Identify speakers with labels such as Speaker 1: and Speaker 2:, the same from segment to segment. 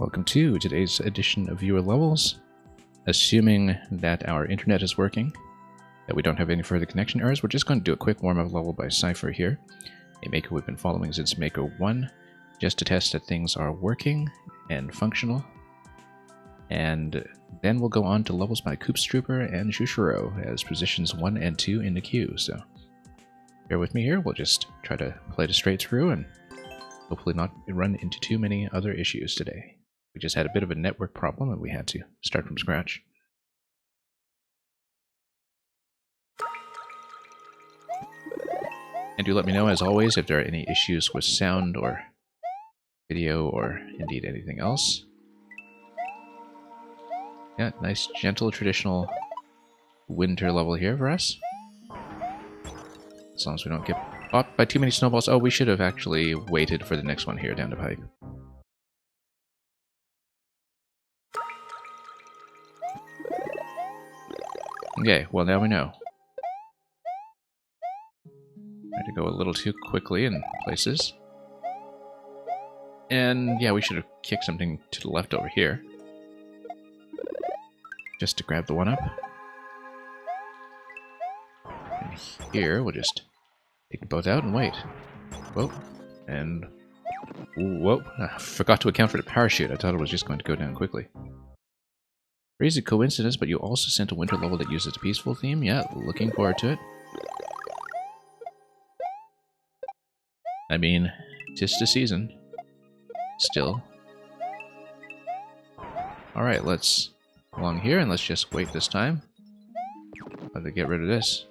Speaker 1: Welcome to today's edition of Viewer Levels. Assuming that our internet is working, that we don't have any further connection errors, we're just going to do a quick warm-up level by Cypher here, a maker we've been following since Maker 1, just to test that things are working and functional. And then we'll go on to levels by Koopstrooper and Shushiro as positions 1 and 2 in the queue. So bear with me here, we'll just try to play it straight through and hopefully not run into too many other issues today. We just had a bit of a network problem and we had to start from scratch. And do let me know, as always, if there are any issues with sound or video or indeed anything else. Yeah, nice, gentle, traditional winter level here for us. As long as we don't get popped by too many snowballs. Oh, we should have actually waited for the next one here down the pipe. Okay, well now we know. Tried to go a little too quickly in places. And yeah, we should have kicked something to the left over here. Just to grab the one up. And here, we'll just take both out and wait. Whoa. And... whoa. I forgot to account for the parachute. I thought it was just going to go down quickly. Crazy coincidence, but you also sent a winter level that uses a peaceful theme? Yeah, looking forward to it. I mean, 'tis the season. Still. Alright, let's along here and let's just wait this time. How to get rid of this.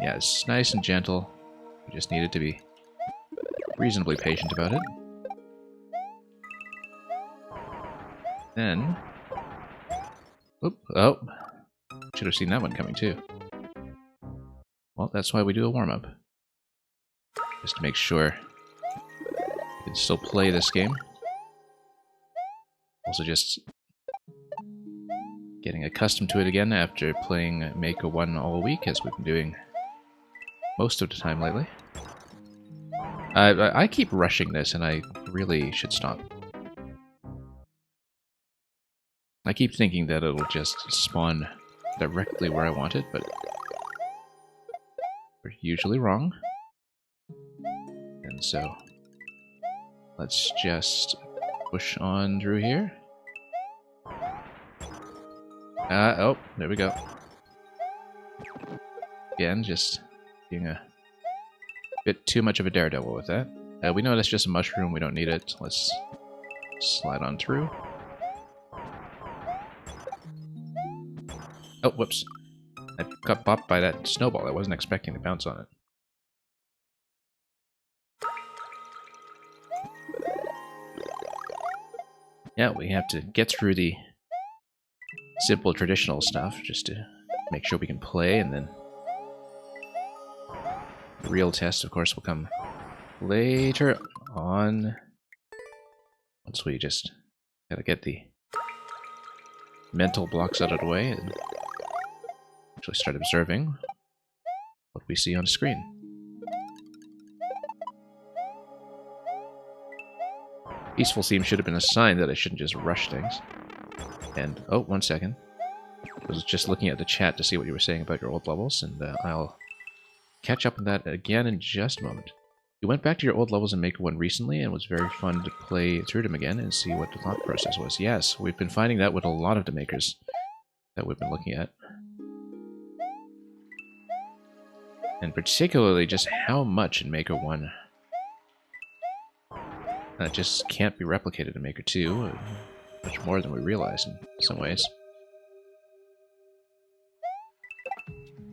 Speaker 1: Yeah, it's nice and gentle. We just needed to be reasonably patient about it. Then... oop, oh, should have seen that one coming too. Well, that's why we do a warm-up. Just to make sure we can still play this game. Also just getting accustomed to it again after playing Maker 1 all week, as we've been doing most of the time lately. I keep rushing this, and I really should stop. I keep thinking that it'll just spawn directly where I want it, but we're usually wrong. And so, let's just push on through here. Oh, there we go. Again, just being a bit too much of a daredevil with that. We know that's just a mushroom, we don't need it. Let's slide on through. Oh, whoops. I got bopped by that snowball. I wasn't expecting to bounce on it. Yeah, we have to get through the simple traditional stuff just to make sure we can play, and then the real test, of course, will come later on. Once we just gotta get the mental blocks out of the way and actually start observing what we see on the screen. Peaceful theme should have been a sign that I shouldn't just rush things. And, oh, 1 second. I was just looking at the chat to see what you were saying about your old levels, and I'll catch up on that again in just a moment. You went back to your old levels in Maker 1 recently, and it was very fun to play through them again and see what the thought process was. Yes, we've been finding that with a lot of the makers that we've been looking at. And particularly just how much in Maker 1 that just can't be replicated in Maker 2, much more than we realize in some ways.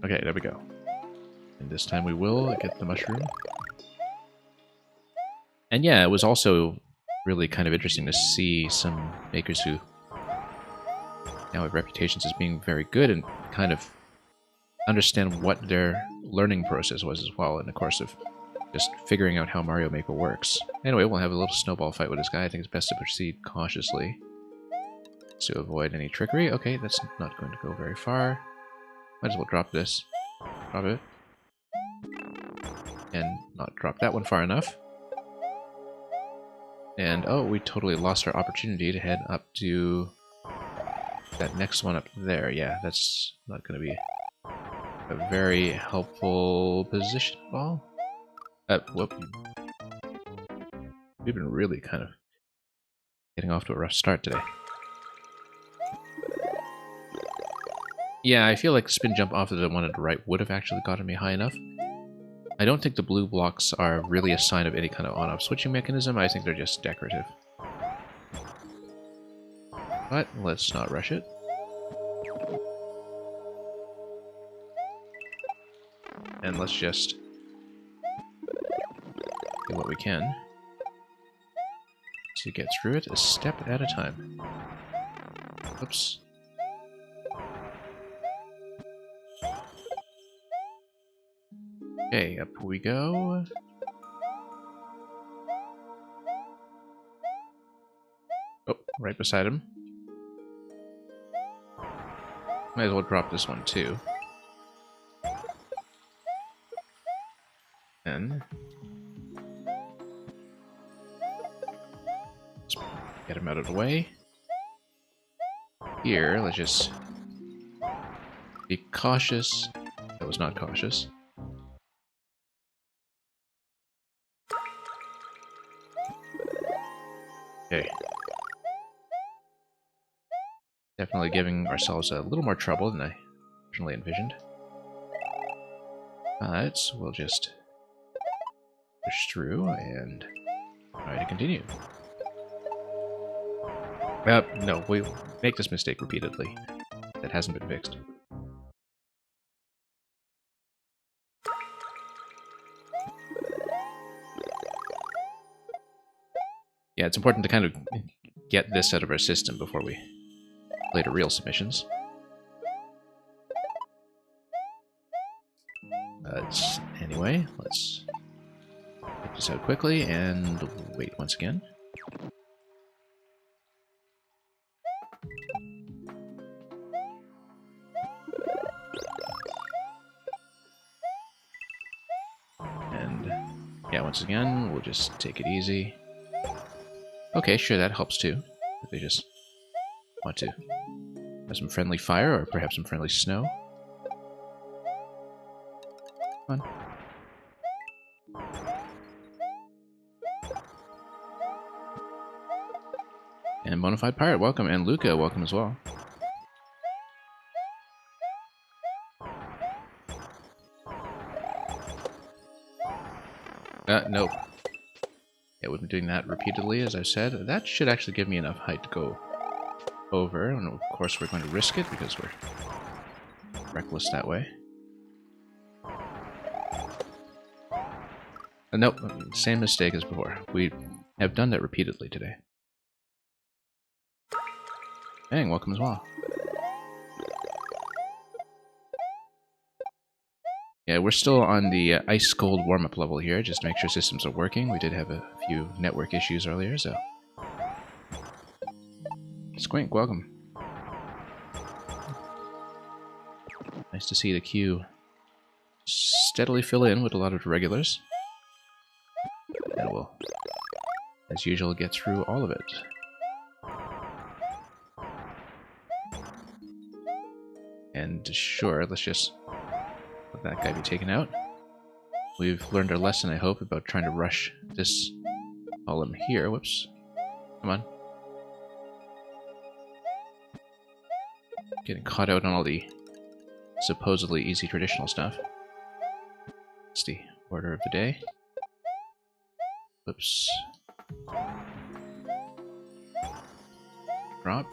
Speaker 1: Okay, there we go. And this time we will get the mushroom. And yeah, it was also really kind of interesting to see some makers who now have reputations as being very good and kind of understand what their learning process was as well in the course of just figuring out how Mario Maker works. Anyway, we'll have a little snowball fight with this guy. I think it's best to proceed cautiously to avoid any trickery. Okay, that's not going to go very far. Might as well drop this. Drop it. And not drop that one far enough. And oh, we totally lost our opportunity to head up to that next one up there. Yeah, that's not going to be a very helpful position at all. Whoop. We've been really kind of getting off to a rough start today. Yeah, I feel like the spin jump off of the one at the right would have actually gotten me high enough. I don't think the blue blocks are really a sign of any kind of on-off switching mechanism. I think they're just decorative. But let's not rush it. And let's just do what we can to get through it a step at a time. Oops. Okay, up we go. Oh, right beside him. Might as well drop this one too. And let's get him out of the way. Here, let's just be cautious. That was not cautious. Okay. Definitely giving ourselves a little more trouble than I originally envisioned. But we'll just push through and try to continue. No, we make this mistake repeatedly. That hasn't been fixed. Yeah, it's important to kind of get this out of our system before we play to real submissions. Anyway, let's get this out quickly and wait once again. And yeah, once again, we'll just take it easy. Okay, sure, that helps too. If they just want to have some friendly fire or perhaps some friendly snow. Come on. And Bonafide Pirate, welcome. And Luca, welcome as well. Nope. Yeah, we've been doing that repeatedly, as I said. That should actually give me enough height to go over. And of course, we're going to risk it because we're reckless that way. Nope, same mistake as before. We have done that repeatedly today. Bang, welcome as well. Yeah, we're still on the ice cold warm-up level here, just to make sure systems are working. We did have a few network issues earlier, so... Squink, welcome. Nice to see the queue steadily fill in with a lot of regulars. And we'll, as usual, get through all of it. And sure, let's just let that guy be taken out. We've learned our lesson, I hope, about trying to rush this column here. Whoops. Come on. Getting caught out on all the supposedly easy traditional stuff. It's the order of the day. Whoops. Drop.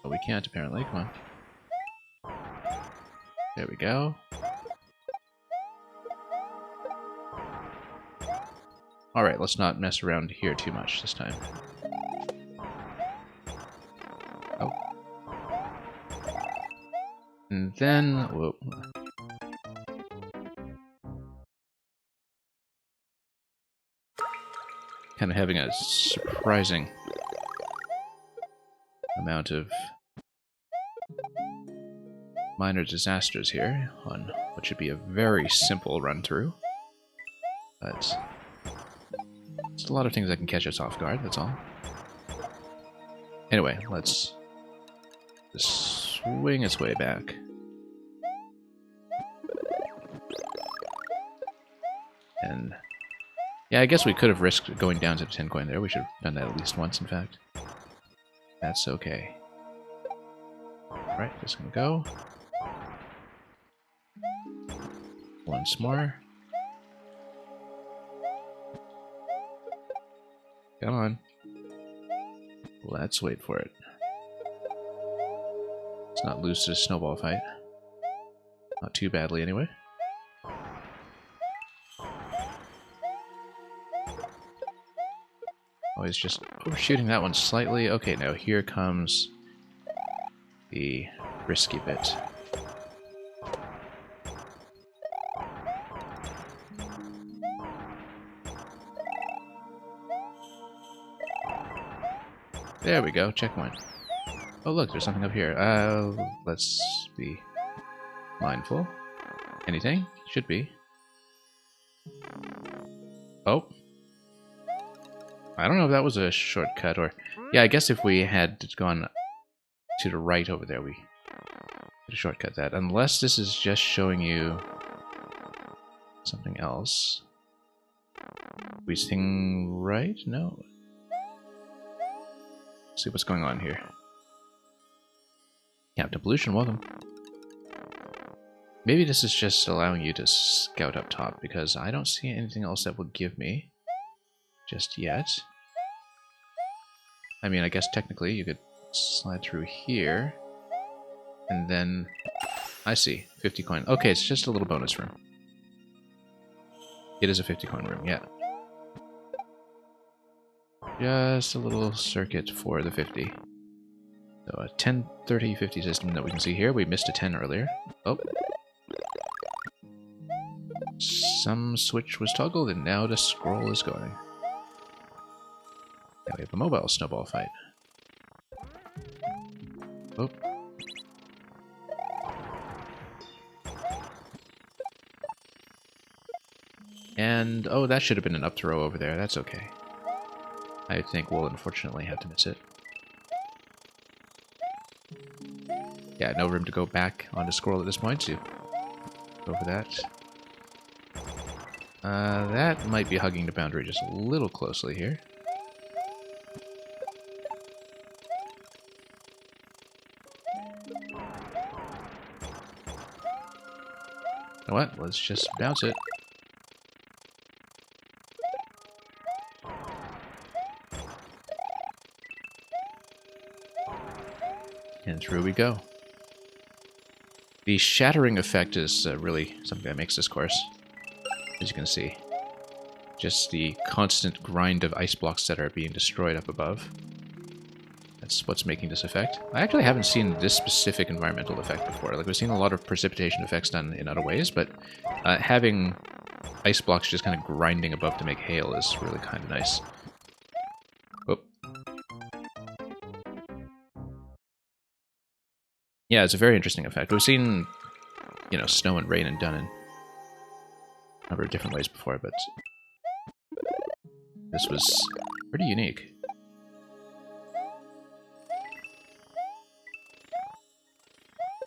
Speaker 1: Oh, we can't apparently. Come on. There we go. Alright, let's not mess around here too much this time. Oh. And then... Whoa. Kind of having a surprising amount of minor disasters here on what should be a very simple run-through. But There's a lot of things that can catch us off guard, that's all. Anyway, let's just swing its way back. And yeah, I guess we could have risked going down to the 10 coin there. We should have done that at least once, in fact. That's okay. Alright, just gonna go. Once more. Come on. Let's wait for it. Let's not lose to the snowball fight. Not too badly, anyway. Always just overshooting that one slightly. Okay, now here comes the risky bit. There we go, checkpoint. Oh look, there's something up here. Let's be mindful. Anything? Should be. Oh. I don't know if that was a shortcut or... Yeah, I guess if we had gone to the right over there, we could have shortcut that. Unless this is just showing you something else. We thing right? No. Let's see what's going on here. Captain Pollution, welcome. Maybe this is just allowing you to scout up top, because I don't see anything else that would give me just yet. I mean, I guess technically you could slide through here, and then... I see, 50 coin. Okay, it's just a little bonus room. It is a 50 coin room, yeah. Just a little circuit for the 50. So a 10, 30, 50 system that we can see here. We missed a 10 earlier. Oh. Some switch was toggled and now the scroll is going. Now we have a mobile snowball fight. Oh. And, oh, that should have been an up throw over there. That's okay. I think we'll unfortunately have to miss it. Yeah, no room to go back on the scroll at this point, so go for that. That might be hugging the boundary just a little closely here. You know what? Let's just bounce it. And through we go. The shattering effect is really something that makes this course, as you can see. Just the constant grind of ice blocks that are being destroyed up above. That's what's making this effect. I actually haven't seen this specific environmental effect before. Like, we've seen a lot of precipitation effects done in other ways, but having ice blocks just kind of grinding above to make hail is really kind of nice. Oh. Yeah, it's a very interesting effect. We've seen, you know, snow and rain and done in a number of different ways before, but this was pretty unique.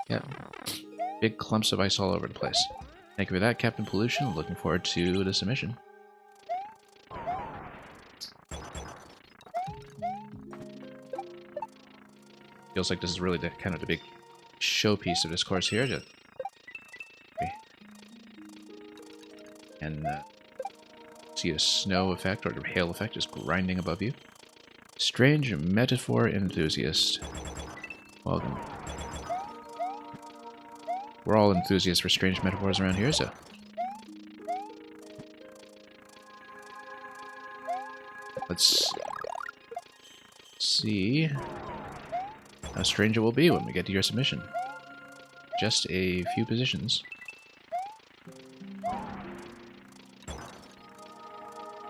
Speaker 1: Yeah, big clumps of ice all over the place. Thank you for that, Captain Pollution. Looking forward to the submission. Feels like this is really the kind of the big showpiece of this course here. Okay. And see a snow effect or a hail effect just grinding above you. Strange metaphor enthusiast. Welcome. We're all enthusiasts for strange metaphors around here, so... Let's see how strange it will be when we get to your submission. Just a few positions.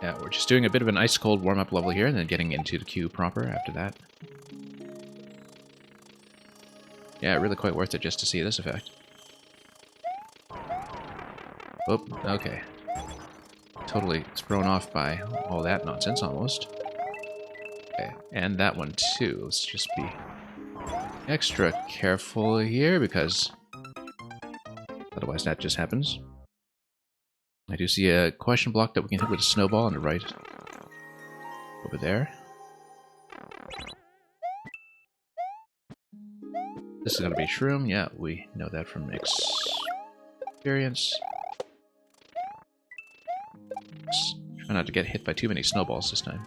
Speaker 1: Yeah, we're just doing a bit of an ice-cold warm-up level here, and then getting into the queue proper after that. Yeah, really quite worth it just to see this effect. Oh, okay. totally thrown off by all that nonsense, almost. Okay, and that one too. Let's just be extra careful here, because otherwise that just happens. I do see a question block that we can hit with a snowball on the right. Over there. This is going to be shroom. Yeah, we know that from experience. Try not to get hit by too many snowballs this time.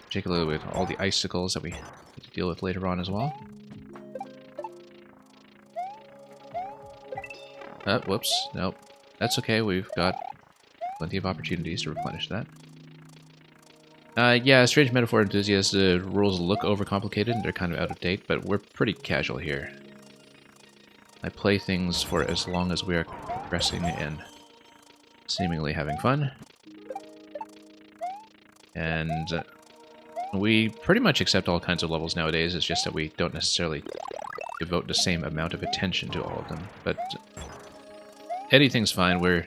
Speaker 1: Particularly with all the icicles that we need to deal with later on as well. Whoops. Nope. That's okay. We've got plenty of opportunities to replenish that. Yeah, Strange Metaphor enthusiasts, the rules look overcomplicated and they're kind of out of date, but we're pretty casual here. I play things for as long as we are progressing and seemingly having fun. And we pretty much accept all kinds of levels nowadays. It's just that we don't necessarily devote the same amount of attention to all of them. But anything's fine. We're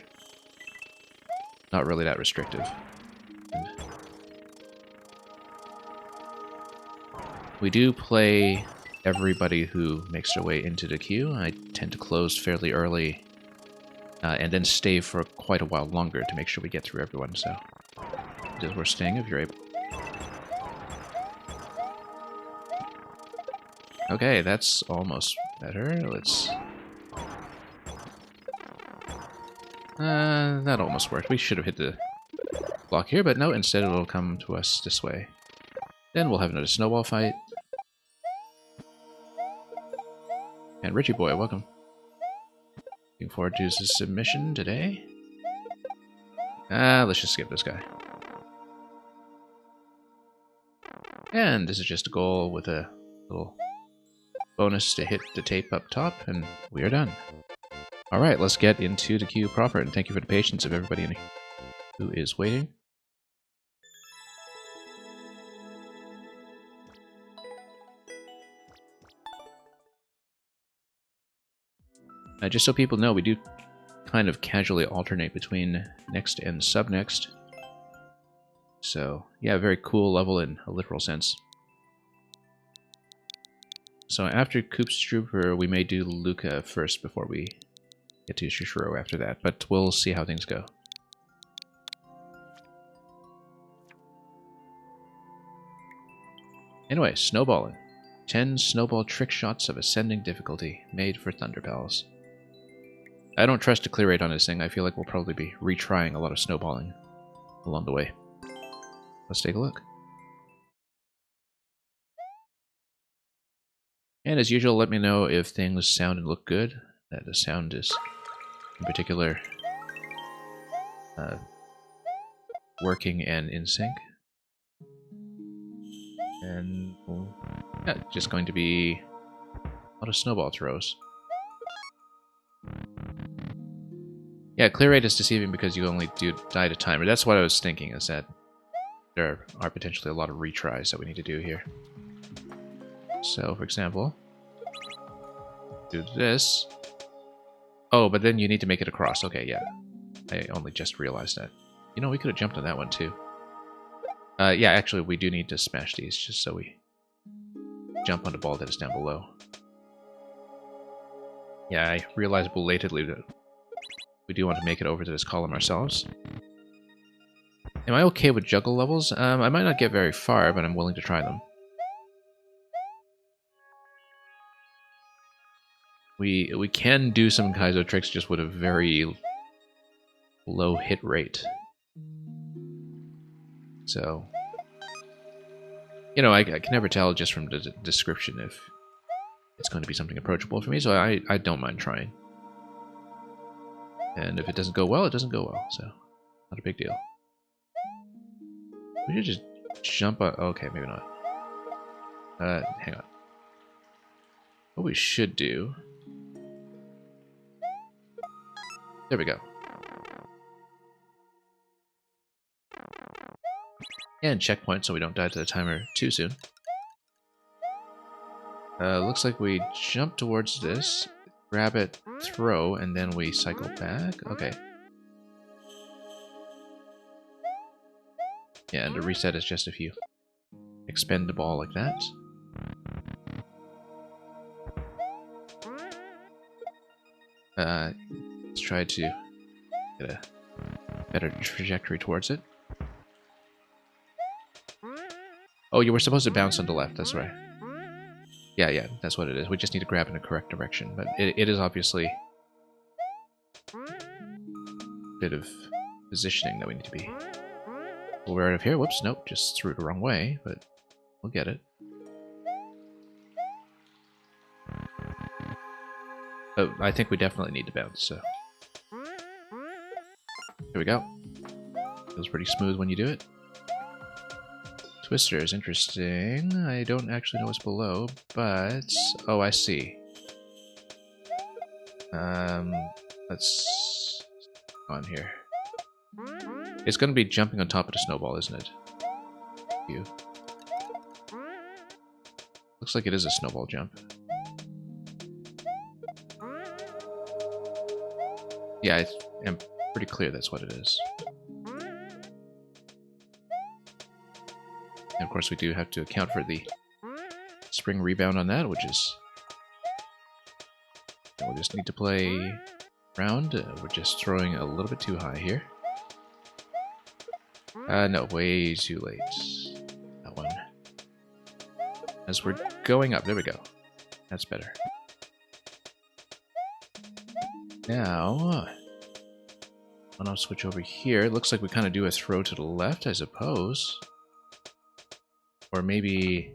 Speaker 1: not really that restrictive. And we do play everybody who makes their way into the queue. I tend to close fairly early and then stay for quite a while longer to make sure we get through everyone. So it is worth staying if you're able. Okay, that's almost better. Let's... that almost worked. We should have hit the block here, but no, instead it'll come to us this way. Then we'll have another snowball fight. And Richie boy, welcome. Looking forward to his submission today. Let's just skip this guy. And this is just a goal with a little bonus to hit the tape up top, and we are done. Alright, let's get into the queue proper, and thank you for the patience of everybody who is waiting. Just so people know, we do kind of casually alternate between next and sub-next. So, yeah, very cool level in a literal sense. So after Koops Trooper, we may do Luca first before we get to Shishiro after that, but we'll see how things go. Anyway, snowballing. 10 snowball trick shots of ascending difficulty, made for Thunderpals. I don't trust the clear rate on this thing. I feel like we'll probably be retrying a lot of snowballing along the way. Let's take a look. And as usual, let me know if things sound and look good. That the sound is, in particular, working and in sync. And yeah, just going to be a lot of snowball throws. Yeah, clear rate is deceiving because you only do die to timer. That's what I was thinking, is that there are potentially a lot of retries that we need to do here. So, for example, do this. Oh, but then you need to make it across. Okay, yeah. I only just realized that. You know, we could have jumped on that one too. Yeah, actually, we do need to smash these just so we jump on the ball that is down below. Yeah, I realized belatedly that we do want to make it over to this column ourselves. Am I okay with juggle levels? I might not get very far, but I'm willing to try them. We can do some Kaizo tricks just with a very low hit rate. So, you know, I can never tell just from the description if it's going to be something approachable for me, so I don't mind trying. And if it doesn't go well, it doesn't go well, so not a big deal. We should just jump on... Okay, maybe not. Hang on. What we should do... There we go. And checkpoint so we don't die to the timer too soon. Looks like we jump towards this, grab it, throw, and then we cycle back. Okay. Yeah, and the reset is just if you expend the ball like that. Let's try to get a better trajectory towards it. Oh, you were supposed to bounce on the left, that's right. Yeah, that's what it is. We just need to grab in the correct direction, but it is obviously a bit of positioning that we need to be. We're out of here. Whoops, nope, just threw it the wrong way, but we'll get it. Oh, I think we definitely need to bounce, so. Here we go. Feels pretty smooth when you do it. Twister is interesting. I don't actually know what's below, but... Oh, I see. Let's... on here. It's going to be jumping on top of the snowball, isn't it? You. Looks like it is a snowball jump. Yeah, I am pretty clear that's what it is. And of course we do have to account for the spring rebound on that, which is... We'll just need to play around. We're just throwing a little bit too high here. No, way too late. That one. As we're going up, there we go. That's better. Now, I'll switch over here. It looks like we kind of do a throw to the left, I suppose. Or maybe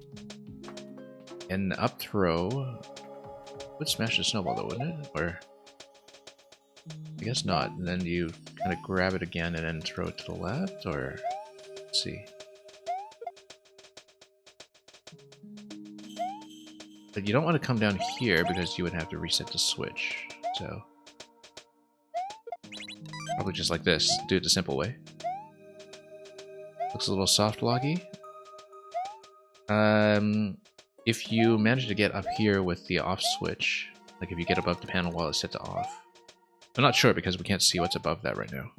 Speaker 1: an up throw would smash the snowball though, wouldn't it? Or I guess not. And then you kind of grab it again and then throw it to the left, or let's see. But you don't want to come down here because you would have to reset the switch. So probably just like this. Do it the simple way. Looks a little soft loggy. If you manage to get up here with the off switch, like if you get above the panel while it's set to off. I'm not sure because we can't see what's above that right now.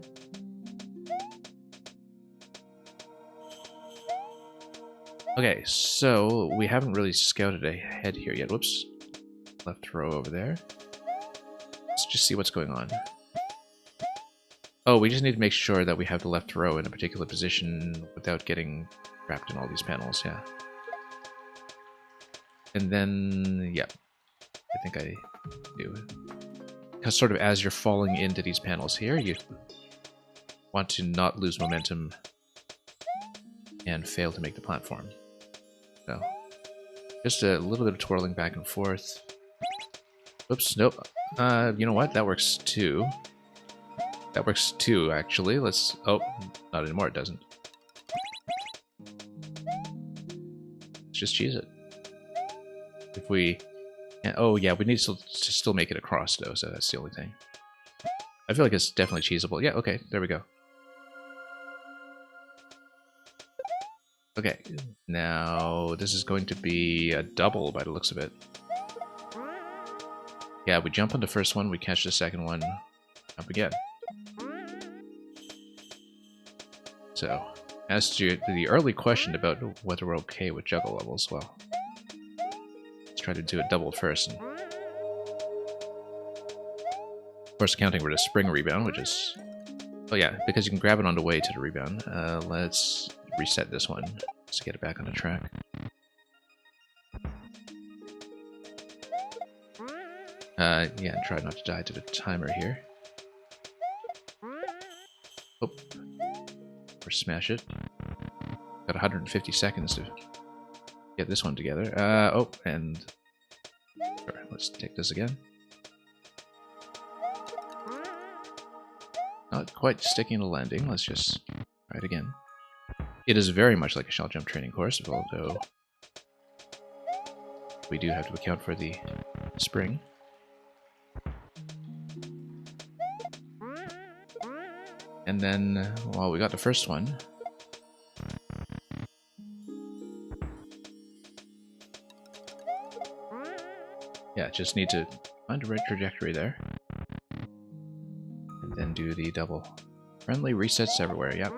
Speaker 1: Okay, so we haven't really scouted ahead here yet. Whoops. Left throw over there. Let's just see what's going on. Oh, we just need to make sure that we have the left throw in a particular position without getting trapped in all these panels, yeah. And then, yeah, I think I do. Because sort of as you're falling into these panels here, you want to not lose momentum and fail to make the platform. So, just a little bit of twirling back and forth. Oops, nope. You know what? That works too. That works too, actually. Let's... Oh, not anymore, it doesn't. Let's just cheese it. If we... Oh, yeah, we need to still make it across, though, so that's the only thing. I feel like it's definitely cheesable. Yeah, okay, there we go. Okay, now this is going to be a double by the looks of it. Yeah, we jump on the first one, we catch the second one, jump again. So, as to the early question about whether we're okay with juggle levels, well, let's try to do a double first. And of course, accounting for the spring rebound, which is... Oh yeah, because you can grab it on the way to the rebound. Let's reset this one to get it back on the track. Yeah, and try not to die to the timer here. Oh. Or smash it. Got 150 seconds to get this one together. Oh, and... Sure, let's take this again. Not quite sticking to landing. Let's just try it again. It is very much like a shell jump training course, although we do have to account for the spring. And then, well, we got the first one. Yeah, just need to find the right trajectory there. do the double. Friendly resets everywhere, yep.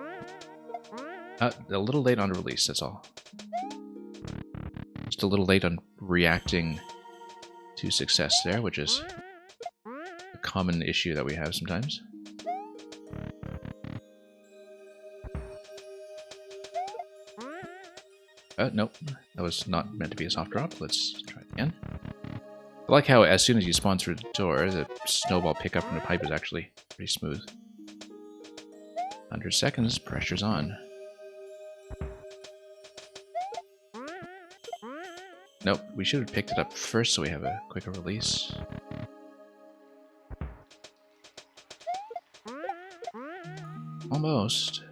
Speaker 1: A little late on release, that's all. Just a little late on reacting to success there, which is a common issue that we have sometimes. Nope, that was not meant to be a soft drop. Let's try it again. I like how as soon as you spawn through the door, the snowball pickup from the pipe is actually pretty smooth. 100 seconds, pressure's on. Nope, we should have picked it up first so we have a quicker release. Almost.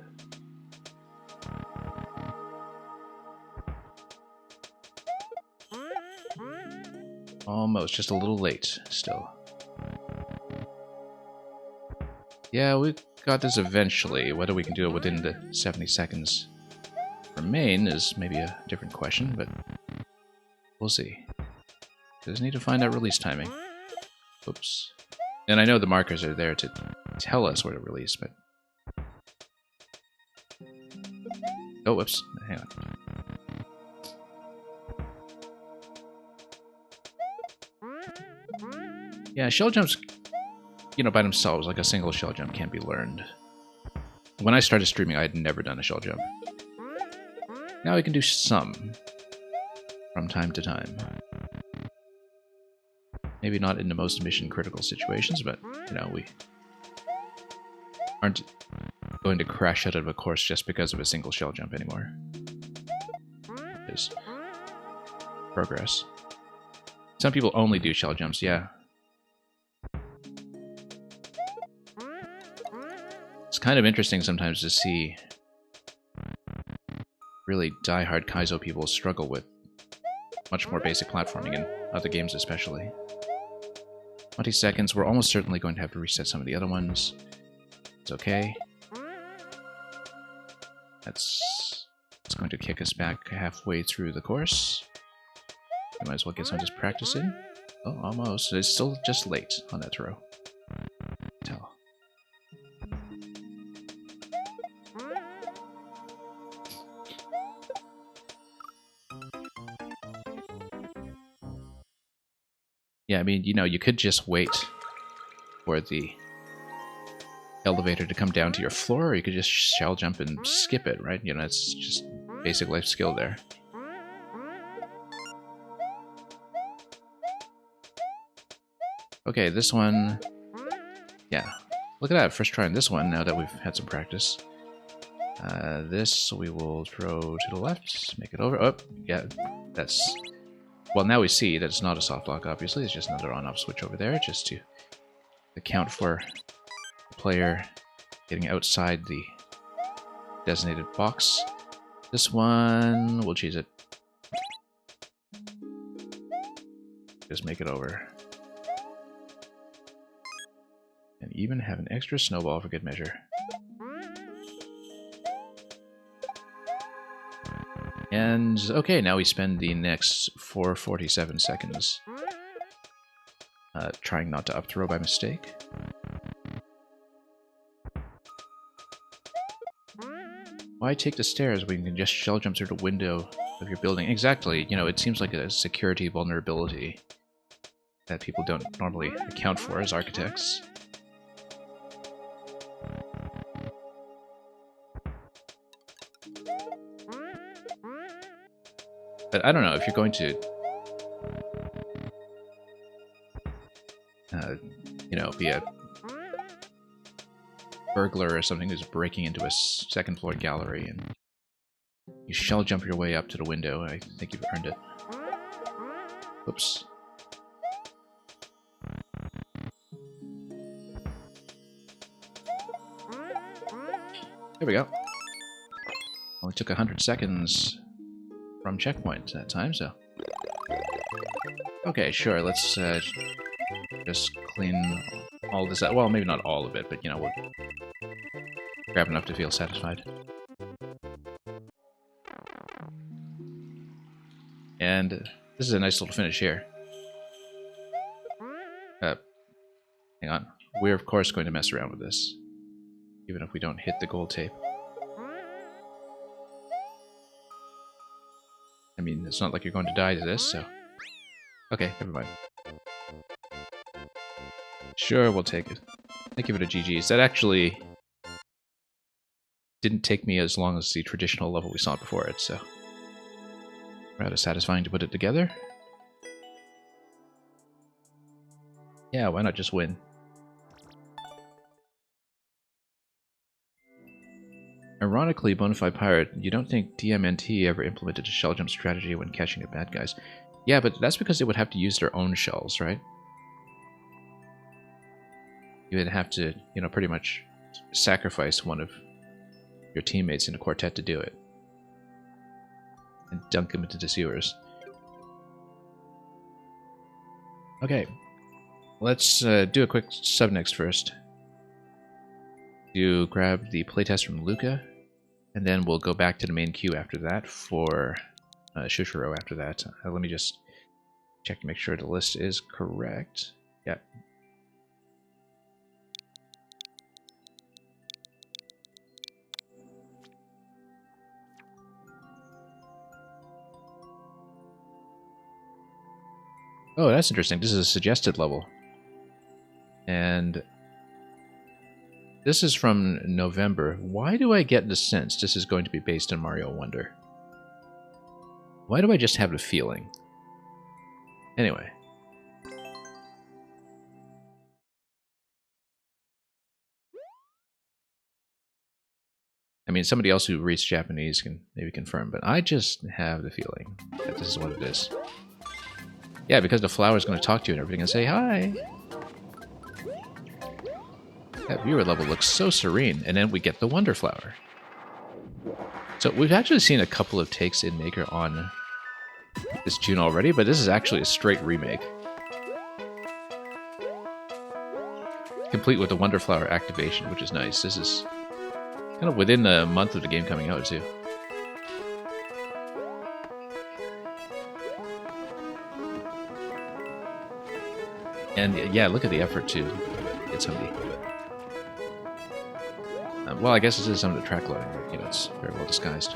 Speaker 1: Almost, just a little late still. Yeah, we got this eventually. Whether we can do it within the 70 seconds remain is maybe a different question, but we'll see. Just need to find out release timing. Oops. And I know the markers are there to tell us where to release, but... Oh, whoops. Hang on. Yeah, shell jumps, you know, by themselves, like a single shell jump can't be learned. When I started streaming, I had never done a shell jump. Now I can do some from time to time. Maybe not in the most mission critical situations, but, you know, we aren't going to crash out of a course just because of a single shell jump anymore. There's progress. Some people only do shell jumps, yeah. It's kind of interesting sometimes to see really die-hard Kaizo people struggle with much more basic platforming in other games especially. 20 seconds, we're almost certainly going to have to reset some of the other ones. It's okay. It's going to kick us back halfway through the course. We might as well get some of this practice in. Oh, almost. It's still just late on that throw. Tell. Yeah, I mean, you know, you could just wait for the elevator to come down to your floor, or you could just shell jump and skip it, right? You know, it's just basic life skill there. Okay, this one... Yeah, look at that, first try on this one, now that we've had some practice. This we will throw to the left, make it over. Oh, yeah, that's... Well, now we see that it's not a soft lock, obviously. It's just another on-off switch over there, just to account for the player getting outside the designated box. This one, we'll cheese it. Just make it over. And even have an extra snowball for good measure. And, okay, now we spend the next 447 seconds trying not to up throw by mistake. Why take the stairs when you can just shell jump through the window of your building? Exactly, you know, it seems like a security vulnerability that people don't normally account for as architects. But I don't know, if you're going to, you know, be a burglar or something who's breaking into a second floor gallery and you shell jump your way up to the window, I think you've earned it. Oops. There we go. Only took 100 seconds from checkpoint that time, so... Okay, sure, let's just clean all this out. Well, maybe not all of it, but, you know, we'll grab enough to feel satisfied. And this is a nice little finish here. Hang on. We're, of course, going to mess around with this. even if we don't hit the gold tape. I mean, it's not like you're going to die to this, so... Okay, never mind. Sure, we'll take it. I give it a GG's. That actually didn't take me as long as the traditional level we saw before it, so... rather satisfying to put it together. Yeah, why not just win? Ironically, Bonafide Pirate, you don't think DMNT ever implemented a shell jump strategy when catching the bad guys. Yeah, but that's because they would have to use their own shells, right? You would have to, you know, pretty much sacrifice one of your teammates in a quartet to do it. And dunk them into the sewers. Okay. Let's do a quick sub next first. You grab the playtest from Luca, and then we'll go back to the main queue after that for Shushiro after that. Let me just check to make sure the list is correct. Yep. Oh, that's interesting. This is a suggested level. And this is from November. Why do I get the sense this is going to be based on Mario Wonder? Why do I just have the feeling? Anyway. I mean, somebody else who reads Japanese can maybe confirm, but I just have the feeling that this is what it is. Yeah, because the flower's going to talk to you and everything and say, hi! That viewer level looks so serene, and then we get the Wonder Flower. So we've actually seen a couple of takes in Maker on this tune already, but this is actually a straight remake. Complete with the Wonder Flower activation, which is nice. This is kind of within a month of the game coming out, too. And yeah, look at the effort to get somebody. Well, I guess this is some of the track loading, but you know, it's very well disguised.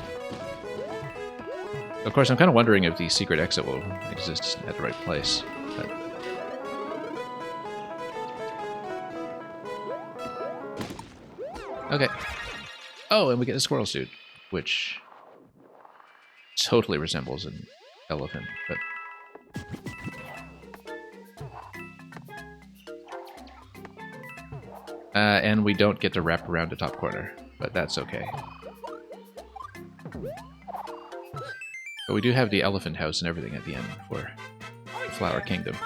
Speaker 1: Of course, I'm kind of wondering if the secret exit will exist at the right place. But... okay. Oh, and we get a squirrel suit, which totally resembles an elephant, but... and we don't get to wrap around the top corner, but that's okay. But we do have the elephant house and everything at the end for Flower Kingdom.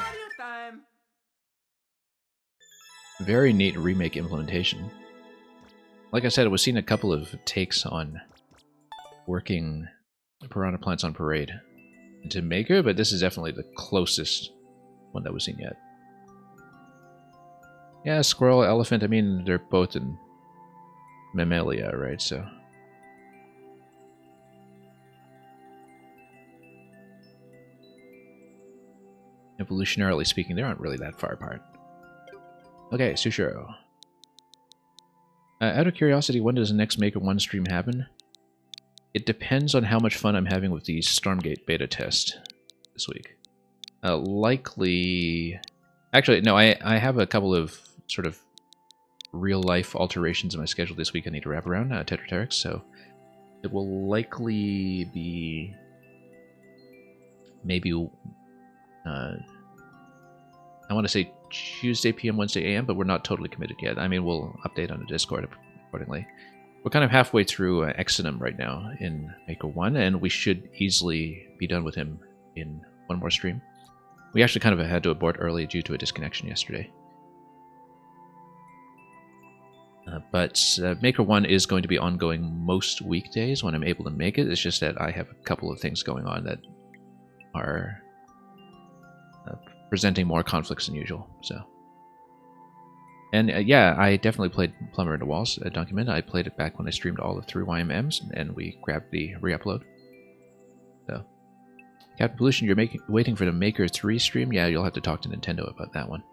Speaker 1: Very neat remake implementation. Like I said, I was seeing a couple of takes on working Piranha Plants on Parade into Maker, but this is definitely the closest one that we've seen yet. Yeah, squirrel, elephant, I mean, they're both in Mammalia, right, so... evolutionarily speaking, they aren't really that far apart. Okay, Sushiro. Out of curiosity, when does the next Maker 1 stream happen? It depends on how much fun I'm having with the Stormgate beta test this week. Likely... actually, no, I have a couple of sort of real-life alterations in my schedule this week I need to wrap around, Tetraterix, so it will likely be maybe, I want to say Tuesday PM, Wednesday AM, but we're not totally committed yet. I mean, we'll update on the Discord accordingly. We're kind of halfway through Exodum right now in Maker 1, and we should easily be done with him in one more stream. We actually kind of had to abort early due to a disconnection yesterday. But Maker 1 is going to be ongoing most weekdays when I'm able to make it. It's just that I have a couple of things going on that are presenting more conflicts than usual. So, and yeah, I definitely played Plumber in the Walls at Document. I played it back when I streamed all of 3 YMMs, and we grabbed the re-upload. So, Captain Pollution, you're waiting for the Maker 3 stream? Yeah, you'll have to talk to Nintendo about that one.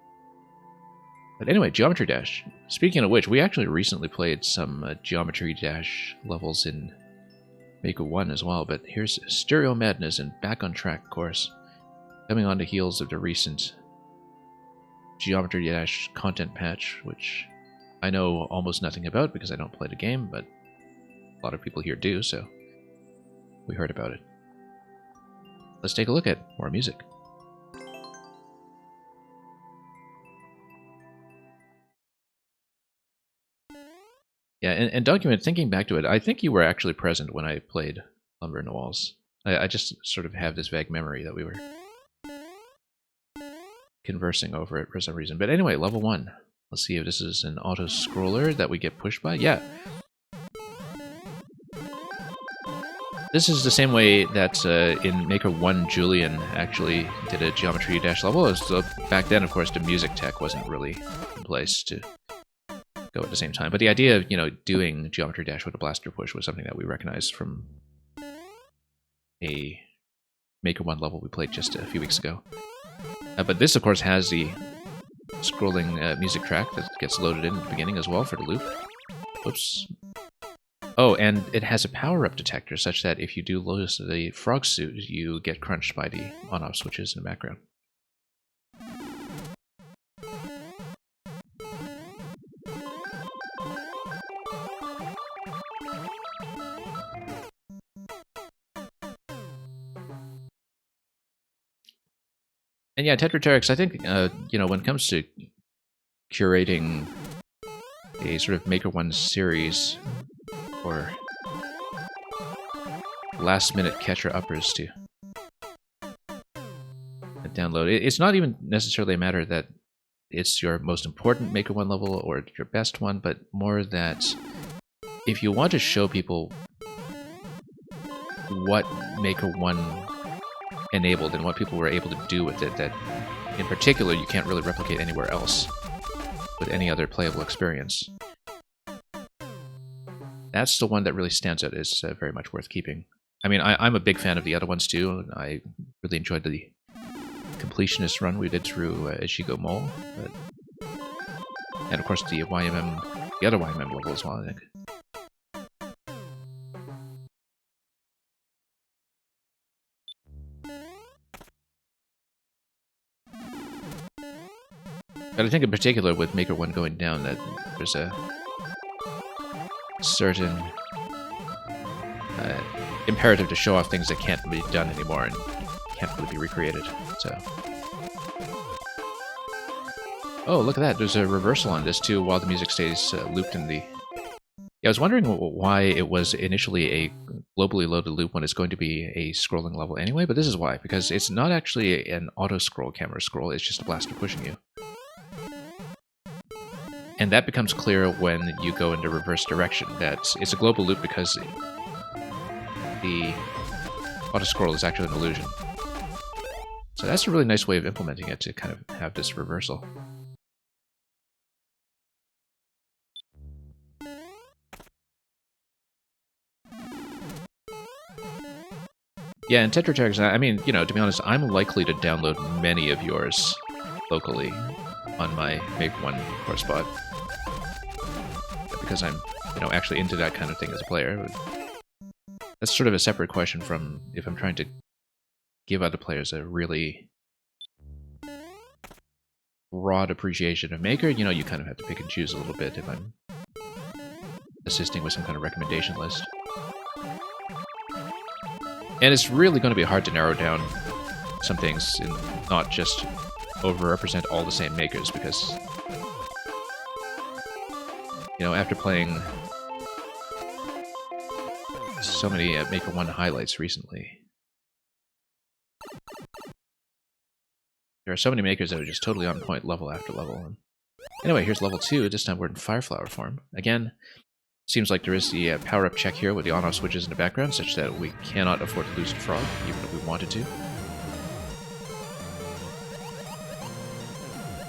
Speaker 1: But anyway, Geometry Dash. Speaking of which, we actually recently played some Geometry Dash levels in Maker 1 as well, but here's Stereo Madness and Back on Track, of course. Coming on the heels of the recent Geometry Dash content patch, which I know almost nothing about because I don't play the game, but a lot of people here do, so we heard about it. Let's take a look at more music. Yeah, and Document, thinking back to it, I think you were actually present when I played Lumber in the Walls. I just sort of have this vague memory that we were conversing over it for some reason. But anyway, level 1. Let's see if this is an auto-scroller that we get pushed by. Yeah. This is the same way that in Maker 1, Julian actually did a Geometry Dash level. So back then, of course, the music tech wasn't really in place to go at the same time. But the idea of, doing Geometry Dash with a blaster push was something that we recognized from a Maker 1 level we played just a few weeks ago. But this, of course, has the scrolling music track that gets loaded in at the beginning as well for the loop. Whoops. Oh, and it has a power-up detector such that if you do lose the frog suit, you get crunched by the on-off switches in the background. And yeah, Tetraterix, I think, when it comes to curating a sort of Maker 1 series or last-minute catcher-uppers to download, it's not even necessarily a matter that it's your most important Maker 1 level or your best one, but more that if you want to show people what Maker 1 enabled and what people were able to do with it, that in particular you can't really replicate anywhere else with any other playable experience. That's the one that really stands out as very much worth keeping. I mean, I'm a big fan of the other ones too. I really enjoyed the completionist run we did through Echigo Mole, and of course the other YMM level as well, I think. But I think in particular with Maker 1 going down that there's a certain imperative to show off things that can't be done anymore and can't really be recreated. So, oh, look at that! There's a reversal on this too, while the music stays looped in the. Yeah, I was wondering why it was initially a globally loaded loop when it's going to be a scrolling level anyway, but this is why, because it's not actually an auto-scroll camera scroll, it's just a blaster pushing you. And that becomes clear when you go into reverse direction, that it's a global loop because the auto-scroll is actually an illusion. So that's a really nice way of implementing it, to kind of have this reversal. Yeah, and Tetraterix, I mean, to be honest, I'm likely to download many of yours locally on my Make 1 core spot. Because I'm, actually into that kind of thing as a player. That's sort of a separate question from if I'm trying to give other players a really broad appreciation of Maker. You kind of have to pick and choose a little bit if I'm assisting with some kind of recommendation list. And it's really going to be hard to narrow down some things and not just overrepresent all the same makers, because after playing so many Maker 1 highlights recently, there are so many makers that are just totally on point level after level. Anyway, here's level 2. This time we're in Fireflower form. Again, seems like there is the power-up check here with the on-off switches in the background, such that we cannot afford to lose a frog, even if we wanted to.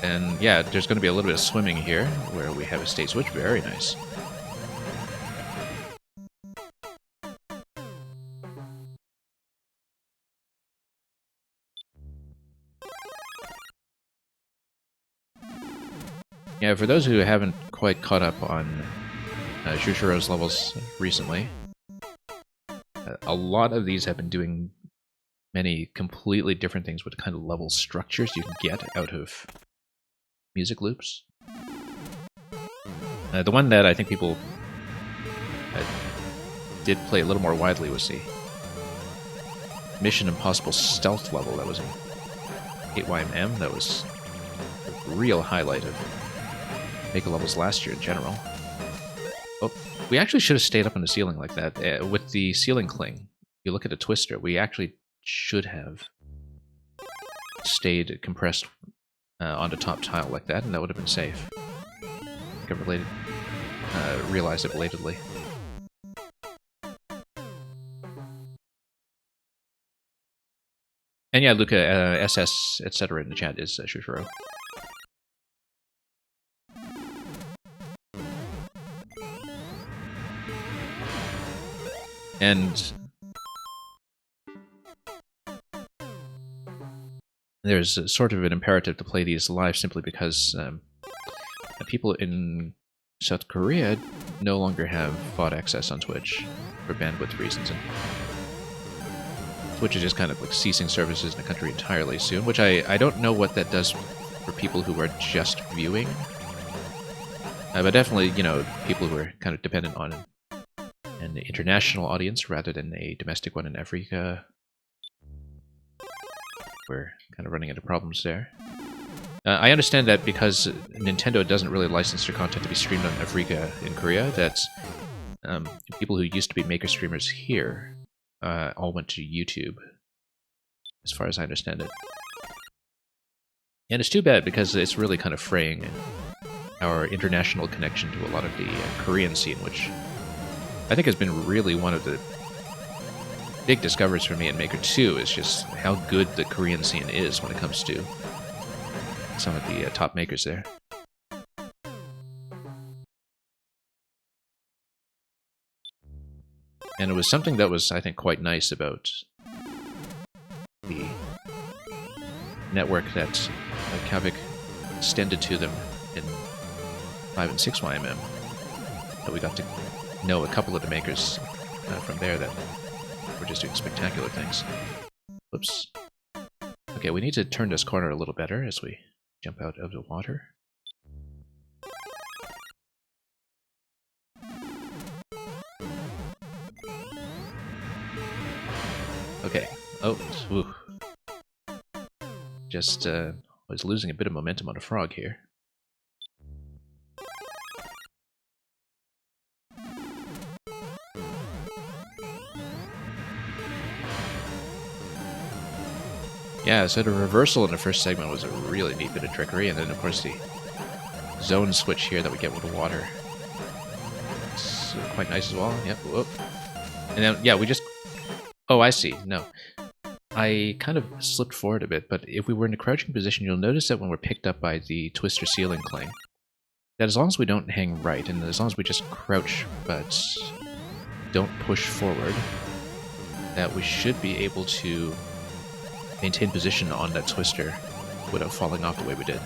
Speaker 1: And yeah, there's going to be a little bit of swimming here, where we have a state switch. Very nice. Yeah, for those who haven't quite caught up on Shushiro's levels recently, a lot of these have been doing many completely different things with the kind of level structures you can get out of music loops. The one that I think people did play a little more widely was the Mission Impossible stealth level that was in 8YMM. That was a real highlight of Maker levels last year in general. Oh, we actually should have stayed up on the ceiling like that. With the ceiling cling, if you look at a twister, we actually should have stayed compressed on the top tile like that, and that would have been safe. I think I realized it belatedly. And yeah, Luca, SS, etc. in the chat is Shushiro. And there's sort of an imperative to play these live simply because people in South Korea no longer have VOD access on Twitch for bandwidth reasons. And Twitch is just kind of like ceasing services in the country entirely soon, which I don't know what that does for people who are just viewing. But definitely, you know, people who are kind of dependent on an international audience rather than a domestic one in Africa. We're kind of running into problems there. I understand that because Nintendo doesn't really license their content to be streamed on Africa in Korea, that people who used to be maker streamers here all went to YouTube, as far as I understand it. And it's too bad because it's really kind of fraying our international connection to a lot of the Korean scene, which I think has been really one of the big discoveries for me in Maker 2, is just how good the Korean scene is when it comes to some of the top makers there. And it was something that was, I think, quite nice about the network that Kavik extended to them in 5 and 6YMM. That we got to know a couple of the makers from there that were just doing spectacular things. Whoops. Okay, we need to turn this corner a little better as we jump out of the water. Okay. Oh, whew. Just was losing a bit of momentum on a frog here. Yeah, so the reversal in the first segment was a really neat bit of trickery, and then of course the zone switch here that we get with the water. It's quite nice as well. Yep, whoop. And then, yeah, we just... Oh, I see. No. I kind of slipped forward a bit, but if we were in a crouching position, you'll notice that when we're picked up by the twister ceiling cling, that as long as we don't hang right, and as long as we just crouch but don't push forward, that we should be able to maintain position on that twister without falling off the way we did.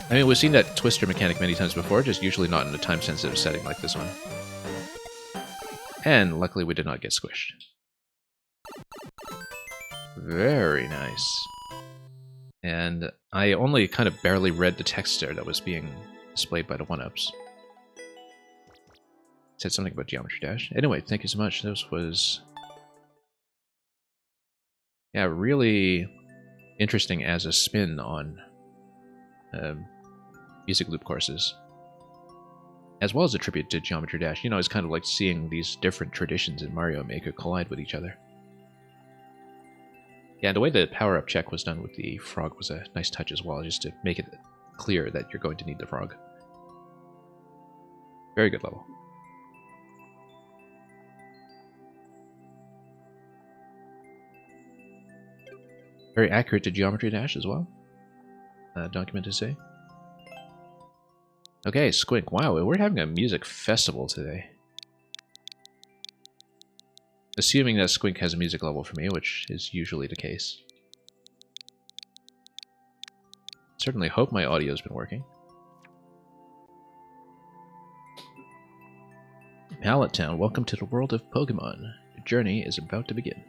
Speaker 1: I mean, we've seen that twister mechanic many times before, just usually not in a time-sensitive setting like this one. And luckily we did not get squished. Very nice. And I only kind of barely read the text there that was being displayed by the 1-ups. Said something about Geometry Dash. Anyway, thank you so much. This was... yeah, really interesting as a spin on music loop courses. As well as a tribute to Geometry Dash. You know, it's kind of like seeing these different traditions in Mario Maker collide with each other. Yeah, and the way the power-up check was done with the frog was a nice touch as well, just to make it clear that you're going to need the frog. Very good level. Very accurate to Geometry Dash as well. Document to say. Okay, Squink. Wow, we're having a music festival today. Assuming that Squink has a music level for me, which is usually the case. certainly hope my audio's been working. Pallet Town, welcome to the world of Pokemon. Your journey is about to begin.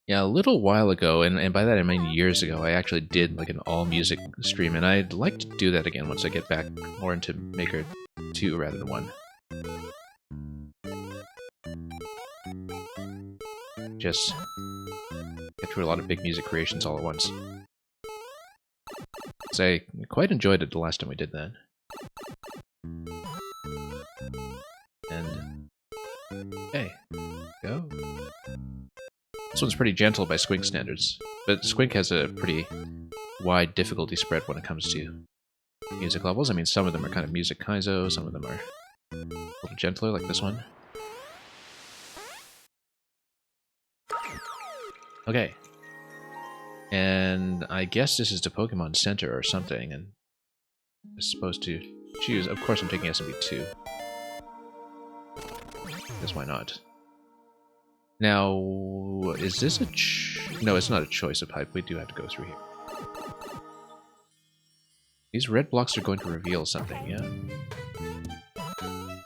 Speaker 1: Yeah, a little while ago, and by that I mean years ago, I actually did like an all-music stream, and I'd like to do that again once I get back more into Maker 2 rather than 1. Just get through a lot of big music creations all at once. So I quite enjoyed it the last time we did that. And... hey, go. This one's pretty gentle by Squink standards, but Squink has a pretty wide difficulty spread when it comes to music levels. I mean, some of them are kind of music kaizo, some of them are a little gentler, like this one. Okay. And I guess this is the Pokemon Center or something, and I'm supposed to choose. Of course I'm taking SMB 2. Because why not? Now, is this a no, it's not a choice of pipe. We do have to go through here. These red blocks are going to reveal something, yeah?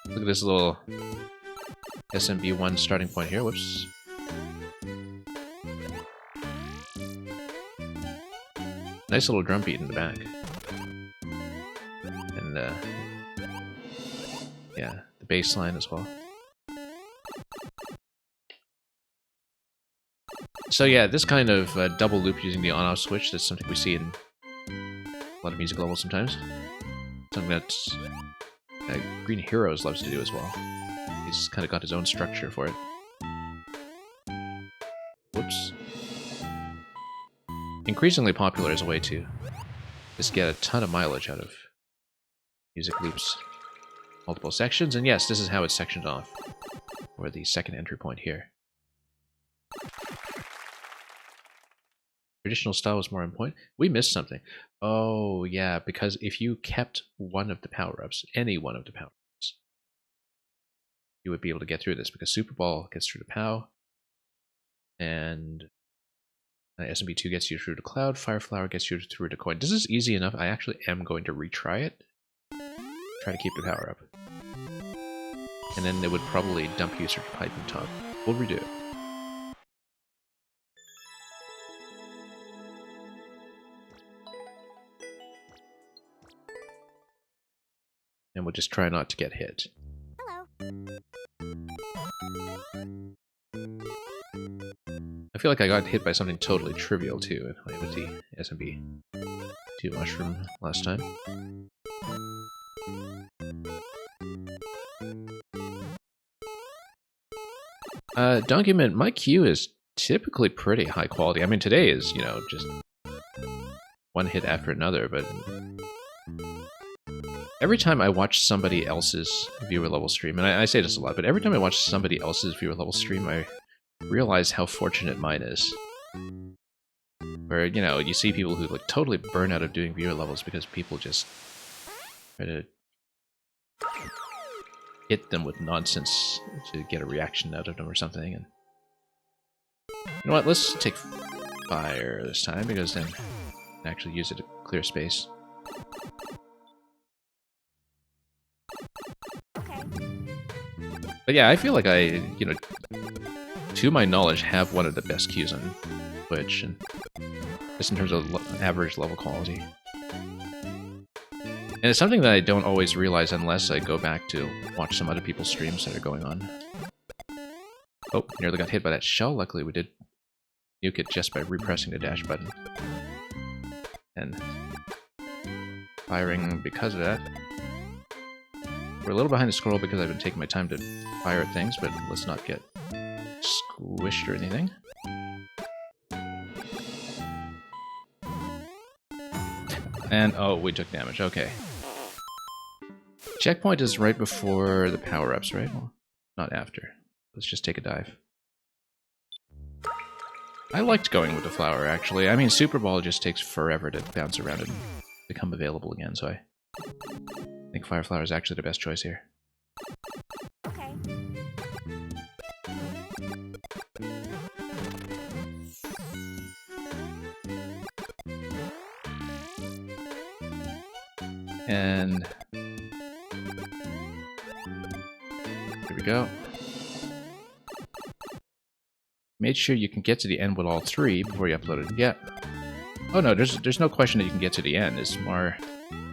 Speaker 1: Look at this little SMB1 starting point here. Whoops. Nice little drum beat in the back. And, yeah, the bass line as well. So yeah, this kind of double loop using the on-off switch, that's something we see in a lot of music levels sometimes. Something that Green Heroes loves to do as well. He's kind of got his own structure for it. Whoops. Increasingly popular as a way to just get a ton of mileage out of music loops. Multiple sections, and yes, this is how it's sectioned off. Or the second entry point here. Traditional style was more on point. We missed something. Oh, yeah, because if you kept one of the power-ups, any one of the power-ups, you would be able to get through this, because Super Ball gets through to POW, and SMB2 gets you through to Cloud, Fire Flower gets you through to Coin. This is easy enough. I actually am going to retry it. Try to keep the power-up. And then they would probably dump you through Pipe and Top. We'll redo it. And we'll just try not to get hit.
Speaker 2: Hello.
Speaker 1: I feel like I got hit by something totally trivial too with the SMB 2 mushroom last time. Document, my queue is typically pretty high quality. I mean, today is, you know, just one hit after another, but every time I watch somebody else's viewer level stream, and I say this a lot, but every time I watch somebody else's viewer level stream, I realize how fortunate mine is. Where, you know, you see people who like totally burn out of doing viewer levels because people just try to hit them with nonsense to get a reaction out of them or something. And you know what? Let's take fire this time, because then I can actually use it to clear space. But yeah, I feel like I, you know, to my knowledge, have one of the best queues on Twitch, and just in terms of average level quality. And it's something that I don't always realize unless I go back to watch some other people's streams that are going on. Oh, nearly got hit by that shell. Luckily we did nuke it just by repressing the dash button. And firing because of that. We're a little behind the scroll because I've been taking my time to fire at things, but let's not get squished or anything. And, oh, we took damage, okay. Checkpoint is right before the power-ups, right? Well, not after. Let's just take a dive. I liked going with the flower, actually. I mean, Super Ball just takes forever to bounce around and become available again, so I think Fire Flower is actually the best choice here.
Speaker 2: Okay.
Speaker 1: and here we go. Made sure you can get to the end with all three before you upload it. Yeah. Oh no, there's no question that you can get to the end. It's more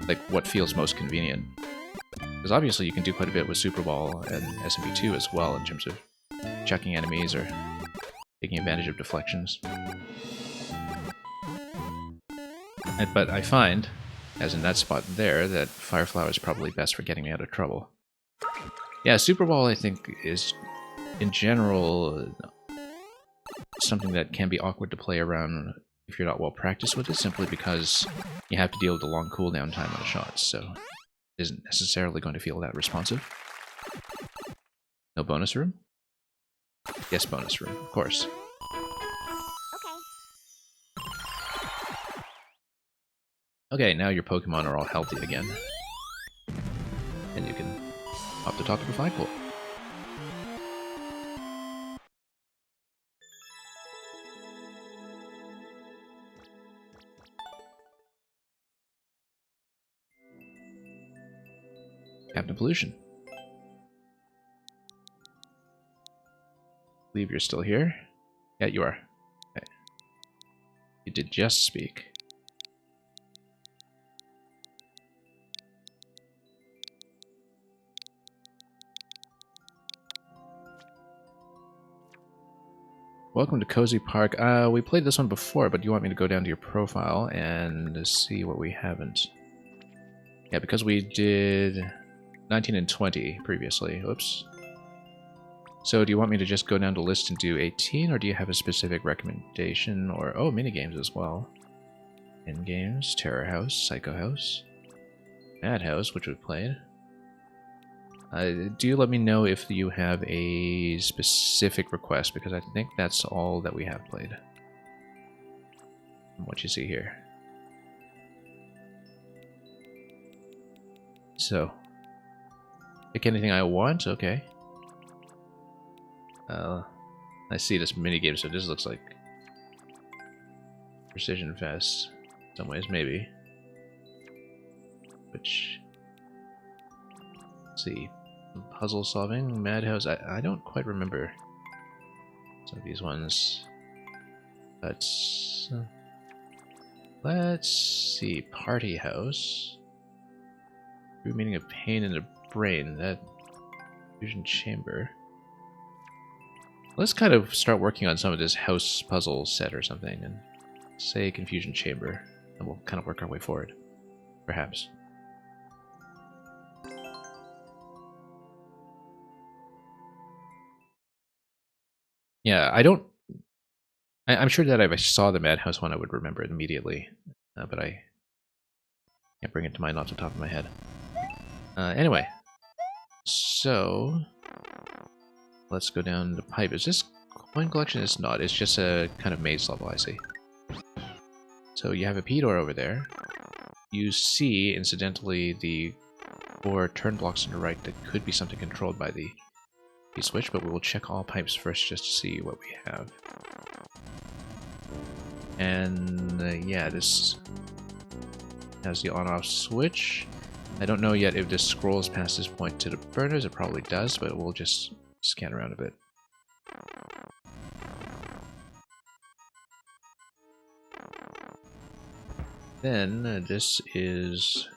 Speaker 1: like what feels most convenient. Because obviously you can do quite a bit with Super Ball and SMP2 as well in terms of checking enemies or taking advantage of deflections. But I find, as in that spot there, that Fire Flower is probably best for getting me out of trouble. Yeah, Super Ball I think is, in general, something that can be awkward to play around if you're not well practiced with it, simply because you have to deal with the long cooldown time on the shots, so it isn't necessarily going to feel that responsive. No bonus room? Yes, bonus room, of course. Okay, now your Pokemon are all healthy again. And you can hop the top of the flagpole. Captain Pollution. Believe you're still here? Yeah, you are. Okay. You did just speak. Welcome to Cozy Park. We played this one before, but you want me to go down to your profile and see what we haven't. Yeah, because we did 19 and 20 previously. Oops. So do you want me to just go down to list and do 18, or do you have a specific recommendation? Or, oh, minigames as well. In-games, Terror House, Psycho House, Madhouse, which we've played. Do let me know if you have a specific request, because I think that's all that we have played. From what you see here. So, pick anything I want? Okay. I see this minigame, so this looks like Precision Fest. In some ways, maybe. Which... Let's see. Puzzle solving, Madhouse. I don't quite remember some of these ones. But let's see. Party House. True meaning of pain in the brain. That fusion chamber. Let's kind of start working on some of this house puzzle set or something, and say confusion chamber, and we'll kind of work our way forward, perhaps. Yeah, I'm sure that if I saw the Madhouse one, I would remember it immediately, but I can't bring it to mind off the top of my head. Anyway, so let's go down the pipe. Is this coin collection? It's not. It's just a kind of maze level, I see. So you have a P-door over there. You see, incidentally, the 4 turn blocks on the right that could be something controlled by the P-switch, but we will check all pipes first just to see what we have. And yeah, this has the on-off switch. I don't know yet if this scrolls past this point to the burners. It probably does, but we'll just scan around a bit. Then this is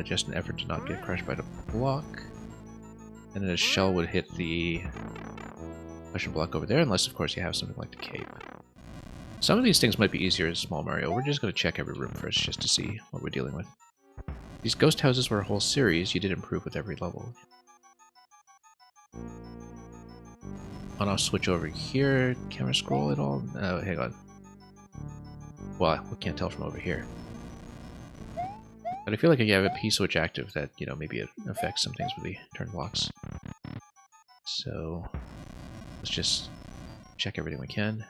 Speaker 1: just an effort to not get crushed by the block. And then a shell would hit the question block over there, unless of course you have something like the cape. Some of these things might be easier in Small Mario. We're just going to check every room first just to see what we're dealing with. These ghost houses were a whole series. You did improve with every level. On-off switch over here. Camera scroll at all? Oh, hang on. Well, we can't tell from over here. But I feel like if you have a P-switch active, that, you know, maybe it affects some things with the turn blocks. So, let's just check everything we can.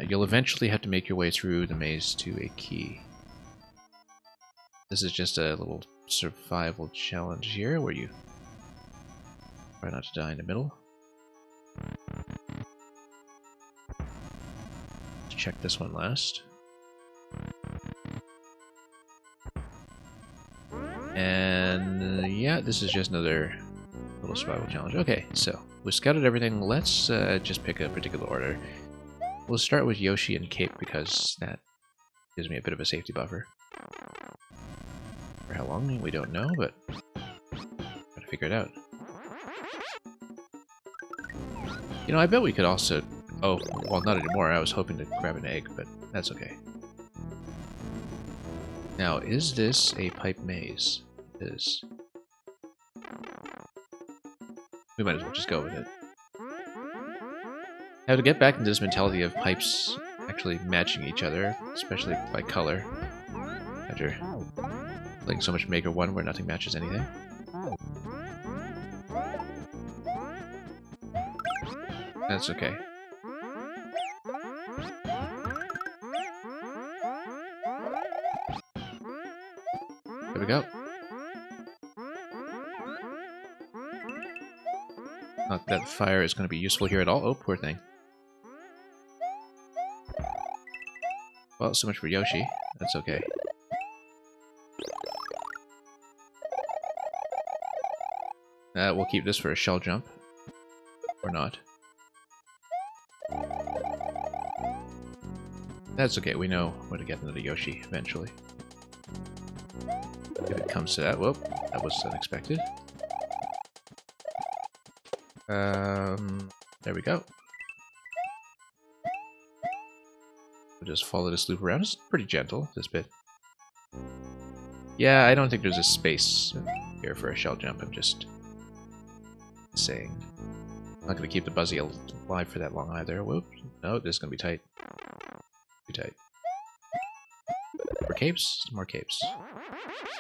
Speaker 1: You'll eventually have to make your way through the maze to a key. This is just a little survival challenge here, where you try not to die in the middle. Let's check this one last. Yeah, this is just another little survival challenge. Okay, so we scouted everything. Let's just pick a particular order. We'll start with Yoshi and Cape because that gives me a bit of a safety buffer. For how long, we don't know, but gotta figure it out. You know, I bet we could also... Oh, well, not anymore. I was hoping to grab an egg, but that's okay. Now, is this a pipe maze? It is. We might as well just go with it. Now, to get back into this mentality of pipes actually matching each other, especially by color, after playing so much Maker 1 where nothing matches anything. That's okay. There we go. Not that fire is going to be useful here at all. Oh, poor thing. Well, so much for Yoshi. That's okay. We'll keep this for a shell jump. Or not. That's okay, we know where to get into the Yoshi eventually. If it comes to that. Whoop, that was unexpected. There we go. We'll just follow this loop around. It's pretty gentle, this bit. Yeah, I don't think there's a space here for a shell jump, I'm just saying. I'm not going to keep the Buzzy alive for that long either. Whoop. No, this is going to be tight. Too tight. More capes? More capes.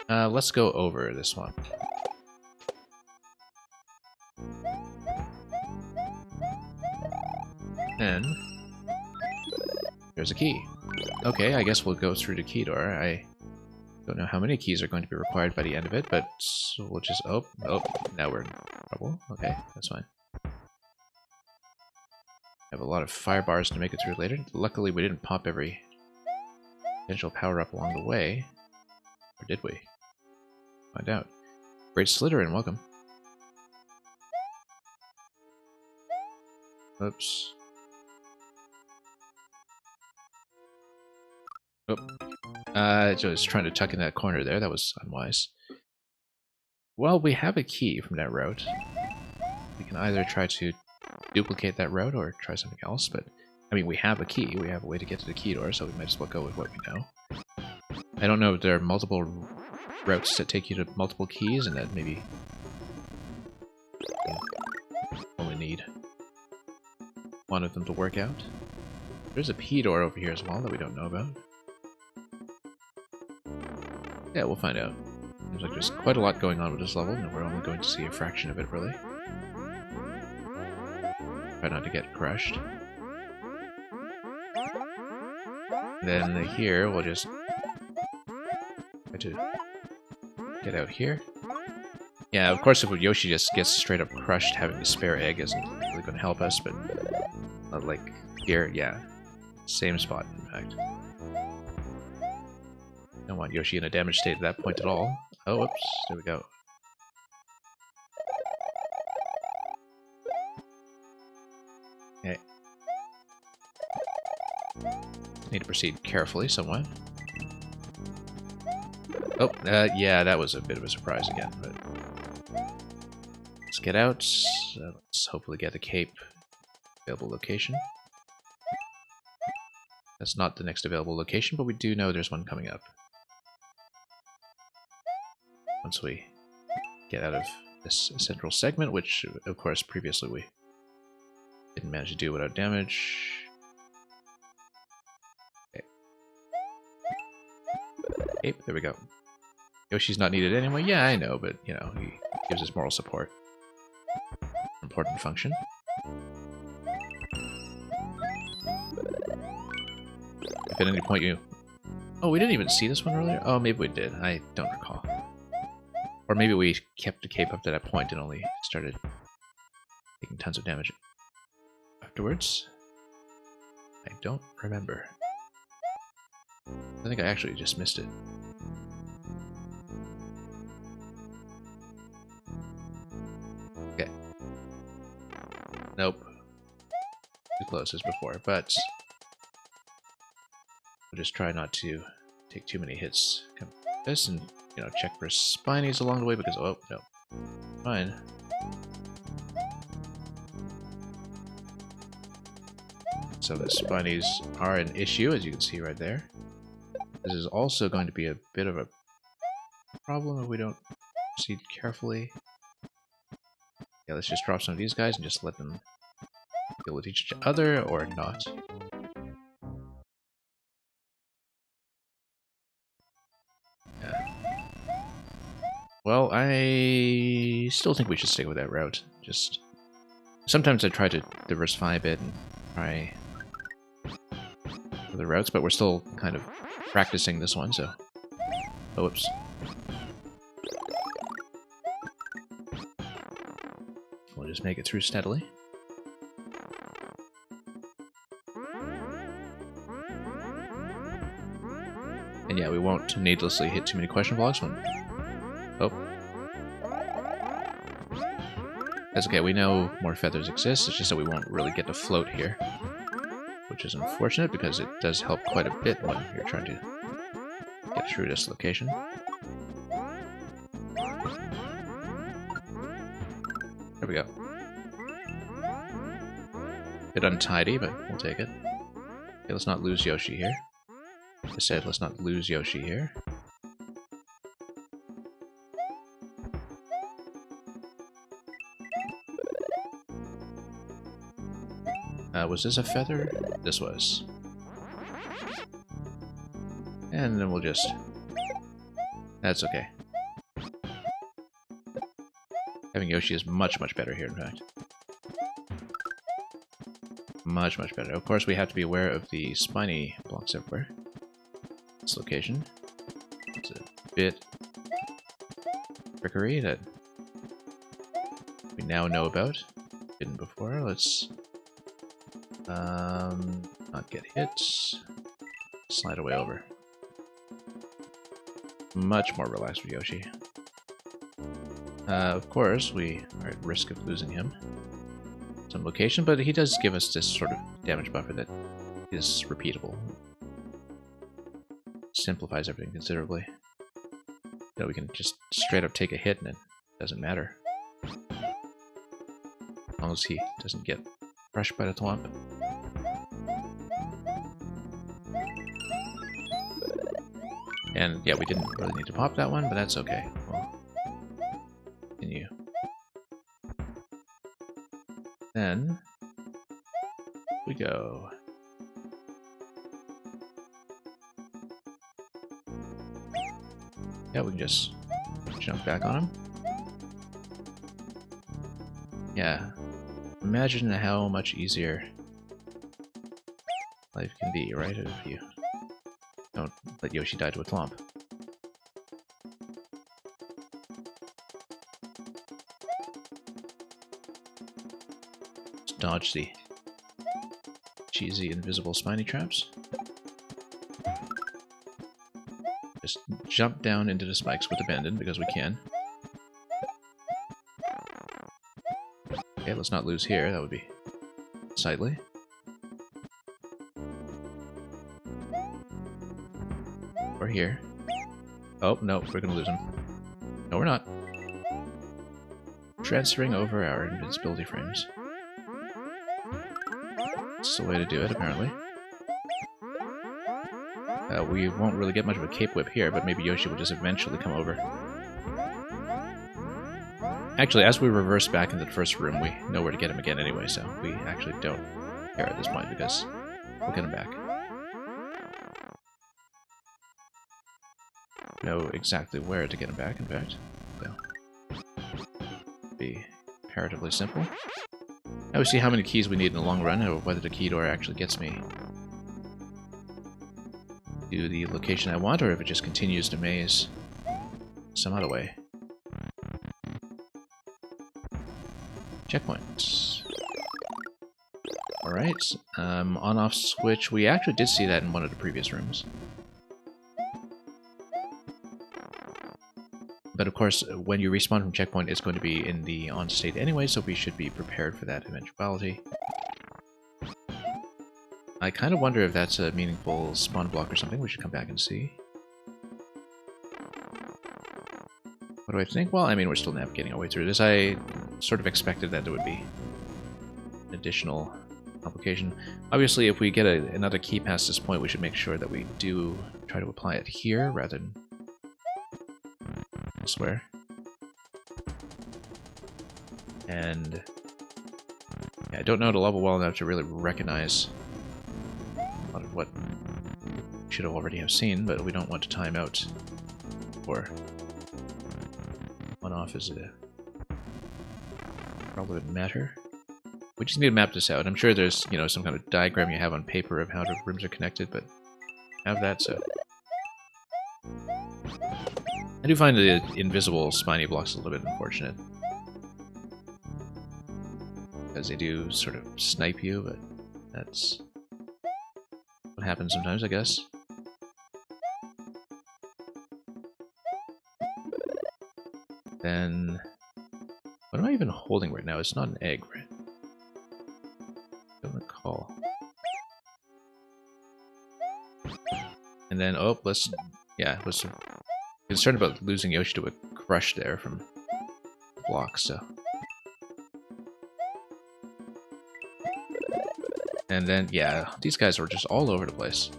Speaker 1: Let's go over this one. And there's a key. Okay, I guess we'll go through the key door. I don't know how many keys are going to be required by the end of it, but we'll just... Oh, now we're in trouble. Okay, that's fine. Have a lot of fire bars to make it through later. Luckily, we didn't pop every potential power-up along the way. Or did we? Find out. Great Slytherin, welcome. Oops. Oh. So I was trying to tuck in that corner there. That was unwise. Well, we have a key from that route. We can either try to duplicate that route or try something else, but I mean, we have a key. We have a way to get to the key door, so we might as well go with what we know. I don't know if there are multiple routes that take you to multiple keys, and that maybe you only need one of them to work out. There's a P door over here as well that we don't know about. Yeah, we'll find out. Seems like there's quite a lot going on with this level, and we're only going to see a fraction of it, really. Try not to get crushed. Then here, we'll just try to get out here. Yeah, of course, if Yoshi just gets straight up crushed, having the spare egg isn't really going to help us, but like here, yeah. Same spot, in fact. Don't want Yoshi in a damaged state at that point at all. Oh, whoops, there we go. Okay. Need to proceed carefully somewhat. Oh, yeah, that was a bit of a surprise again, but let's get out. Let's hopefully get the cape. Available location. That's not the next available location, but we do know there's one coming up. Once we get out of this central segment, which, of course, previously we didn't manage to do without damage. Okay. Okay, there we go. Yoshi's not needed anyway. Yeah, I know, but, you know, he gives us moral support. Important function. If at any point you... Oh, we didn't even see this one earlier? Oh, maybe we did. I don't recall. Or maybe we kept the cape up to that point and only started taking tons of damage afterwards. I don't remember. I think I actually just missed it. Nope. Too close as before, but we'll just try not to take too many hits. Come like this, and you know, check for spinies along the way because oh no, fine. So the spinies are an issue, as you can see right there. This is also going to be a bit of a problem if we don't proceed carefully. Yeah, let's just drop some of these guys and just let them deal with each other or not. Yeah. Well, I still think we should stick with that route. Just sometimes I try to diversify a bit and try other routes, but we're still kind of practicing this one, so... Oh, whoops. We'll just make it through steadily. And yeah, we won't needlessly hit too many question blocks when... Oh. That's okay, we know more feathers exist, it's just that we won't really get to float here. Which is unfortunate because it does help quite a bit when you're trying to get through this location. There we go. Bit untidy, but we'll take it. Okay, let's not lose Yoshi here. Like I said, let's not lose Yoshi here. Was this a feather? This was. And then we'll just... That's okay. Having Yoshi is much, much better here, in fact. Much, much better. Of course, we have to be aware of the spiny blocks everywhere. This location. It's a bit trickery that we now know about. Didn't before. Let's not get hit. Slide away over. Much more relaxed with Yoshi. Of course, we are at risk of losing him. Some location, but he does give us this sort of damage buffer that is repeatable. Simplifies everything considerably. So we can just straight up take a hit and it doesn't matter. As long as he doesn't get crushed by the thwomp. And yeah, we didn't really need to pop that one, but that's okay. We'll continue. Then we go. Yeah, we can just jump back on him. Yeah. Imagine how much easier life can be, right? If you don't let Yoshi die to a thwomp. Just dodge the cheesy invisible spiny traps. Just jump down into the spikes with abandon because we can. Okay, let's not lose here. That would be sightly. Or here. Oh, no, we're gonna lose him. No, we're not. Transferring over our invincibility frames. That's the way to do it, apparently. We won't really get much of a cape whip here, but maybe Yoshi will just eventually come over. Actually, as we reverse back into the first room, we know where to get him again anyway, so we actually don't care at this point because we'll get him back. Know exactly where to get him back, in fact. So, be comparatively simple. Now we see how many keys we need in the long run, or whether the key door actually gets me to the location I want, or if it just continues to maze some other way. Checkpoints. Alright, on-off switch. We actually did see that in one of the previous rooms. But of course, when you respawn from checkpoint, it's going to be in the on state anyway, so we should be prepared for that eventuality. I kind of wonder if that's a meaningful spawn block or something. We should come back and see. What do I think? Well, I mean, we're still navigating our way through this. I sort of expected that there would be an additional complication. Obviously, if we get another key past this point, we should make sure that we do try to apply it here rather than elsewhere. And yeah, I don't know the level well enough to really recognize a lot of what we should have already have seen, but we don't want to time out or one off as a relevant matter. We just need to map this out. I'm sure there's, you know, some kind of diagram you have on paper of how the rooms are connected, but I have that, so. I do find the invisible spiny blocks a little bit unfortunate. Because they do sort of snipe you, but that's what happens sometimes, I guess. Then, what am I even holding right now? It's not an egg, right? I don't recall. And then, oh, was concerned about losing Yoshi to a crush there from the blocks, so. And then, yeah, these guys were just all over the place.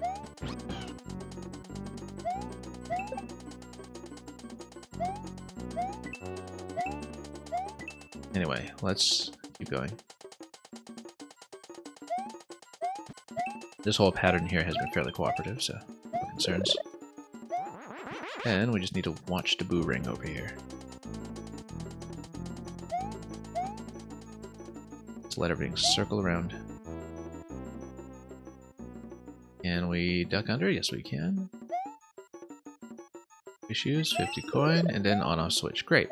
Speaker 1: Anyway, let's keep going. This whole pattern here has been fairly cooperative, so no concerns. And we just need to watch the boo ring over here. Let's let everything circle around. Can we duck under? Yes, we can. Issues, 50 coin, and then on-off switch. Great.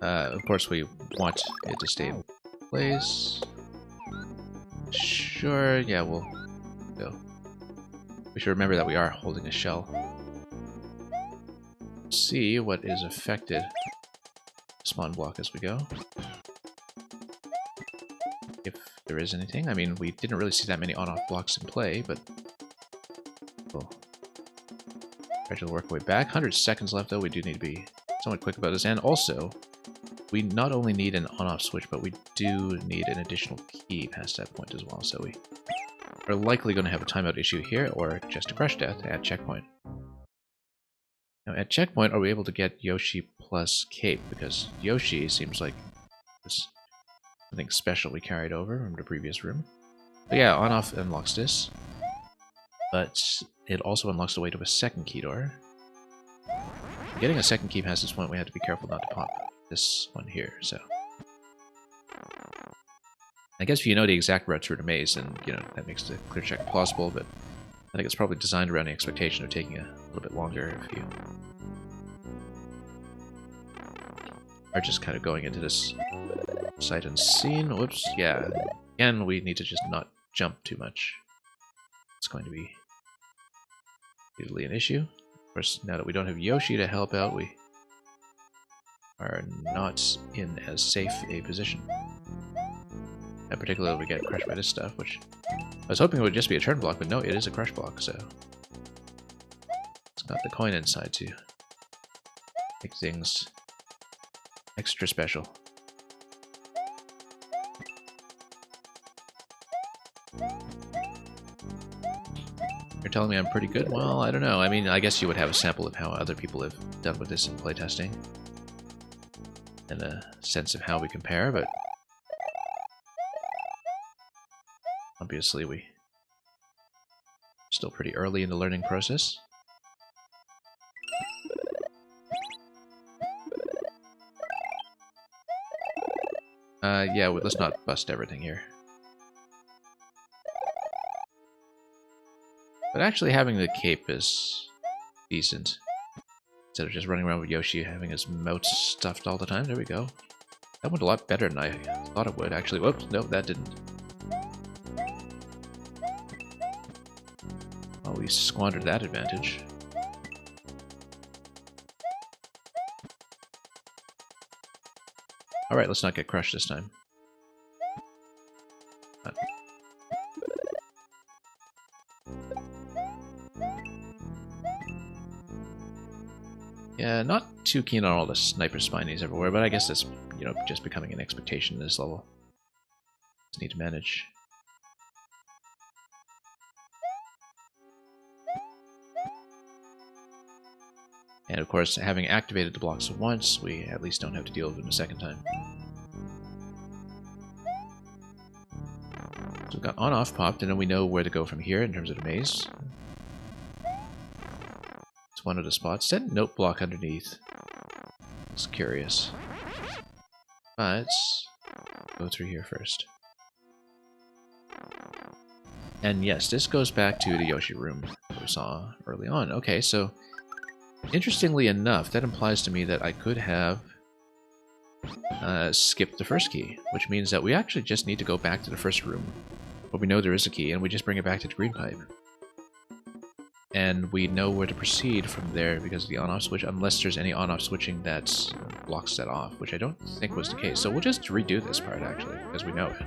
Speaker 1: Of course, we want it to stay in place. Sure, yeah, we'll go. We should remember that we are holding a shell. See what is affected. Spawn block as we go. If there is anything. I mean, we didn't really see that many on-off blocks in play, but we'll try to work our way back. 100 seconds left, though. We do need to be somewhat quick about this. And also, we not only need an on-off switch, but we do need an additional key past that point as well. So we are likely going to have a timeout issue here, or just a crush death at checkpoint. Now, at checkpoint, are we able to get Yoshi plus Cape? Because Yoshi seems like there's something special we carried over from the previous room. But yeah, on-off unlocks this. But it also unlocks the way to a second key door. Getting a second key past this point, we have to be careful not to pop this one here, so. I guess if you know the exact route through the maze, then, you know, that makes the clear check plausible, but I think it's probably designed around the expectation of taking a little bit longer if you are just kind of going into this sight unseen. Whoops, yeah. Again, we need to just not jump too much. It's going to be usually an issue. Of course, now that we don't have Yoshi to help out, we are not in as safe a position. And particularly we get crushed by this stuff, which I was hoping it would just be a turn block, but no, it is a crush block, so it's got the coin inside to make things extra special. You're telling me I'm pretty good? Well, I don't know. I mean, I guess you would have a sample of how other people have done with this in playtesting, and a sense of how we compare, but obviously we're still pretty early in the learning process. Yeah, let's not bust everything here. But actually having the cape is decent. Instead of just running around with Yoshi having his mouth stuffed all the time. There we go. That went a lot better than I thought it would, actually. Whoops, no, that didn't. Oh, we squandered that advantage. Alright, let's not get crushed this time. Yeah, not too keen on all the sniper spinies everywhere, but I guess that's, you know, just becoming an expectation in this level. Just need to manage. And of course, having activated the blocks once, we at least don't have to deal with them a second time. So we've got on-off popped, and then we know where to go from here in terms of the maze. It's one of the spots. Then note block underneath. It's curious. But go through here first. And yes, this goes back to the Yoshi room that we saw early on. Okay, so interestingly enough, that implies to me that I could have skipped the first key, which means that we actually just need to go back to the first room, where we know there is a key, and we just bring it back to the green pipe. And we know where to proceed from there because of the on-off switch, unless there's any on-off switching that blocks that off, which I don't think was the case. So we'll just redo this part, actually, because we know it.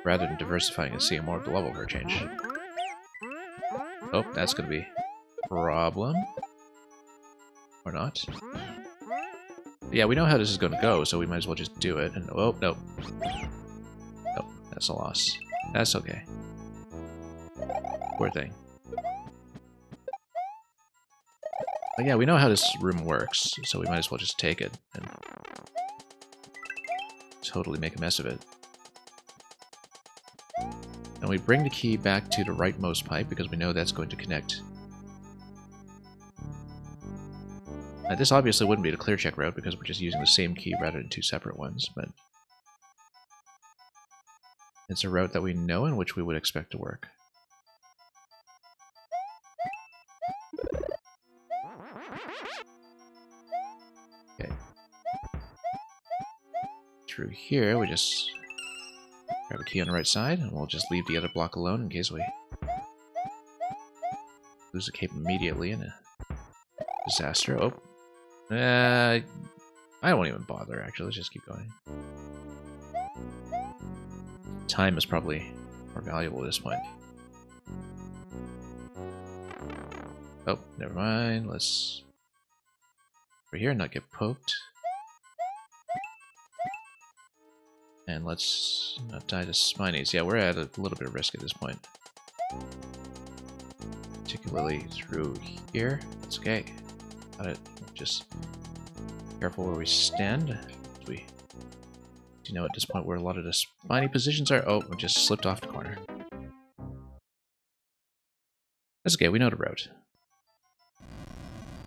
Speaker 1: Rather than diversifying and seeing more of the level for a change. Oh, that's going to be a problem. Or not. But yeah, we know how this is going to go, so we might as well just do it. And oh, no. Nope, that's a loss. That's okay. Poor thing. But yeah, we know how this room works, so we might as well just take it and totally make a mess of it. And we bring the key back to the rightmost pipe because we know that's going to connect. This obviously wouldn't be the clear check route because we're just using the same key rather than two separate ones, but it's a route that we know and which we would expect to work. Okay. Through here, we just grab a key on the right side, and we'll just leave the other block alone in case we lose the cape immediately in a disaster. Oh. I won't even bother, actually. Let's just keep going. Time is probably more valuable at this point. Oh, never mind. Let's over here, not get poked. And let's not die to spinies. Yeah, we're at a little bit of risk at this point. Particularly through here. That's okay. Got it. Just careful where we stand. We do know at this point where a lot of the spiny positions are. Oh, we just slipped off the corner. That's okay, we know the route.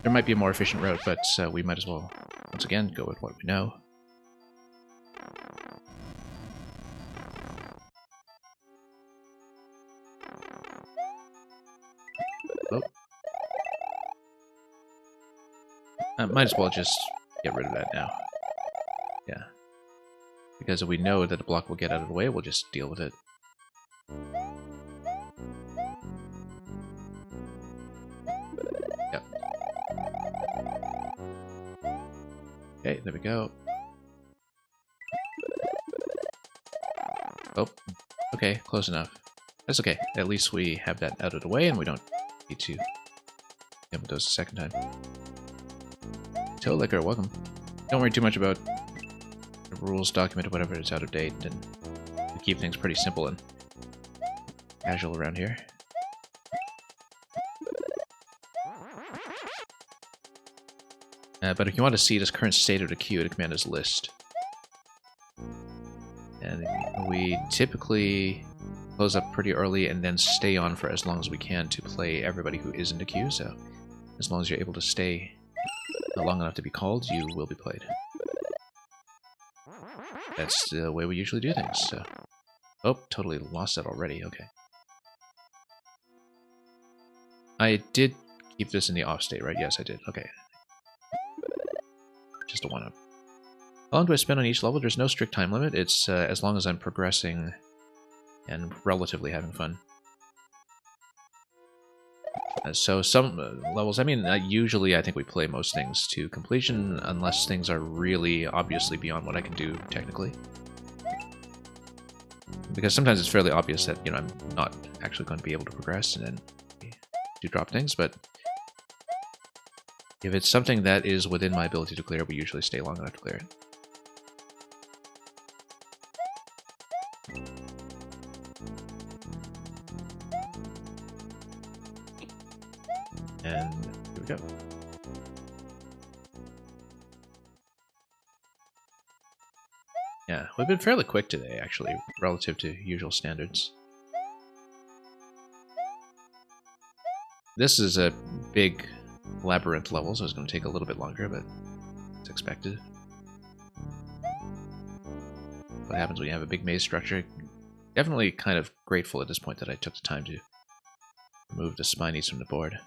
Speaker 1: There might be a more efficient route, but we might as well, once again, go with what we know. Oh. Might as well just get rid of that now. Yeah. Because if we know that the block will get out of the way, we'll just deal with it. Yep. Okay, there we go. Oh, okay, close enough. That's okay. At least we have that out of the way and we don't need to deal with those a second time. Toe Liquor, welcome. Don't worry too much about the rules document or whatever, it's out of date, and we keep things pretty simple and casual around here. But if you want to see this current state of the queue, the command is list. And we typically close up pretty early and then stay on for as long as we can to play everybody who is in the queue, so as long as you're able to stay long enough to be called, you will be played. That's the way we usually do things, so... Oh, totally lost that already, okay. I did keep this in the off state, right? Yes, I did, okay. Just a one-up. How long do I spend on each level? There's no strict time limit, it's as long as I'm progressing and relatively having fun. So some levels, I mean, usually I think we play most things to completion unless things are really obviously beyond what I can do technically. Because sometimes it's fairly obvious that, you know, I'm not actually going to be able to progress and then do drop things, but if it's something that is within my ability to clear, we usually stay long enough to clear it. And here we go. Yeah, we've been fairly quick today, actually, relative to usual standards. This is a big labyrinth level, so it's going to take a little bit longer, but it's expected. What happens when you have a big maze structure? Definitely kind of grateful at this point that I took the time to remove the spinies from the board.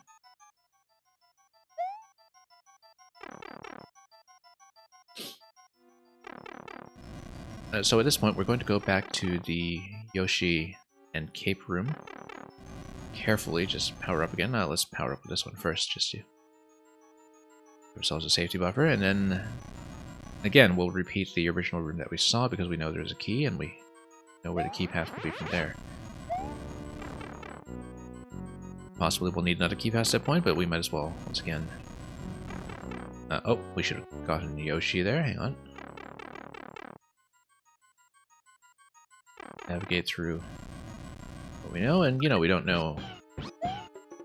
Speaker 1: So at this point, we're going to go back to the Yoshi and Cape room. Carefully, just power up again. Now let's power up with this one first, just to give ourselves a safety buffer. And then, again, we'll repeat the original room that we saw because we know there's a key and we know where the key path will be from there. Possibly we'll need another key past that point, but we might as well, once again... oh, we should have gotten Yoshi there. Hang on. Navigate through what we know, and, you know, we don't know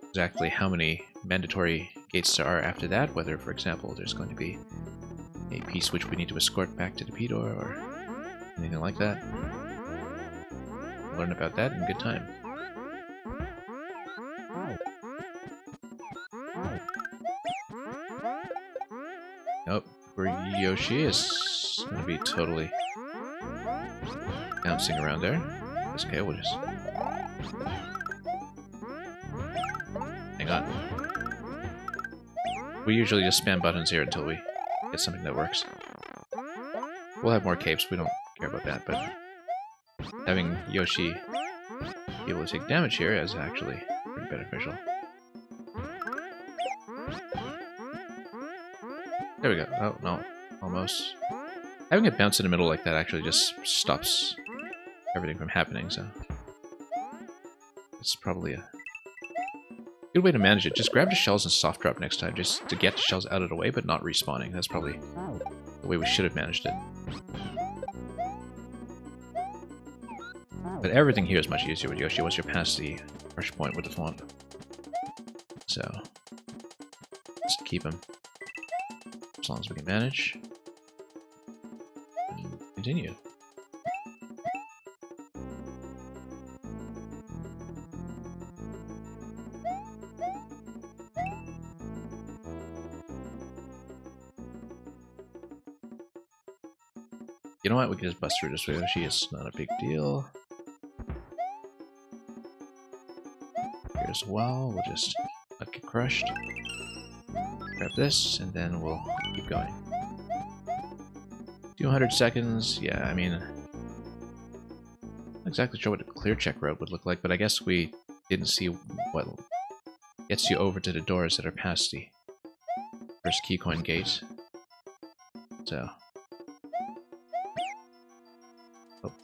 Speaker 1: exactly how many mandatory gates there are after that, whether, for example, there's going to be a piece which we need to escort back to the P-door or anything like that. We'll learn about that in good time. Nope, where Yoshi is going to be totally bouncing around there. That's okay, we'll just... Hang on. We usually just spam buttons here until we get something that works. We'll have more capes, we don't care about that, but having Yoshi be able to take damage here is actually pretty beneficial. There we go. Oh, no. Almost. Having it bounce in the middle like that actually just stops everything from happening, so... It's probably a good way to manage it. Just grab the shells and soft drop next time, just to get the shells out of the way, but not respawning. That's probably the way we should have managed it. But everything here is much easier with Yoshi once you're past the crush point with the Thwomp. So, just keep him as long as we can manage. And continue. You know what? We can just bust through this with Yoshi. It's not a big deal. Here as well. We'll just not get crushed. Grab this, and then we'll keep going. 200 seconds. Yeah, I mean... Not exactly sure what a clear check route would look like, but I guess we didn't see what gets you over to the doors that are past the first keycoin gate. So...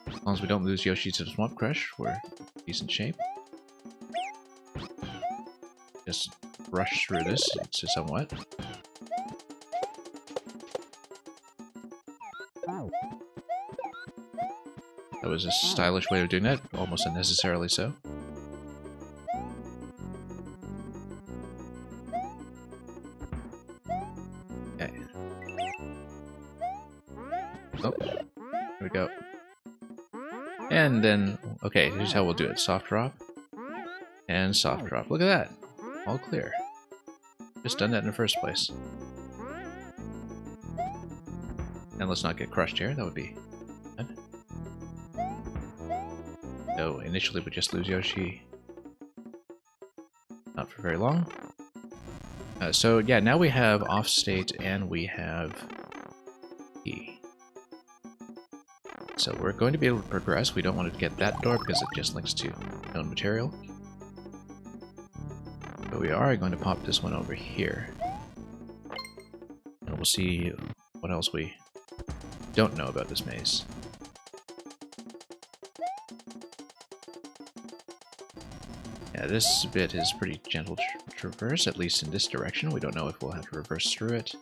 Speaker 1: As long as we don't lose Yoshi to the Swamp Crush, we're in decent shape. Just rush through this to somewhat. That was a stylish way of doing that, almost unnecessarily so. Okay. Oh, there we go. And then, okay, here's how we'll do it. Soft drop. And soft drop. Look at that. All clear. Just done that in the first place. And let's not get crushed here. That would be bad. So initially we just lose Yoshi. Not for very long. So yeah, now we have off state and we have E. So we're going to be able to progress. We don't want to get that door because it just links to known material. But we are going to pop this one over here. And we'll see what else we don't know about this maze. Yeah, this bit is pretty gentle traverse, at least in this direction. We don't know if we'll have to reverse through it.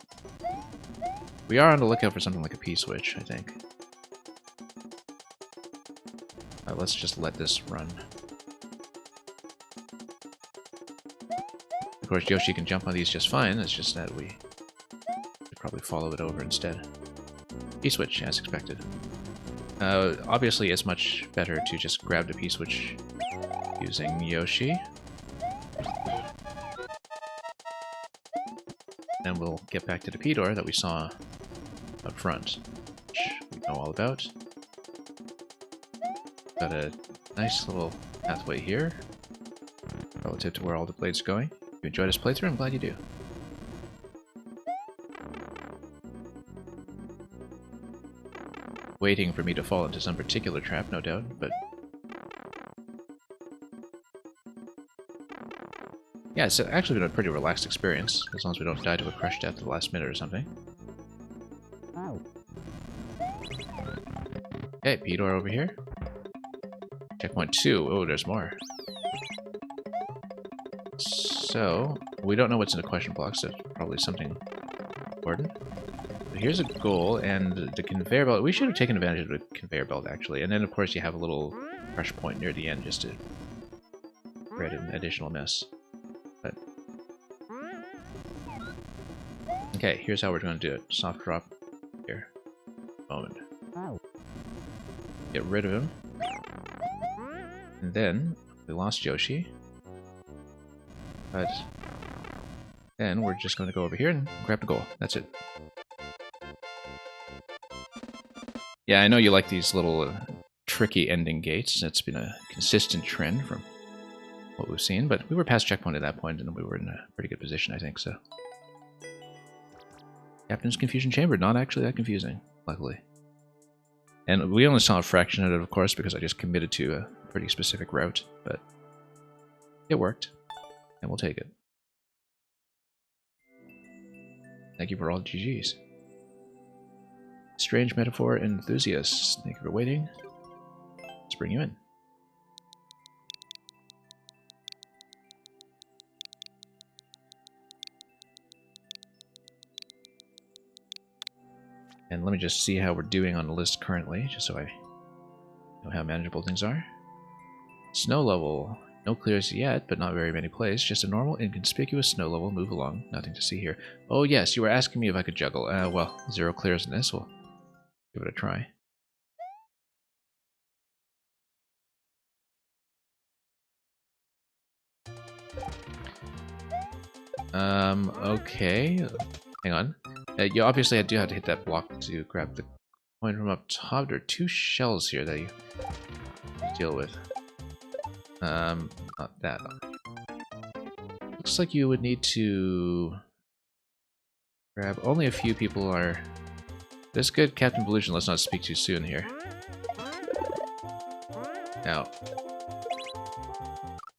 Speaker 1: We are on the lookout for something like a P-switch, I think. Let's just let this run. Of course, Yoshi can jump on these just fine, it's just that we should probably follow it over instead. P-switch, as expected. Obviously, it's much better to just grab the P-switch using Yoshi. Then we'll get back to the P-door that we saw up front, which we know all about. Got a nice little pathway here, relative to where all the blades are going. If you enjoyed this playthrough, I'm glad you do. Waiting for me to fall into some particular trap, no doubt, but... yeah, it's actually been a pretty relaxed experience, as long as we don't die to a crush death at the last minute or something. Okay, P-door over here. Checkpoint 2. Oh, there's more. So, we don't know what's in the question block, so probably something important. But here's a goal, and the conveyor belt... we should have taken advantage of the conveyor belt, actually. And then, of course, you have a little crush point near the end just to create an additional mess. But... okay, here's how we're going to do it. Soft drop here. Moment. Get rid of him. And then, we lost Yoshi. But then we're just going to go over here and grab the goal. That's it. Yeah, I know you like these little tricky ending gates. That's been a consistent trend from what we've seen. But we were past checkpoint at that point, and we were in a pretty good position, I think, so. Captain's Confusion Chamber, not actually that confusing, luckily. And we only saw a fraction of it, of course, because I just committed to a pretty specific route, but it worked, and we'll take it. Thank you for all the GGs. Strange Metaphor Enthusiasts, thank you for waiting. Let's bring you in. And let me just see how we're doing on the list currently, just so I know how manageable things are. Snow level. No clears yet, but not very many plays. Just a normal, inconspicuous snow level. Move along. Nothing to see here. Oh yes, you were asking me if I could juggle. Well, 0 clears in this. We'll give it a try. Okay. Hang on. You obviously I do have to hit that block to grab the coin from up top. There are 2 shells here that you deal with. Not that. Looks like you would need to grab... only a few people are... that's good, Captain Volusion. Let's not speak too soon here. Now.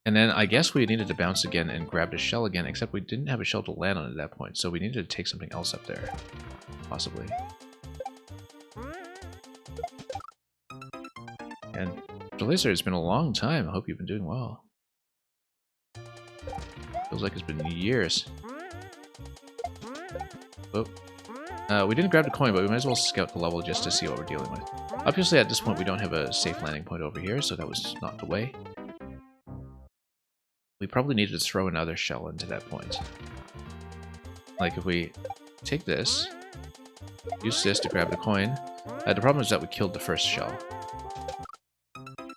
Speaker 1: And then I guess we needed to bounce again and grab the shell again, except we didn't have a shell to land on at that point, so we needed to take something else up there. Possibly. And Lizard, it's been a long time. I hope you've been doing well. Feels like it's been years. Oh. We didn't grab the coin, but we might as well scout the level just to see what we're dealing with. Obviously, at this point, we don't have a safe landing point over here, so that was not the way. We probably needed to throw another shell into that point. Like, if we take this, use this to grab the coin. The problem is that we killed the first shell.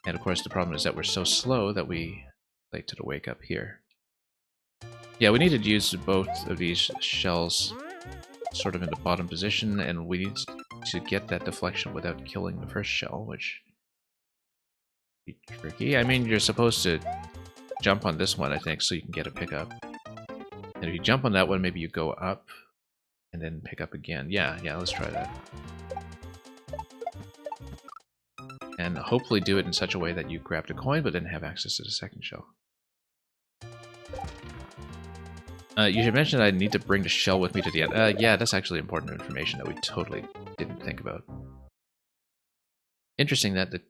Speaker 1: And of course, the problem is that we're so slow that we late to the wake up here. Yeah, we need to use both of these shells sort of in the bottom position, and we need to get that deflection without killing the first shell, which is tricky. I mean, you're supposed to jump on this one, I think, so you can get a pickup. And if you jump on that one, maybe you go up and then pick up again. Yeah, let's try that. And hopefully do it in such a way that you grab the coin, but then have access to the second shell. You should mention that I need to bring the shell with me to the end. Yeah, that's actually important information that we totally didn't think about. Interesting that the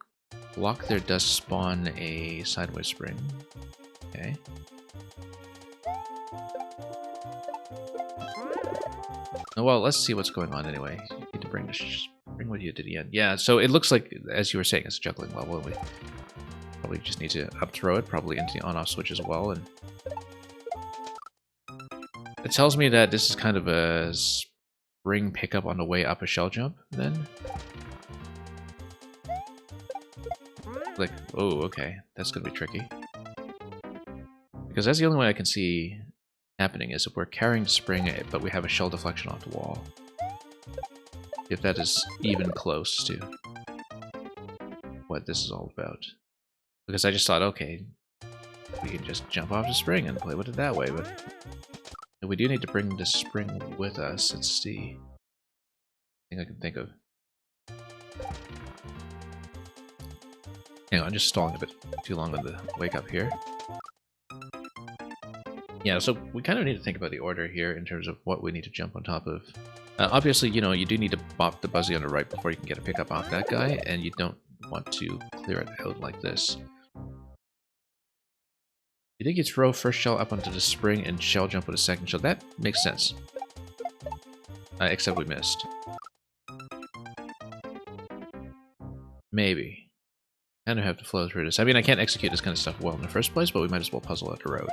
Speaker 1: block there does spawn a sideways spring. Okay. Oh, well, let's see what's going on anyway. You need to bring what you to the end. Yeah, so it looks like, as you were saying, it's a juggling level. And we probably just need to up throw it, probably into the on-off switch as well. And it tells me that this is kind of a spring pickup on the way up a shell jump, then. Like, oh, okay, that's gonna be tricky. Because that's the only way I can see happening is if we're carrying the spring, but we have a shell deflection off the wall. If that is even close to what this is all about. Because I just thought, okay, we can just jump off the spring and play with it that way, but we do need to bring the spring with us. It's the thing I can think of. Hang on, I'm just stalling a bit too long on the wake up here. Yeah, so we kind of need to think about the order here in terms of what we need to jump on top of. Obviously, you know, you do need to bop the Buzzy on the right before you can get a pickup off that guy, and you don't want to clear it out like this. You think you throw first shell up onto the spring and shell jump with a second shell. That makes sense. Except we missed. Maybe. Kind of have to flow through this. I mean, I can't execute this kind of stuff well in the first place, but we might as well puzzle out the road.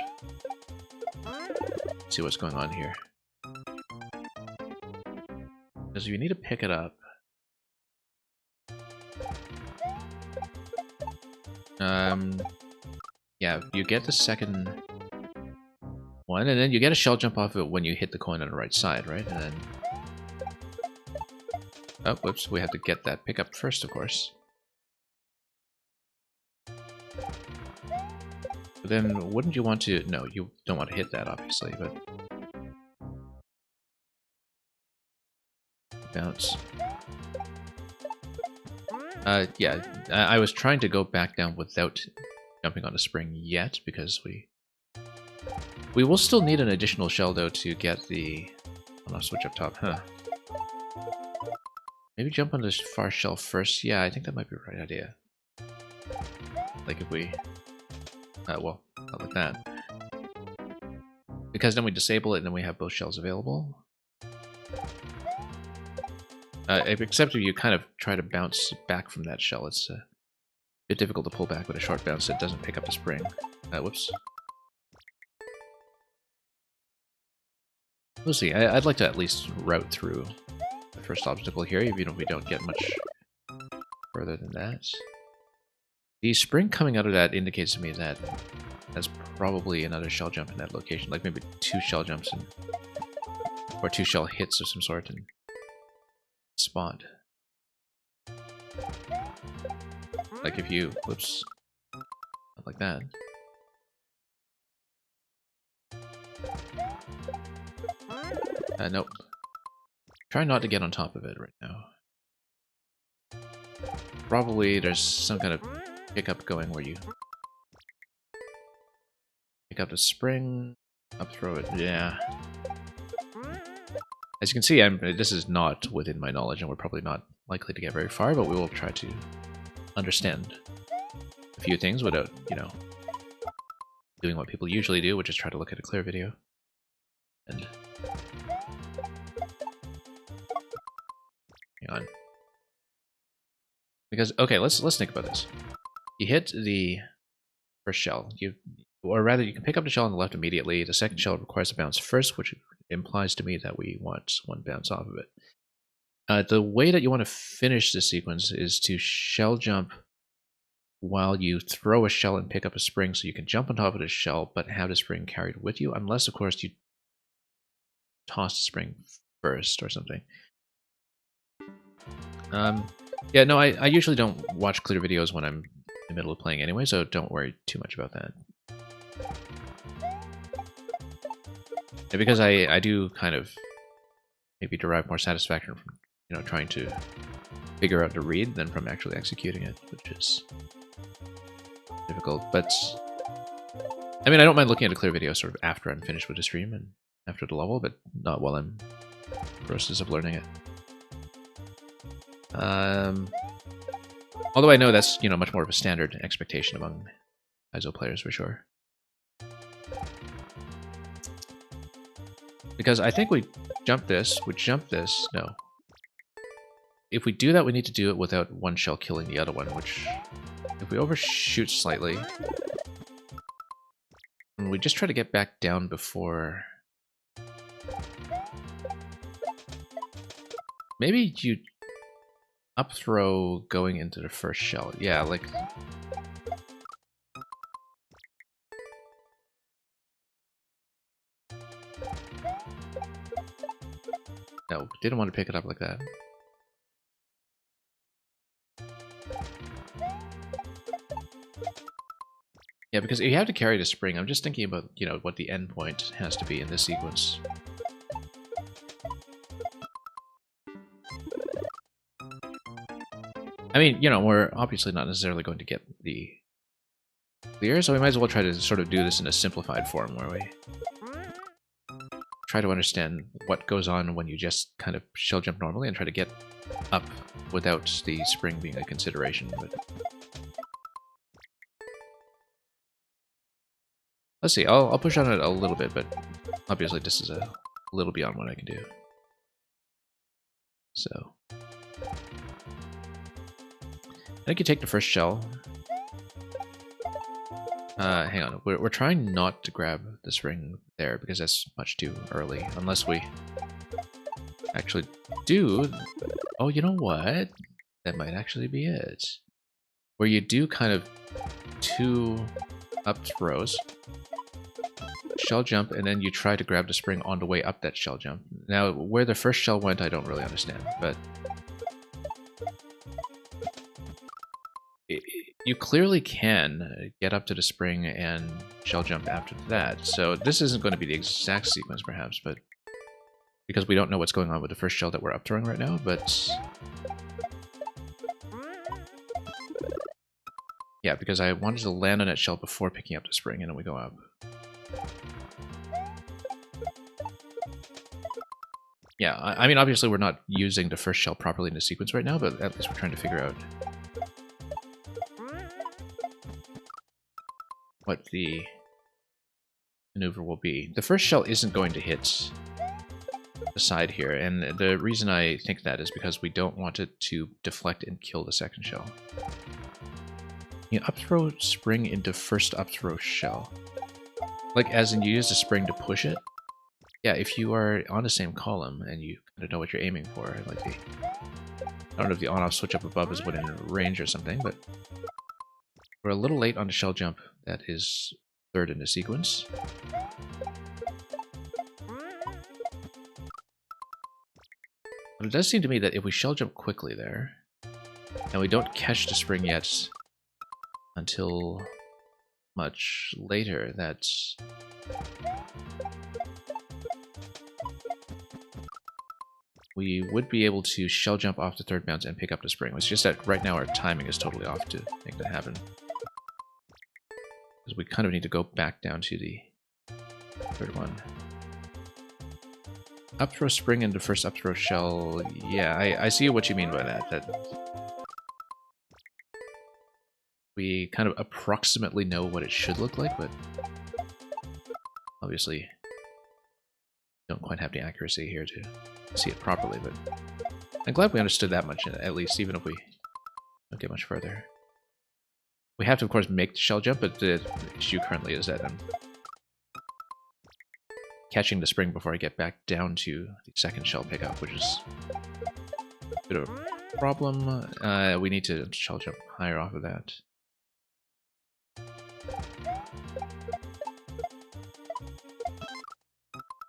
Speaker 1: See what's going on here. Because you need to pick it up. Yeah, you get the second one, and then you get a shell jump off of it when you hit the coin on the right side, right? And then... oh, whoops, we have to get that pickup first, of course. But then, wouldn't you want to... no, you don't want to hit that, obviously, but... bounce. Yeah, I was trying to go back down without jumping on a spring yet, because we will still need an additional shell, though, to get the... on-off switch up top, huh? Maybe jump on this far shell first. Yeah, I think that might be the right idea. Like if we... well, not like that. Because then we disable it and then we have both shells available. Except if you kind of try to bounce back from that shell, it's a bit difficult to pull back with a short bounce that doesn't pick up the spring. Whoops. We'll see. I'd like to at least route through the first obstacle here, even if we don't get much further than that. The spring coming out of that indicates to me that that's probably another shell jump in that location, like maybe 2 shell jumps and or 2 shell hits of some sort and spot. Like if you, whoops, not like that. Nope. Try not to get on top of it right now. Probably there's some kind of pickup going where you pick up the spring, up throw it, yeah. As you can see, this is not within my knowledge, and we're probably not likely to get very far, but we will try to understand a few things without, you know, doing what people usually do, which is try to look at a clear video. And... hang on. Because, okay, let's think about this. You hit the first shell, or rather, you can pick up the shell on the left immediately. The second shell requires a bounce first, which implies to me that we want 1 bounce off of it. The way that you want to finish this sequence is to shell jump while you throw a shell and pick up a spring, so you can jump on top of the shell, but have the spring carried with you, unless, of course, you toss the spring first or something. Yeah, no, I usually don't watch clear videos when I'm in the middle of playing anyway, so don't worry too much about that. Yeah, because I do kind of maybe derive more satisfaction from, you know, trying to figure out the read than from actually executing it, which is difficult. But I mean, I don't mind looking at a clear video sort of after I'm finished with the stream and after the level, but not while I'm in the process of learning it. Although I know that's, you know, much more of a standard expectation among Paizo players for sure. Because I think we jump this, no. If we do that, we need to do it without one shell killing the other one, which, if we overshoot slightly, and we just try to get back down before... Maybe you up throw going into the first shell. Yeah, like... No, didn't want to pick it up like that. Yeah, because if you have to carry the spring, I'm just thinking about, you know, what the end point has to be in this sequence. I mean, you know, we're obviously not necessarily going to get the clear, so we might as well try to sort of do this in a simplified form where we try to understand what goes on when you just kind of shell jump normally and try to get up without the spring being a consideration. But let's see, I'll push on it a little bit, but obviously this is a little beyond what I can do. So I think you take the first shell. Hang on, we're trying not to grab the spring there because that's much too early, unless we actually do... Oh, you know what? That might actually be it. Where you do kind of 2 up throws, shell jump, and then you try to grab the spring on the way up that shell jump. Now, where the first shell went, I don't really understand, but... You clearly can get up to the spring and shell jump after that. So this isn't going to be the exact sequence, perhaps, but because we don't know what's going on with the first shell that we're up throwing right now, but yeah, because I wanted to land on that shell before picking up the spring, and then we go up. Yeah, I mean, obviously we're not using the first shell properly in the sequence right now, but at least we're trying to figure out what the maneuver will be. The first shell isn't going to hit the side here, and the reason I think that is because we don't want it to deflect and kill the second shell. You up throw spring into first up throw shell. Like, as in you use the spring to push it. Yeah, if you are on the same column and you kind of know what you're aiming for, like the... I don't know if the on-off switch up above is within range or something, but we're a little late on the shell jump. That is third in the sequence. But it does seem to me that if we shell jump quickly there, and we don't catch the spring yet until much later, that's... we would be able to shell jump off the third bounce and pick up the spring. It's just that right now our timing is totally off to make that happen. Because we kind of need to go back down to the third one. Up throw spring into first up throw shell. Yeah, I see what you mean by that. That we kind of approximately know what it should look like, but obviously don't quite have the accuracy here to see it properly. But I'm glad we understood that much, at least, even if we don't get much further. We have to, of course, make the shell jump, but the issue currently is that I'm catching the spring before I get back down to the second shell pickup, which is a bit of a problem. We need to shell jump higher off of that.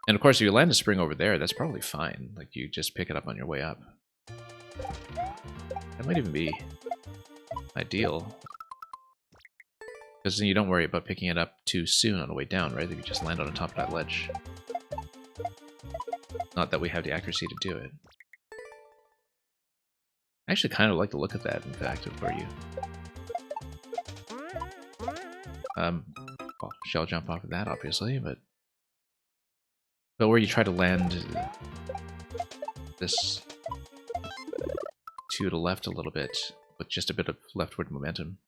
Speaker 1: And of course, if you land a spring over there, that's probably fine. Like, you just pick it up on your way up. That might even be ideal. Because then you don't worry about picking it up too soon on the way down, right? If you just land on the top of that ledge. Not that we have the accuracy to do it. I actually kind of like the look of that, in fact, of where you... well, shell jump off of that, obviously, but... but where you try to land this to the left a little bit, with just a bit of leftward momentum.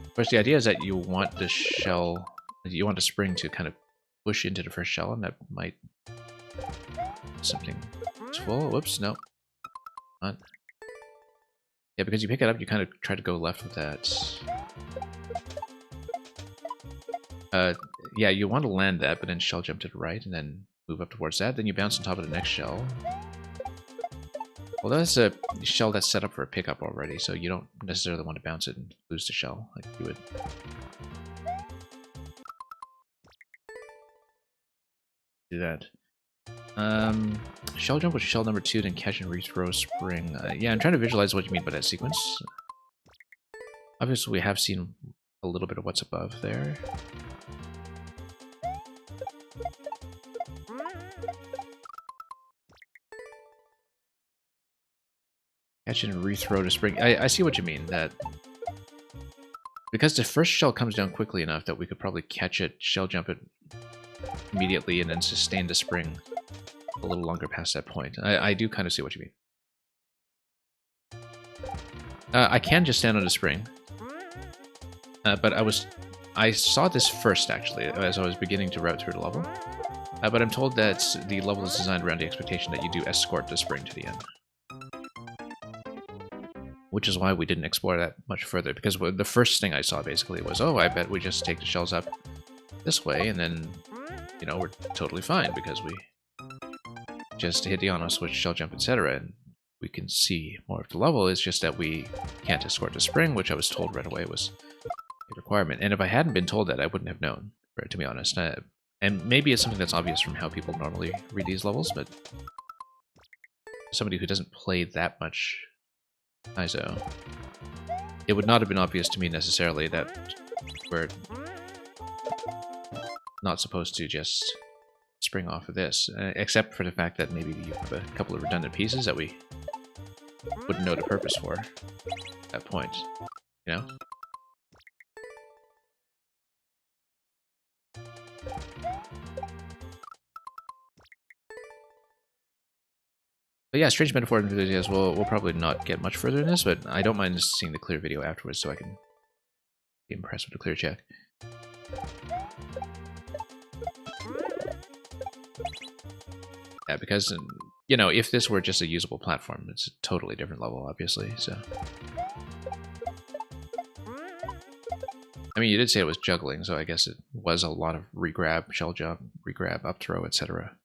Speaker 1: Of course, the idea is that you want the shell, you want the spring to kind of push into the first shell, and that might something. It's full. Whoops, no, not. Yeah, because you pick it up, you kind of try to go left with that. Yeah, you want to land that, but then shell jump to the right, and then move up towards that. Then you bounce on top of the next shell. Well, that's a shell that's set up for a pickup already, so you don't necessarily want to bounce it and lose the shell like you would. Do that. Shell jump with shell number 2, then catch and rethrow spring. Yeah, I'm trying to visualize what you mean by that sequence. Obviously, we have seen a little bit of what's above there. Catch and rethrow to spring. I see what you mean, that because the first shell comes down quickly enough that we could probably catch it, shell jump it immediately, and then sustain the spring a little longer past that point. I do kind of see what you mean. I can just stand on the spring, but I saw this first actually as I was beginning to route through the level. But I'm told that the level is designed around the expectation that you do escort the spring to the end. Which is why we didn't explore that much further, because the first thing I saw basically was, oh, I bet we just take the shells up this way, and then, you know, we're totally fine, because we just hit the on switch, shell jump, etc., and we can see more of the level. It's just that we can't escort the spring, which I was told right away was a requirement. And if I hadn't been told that, I wouldn't have known, to be honest. And maybe it's something that's obvious from how people normally read these levels, but somebody who doesn't play that much ISO, it would not have been obvious to me necessarily that we're not supposed to just spring off of this, except for the fact that maybe you have a couple of redundant pieces that we wouldn't know the purpose for at that point, you know? But yeah, Strange Metaphor enthusiasts, we'll probably not get much further in this, but I don't mind seeing the clear video afterwards so I can be impressed with the clear check. Yeah, because, you know, if this were just a usable platform, it's a totally different level, obviously, so... I mean, you did say it was juggling, so I guess it was a lot of regrab, shell jump, regrab, up throw, etc.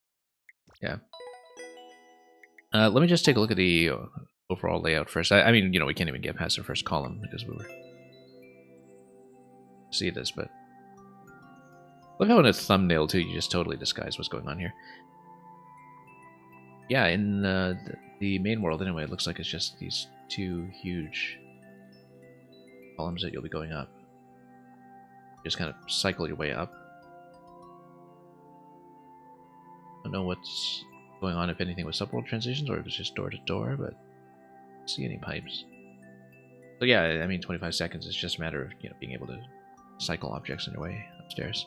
Speaker 1: Yeah. Let me just take a look at the overall layout first. I mean, you know, we can't even get past the first column because we were... see this, but... Look how in a thumbnail, too, you just totally disguise what's going on here. Yeah, in the main world, anyway, it looks like it's just these two huge columns that you'll be going up. Just kind of cycle your way up. I don't know what's going on, if anything, with subworld transitions, or if it's just door to door, but I don't see any pipes. So yeah, I mean, 25 seconds is just a matter of, you know, being able to cycle objects on your way upstairs.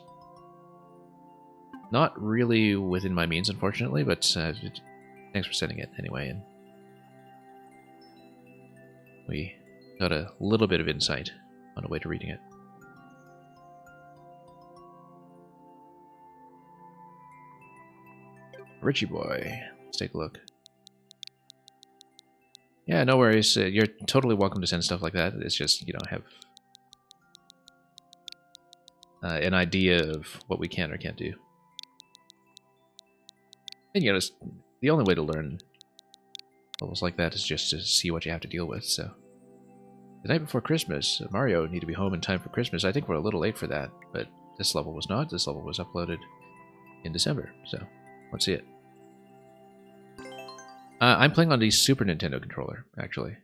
Speaker 1: Not really within my means, unfortunately, but thanks for sending it anyway, and we got a little bit of insight on a way to reading it. Richie boy, let's take a look. Yeah, no worries. You're totally welcome to send stuff like that. It's just, you know, have an idea of what we can or can't do. And, you know, the only way to learn levels like that is just to see what you have to deal with, so. The night before Christmas, Mario need to be home in time for Christmas. I think we're a little late for that, but this level was not. This level was uploaded in December, so let's see it. I'm playing on the Super Nintendo controller, actually.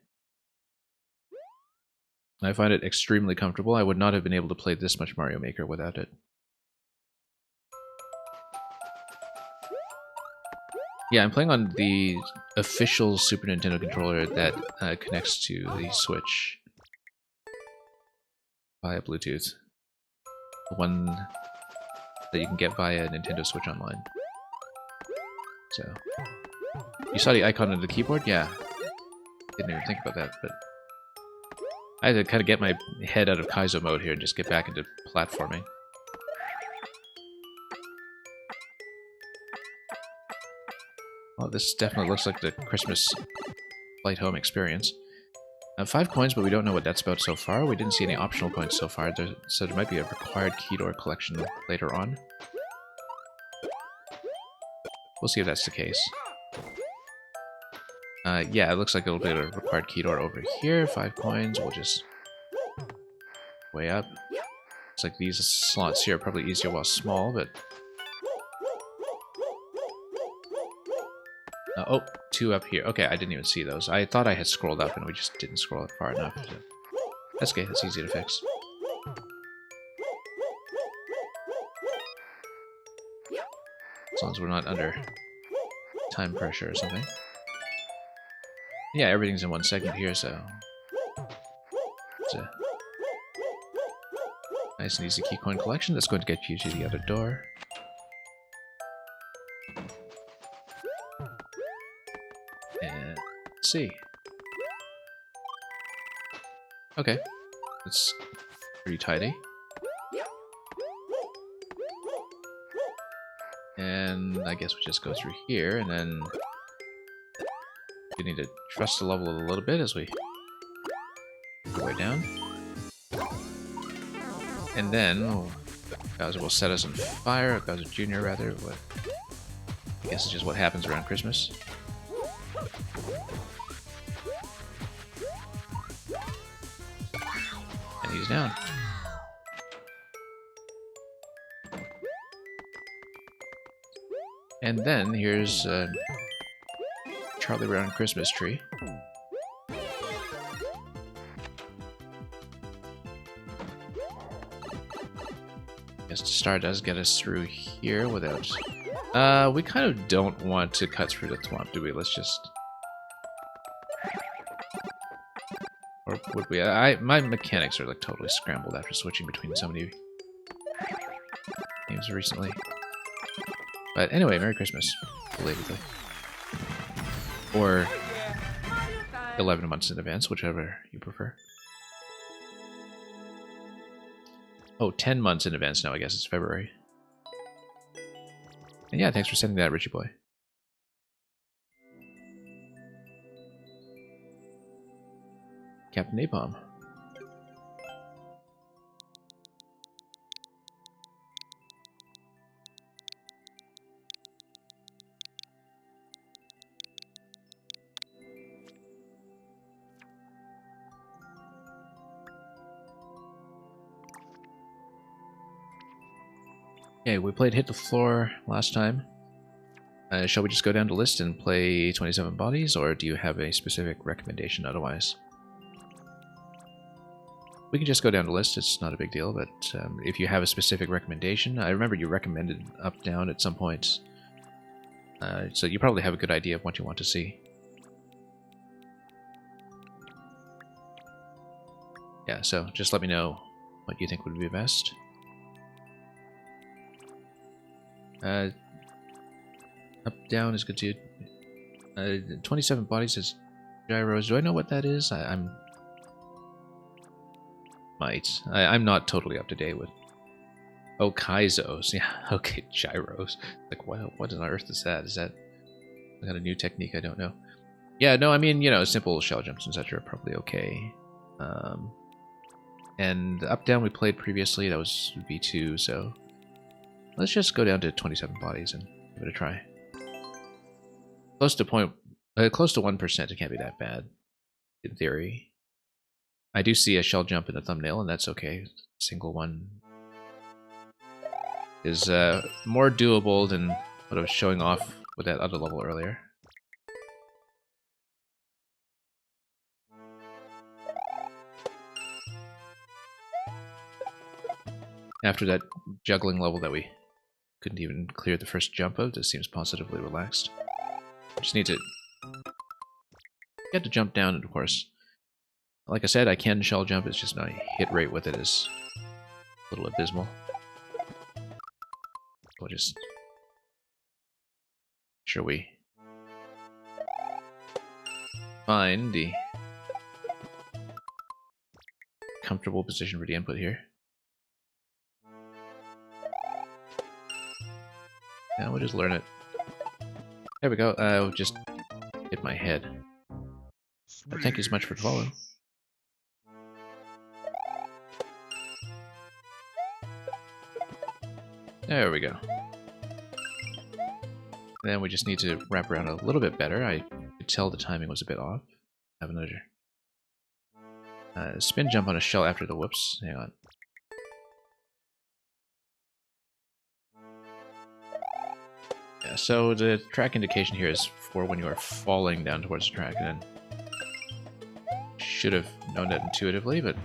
Speaker 1: I find it extremely comfortable. I would not have been able to play this much Mario Maker without it. Yeah, I'm playing on the official Super Nintendo controller that connects to the Switch via Bluetooth. The one that you can get via Nintendo Switch Online. So, you saw the icon on the keyboard? Yeah. Didn't even think about that, but I had to kind of get my head out of Kaizo mode here and just get back into platforming. Well, this definitely looks like the Christmas flight home experience. 5 coins, but we don't know what that's about so far. We didn't see any optional coins so far, so there might be a required key door collection later on. We'll see if that's the case. Yeah, it looks like it'll be a required key door over here. 5 coins, we'll just... way up. Looks like these slots here are probably easier while small, but... oh, 2 up here. Okay, I didn't even see those. I thought I had scrolled up and we just didn't scroll up far enough. So. That's okay, that's easy to fix. As long as we're not under time pressure or something. Yeah, everything's in one segment here, so... it's a nice and easy key coin collection. That's going to get you to the other door. And let's see. Okay, that's pretty tidy. And I guess we just go through here, and then we need to trust the level a little bit as we go way down. And then Bowser will set us on fire, Bowser Jr. rather, but I guess it's just what happens around Christmas. And he's down. And then here's Charlie Brown Christmas Tree. I guess the star does get us through here without... we kind of don't want to cut through the thwomp, do we? Let's just... or would we? My mechanics are like totally scrambled after switching between so many games recently. But anyway, Merry Christmas, belatedly. Or 11 months in advance, whichever you prefer. Oh, 10 months in advance now, I guess it's February. And yeah, thanks for sending that, Richie boy. Captain Napalm. Okay, we played Hit the Floor last time. Shall we just go down the list and play 27 Bodies, or do you have a specific recommendation otherwise? We can just go down the list, it's not a big deal, but if you have a specific recommendation, I remember you recommended Up Down at some point, so you probably have a good idea of what you want to see. Yeah, so just let me know what you think would be best. Up Down is good too. 27 Bodies is gyros. Do I know what that is? I'm not totally up to date with. Oh, Kaizos. Yeah, okay, gyros. Like, what on earth is that? Is that some kind of new technique? I don't know. Yeah, no, I mean, you know, simple shell jumps and such are probably okay. And Up Down we played previously. That was V2, so let's just go down to 27 Bodies and give it a try. Close to 1%. It can't be that bad, in theory. I do see a shell jump in the thumbnail, and that's okay. Single one is more doable than what I was showing off with that other level earlier. After that juggling level that we couldn't even clear the first jump of, this seems positively relaxed. Just need to get to jump down, and of course, like I said, I can shell jump, it's just my hit rate with it is a little abysmal. We'll just sure we find the comfortable position for the input here. Now we'll just learn it. There we go. I'll just hit my head. But thank you so much for the follow. There we go. Then we just need to wrap around a little bit better. I could tell the timing was a bit off. Have another spin jump on a shell after the whoops. Hang on. Yeah, so the track indication here is for when you are falling down towards the track, and should have known that intuitively, but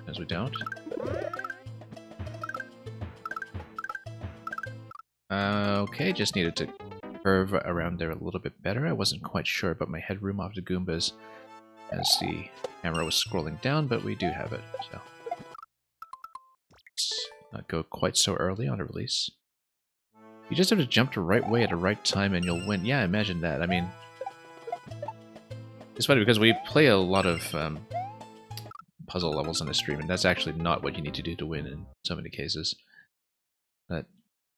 Speaker 1: as we don't. Okay, just needed to curve around there a little bit better. I wasn't quite sure about my headroom off the Goombas as the camera was scrolling down, but we do have it, so let's not go quite so early on a release. You just have to jump the right way at the right time and you'll win. Yeah, imagine that. I mean, it's funny because we play a lot of puzzle levels on the stream, and that's actually not what you need to do to win in so many cases. But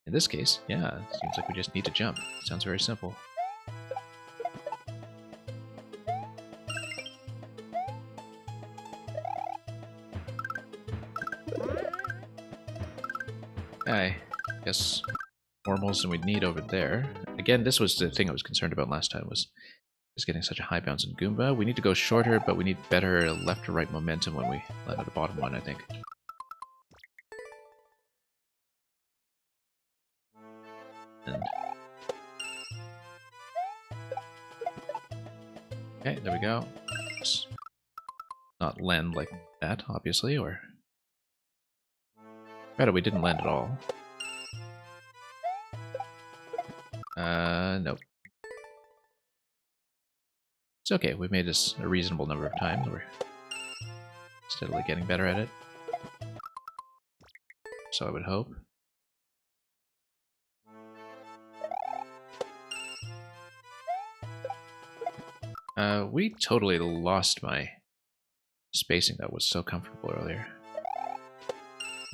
Speaker 1: in this case, yeah, it seems like we just need to jump. Sounds very simple. I guess more moles than we'd need over there. Again, this was the thing I was concerned about last time, was just getting such a high bounce in Goomba. We need to go shorter, but we need better left to right momentum when we land on the bottom one, I think. And okay, there we go. Let's not land like that, obviously, or rather, we didn't land at all. Nope. It's okay, we've made this a reasonable number of times. We're steadily getting better at it. So I would hope. We totally lost my spacing that was so comfortable earlier.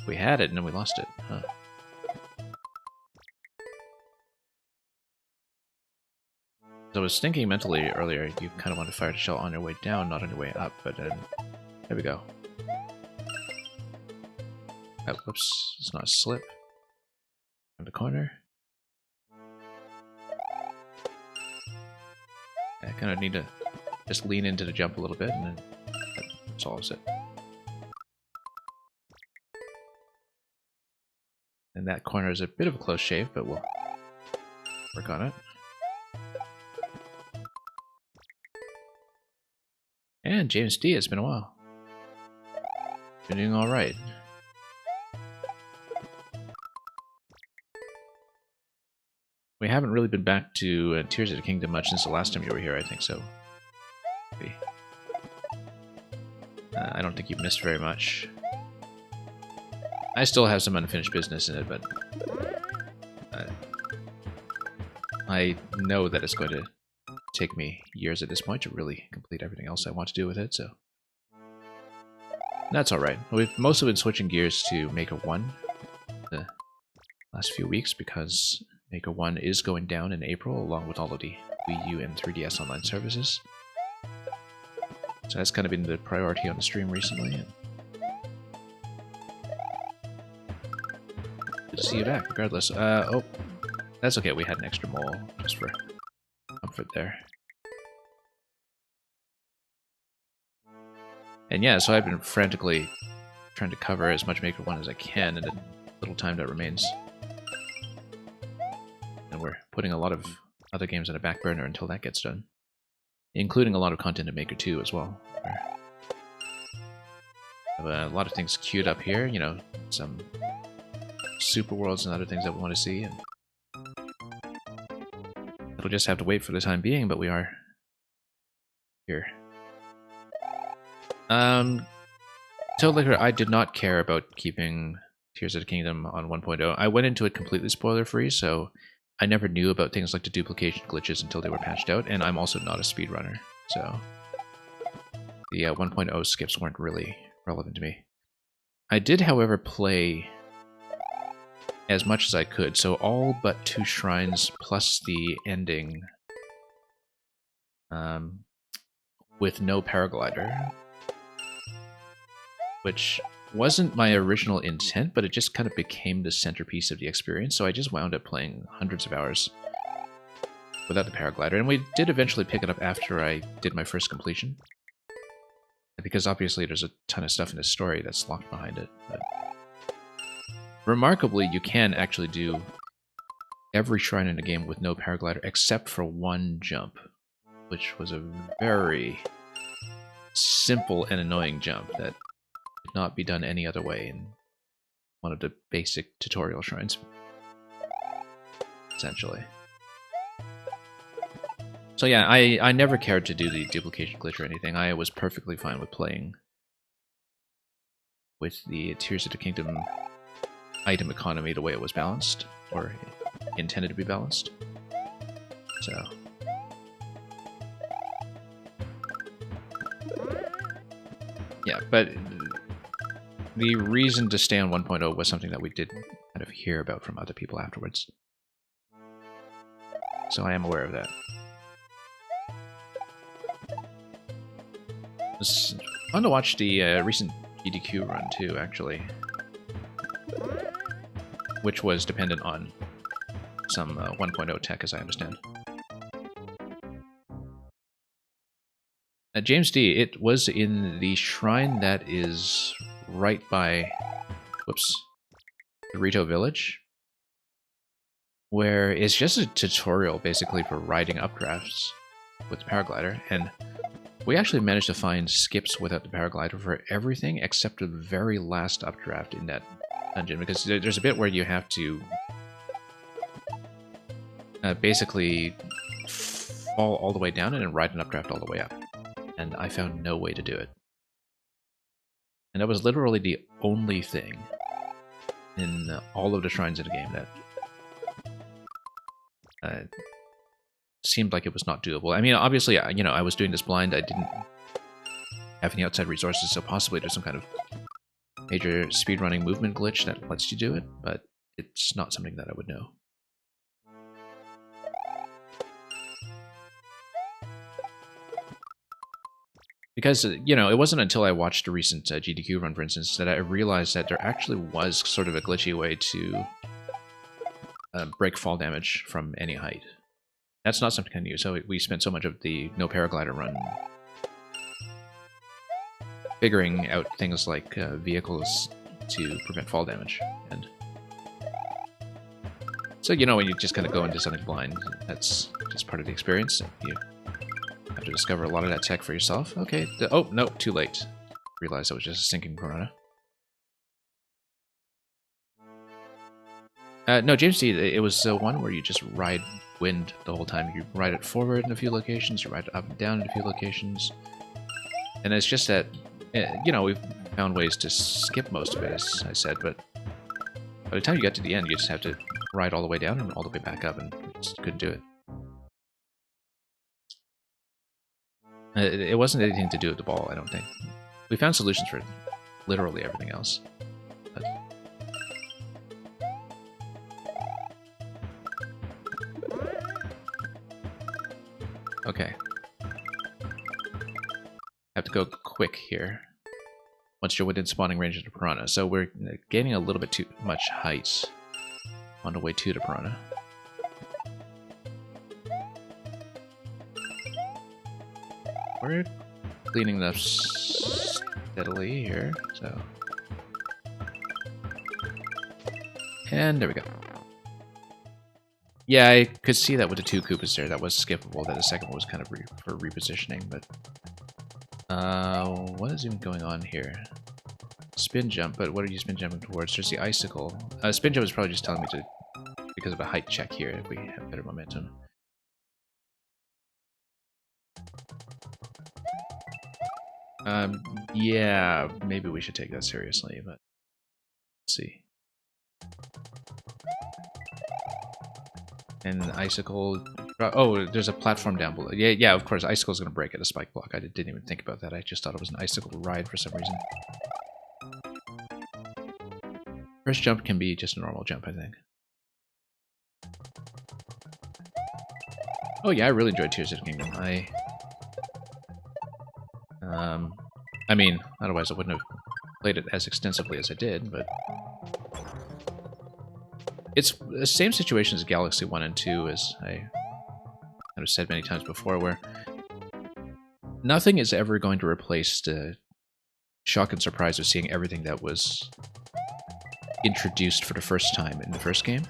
Speaker 1: We had it and then we lost it, huh? So I was thinking mentally earlier, you kind of want to fire the shell on your way down, not on your way up, but there we go. Oh, whoops, it's not a slip. In the corner. I kind of need to just lean into the jump a little bit, and then that solves it. And that corner is a bit of a close shave, but we'll work on it. And James D, it's been a while. Been doing alright. We haven't really been back to Tears of the Kingdom much since the last time you were here, I think, so... maybe. I don't think you've missed very much. I still have some unfinished business in it, but... I know that it's going to take me years at this point to really complete everything else I want to do with it, so... That's alright. We've mostly been switching gears to Maker 1 the last few weeks, because Maker 1 is going down in April, along with all of the Wii U and 3DS online services. So that's kind of been the priority on the stream recently. And good to see you back, regardless. Oh, that's okay, we had an extra mole, just for comfort there. And yeah, so I've been frantically trying to cover as much Maker 1 as I can in the little time that remains. And we're putting a lot of other games on the back burner until that gets done. Including a lot of content in Maker 2 as well. I have a lot of things queued up here, you know, some super worlds and other things that we want to see. And it'll just have to wait for the time being, but we are here. Toad Liquor, I did not care about keeping Tears of the Kingdom on 1.0. I went into it completely spoiler-free, so I never knew about things like the duplication glitches until they were patched out, and I'm also not a speedrunner, so the 1.0 skips weren't really relevant to me. I did, however, play as much as I could, so all but 2 shrines plus the ending with no paraglider, which wasn't my original intent, but it just kind of became the centerpiece of the experience, so I just wound up playing hundreds of hours without the paraglider, and we did eventually pick it up after I did my first completion, because obviously there's a ton of stuff in the story that's locked behind it. But remarkably, you can actually do every shrine in the game with no paraglider except for one jump, which was a very simple and annoying jump that could not be done any other way in one of the basic tutorial shrines, essentially. So yeah, I never cared to do the duplication glitch or anything. I was perfectly fine with playing with the Tears of the Kingdom item economy the way it was balanced, or intended to be balanced. So yeah, but the reason to stay on 1.0 was something that we did kind of hear about from other people afterwards. So I am aware of that. It was fun to watch the recent GDQ run too, actually, which was dependent on some 1.0 tech, as I understand. James D, it was in the shrine that is right by, whoops, the Rito Village, where it's just a tutorial basically for riding updrafts with the paraglider, and we actually managed to find skips without the paraglider for everything except the very last updraft in that dungeon, because there's a bit where you have to basically fall all the way down and then ride an updraft all the way up. And I found no way to do it. And that was literally the only thing in all of the shrines in the game that seemed like it was not doable. I mean, obviously, you know, I was doing this blind. I didn't have any outside resources, so possibly there's some kind of major speedrunning movement glitch that lets you do it, but it's not something that I would know. Because, you know, it wasn't until I watched a recent GDQ run, for instance, that I realized that there actually was sort of a glitchy way to break fall damage from any height. That's not something I knew, so we spent so much of the no paraglider run figuring out things like vehicles to prevent fall damage. And so, you know, when you just kind of go into something blind, that's just part of the experience. You have to discover a lot of that tech for yourself. Okay, oh, no, too late. Realized I was just a sinking piranha. No, James D, it was one where you just ride wind the whole time. You ride it forward in a few locations, you ride it up and down in a few locations. And it's just that, you know, we've found ways to skip most of it, as I said, but by the time you get to the end, you just have to ride all the way down and all the way back up, and we just couldn't do it. It wasn't anything to do with the ball, I don't think. We found solutions for literally everything else. But... okay. Have to go quick here. Once you're within spawning range of the piranha. So we're gaining a little bit too much height on the way to the piranha. We're cleaning up steadily here, so... and there we go. Yeah, I could see that with the 2 Koopas there. That was skippable. That the second one was kind of for repositioning, but... what is even going on here? Spin jump, but what are you spin jumping towards? There's the icicle. Spin jump is probably just telling me to... because of a height check here, if we have better momentum. Yeah, maybe we should take that seriously, but... let's see. And Icicle... Oh, there's a platform down below. Yeah, of course, Icicle's going to break at a spike block. I didn't even think about that. I just thought it was an Icicle ride for some reason. First jump can be just a normal jump, I think. Oh yeah, I really enjoyed Tears of the Kingdom. I mean, otherwise I wouldn't have played it as extensively as I did, but... It's the same situation as Galaxy 1 and 2, as I kind of said many times before, where nothing is ever going to replace the shock and surprise of seeing everything that was introduced for the first time in the first game.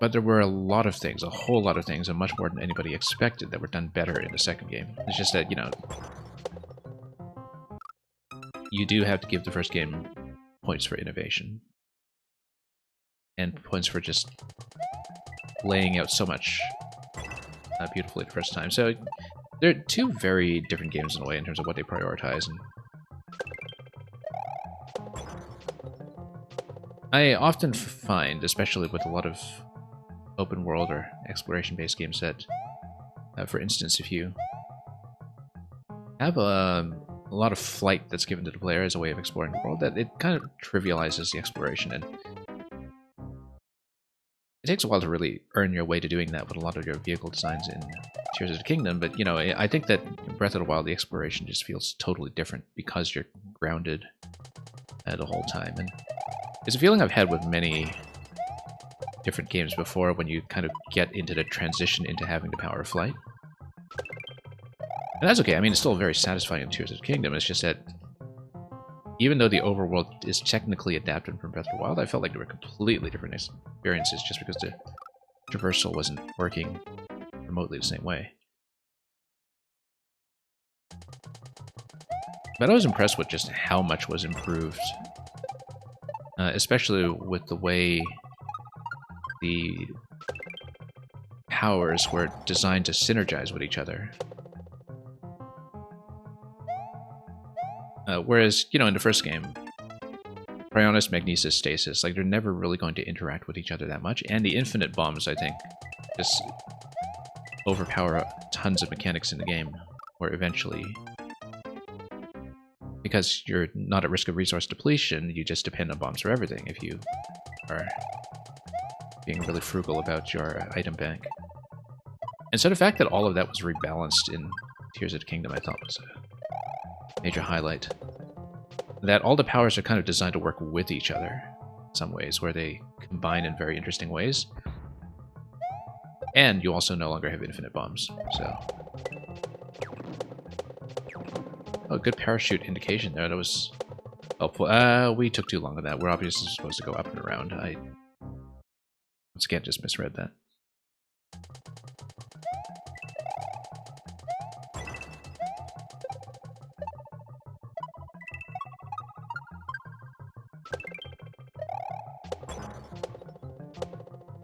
Speaker 1: But there were a lot of things, a whole lot of things, and much more than anybody expected that were done better in the second game. It's just that, you know, you do have to give the first game points for innovation. And points for just laying out so much beautifully the first time. So they're two very different games in a way in terms of what they prioritize. And I often find, especially with a lot of open world or exploration-based games, that, for instance, if you have a lot of flight that's given to the player as a way of exploring the world, that it kind of trivializes the exploration, and it takes a while to really earn your way to doing that with a lot of your vehicle designs in Tears of the Kingdom. But, you know, I think that in Breath of the Wild, the exploration just feels totally different because you're grounded the whole time. And it's a feeling I've had with many different games before, when you kind of get into the transition into having the power of flight. And that's okay. I mean, it's still very satisfying in Tears of the Kingdom. It's just that even though the overworld is technically adapted from Breath of the Wild, I felt like they were completely different experiences just because the traversal wasn't working remotely the same way. But I was impressed with just how much was improved, especially with the way the powers were designed to synergize with each other. Whereas, you know, in the first game, Cryonis, Magnesis, Stasis, like, they're never really going to interact with each other that much, and the infinite bombs, I think, just overpower tons of mechanics in the game, where eventually, because you're not at risk of resource depletion, you just depend on bombs for everything if you are being really frugal about your item bank. And so the fact that all of that was rebalanced in Tears of the Kingdom, I thought was a major highlight. That all the powers are kind of designed to work with each other in some ways, where they combine in very interesting ways. And you also no longer have infinite bombs, so... Oh, good parachute indication there. That was helpful. We took too long on that. We're obviously supposed to go up and around. I, once again, just misread that.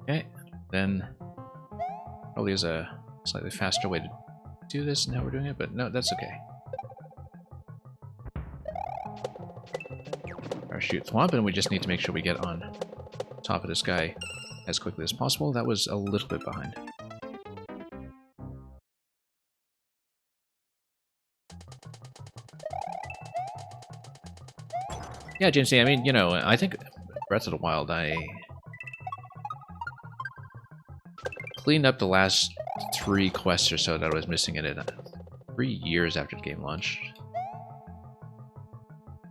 Speaker 1: Okay, then probably is a slightly faster way to do this than how we're doing it, but no, that's okay. Parachute Thwomp, and we just need to make sure we get on top of this guy as quickly as possible. That was a little bit behind. Yeah, James, I mean, you know, I think Breath of the Wild, I cleaned up the last 3 quests or so that I was missing in it 3 years after the game launched.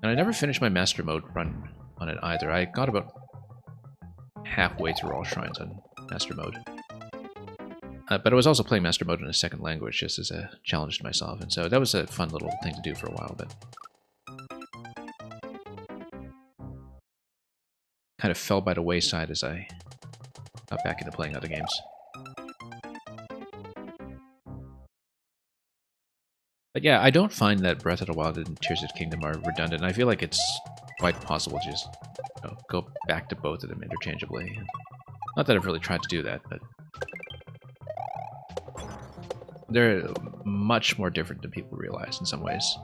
Speaker 1: And I never finished my Master Mode run on it either. I got about halfway through all shrines on Master Mode. But I was also playing Master Mode in a second language just as a challenge to myself, and so that was a fun little thing to do for a while, but kind of fell by the wayside as I got back into playing other games. But yeah, I don't find that Breath of the Wild and Tears of the Kingdom are redundant. I feel like it's quite possible to just, you know, go back to both of them interchangeably. Not that I've really tried to do that, but they're much more different than people realize in some ways.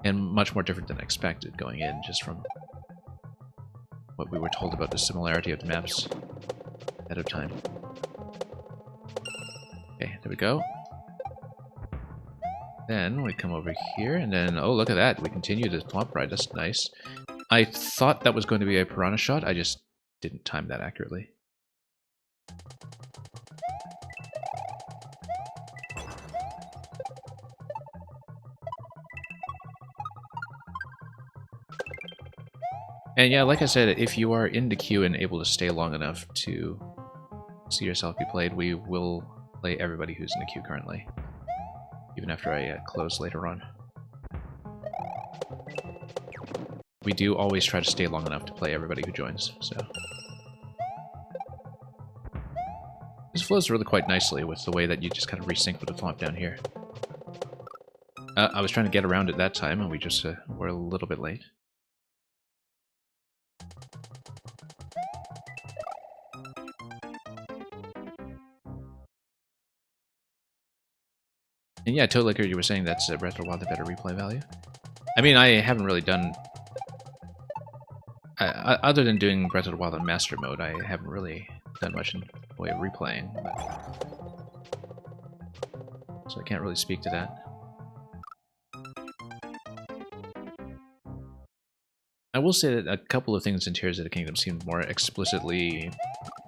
Speaker 1: And much more different than expected going in, just from what we were told about the similarity of the maps ahead of time. Okay, there we go. Then we come over here, and then, oh, look at that. We continue the thwomp ride. That's nice. I thought that was going to be a piranha shot. I just didn't time that accurately. And yeah, like I said, if you are in the queue and able to stay long enough to see yourself be played, we will play everybody who's in the queue currently, even after I close later on. We do always try to stay long enough to play everybody who joins, so... This flows really quite nicely with the way that you just kind of resync with the thwomp down here. I was trying to get around it that time, and we just were a little bit late. And yeah, Toadlicker, you were saying that's Breath of the Wild the better replay value? I mean, I haven't really done... other than doing Breath of the Wild in Master Mode, I haven't really done much in the way of replaying. So I can't really speak to that. I will say that a couple of things in Tears of the Kingdom seemed more explicitly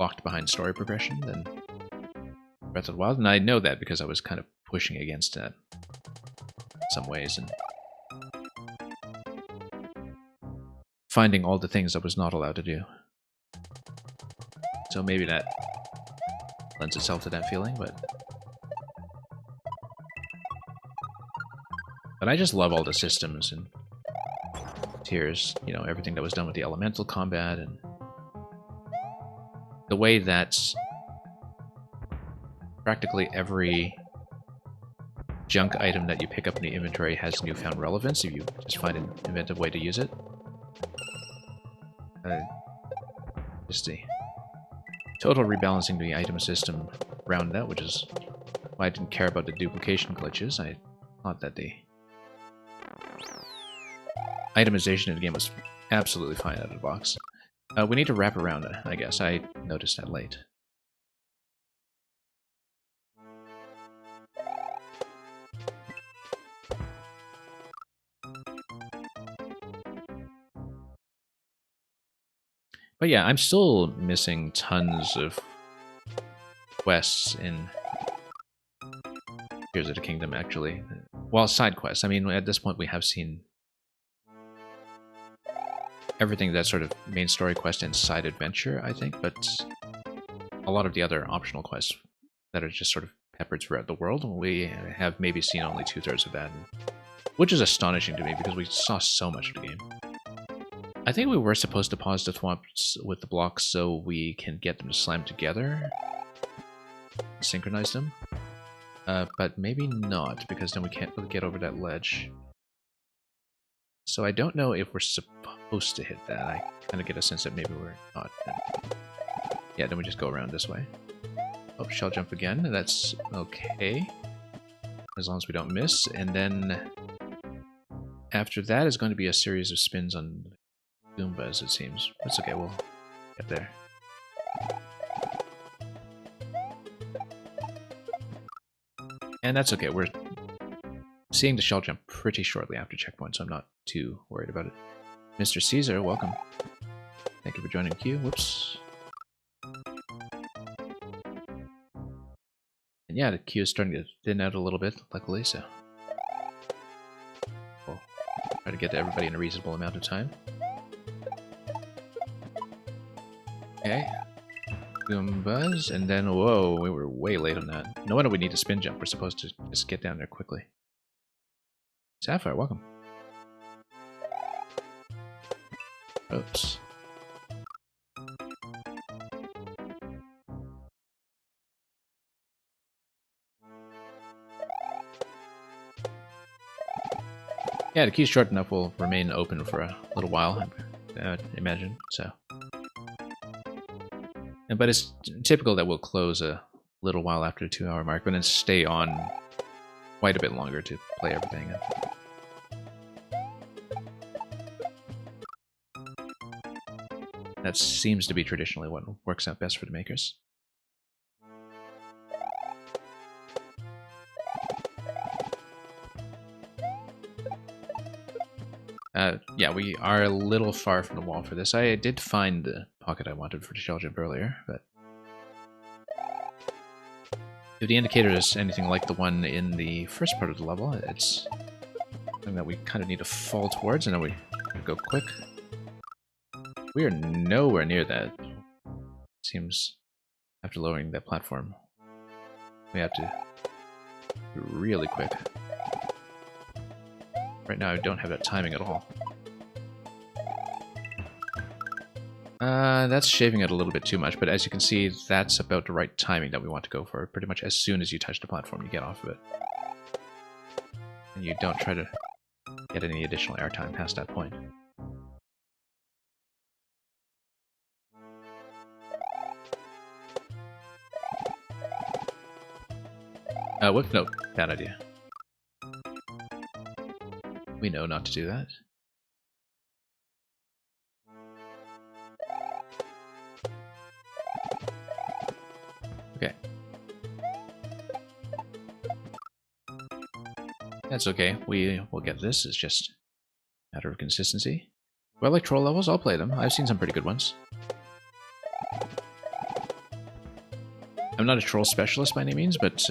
Speaker 1: locked behind story progression than Breath of the Wild, and I know that because I was kind of pushing against that in some ways, and finding all the things I was not allowed to do. So maybe that lends itself to that feeling, but I just love all the systems and Tears, you know, everything that was done with the elemental combat, and the way that practically every junk item that you pick up in the inventory has newfound relevance if you just find an inventive way to use it. Just the total rebalancing the item system around that, which is why I didn't care about the duplication glitches. I thought that the itemization in the game was absolutely fine out of the box. We need to wrap around it, I guess. I noticed that late. But yeah, I'm still missing tons of quests in Tears of the Kingdom, actually. Well, side quests. I mean, at this point we have seen everything that's sort of main story quest and side adventure, I think, but a lot of the other optional quests that are just sort of peppered throughout the world, we have maybe seen only 2/3 of that, which is astonishing to me because we saw so much of the game. I think we were supposed to pause the thwomps with the blocks so we can get them to slam together, synchronize them, but maybe not, because then we can't really get over that ledge. So I don't know if we're supposed to hit that. I kind of get a sense that maybe we're not. Yeah, then we just go around this way. Oh, shell jump again. That's okay, as long as we don't miss. And then after that is going to be a series of spins on Goombas, it seems. That's okay, we'll get there. And that's okay, we're seeing the shell jump pretty shortly after checkpoint, so I'm not too worried about it. Mr. Caesar, welcome. Thank you for joining the queue. Whoops. And yeah, the queue is starting to thin out a little bit, luckily, so we'll try to get to everybody in a reasonable amount of time. Okay. Goombas, and then, whoa, we were way late on that. No wonder we need a spin jump. We're supposed to just get down there quickly. Sapphire, welcome. Oops. Yeah, the queue's short enough will remain open for a little while, I imagine, so. But it's typical that we'll close a little while after the 2-hour mark, but then stay on quite a bit longer to play everything. That seems to be traditionally what works out best for the makers. Yeah, we are a little far from the wall for this. I did find the pocket I wanted for the shell jump earlier, but if the indicator is anything like the one in the first part of the level, it's something that we kind of need to fall towards, and then we go quick. We are nowhere near that. Seems after lowering that platform, we have to be really quick. Right now I don't have that timing at all. That's shaving it a little bit too much, but as you can see, that's about the right timing that we want to go for. Pretty much as soon as you touch the platform, you get off of it. And you don't try to get any additional airtime past that point. Whoops, no, bad idea. We know not to do that. Okay. That's okay. We will get this. It's just a matter of consistency. Do I like troll levels? I'll play them. I've seen some pretty good ones. I'm not a troll specialist by any means, but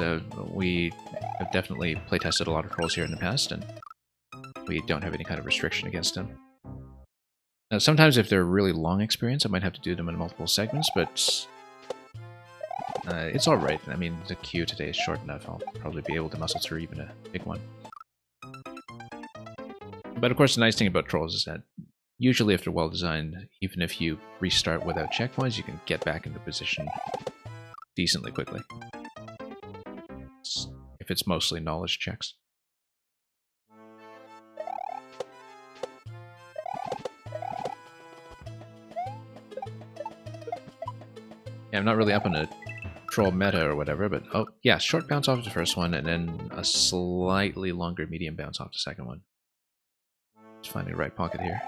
Speaker 1: we have definitely playtested a lot of trolls here in the past, and we don't have any kind of restriction against them. Now, sometimes if they're a really long experience, I might have to do them in multiple segments, but it's alright. I mean, the queue today is short enough. I'll probably be able to muscle through even a big one. But of course, the nice thing about trolls is that usually if they're well designed, even if you restart without checkpoints, you can get back into position decently quickly. If it's mostly knowledge checks. Yeah, I'm not really up on a troll meta or whatever, but oh yeah, short bounce off the first one, and then a slightly longer medium bounce off the second one. Just finding the right pocket here.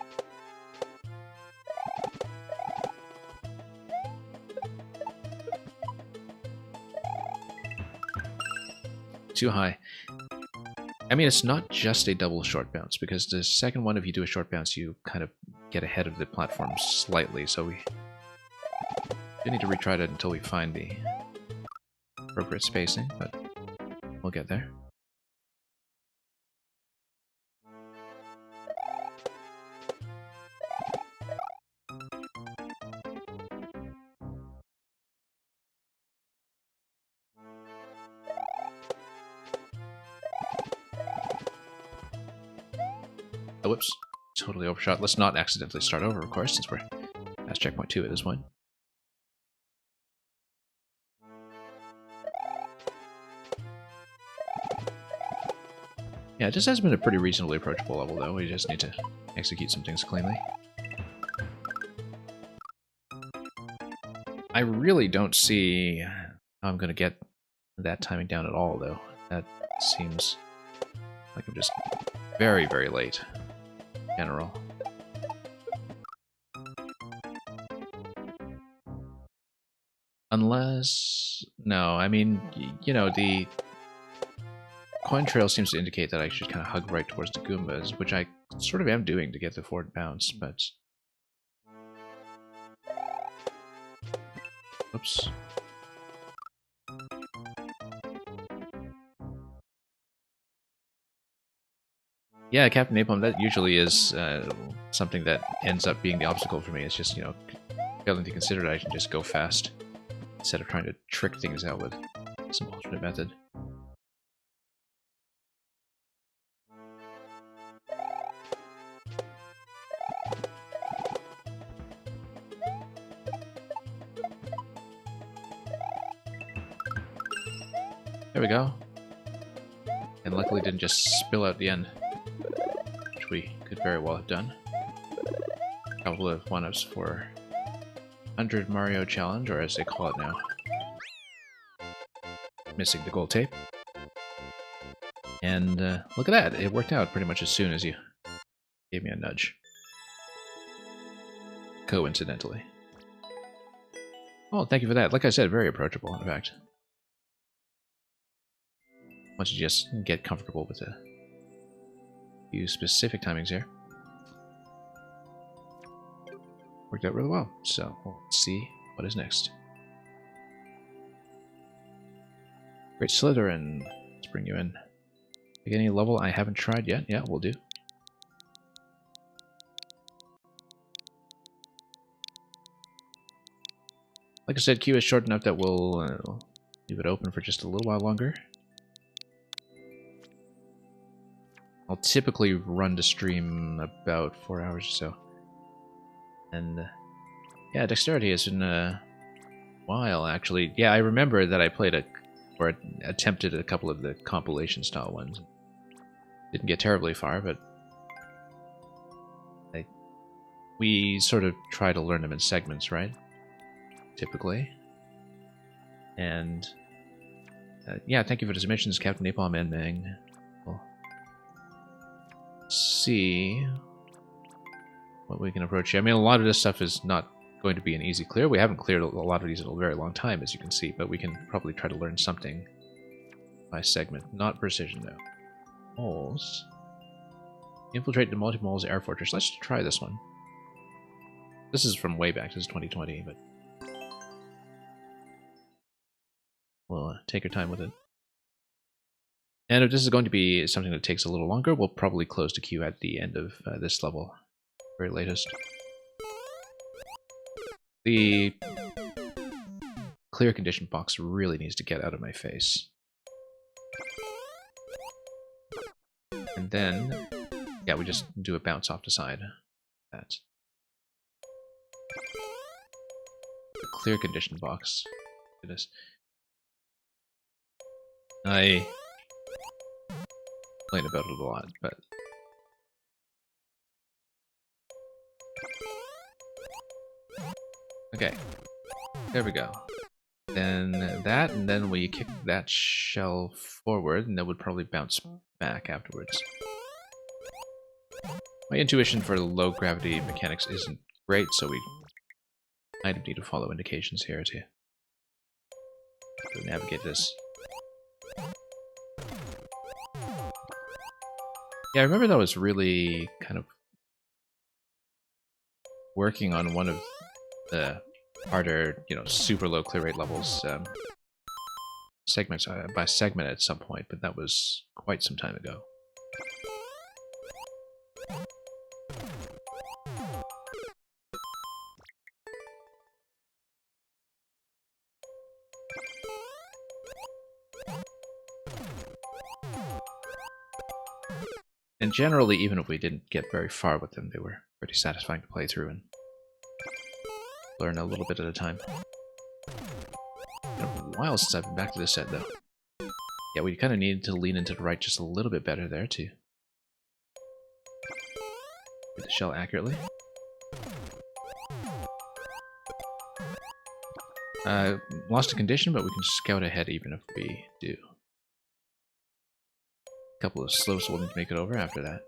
Speaker 1: Too high. I mean, it's not just a double short bounce, because the second one, if you do a short bounce, you kind of get ahead of the platform slightly, so we do need to retry that until we find the appropriate spacing, but we'll get there. Oh, whoops. Totally overshot. Let's not accidentally start over, of course, since we're past checkpoint 2 at this point. Yeah, this has been a pretty reasonably approachable level, though. We just need to execute some things cleanly. I really don't see how I'm going to get that timing down at all, though. That seems like I'm just very, very late. General. Unless... No, I mean, you know, the coin trail seems to indicate that I should kind of hug right towards the Goombas, which I sort of am doing to get the forward bounce, but... Oops. Yeah, Captain Napalm, that usually is something that ends up being the obstacle for me. It's just, you know, failing to consider that I can just go fast instead of trying to trick things out with some alternate method. There we go. And luckily didn't just spill out the end, which we could very well have done. A couple of one-ups for 100 Mario Challenge, or as they call it now. Missing the gold tape. And look at that, it worked out pretty much as soon as you gave me a nudge. Coincidentally. Oh, thank you for that. Like I said, very approachable, in fact. Once you just get comfortable with a few specific timings here. Worked out really well. So, let's see what is next. Great Slytherin. Let's bring you in. Pick any level I haven't tried yet. Yeah, we'll do. Like I said, queue is short enough that we'll leave it open for just a little while longer. I'll typically run to stream about 4 hours or so. And yeah, Dexterity has been a while, actually. Yeah, I remember that I played or attempted a couple of the compilation style ones. Didn't get terribly far, but we sort of try to learn them in segments, right? Typically. And yeah, thank you for the submissions, Captain Napalm and Mang. We'll see what we can approach here. I mean, a lot of this stuff is not going to be an easy clear. We haven't cleared a lot of these in a very long time, as you can see, but we can probably try to learn something by segment. Not precision, though. Moles. Infiltrate the multi-moles air fortress. Let's try this one. This is from way back. This is 2020, but we'll take our time with it. And if this is going to be something that takes a little longer, we'll probably close the queue at the end of this level. Very latest. The clear condition box really needs to get out of my face. And then, yeah, we just do a bounce off the side. That. The clear condition box. Goodness. I complain about it a lot, but okay, there we go. Then that, and then we kick that shell forward, and that would probably bounce back afterwards. My intuition for low gravity mechanics isn't great, so we kind of need to follow indications here to navigate this. Yeah, I remember that was really kind of working on one of the harder, super low clear rate levels segments by segment at some point, but that was quite some time ago. And generally, even if we didn't get very far with them, they were pretty satisfying to play through and learn a little bit at a time. It's been a while since I've been back to this set, though. Yeah, we kind of needed to lean into the right just a little bit better there, too. Hit the shell accurately. Lost a condition, but we can scout ahead even if we do. A couple of slow souls need to make it over after that.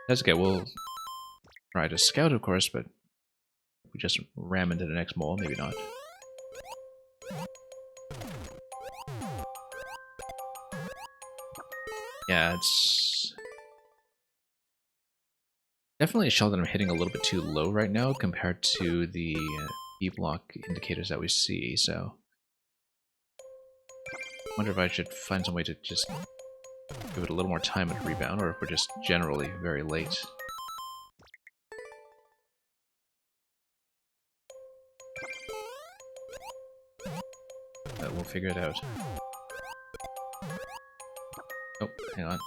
Speaker 1: That's okay, we'll try to scout, of course, but if we just ram into the next mole, maybe not. Yeah, it's definitely a shell that I'm hitting a little bit too low right now compared to the E-block indicators that we see, so I wonder if I should find some way to just give it a little more time at rebound, or if we're just generally very late. But we'll figure it out. Oh, hang on.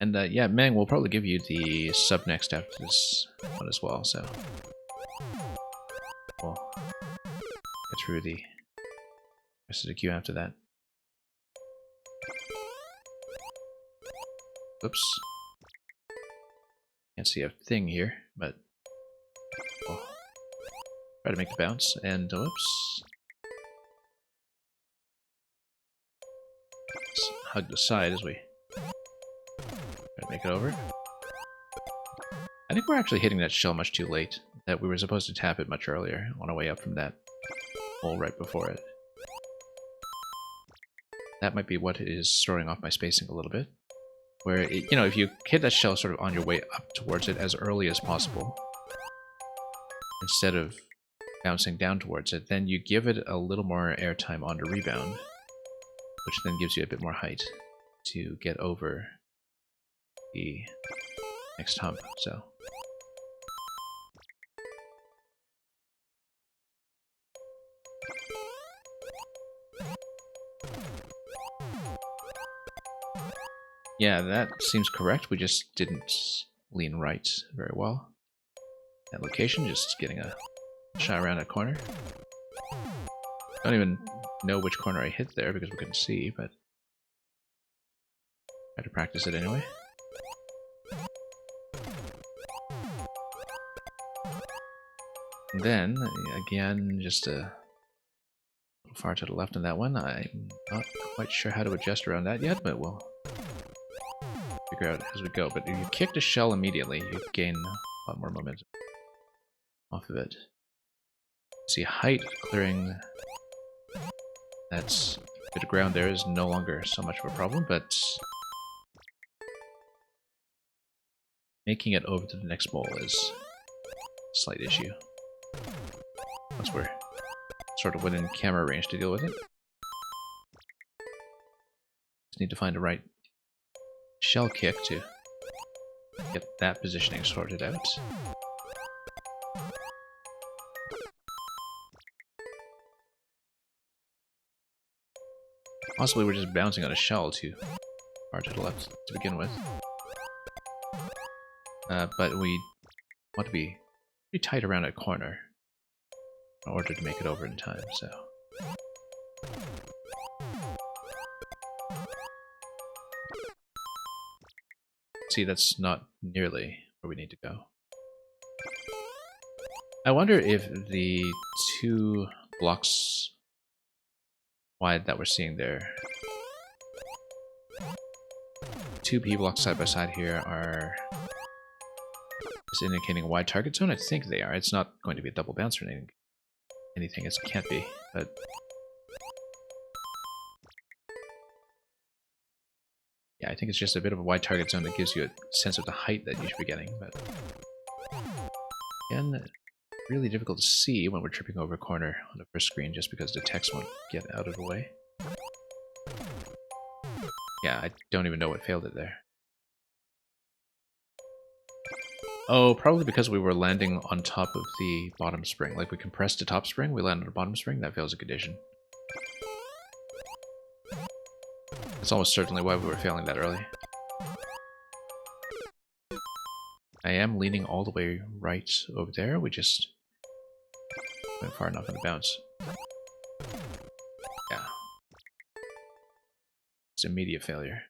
Speaker 1: And yeah, Mang will probably give you the sub next after this one as well, so we'll get through the rest of the queue after that. Oops. Can't see a thing here, but we'll Try to make the bounce, and whoops. Let's hug the side as we try to make it over. I think we're actually hitting that shell much too late, that we were supposed to tap it much earlier on our way up from that hole right before it. That might be what is throwing off my spacing a little bit. Where, it, you know, if you hit that shell sort of on your way up towards it as early as possible, instead of bouncing down towards it, then you give it a little more airtime on the rebound, which then gives you a bit more height to get over the next hump, so... Yeah, that seems correct. We just didn't lean right very well. That location, just getting a shot around a corner. Don't even know which corner I hit there because we couldn't see, but I had to practice it anyway. And then, again, just a little far to the left on that one. I'm not quite sure how to adjust around that yet, but we'll figure out as we go. But if you kick the shell immediately, you gain a lot more momentum off of it. See, height clearing that bit of ground there is no longer so much of a problem, but making it over to the next bowl is a slight issue. Once we're sort of within camera range to deal with it. Just need to find the right shell kick to get that positioning sorted out. Possibly we're just bouncing on a shell too far to the left to begin with. But we want to be pretty tight around a corner in order to make it over in time, so... See, that's not nearly where we need to go. I wonder if the 2 blocks wide that we're seeing there, 2 P blocks side by side here are just indicating a wide target zone. I think they are. It's not going to be a double bounce or anything. It can't be, but yeah, I think it's just a bit of a wide target zone that gives you a sense of the height that you should be getting. But again, really difficult to see when we're tripping over a corner on the first screen just because the text won't get out of the way. Yeah, I don't even know what failed it there. Oh, probably because we were landing on top of the bottom spring. Like we compressed the top spring, we landed on the bottom spring, that fails a condition. That's almost certainly why we were failing that early. I am leaning all the way right over there, we just went far enough on the bounce. Yeah. It's immediate failure.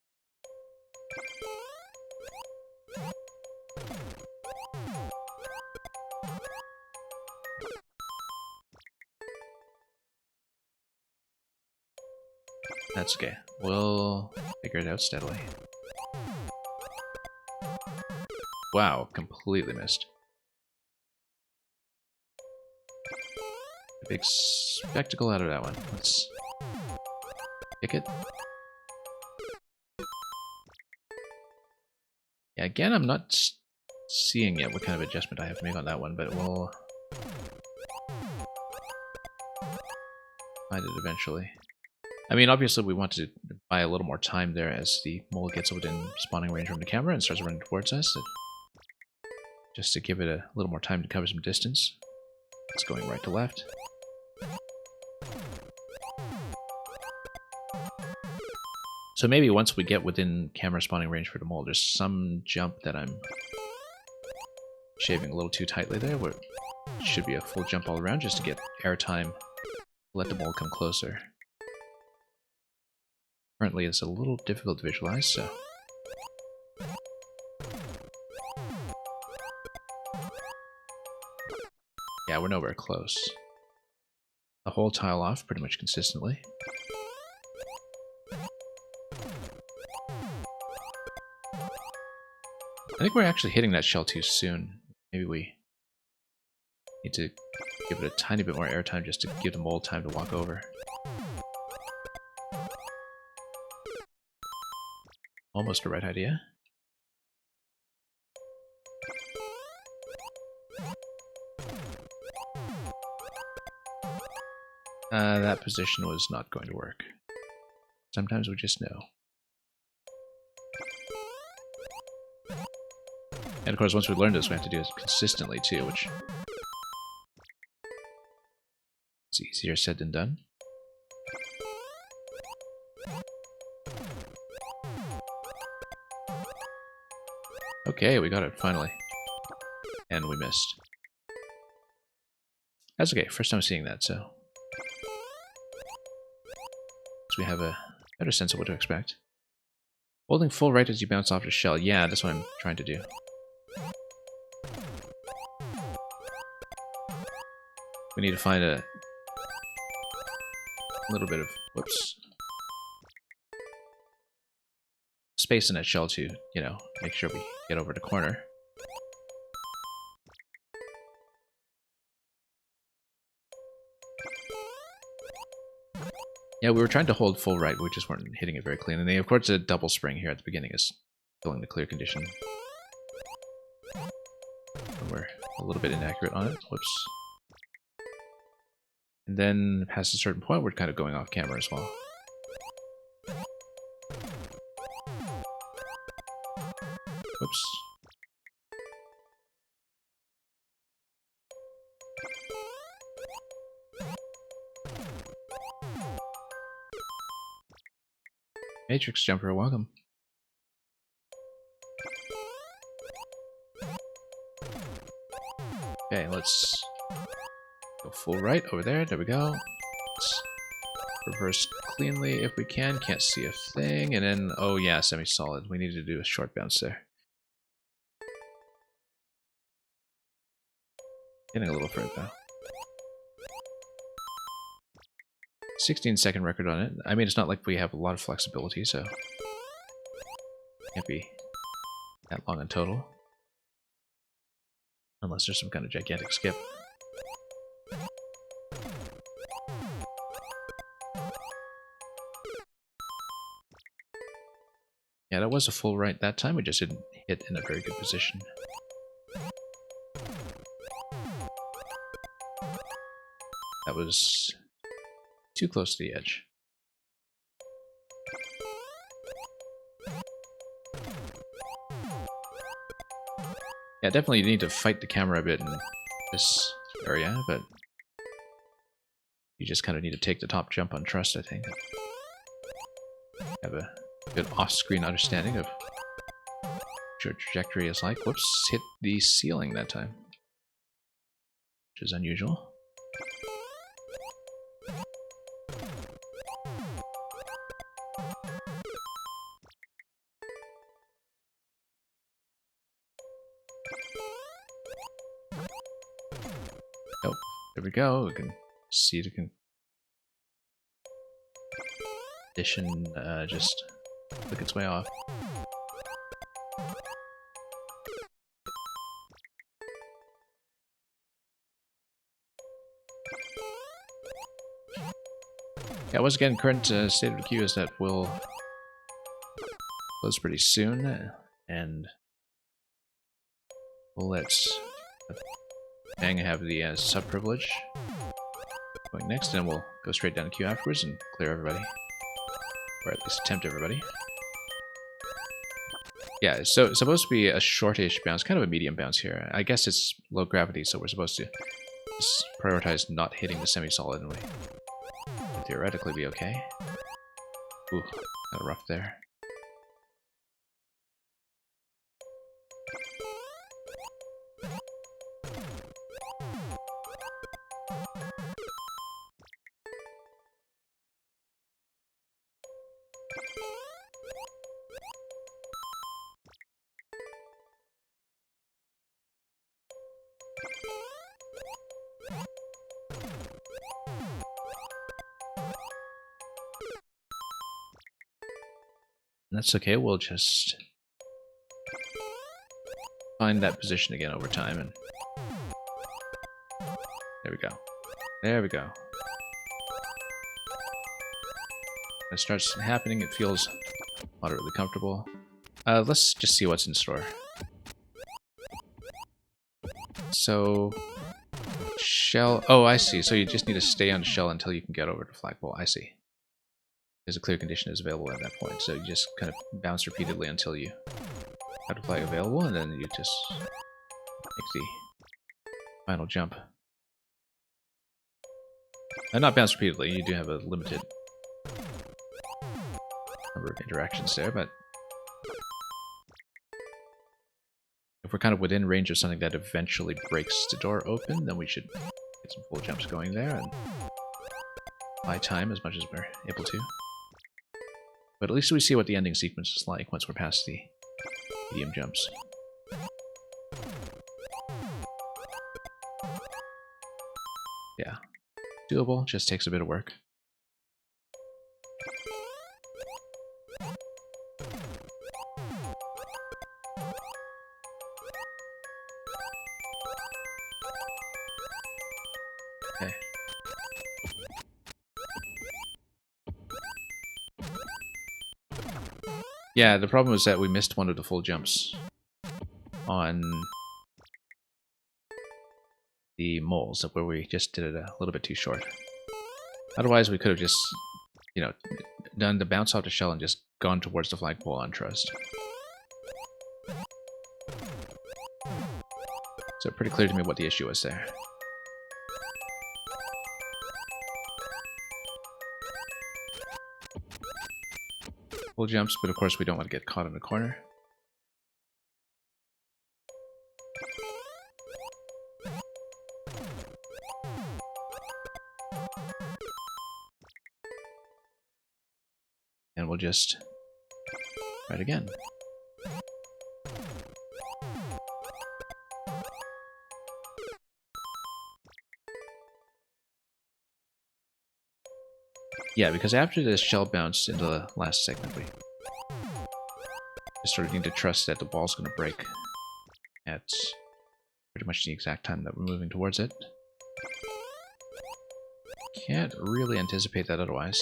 Speaker 1: That's okay. We'll figure it out steadily. Wow, completely missed. A big spectacle out of that one. Let's kick it. Yeah, again, I'm not seeing yet what kind of adjustment I have to make on that one, but we'll find it eventually. I mean, obviously we want to buy a little more time there as the mole gets within spawning range from the camera and starts running towards us. Just to give it a little more time to cover some distance. It's going right to left. So maybe once we get within camera spawning range for the mole, there's some jump that I'm shaving a little too tightly there, where it should be a full jump all around just to get airtime, let the mole come closer. Currently it's a little difficult to visualize, so... Yeah, we're nowhere close. The whole tile off pretty much consistently. I think we're actually hitting that shell too soon. Maybe we need to give it a tiny bit more airtime just to give the mold time to walk over. Almost the right idea. That position was not going to work. Sometimes we just know. And of course, once we learn this, we have to do it consistently too, which is easier said than done. Okay, we got it finally. And we missed. That's okay, first time seeing that, so we have a better sense of what to expect. Holding full right as you bounce off the shell. Yeah, that's what I'm trying to do. We need to find a little bit of, whoops, space in that shell to, you know, make sure we get over the corner. Yeah, we were trying to hold full right, we just weren't hitting it very clean. And then, of course, a double spring here at the beginning is filling the clear condition. And we're a little bit inaccurate on it. Whoops. And then, past a certain point, we're kind of going off camera as well. Whoops. Matrix Jumper, welcome. Okay, let's go full right over there. There we go. Let's reverse cleanly if we can. Can't see a thing. And then, oh yeah, semi-solid. We need to do a short bounce there. Getting a little further though. 16-second record on it. I mean, it's not like we have a lot of flexibility, so can't be that long in total. Unless there's some kind of gigantic skip. Yeah, that was a full right that time. We just didn't hit in a very good position. That was too close to the edge. Yeah, definitely you need to fight the camera a bit in this area, but you just kind of need to take the top jump on trust, I think. Have a good off-screen understanding of what your trajectory is like. Whoops, hit the ceiling that time, which is unusual. Oh, there we go. We can see the condition just click its way off. Yeah, once again, current state of the queue is that we'll close pretty soon, and we'll let Bang have the sub privilege going next, and we'll go straight down the queue afterwards and clear everybody, or at least attempt everybody. Yeah, so it's supposed to be a shortish bounce, kind of a medium bounce here. I guess it's low gravity, so we're supposed to just prioritize not hitting the semi-solid, and we can theoretically be okay. Ooh, kind of rough there. that's okay, we'll just find that position again over time, and there we go. There we go. When it starts happening, it feels moderately comfortable. Let's just see what's in store. So, shell... Oh, I see. So you just need to stay on shell until you can get over to flagpole. I see. There's a clear condition is available at that point, so you just kind of bounce repeatedly until you have the flag available, and then you just make the final jump. And not bounce repeatedly, you do have a limited number of interactions there, but if we're kind of within range of something that eventually breaks the door open, then we should get some full jumps going there and buy time as much as we're able to. But at least we see what the ending sequence is like once we're past the medium jumps. Yeah, doable, just takes a bit of work. Okay. Yeah, the problem was that we missed one of the full jumps on the moles, where we just did it a little bit too short. Otherwise, we could have just, you know, done the bounce off the shell and just gone towards the flagpole on trust. So pretty clear to me what the issue was there. Full jumps, but of course we don't want to get caught in the corner. And we'll just try it again. Yeah, because after this shell bounce into the last segment, we just sort of need to trust that the ball's going to break at pretty much the exact time that we're moving towards it. Can't really anticipate that otherwise.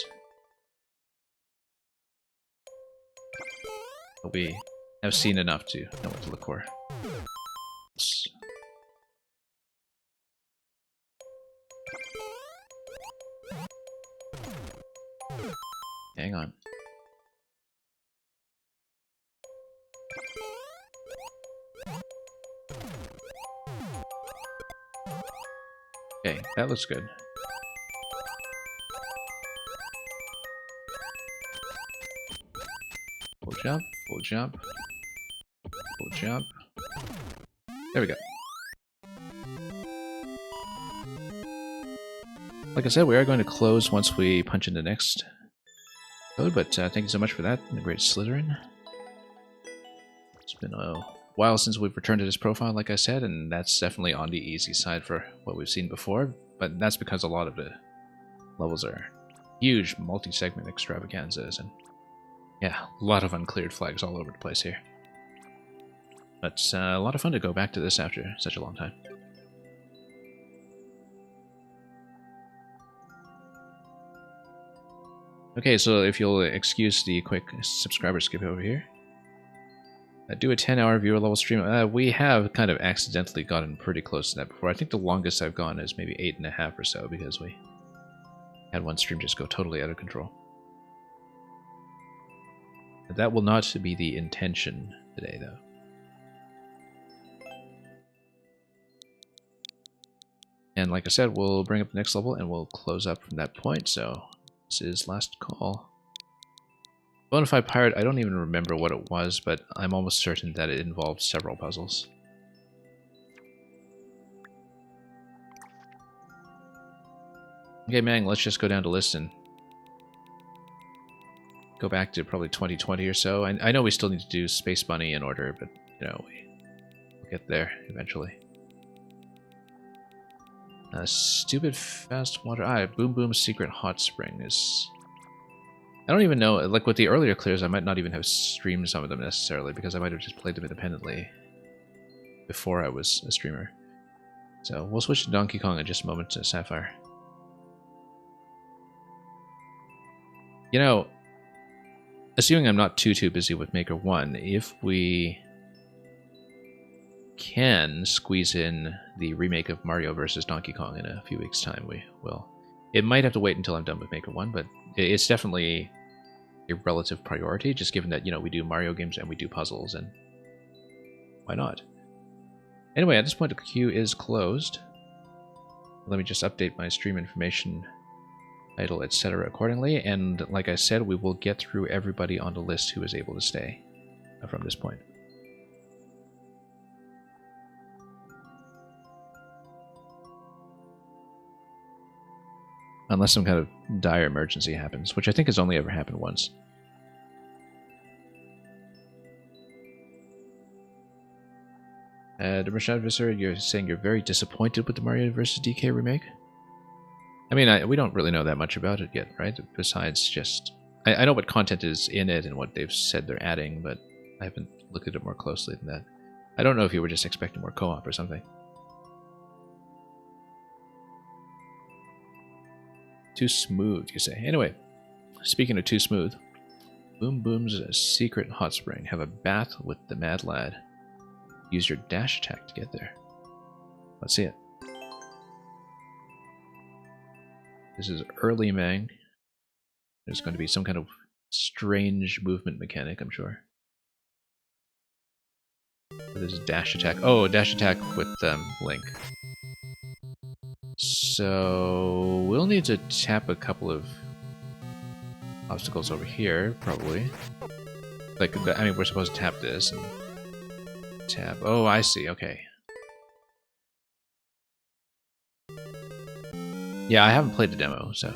Speaker 1: But we have seen enough to know what to look for. Hang on. Okay, that looks good. Full jump, full jump, full jump. There we go. Like I said, we are going to close once we punch in the next code, but thank you so much for that, the Great Slytherin. It's been a while since we've returned to this profile, like I said, and that's definitely on the easy side for what we've seen before, but that's because a lot of the levels are huge multi-segment extravaganzas, and yeah, a lot of uncleared flags all over the place here. But a lot of fun to go back to this after such a long time. Okay, so if you'll excuse the quick subscriber skip over here. Do a 10-hour viewer level stream. We have kind of accidentally gotten pretty close to that before. I think the longest I've gone is maybe 8.5 or so, because we had one stream just go totally out of control. But that will not be the intention today, though. And like I said, we'll bring up the next level and we'll close up from that point, so this is last call. Bonafide Pirate, I don't even remember what it was, but I'm almost certain that it involved several puzzles. Okay, Mang, let's just go down to list and go back to probably 2020 or so. I know we still need to do Space Bunny in order, but, you know, we'll get there eventually. Stupid Fast Water... Boom Boom Secret Hot Spring is I don't even know, like with the earlier clears, I might not even have streamed some of them necessarily, because I might have just played them independently before I was a streamer. So we'll switch to Donkey Kong in just a moment to Sapphire. You know, assuming I'm not too busy with Maker 1, if we can squeeze in the remake of Mario vs. Donkey Kong in a few weeks' time, we will. It might have to wait until I'm done with Maker 1, but it's definitely a relative priority, just given that, you know, we do Mario games and we do puzzles, and why not? Anyway, at this point, the queue is closed. Let me just update my stream information, title, etc. accordingly, and like I said, we will get through everybody on the list who is able to stay from this point. Unless some kind of dire emergency happens, which I think has only ever happened once. Rashad Visser, you're saying you're very disappointed with the Mario vs. DK remake? I mean, we don't really know that much about it yet, right? Besides just... I know what content is in it and what they've said they're adding, but I haven't looked at it more closely than that. I don't know if you were just expecting more co-op or something. Too smooth, you say. Anyway, speaking of too smooth, Boom Boom's secret hot spring. Have a bath with the Mad Lad. Use your dash attack to get there. Let's see it. This is early Mang. There's going to be some kind of strange movement mechanic, I'm sure. This is dash attack. Oh, dash attack with Link. So we'll need to tap a couple of obstacles over here, probably. Like, I mean, we're supposed to tap this and tap. Oh, I see. Okay. Yeah, I haven't played the demo, so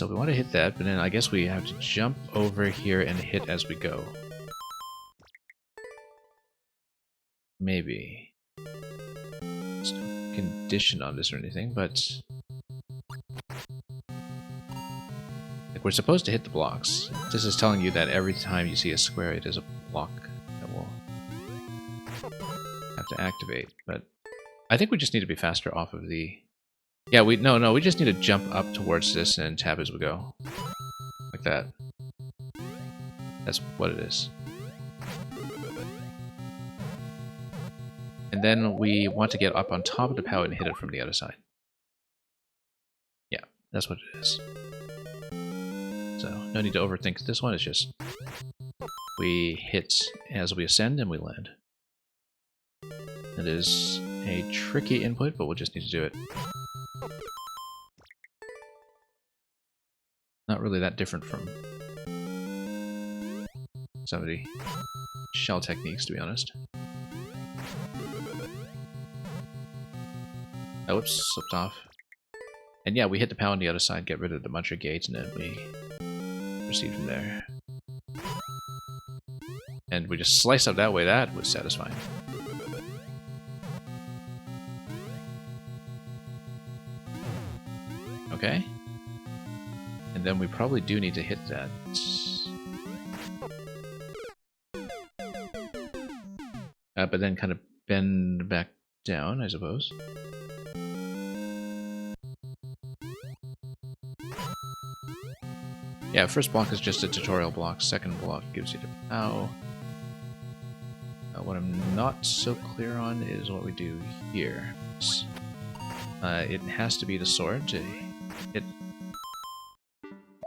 Speaker 1: we want to hit that, but then I guess we have to jump over here and hit as we go. Maybe. There's no condition on this or anything, but like, we're supposed to hit the blocks. This is telling you that every time you see a square, it is a block that will have to activate. But I think we just need to be faster off of the... Yeah, we just need to jump up towards this and tap as we go. Like that. That's what it is. And then we want to get up on top of the pallet and hit it from the other side. Yeah, that's what it is. So, no need to overthink this one, it's just we hit as we ascend and we land. It is a tricky input, but we'll just need to do it. Not really that different from some of the shell techniques, to be honest. Oh, whoops, slipped off. And yeah, we hit the power on the other side, get rid of the Muncher Gate, and then we proceed from there. And we just slice up that way, that was satisfying. Okay. And then we probably do need to hit that. But then kind of bend back down, I suppose. Yeah, first block is just a tutorial block, second block gives you the POW. What I'm not so clear on is what we do here. It has to be the sword to hit.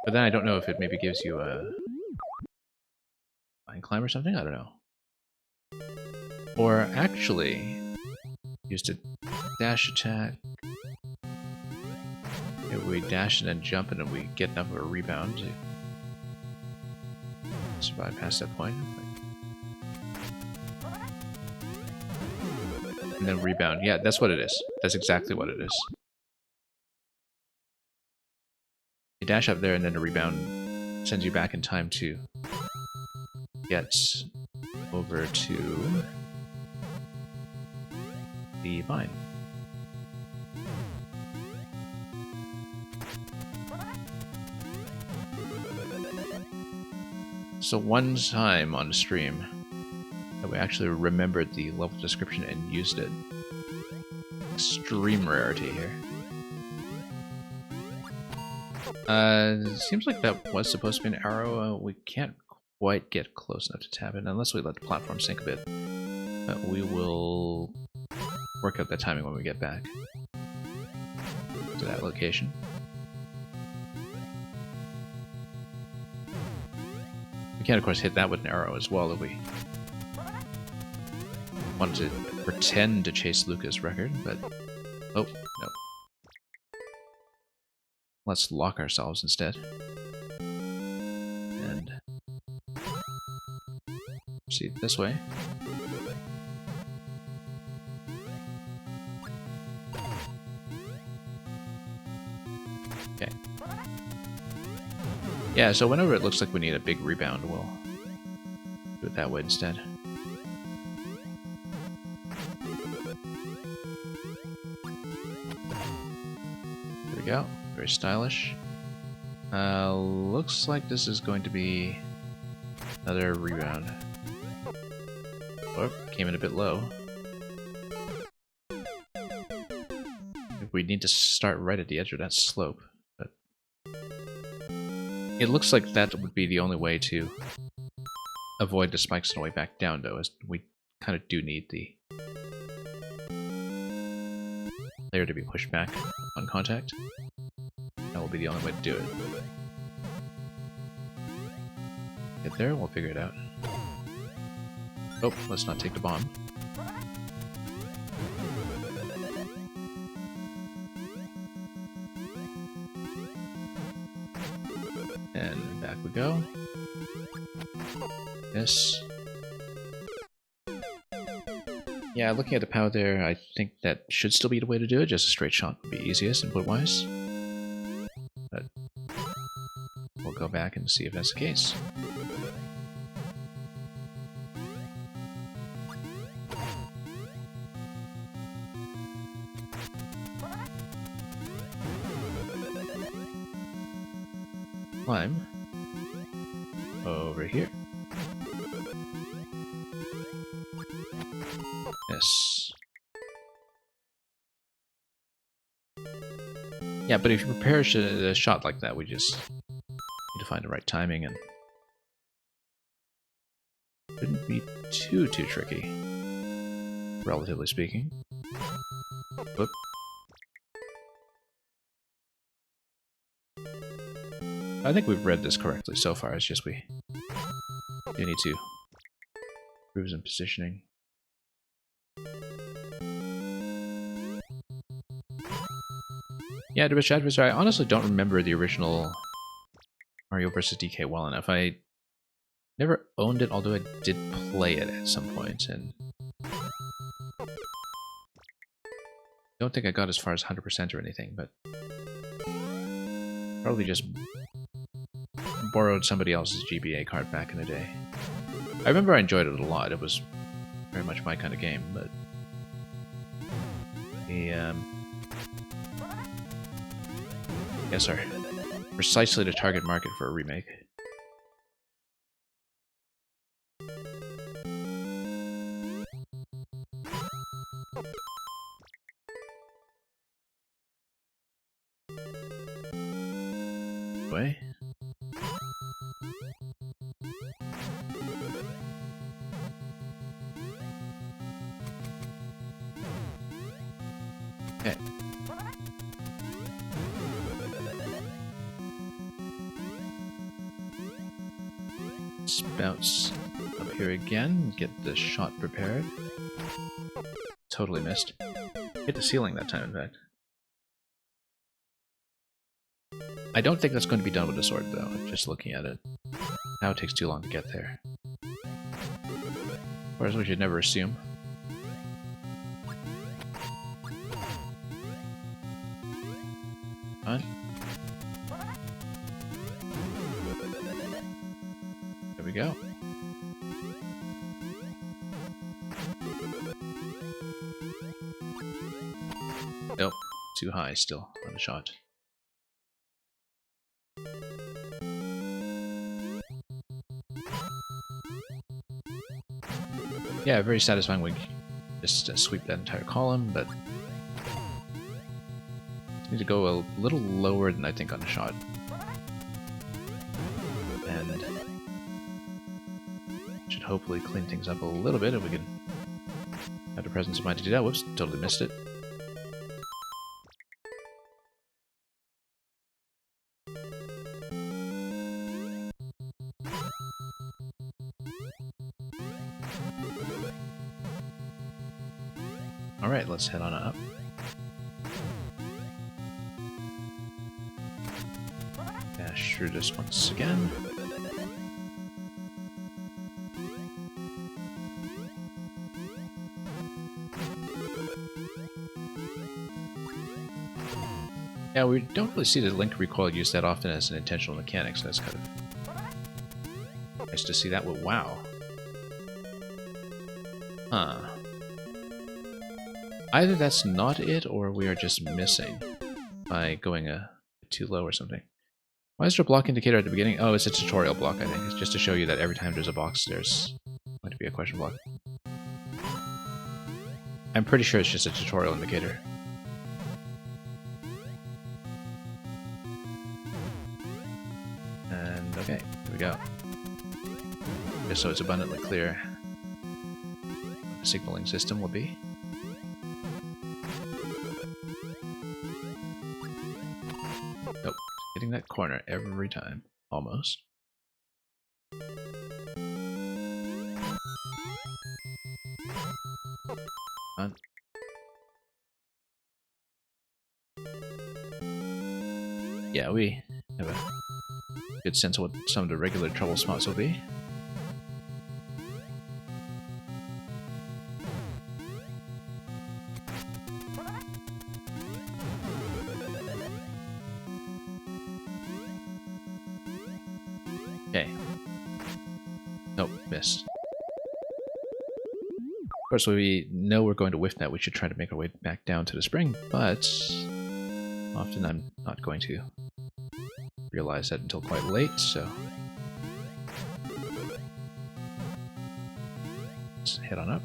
Speaker 1: But then I don't know if it maybe gives you a vine climb or something, I don't know. Or actually, used a dash attack. If we dash and then jump and then we get enough of a rebound to survive past that point. And then rebound. Yeah, that's what it is. That's exactly what it is. You dash up there and then the rebound sends you back in time to get over to the vine. So one time on the stream that we actually remembered the level description and used it. Extreme rarity here. Seems like that was supposed to be an arrow. We can't quite get close enough to tap it unless we let the platform sink a bit. But we will work out that timing when we get back to that location. We can, of course, hit that with an arrow as well if we wanted to pretend to chase Lucca's record, but... Oh, no. Let's lock ourselves instead. And... proceed this way. Okay. Yeah, so whenever it looks like we need a big rebound, we'll do it that way instead. There we go. Very stylish. Looks like this is going to be another rebound. Oh, came in a bit low. We need to start right at the edge of that slope. But it looks like that would be the only way to avoid the spikes on the way back down, though, as we kind of do need the layer to be pushed back on contact. That will be the only way to do it. Get there, we'll figure it out. Oh, let's not take the bomb. And back we go. Yes. Yeah, looking at the power there, I think that should still be the way to do it. Just a straight shot would be easiest input-wise. But we'll go back and see if that's the case. Climb over here. Yes. Yeah, but if you prepare a shot like that, we just need to find the right timing, and it shouldn't be too tricky, relatively speaking. Whoop. I think we've read this correctly so far. It's just we do need to improve some positioning. Yeah, to be adversary, I honestly don't remember the original Mario vs. DK well enough. I never owned it, although I did play it at some point, and don't think I got as far as 100% or anything, but probably just borrowed somebody else's GBA card back in the day. I remember I enjoyed it a lot. It was very much my kind of game, but the yes, sir. Precisely the target market for a remake. Way. Okay. Let's bounce up here again, get the shot prepared. Totally missed. Hit the ceiling that time, in fact. I don't think that's going to be done with the sword, though, just looking at it. Now it takes too long to get there. Whereas we should never assume. On. There we go. Nope, too high still on the shot. Yeah, very satisfying when you just sweep that entire column, but need to go a little lower than I think on a shot. And should hopefully clean things up a little bit if we can have the presence of mind to do that. Whoops, totally missed it. Alright, let's head on up. Dash through this once again. Yeah, we don't really see the link recoil used that often as an intentional mechanic, so that's kind of nice to see that with WoW. Huh. Either that's not it, or we are just missing by going a bit too low or something. Why is there a block indicator at the beginning? Oh, it's a tutorial block, I think. It's just to show you that every time there's a box, there's going to be a question block. I'm pretty sure it's just a tutorial indicator. And okay, here we go. Just so it's abundantly clear what the signaling system will be. Nope, hitting that corner every time, almost. On. Yeah, we have a good sense of what some of the regular trouble spots will be. Okay. Nope, missed. Of course, when we know we're going to whiff net, we should try to make our way back down to the spring, but often I'm not going to realize that until quite late, so let's head on up.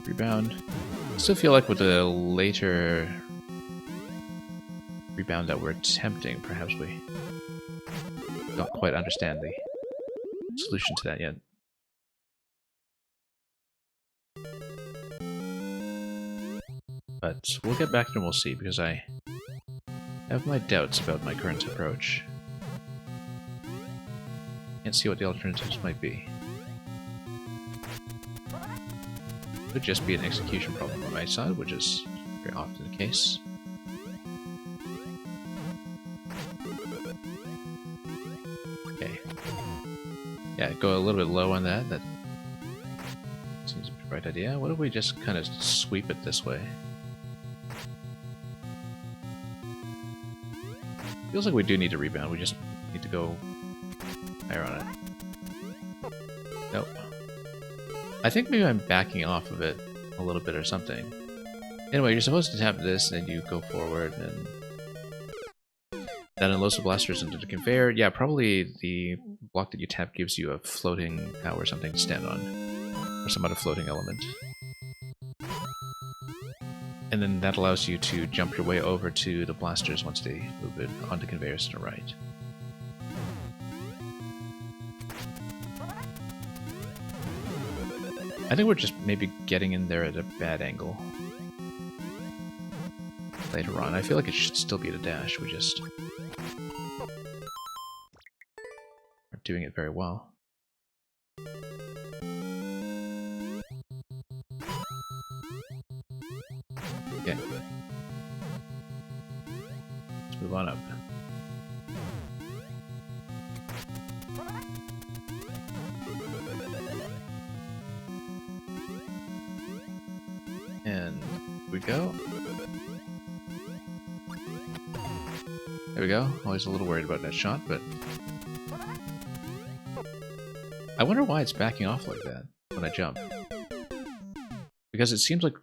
Speaker 1: Rebound. I still feel like with the later rebound that we're attempting, perhaps we don't quite understand the solution to that yet. But we'll get back and we'll see, because I have my doubts about my current approach. Can't see what the alternatives might be. Could just be an execution problem on my side, which is very often the case. Okay. Yeah, go a little bit low on that. That seems to be the right idea. What if we just kind of sweep it this way? Feels like we do need to rebound. We just need to go higher on it. Nope. I think maybe I'm backing off of it a little bit or something. Anyway, you're supposed to tap this, and then you go forward, and that unloads the blasters into the conveyor. Yeah, probably the block that you tap gives you a floating tower or something to stand on, or some other floating element. And then that allows you to jump your way over to the blasters once they move it onto conveyors to the right. I think we're just maybe getting in there at a bad angle later on. I feel like it should still be at a dash, we just aren't doing it very well. Okay. Let's move on up. And we go. There we go. Always a little worried about that shot, but I wonder why it's backing off like that when I jump. Because it seems like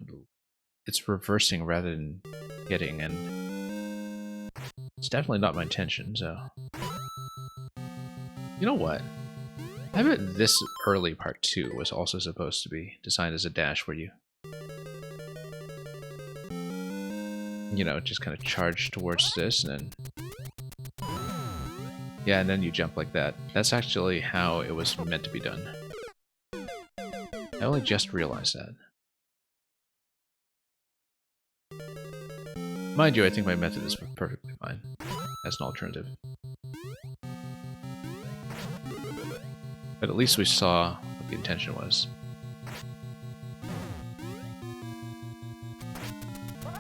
Speaker 1: it's reversing rather than hitting, and it's definitely not my intention, so You know what? I bet this early part 2 was also supposed to be designed as a dash where you know, just kind of charge towards this and then... Yeah, and then you jump like that. That's actually how it was meant to be done. I only just realized that. Mind you, I think my method is perfectly fine as an alternative. But at least we saw what the intention was.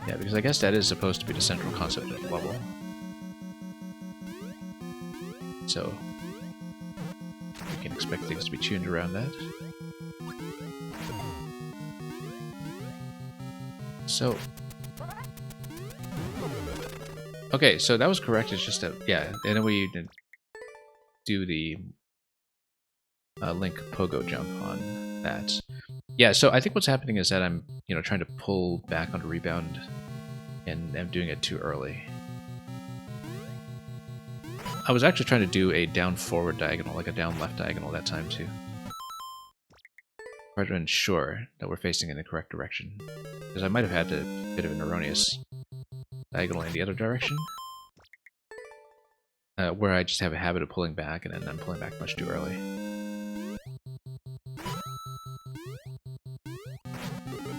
Speaker 1: Yeah, because I guess that is supposed to be the central concept of the level. So, we can expect things to be tuned around that. So... Okay, so that was correct, it's just that, yeah, and then we do the Link pogo jump on that. Yeah, so I think what's happening is that I'm, you know, trying to pull back onto rebound, and I'm doing it too early. I was actually trying to do a down forward diagonal, like a down left diagonal that time too. Try to ensure that we're facing in the correct direction. Because I might have had a bit of an erroneous diagonal in the other direction. Where I just have a habit of pulling back, and then I'm pulling back much too early.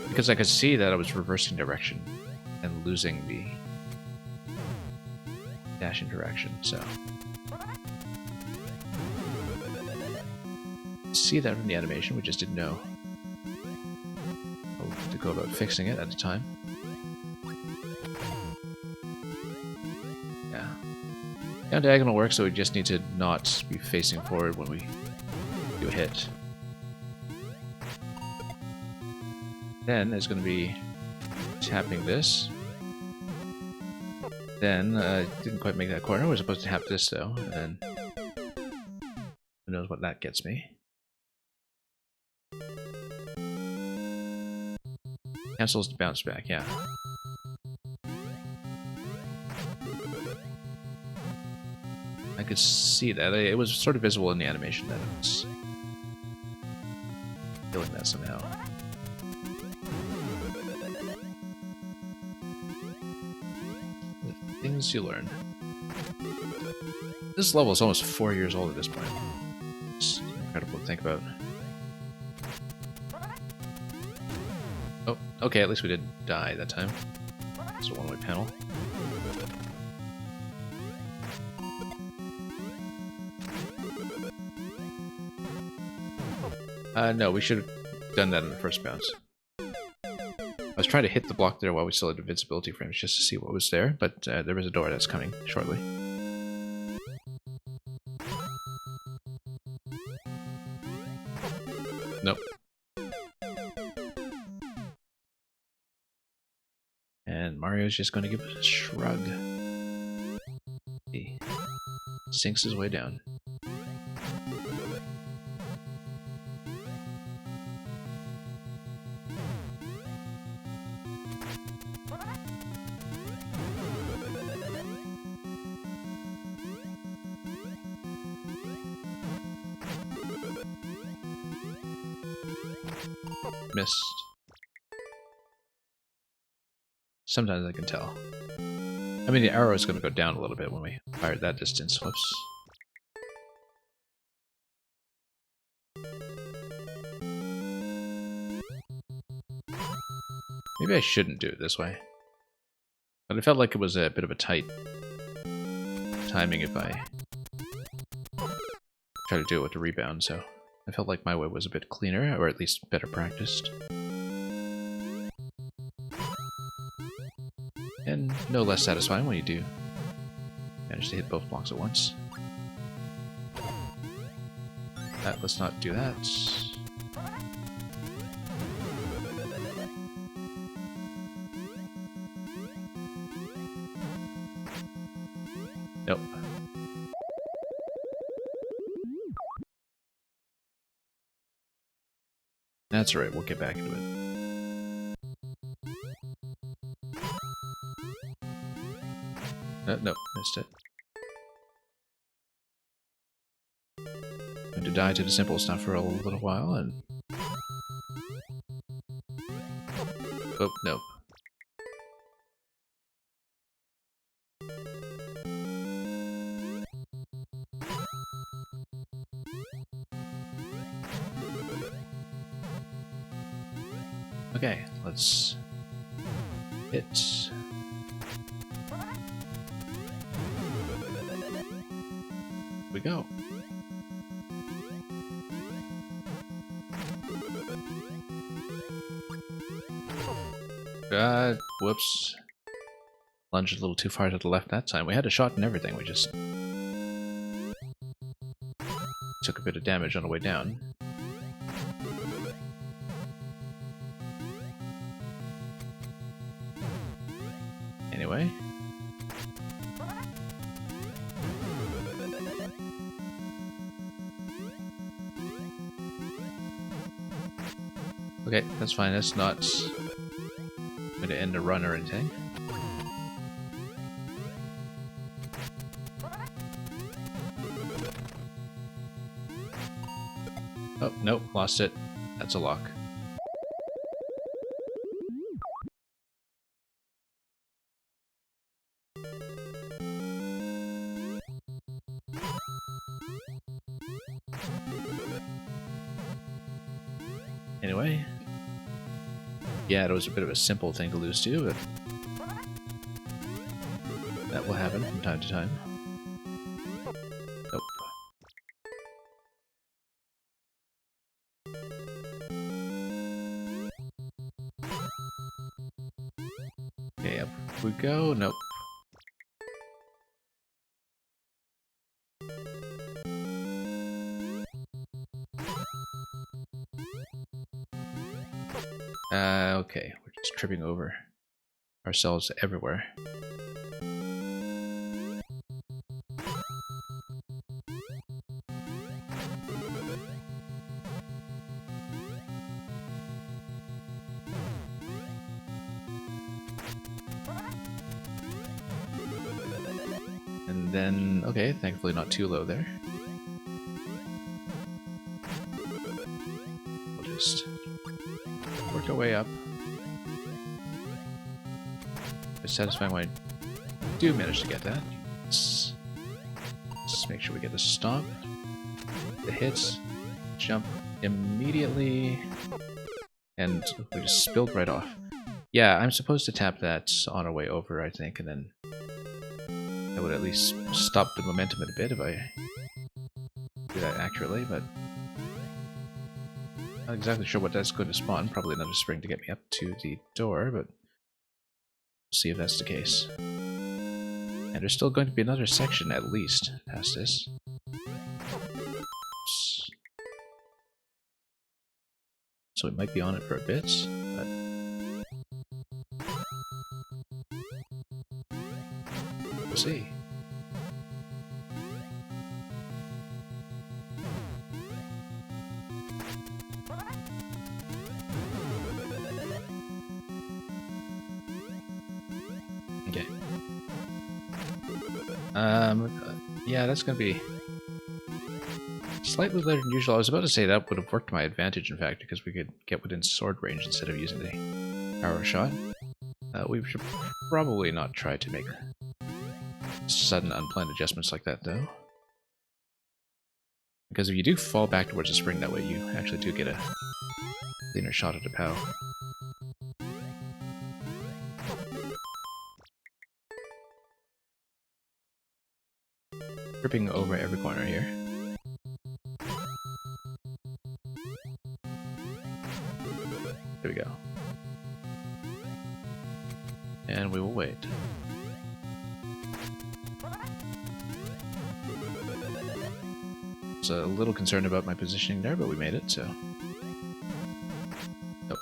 Speaker 1: Because I could see that I was reversing direction and losing the dash interaction, so... See that from the animation, we just didn't know how to go about fixing it at the time. Yeah. Down diagonal works, so we just need to not be facing forward when we do a hit. Then it's going to be tapping this. Then, didn't quite make that corner. We're supposed to tap this though, and then who knows what that gets me. Cancels the bounce back, yeah. I could see that. It was sort of visible in the animation that I was feeling that somehow. The things you learn. This level is almost 4 years old at this point. It's incredible to think about. Oh, okay, at least we didn't die that time. It's a one-way panel. No, we should have done that in the first bounce. I was trying to hit the block there while we still had invincibility frames just to see what was there, but there was a door that's coming shortly. Nope. And Mario's just going to give it a shrug. He sinks his way down. Missed. Sometimes I can tell. I mean, the arrow is going to go down a little bit when we fire at that distance. Whoops. Maybe I shouldn't do it this way. But I felt like it was a bit of a tight timing if I try to do it with the rebound, so I felt like my way was a bit cleaner, or at least better practiced. And no less satisfying when you do manage to hit both blocks at once. Let's not do that. Nope. That's alright, we'll get back into it. Nope, missed it. Time to die to the simple stuff for a little while, and... Oh, nope. Okay, let's hit. We go. Whoops. Lunged a little too far to the left that time. We had a shot and everything, we just took a bit of damage on the way down. Anyway. Okay, that's fine. That's not going to end a run or anything. Oh, nope, lost it. That's a lock. Anyway. Yeah, it was a bit of a simple thing to lose to, but that will happen from time to time. Nope. Okay, up we go. Nope. Okay, we're just tripping over ourselves everywhere. And then, okay, thankfully not too low there. We'll just work our way up. It's satisfying when I do manage to get that. Let's just make sure we get the stomp, the hits, jump immediately, and we just spilled right off. Yeah, I'm supposed to tap that on our way over, I think, and then that would at least stop the momentum a bit if I do that accurately, but not exactly sure what that's going to spawn. Probably another spring to get me up to the door, but we'll see if that's the case. And there's still going to be another section at least past this. Oops. So we might be on it for a bit, but we'll see. Okay. Yeah, that's gonna be slightly later than usual. I was about to say that would have worked to my advantage, in fact, because we could get within sword range instead of using the arrow shot. We should probably not try to make sudden unplanned adjustments like that, though. Because if you do fall back towards the spring that way, you actually do get a cleaner shot at the POW. Tripping over every corner here. There we go. And we will wait. I was a little concerned about my positioning there, but we made it, so... Nope.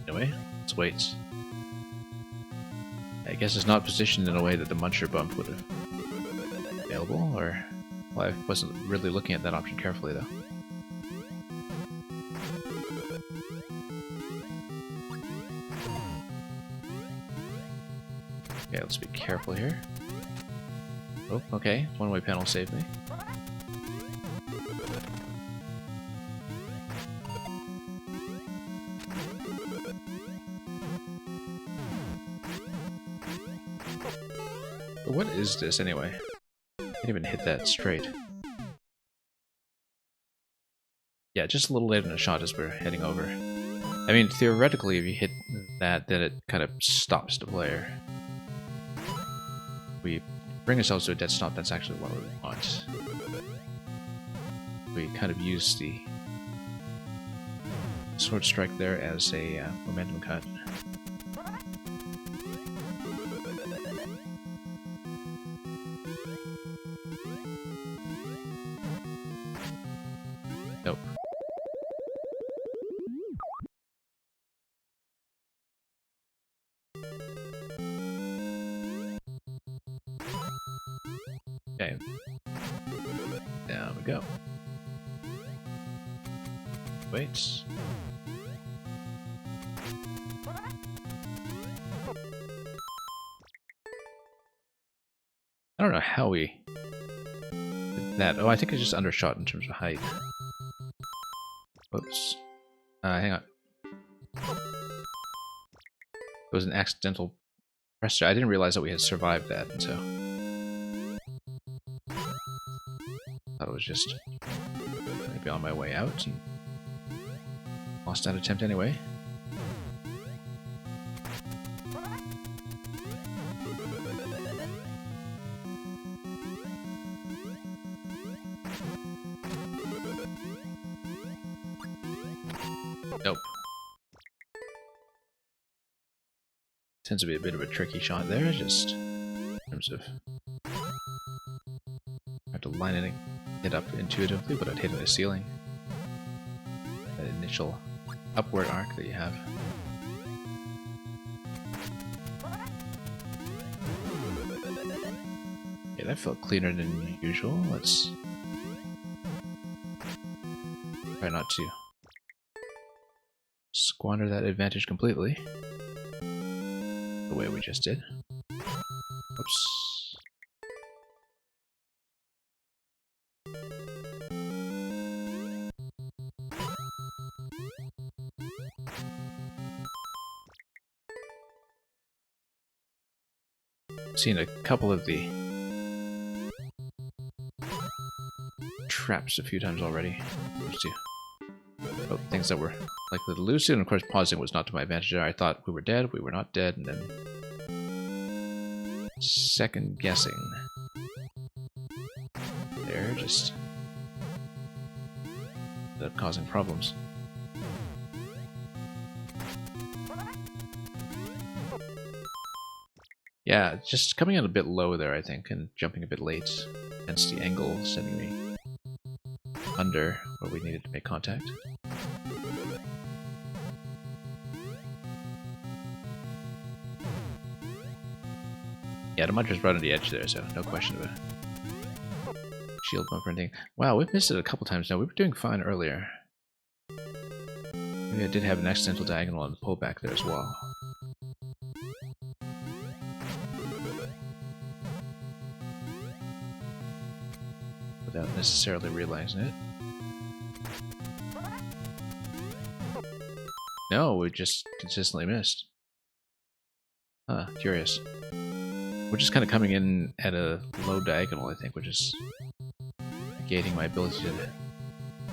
Speaker 1: Anyway, let's wait. I guess it's not positioned in a way that the Muncher bump would have been available, or... Well, I wasn't really looking at that option carefully, though. Okay, let's be careful here. Oh, okay. One-way panel saved me. But what is this anyway? I can't even hit that straight. Yeah, just a little later than a shot as we're heading over. I mean, theoretically, if you hit that, then it kind of stops the player. We bring ourselves to a dead stop, that's actually what we want. We kind of use the sword strike there as a momentum cut. Nope. Okay. Down we go. Wait. I don't know how we did that. Oh, I think I just undershot in terms of height. Whoops. Hang on. It was an accidental pressure. I didn't realize that we had survived that until. Thought it was just maybe on my way out and lost that attempt anyway. Nope. Tends to be a bit of a tricky shot there, just in terms of have to line it up intuitively, but I'd hit the ceiling. That initial upward arc that you have. Yeah, that felt cleaner than usual. Let's try not to squander that advantage completely the way we just did. Oops. Seen a couple of the traps a few times already. Oh, things that were likely to lose to, and of course pausing was not to my advantage. I thought we were dead, we were not dead, and then second guessing there just ended up causing problems. Yeah, just coming in a bit low there, I think, and jumping a bit late, hence the angle sending me under where we needed to make contact. Yeah, the Muncher's right on the edge there, so no question about it. Shield bump or anything. Wow, we've missed it a couple times now. We were doing fine earlier. Maybe I did have an accidental diagonal on the pullback there as well. Without necessarily realizing it. No, we just consistently missed. Huh, curious. We're just kind of coming in at a low diagonal, I think, which is negating my ability to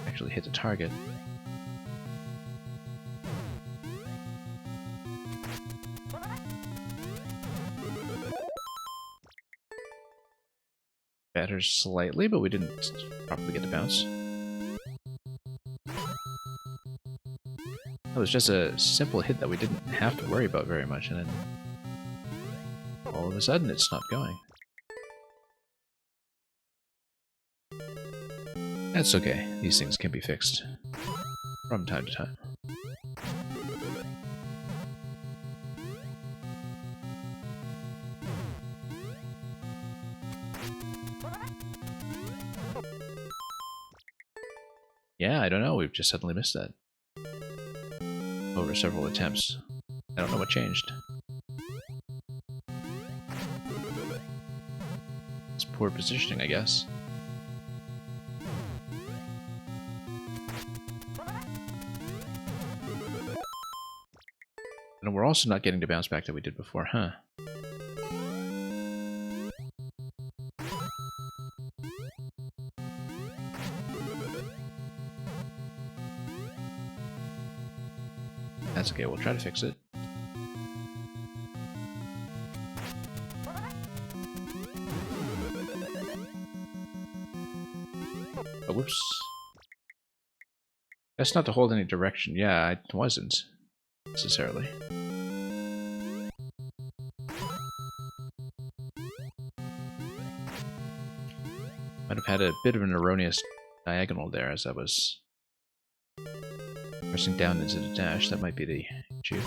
Speaker 1: actually hit the target. Better slightly, but we didn't properly get the bounce. It was just a simple hit that we didn't have to worry about very much, and then all of a sudden it's not going. That's okay, these things can be fixed from time to time. Yeah, I don't know, we've just suddenly missed that. Over several attempts. I don't know what changed. poor positioning, I guess. And we're also not getting the bounce back that we did before, huh? That's okay, we'll try to fix it. Oh, whoops. That's not to hold any direction. Yeah, it wasn't necessarily. Might have had a bit of an erroneous diagonal there as I was pressing down into the dash. That might be the issue.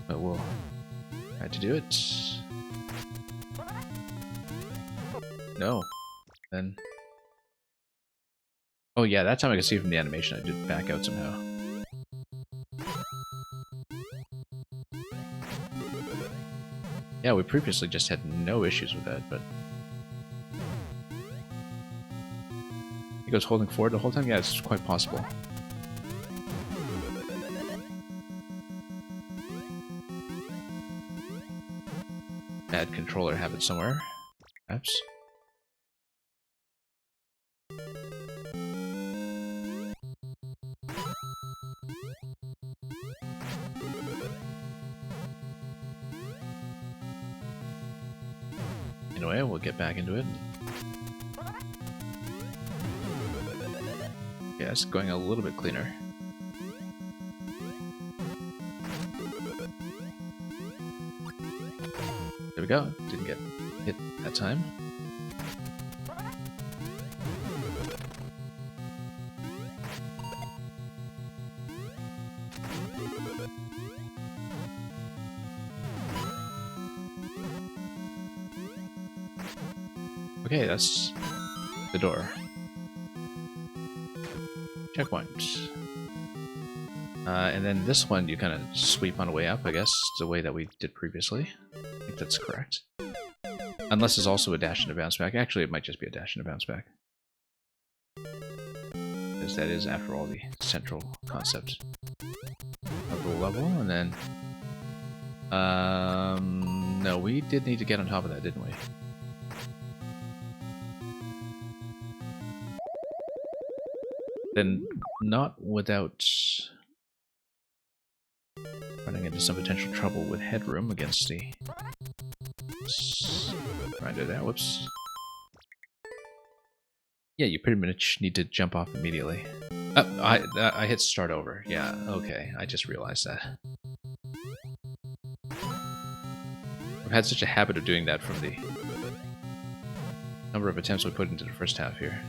Speaker 1: But we'll try to do it. No. Then... Oh yeah, that time I could see from the animation I did back out somehow. Yeah, we previously just had no issues with that, but... He goes holding forward the whole time? Yeah, it's quite possible. Bad controller habit somewhere, perhaps. Anyway, we'll get back into it. Yeah, it's going a little bit cleaner. There we go. Didn't get hit that time. Okay, that's the door. Checkpoint. And then this one you kind of sweep on the way up, I guess, the way that we did previously. I think that's correct. Unless there's also a dash and a bounce back. Actually, it might just be a dash and a bounce back. Because that is, after all, the central concept of the level. And then... no, we did need to get on top of that, didn't we? Then not without running into some potential trouble with headroom against the grinder there. Whoops. Yeah, you pretty much need to jump off immediately. I hit start over. Yeah, okay. I just realized that. I've had such a habit of doing that from the number of attempts we put into the first half here.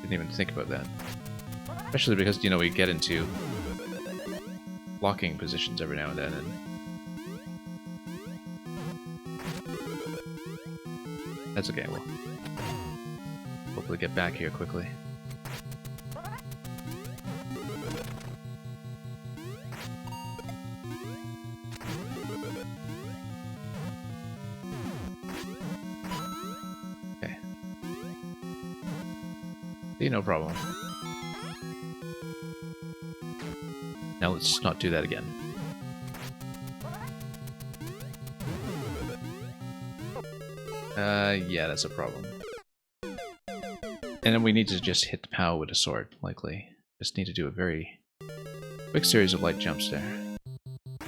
Speaker 1: Didn't even think about that. Especially because, you know, we get into blocking positions every now and then, and that's okay. We'll hopefully get back here quickly. Okay. See, no problem. Now let's not do that again. Yeah, that's a problem. And then we need to just hit the POW with a sword, likely. Just need to do a very quick series of light jumps there.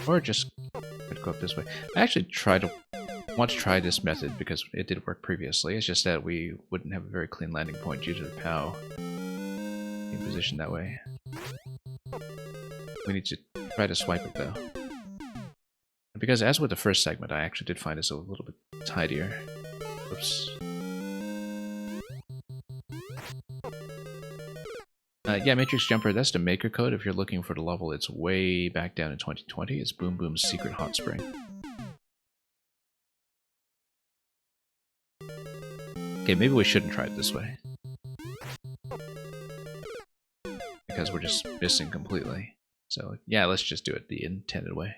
Speaker 1: Or just go up this way. I actually want to try this method because it did work previously. It's just that we wouldn't have a very clean landing point due to the POW being positioned that way. We need to try to swipe it though. Because as with the first segment, I actually did find this a little bit tidier. Oops. Yeah, Matrix Jumper, that's the maker code. If you're looking for the level, it's way back down in 2020. It's Boom Boom's Secret Hot Spring. Okay, maybe we shouldn't try it this way. Because we're just missing completely. So yeah, let's just do it the intended way.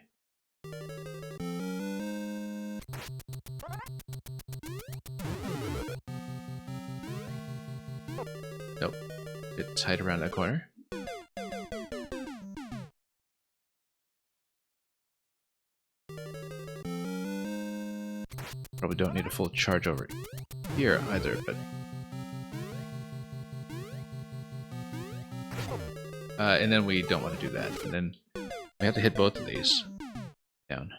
Speaker 1: Nope. Bit tight around that corner. Probably don't need a full charge over here either, but... and then we don't want to do that. And then we have to hit both of these down.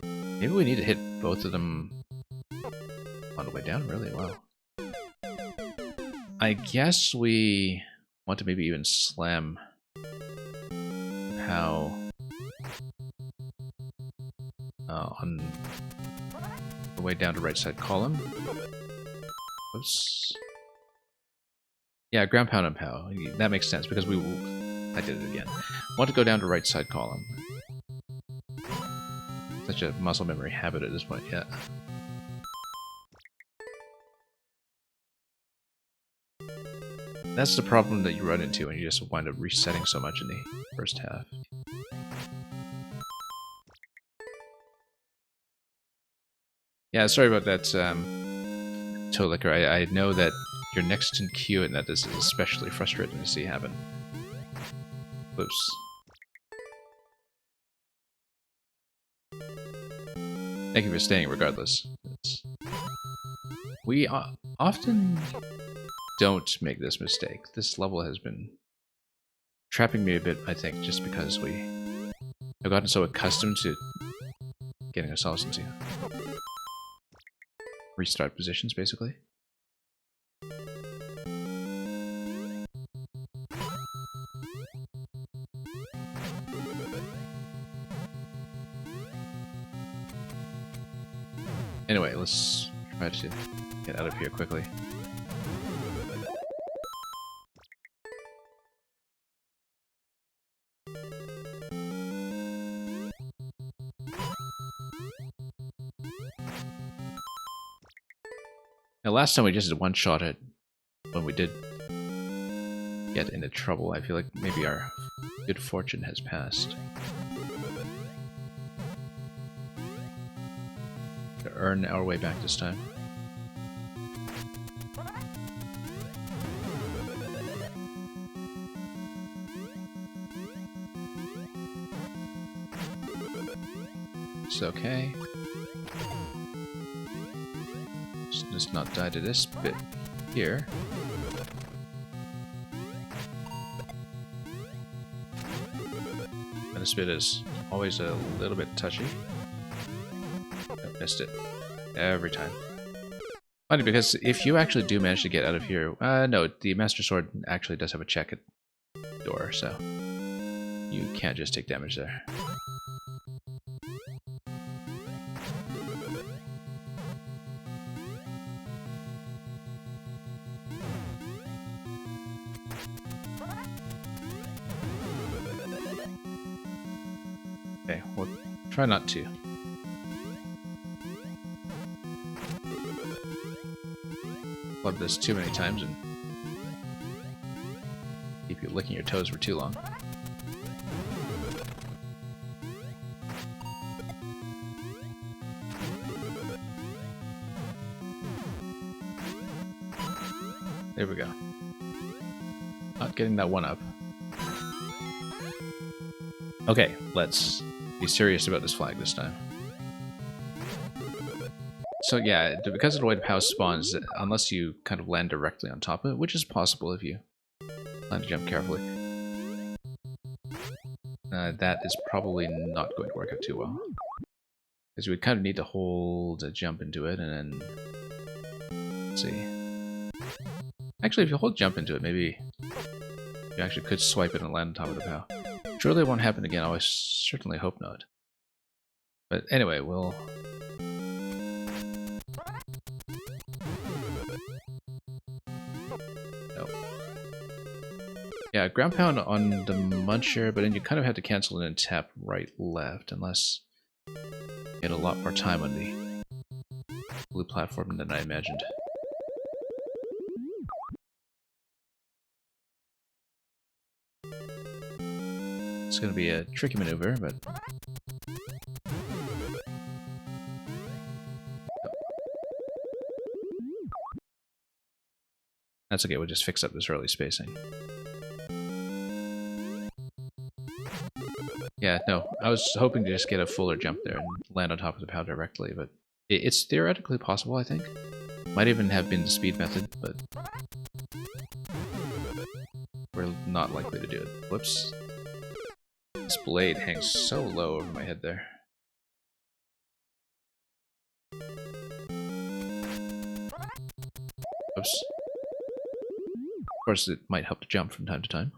Speaker 1: Maybe we need to hit both of them on the way down? Really? Wow. I guess we want to maybe even slam how on the way down to right side column. Oops. Yeah, ground pound and pow. That makes sense because we... I did it again. Want to go down to right side column. Such a muscle memory habit at this point, yeah. That's the problem that you run into when you just wind up resetting so much in the first half. Yeah, sorry about that, Toe Licker. I know that you're next in queue and that this is especially frustrating to see happen. Whoops. Thank you for staying regardless. We often don't make this mistake. This level has been trapping me a bit, I think, just because we have gotten so accustomed to getting ourselves into restart positions, basically. Anyway, let's try to get out of here quickly. Now, last time we just did one shot at when we did get into trouble. I feel like maybe our good fortune has passed. To earn our way back this time. It's okay. Just not die to this bit here. And this bit is always a little bit touchy. I missed it every time. Funny, because if you actually do manage to get out of here, no, the Master Sword actually does have a check at the door, so you can't just take damage there. Okay, we'll try not to. Club this too many times and keep you licking your toes for too long. There we go. Not getting that one up. Okay, let's be serious about this flag this time. So yeah, because of the way the POW spawns, unless you kind of land directly on top of it, which is possible if you plan to jump carefully, that is probably not going to work out too well. Because you would kind of need to hold a jump into it, and then... Let's see. Actually, if you hold jump into it, maybe you actually could swipe it and land on top of the POW. Surely it won't happen again, I certainly hope not. But anyway, we'll... No. Yeah, ground pound on the Muncher, but then you kind of have to cancel it and tap right, left, unless you get a lot more time on the blue platform than I imagined. It's going to be a tricky maneuver, but... That's okay, we'll just fix up this early spacing. Yeah, no, I was hoping to just get a fuller jump there and land on top of the POW directly, but it's theoretically possible, I think. Might even have been the speed method, but we're not likely to do it. Whoops. This blade hangs so low over my head there. Oops. Of course, it might help to jump from time to time.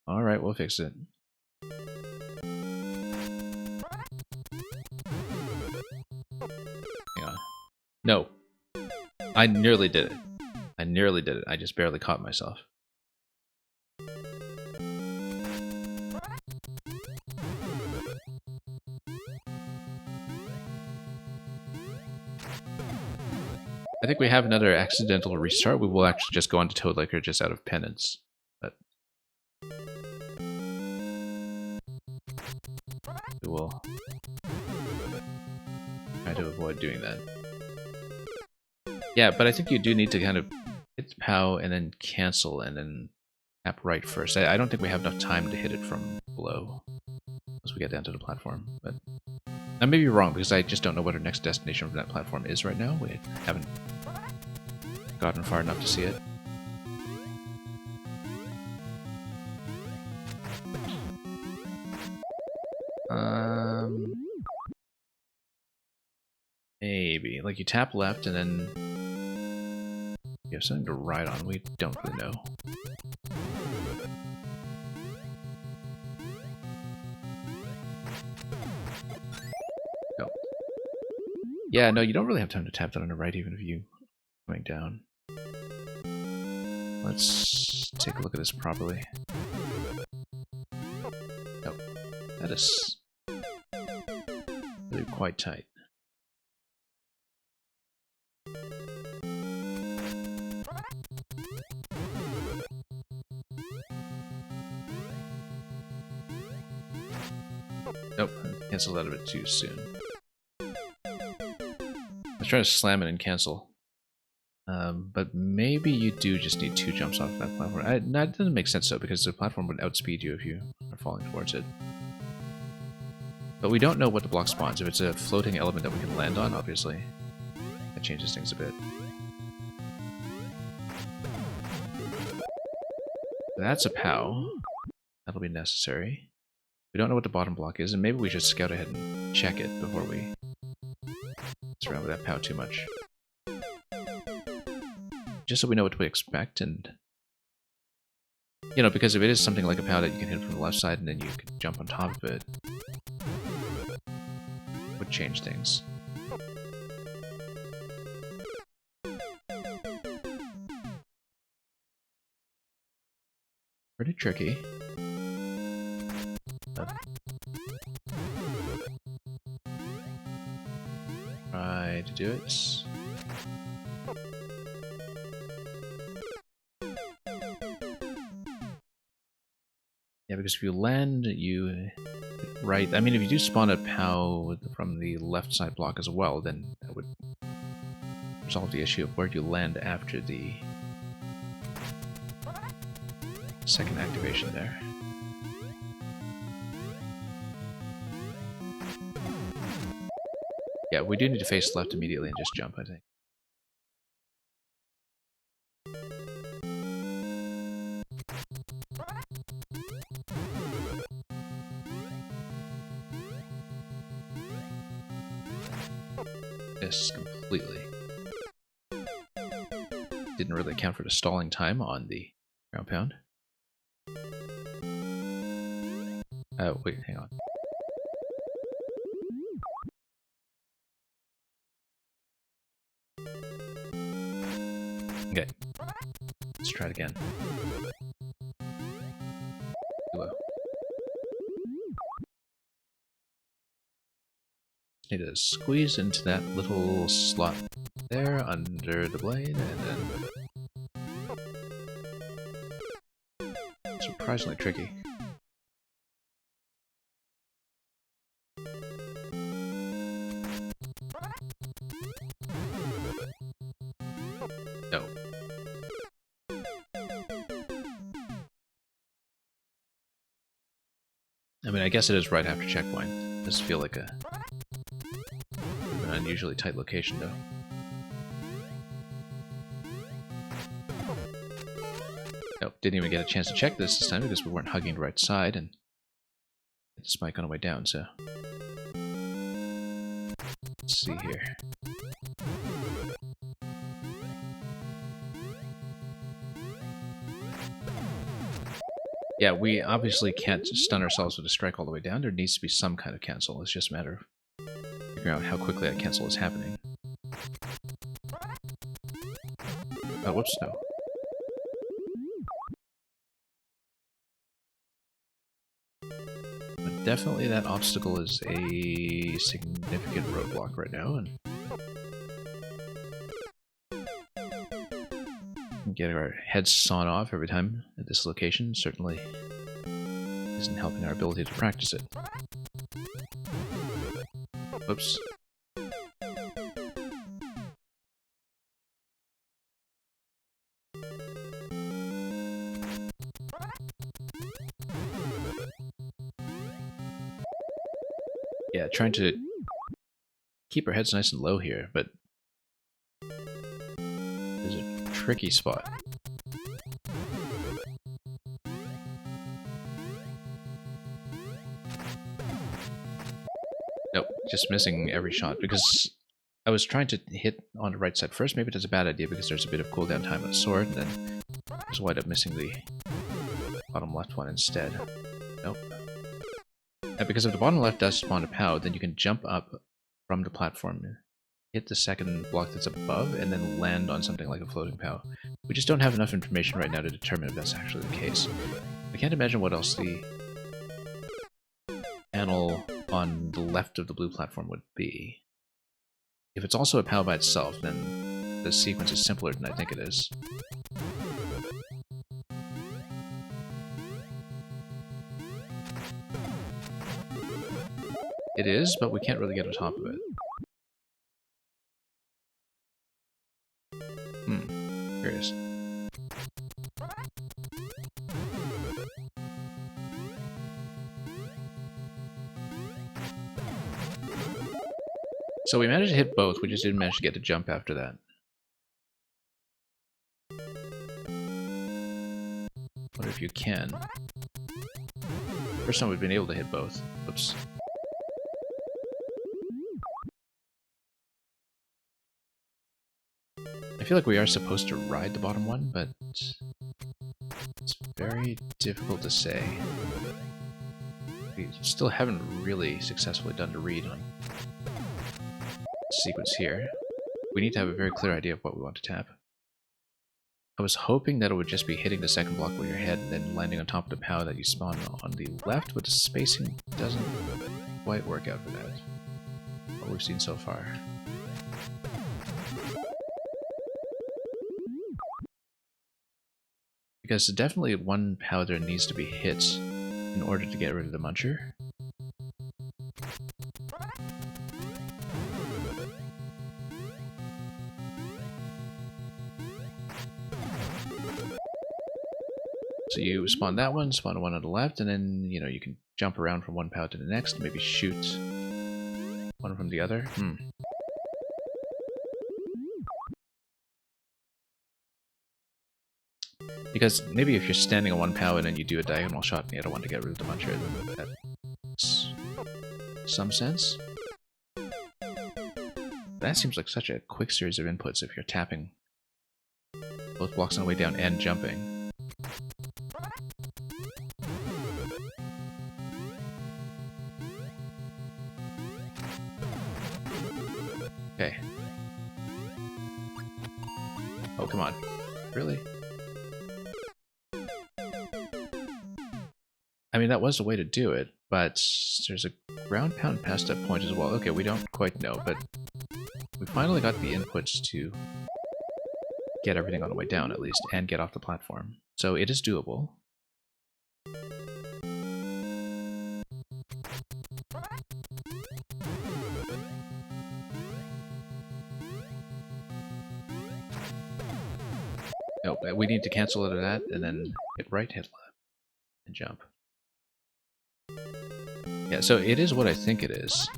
Speaker 1: Alright, we'll fix it. Hang on. No. I nearly did it. I nearly did it. I just barely caught myself. I think we have another accidental restart. We will actually just go on to Toad Liquor just out of penance. But we will try to avoid doing that. Yeah, but I think you do need to kind of hit POW and then cancel and then tap right first. I don't think we have enough time to hit it from below once we get down to the platform. But I may be wrong because I just don't know what our next destination from that platform is right now. We haven't gotten far enough to see it. Maybe. Like you tap left and then you have something to ride on. We don't really know. No. Yeah, no, you don't really have time to tap that on the right even if you going down. Let's take a look at this properly. Nope. That is really quite tight. Nope, I canceled out of it too soon. I was trying to slam it and cancel. But maybe you do just need 2 jumps off that platform. That doesn't make sense though, because the platform would outspeed you if you are falling towards it. But we don't know what the block spawns. If it's a floating element that we can land on, obviously, that changes things a bit. That's a POW. That'll be necessary. We don't know what the bottom block is, and maybe we should scout ahead and check it before we mess around with that POW too much. Just so we know what to expect, and you know, because if it is something like a POW that you can hit from the left side and then you can jump on top of it, would change things. Pretty tricky. Try to do it. Yeah, because if you land, you right. I mean, if you do spawn a POW from the left side block as well, then that would resolve the issue of where you land after the second activation there. Yeah, we do need to face left immediately and just jump, I think. Yes, completely. Didn't really account for the stalling time on the ground pound. Oh, wait, hang on. Okay. Let's try it again. Too low. need to squeeze into that little slot there under the blade, and then surprisingly tricky. No. I mean, I guess it is right after checkpoint. It does feel like an unusually tight location, though. Nope, didn't even get a chance to check this time because we weren't hugging the right side and hit the spike on the way down, so... Let's see here. Yeah, we obviously can't stun ourselves with a strike all the way down. There needs to be some kind of cancel. It's just a matter of figuring out how quickly that cancel is happening. Oh, whoops, no. But definitely that obstacle is a significant roadblock right now, and getting our heads sawn off every time at this location certainly isn't helping our ability to practice it. Oops. Yeah, trying to keep our heads nice and low here, but there's a tricky spot. Nope, just missing every shot because I was trying to hit on the right side first. Maybe that's a bad idea because there's a bit of cooldown time on the sword, and then just wind up missing the bottom left one instead. Nope. And because if the bottom left does spawn a POW, then you can jump up from the platform, hit the second block that's above, and then land on something like a floating POW. We just don't have enough information right now to determine if that's actually the case. I can't imagine what else the panel on the left of the blue platform would be. If it's also a POW by itself, then the sequence is simpler than I think it is. It is, but we can't really get on top of it. Curious. So we managed to hit both, we just didn't manage to get to jump after that. Wonder if you can. First time we've been able to hit both. Oops. I feel like we are supposed to ride the bottom one, but it's very difficult to say. We still haven't really successfully done the read on the sequence here. We need to have a very clear idea of what we want to tap. I was hoping that it would just be hitting the second block with your head and then landing on top of the POW that you spawn on the left, but the spacing doesn't quite work out for that. What we've seen so far. Because definitely one POW there needs to be hit in order to get rid of the muncher. So you spawn that one, spawn one on the left, and then, you know, you can jump around from one POW to the next, maybe shoot one from the other. Because maybe if you're standing on one POW and then you do a diagonal shot in the other one to get rid of the muncher, then that makes some sense. That seems like such a quick series of inputs if you're tapping both blocks on the way down and jumping. Okay. Oh, come on. Really? I mean, that was a way to do it, but there's ground pound past that point as well? Okay, we don't quite know, but we finally got the inputs to get everything on the way down, at least, and get off the platform. So it is doable. Nope, we need to cancel out of that, and then hit right, hit left, and jump. Yeah, so it is what I think it is.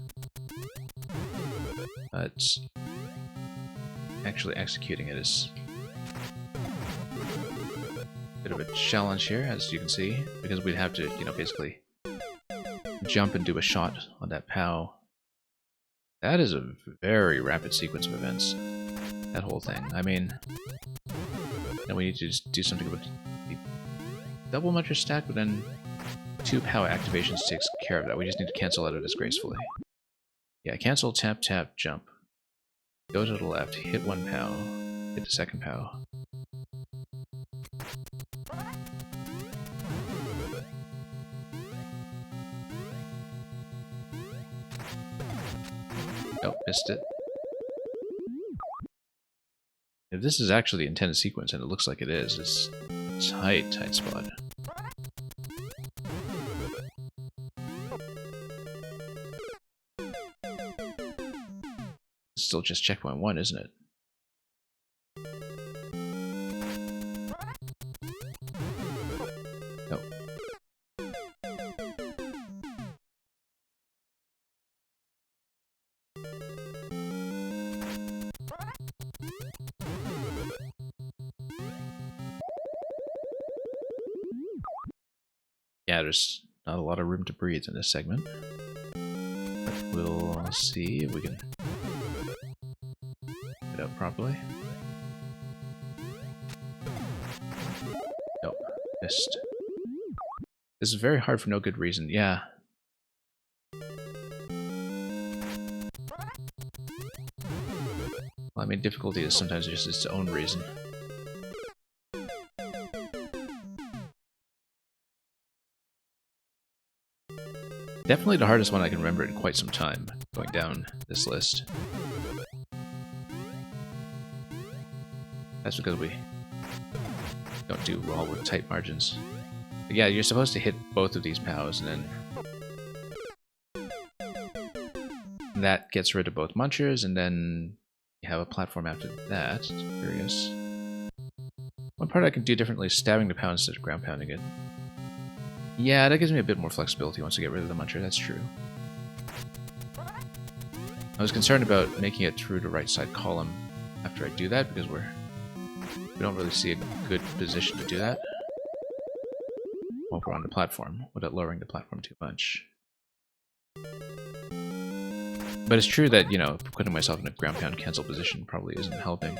Speaker 1: But actually executing it is a bit of a challenge here, as you can see, because we'd have to, you know, basically jump and do a shot on that POW. That is a very rapid sequence of events, that whole thing. I mean, now we need to just do something about the double muncher stack, but then 2 POW activations takes care of that. We just need to cancel out of this gracefully. Yeah, cancel, tap, tap, jump. Go to the left, hit 1 POW, hit the second POW. Nope, missed it. If this is actually the intended sequence, and it looks like it is, it's a tight, tight spot. It's still just checkpoint 1, isn't it? Nope. Yeah, there's not a lot of room to breathe in this segment. But we'll see if we can get out properly. Nope, missed. This is very hard for no good reason, yeah. Well, I mean, difficulty is sometimes just its own reason. Definitely the hardest one I can remember in quite some time, going down this list. That's because we don't do well with tight margins. But yeah, you're supposed to hit both of these POWs, and then that gets rid of both munchers, and then you have a platform after that. Curious. One part I can do differently is stabbing the POW instead of ground pounding it. Yeah, that gives me a bit more flexibility once I get rid of the muncher, that's true. I was concerned about making it through the right side column after I do that, because we don't really see a good position to do that while we're on the platform, without lowering the platform too much. But it's true that, you know, putting myself in a ground pound cancel position probably isn't helping.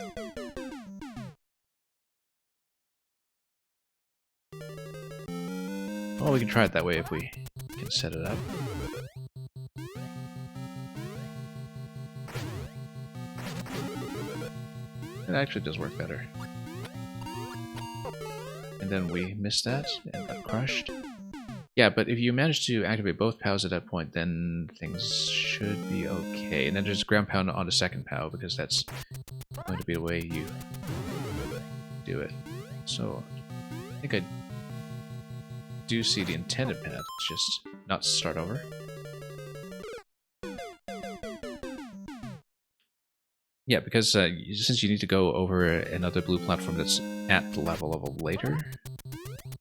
Speaker 1: Well, we can try it that way if we can set it up. It actually does work better. And then we missed that and got crushed. Yeah, but if you manage to activate both POWs at that point, then things should be okay. And then just ground pound on the second POW, because that's going to be the way you do it. So, I think I do see the intended path, it's just not start over. Yeah, because since you need to go over another blue platform that's at the level of a later,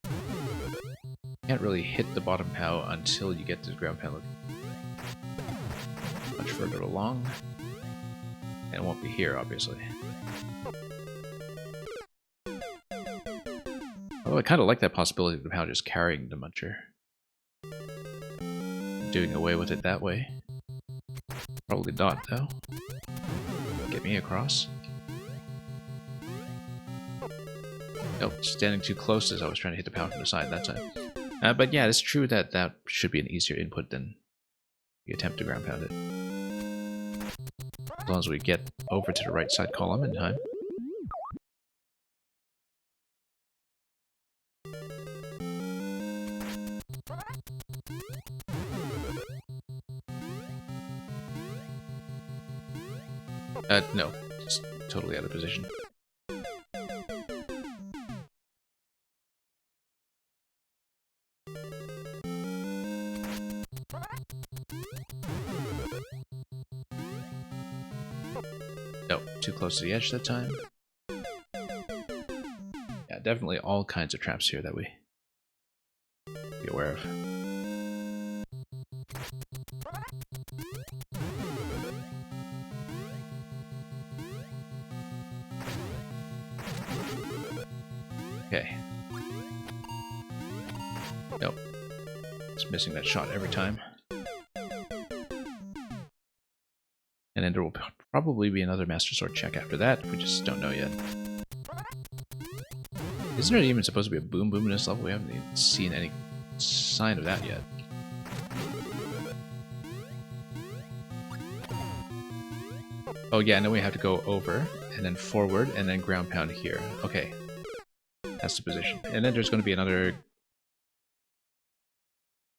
Speaker 1: you can't really hit the bottom POW until you get to the ground pound much further along. And it won't be here, obviously. Oh, I kind of like that possibility of the POW just carrying the muncher. Doing away with it that way. Probably not, though. Get me across. Nope, standing too close as I was trying to hit the POW from the side that time. But yeah, it's true that that should be an easier input than the attempt to ground pound it. As long as we get over to the right side column in time. No, it's totally out of position. No, too close to the edge that time. Yeah, definitely all kinds of traps here that we be aware of. Okay. Nope. It's missing that shot every time. And then there will probably be another Master Sword check after that. We just don't know yet. Isn't there even supposed to be a boom boom in this level? We haven't even seen any sign of that yet. Oh yeah, and then we have to go over, and then forward, and then ground pound here. Okay. That's the position. And then there's going to be another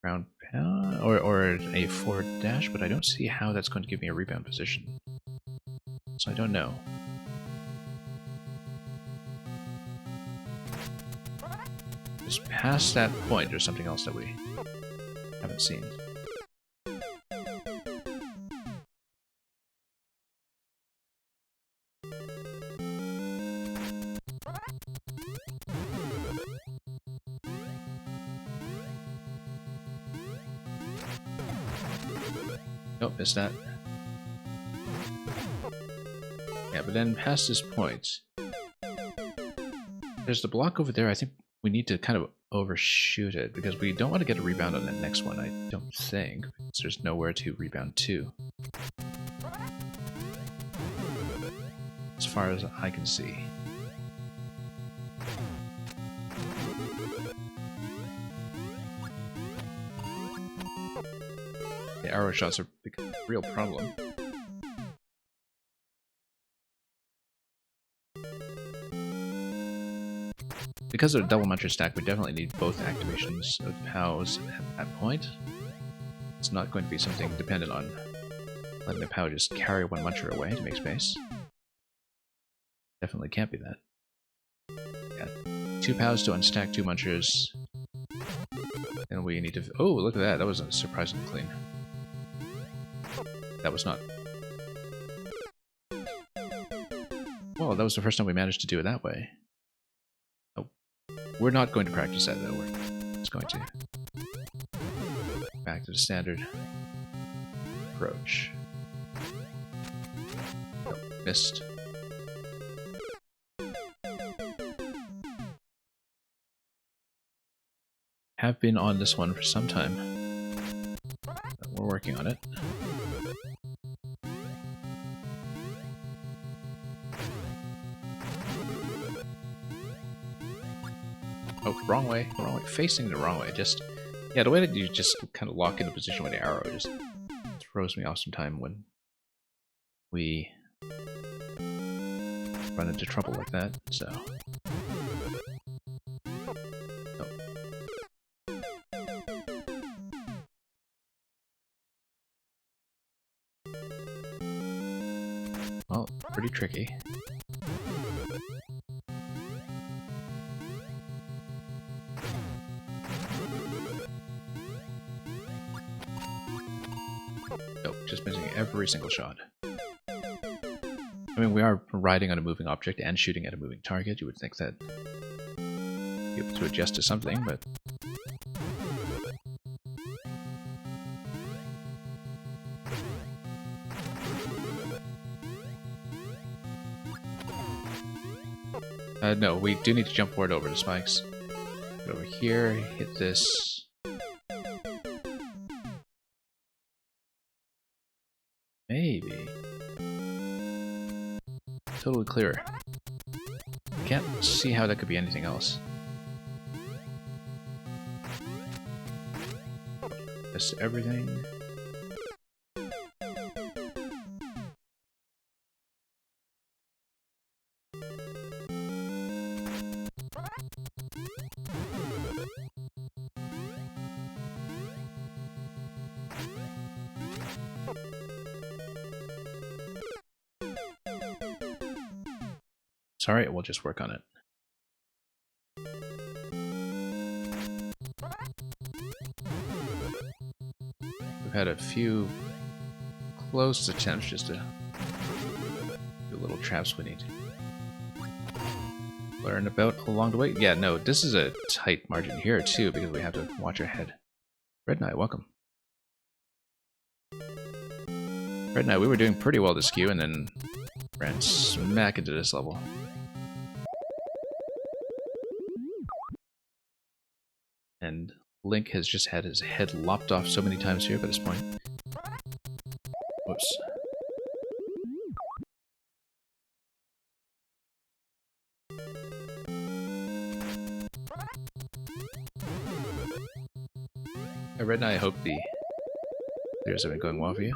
Speaker 1: ground pound, or a forward dash, but I don't see how that's going to give me a rebound position. So I don't know. Just past that point, there's something else that we haven't seen. Nope, missed that. Yeah, but then past this point, there's the block over there. I think we need to kind of overshoot it because we don't want to get a rebound on the next one, I don't think, because there's nowhere to rebound to. As far as I can see. The arrow shots are a real problem. Because of the double muncher stack, we definitely need both activations of POWs at that point. It's not going to be something dependent on letting the POW just carry one muncher away to make space. Definitely can't be that. Yeah, 2 POWs to unstack 2 munchers. And we need to... Oh, look at that. That was surprisingly clean. That was not... Well, that was the first time we managed to do it that way. Oh, we're not going to practice that, though. We're just going to... back to the standard approach. Nope, missed. Have been on this one for some time. We're working on it. Oh, wrong way, facing the wrong way. Just, yeah, the way that you just kind of lock in a position with the arrow just throws me off sometime when we run into trouble like that, so. Well, pretty tricky. Nope, just missing every single shot. I mean, we are riding on a moving object and shooting at a moving target. You would think that you'd be able to adjust to something, but... no, we do need to jump forward over the spikes. Get over here, hit this. Maybe. Totally clear. I can't see how that could be anything else. Just everything. It's alright, we'll just work on it. We've had a few close attempts just to do little traps we need to learn about along the way. Yeah, no, this is a tight margin here too because we have to watch our head. Red Knight, welcome. Red Knight, we were doing pretty well this queue and then ran smack into this level. And Link has just had his head lopped off so many times here by this point. Whoops. Red Knight, I hope the clears have been going well for you.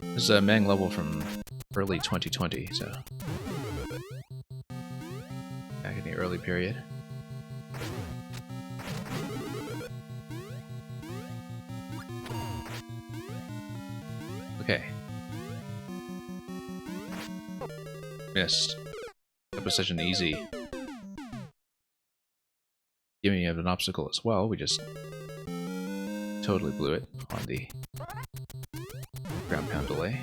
Speaker 1: This is a Mang level from early 2020, so back in the early period. Okay. Missed. That was such an easy giving of an obstacle as well. We just totally blew it on the ground pound delay.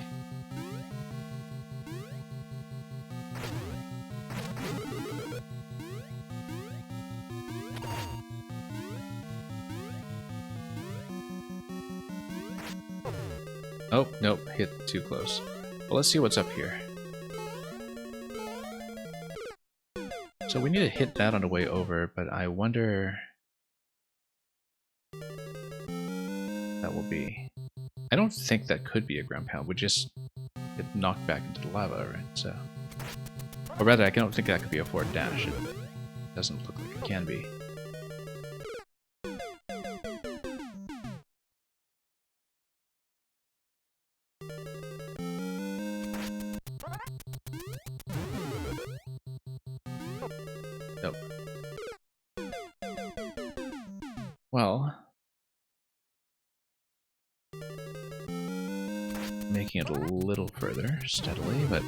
Speaker 1: Oh, nope, hit too close. Well, let's see what's up here. So we need to hit that on the way over, but I wonder... that will be... I don't think that could be a ground pound. We just get knocked back into the lava, right? So... or rather, I don't think that could be a forward dash. It doesn't look like it can be. Nope. Well, making it a little further steadily, but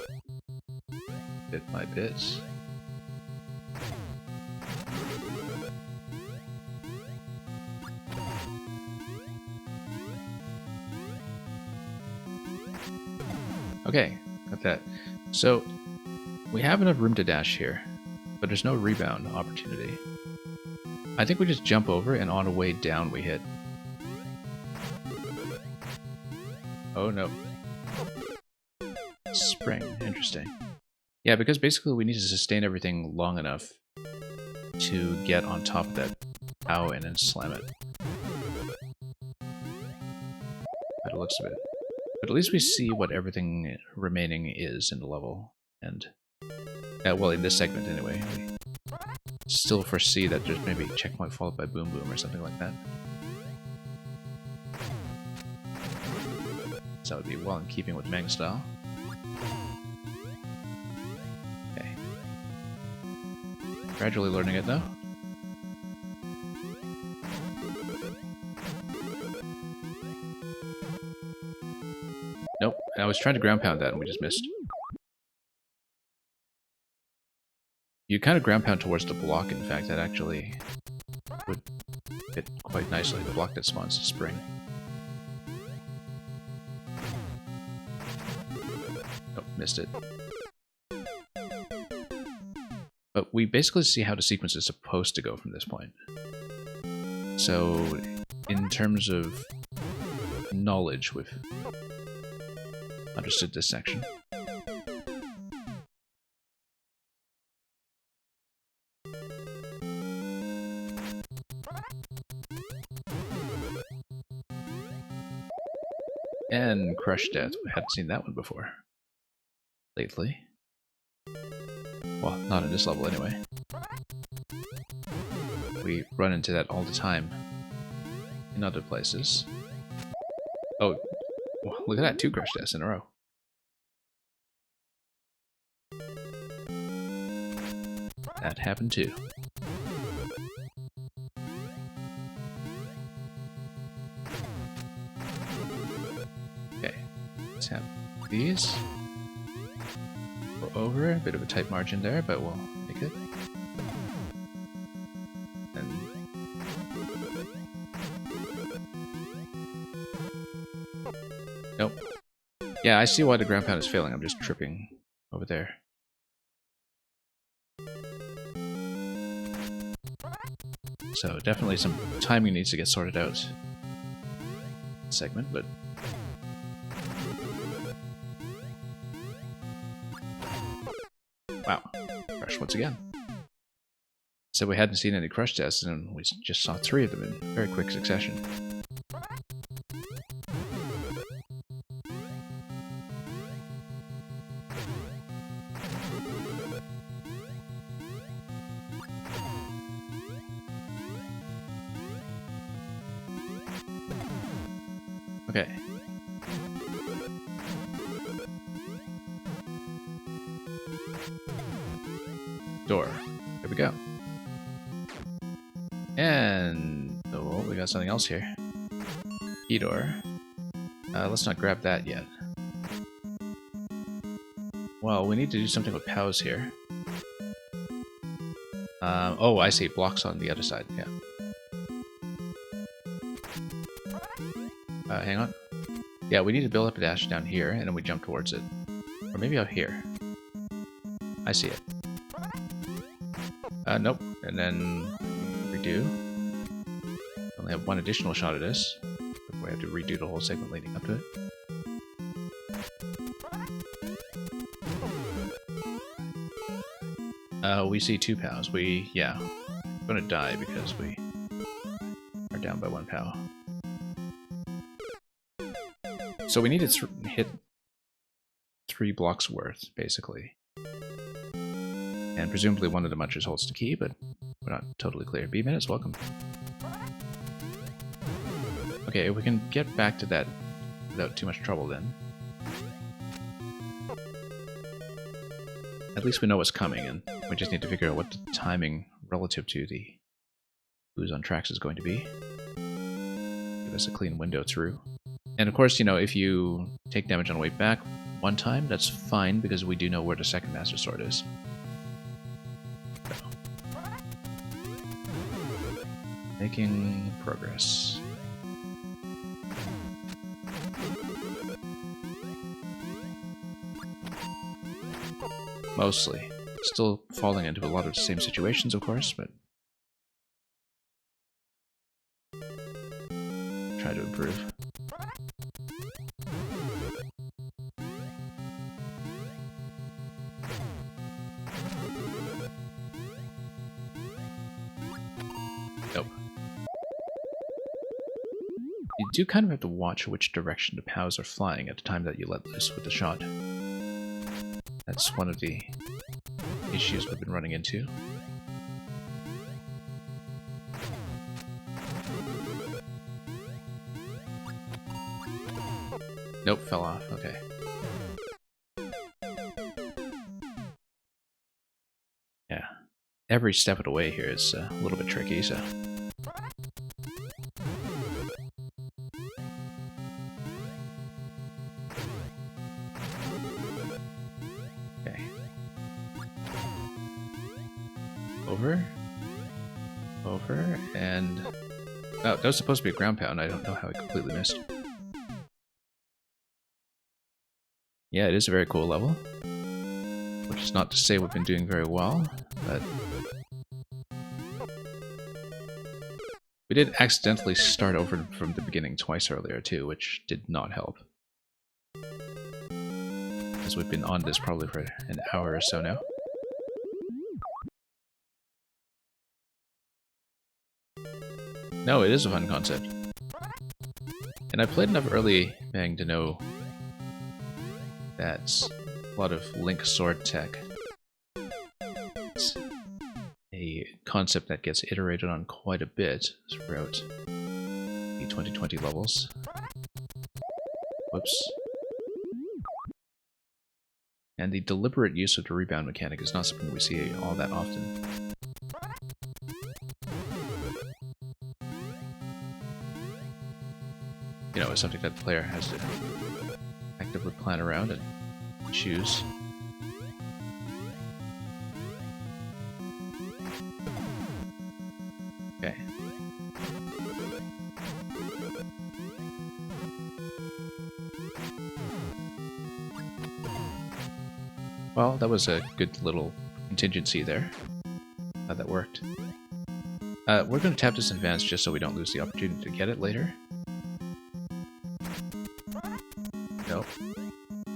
Speaker 1: bit by bit. Okay, got that. So we have enough room to dash here, but there's no rebound opportunity. I think we just jump over and on the way down we hit. Oh no. Spring, interesting. Yeah, because basically we need to sustain everything long enough to get on top of that ow and then slam it. By the looks of it. But at least we see what everything remaining is in the level. And, well, in this segment anyway. We still foresee that there's maybe a checkpoint followed by Boom Boom or something like that. So that would be well in keeping with Mang style. Okay. Gradually learning it though. Nope, I was trying to ground pound that and we just missed. You kind of ground pound towards the block, in fact, that actually would fit quite nicely. The block that spawns the spring. Oh, missed it. But we basically see how the sequence is supposed to go from this point. So, in terms of knowledge, we've understood this section. And Crush Death. We hadn't seen that one before. Lately. Well, not in this level anyway. We run into that all the time in other places. Oh, look at that, 2 Crush Deaths in a row. That happened too. Okay, let's have these. over. A bit of a tight margin there, but we'll make it. And nope. Yeah, I see why the ground pound is failing. I'm just tripping over there. So definitely some timing needs to get sorted out. Segment, but wow, crush once again. Said we hadn't seen any crush tests, and we just saw 3 of them in very quick succession. Okay. Door. There we go. And oh, we got something else here. Key door. Let's not grab that yet. Well, we need to do something with POWs here. Oh, I see. Blocks on the other side. Yeah. Hang on. Yeah, we need to build up a dash down here, and then we jump towards it. Or maybe out here. I see it. Nope. And then redo. Only have one additional shot at this. We have to redo the whole segment leading up to it. We see 2 POWs. Yeah. We're gonna die because we are down by 1 POW. So we need to hit 3 blocks worth, basically. And presumably one of the munchers holds the key, but we're not totally clear. B-Minutes, welcome. Okay, we can get back to that without too much trouble then. At least we know what's coming, and we just need to figure out what the timing relative to the Who's on Tracks is going to be. Give us a clean window through. And of course, you know, if you take damage on the way back one time, that's fine, because we do know where the second Master Sword is. Making progress. Mostly. Still falling into a lot of the same situations, of course, but try to improve. Nope. You do kind of have to watch which direction the POWs are flying at the time that you let loose with the shot. That's one of the issues we've been running into. Nope, fell off. Okay. Yeah. Every step of the way here is a little bit tricky, so... Okay. Over. Over, and... Oh, that was supposed to be a ground pound. I don't know how I completely missed. Yeah, it is a very cool level. Which is not to say we've been doing very well, but... We did accidentally start over from the beginning twice earlier too, which did not help. As we've been on this probably for an hour or so now. No, it is a fun concept. And I played enough early Bang to know that a lot of Link sword tech. It's a concept that gets iterated on quite a bit throughout the 2020 levels. Whoops. And the deliberate use of the rebound mechanic is not something we see all that often. You know, it's something that the player has to actively plan around and choose. Okay. Well, that was a good little contingency there. Glad that worked. We're going to tap this in advance just so we don't lose the opportunity to get it later. Nope.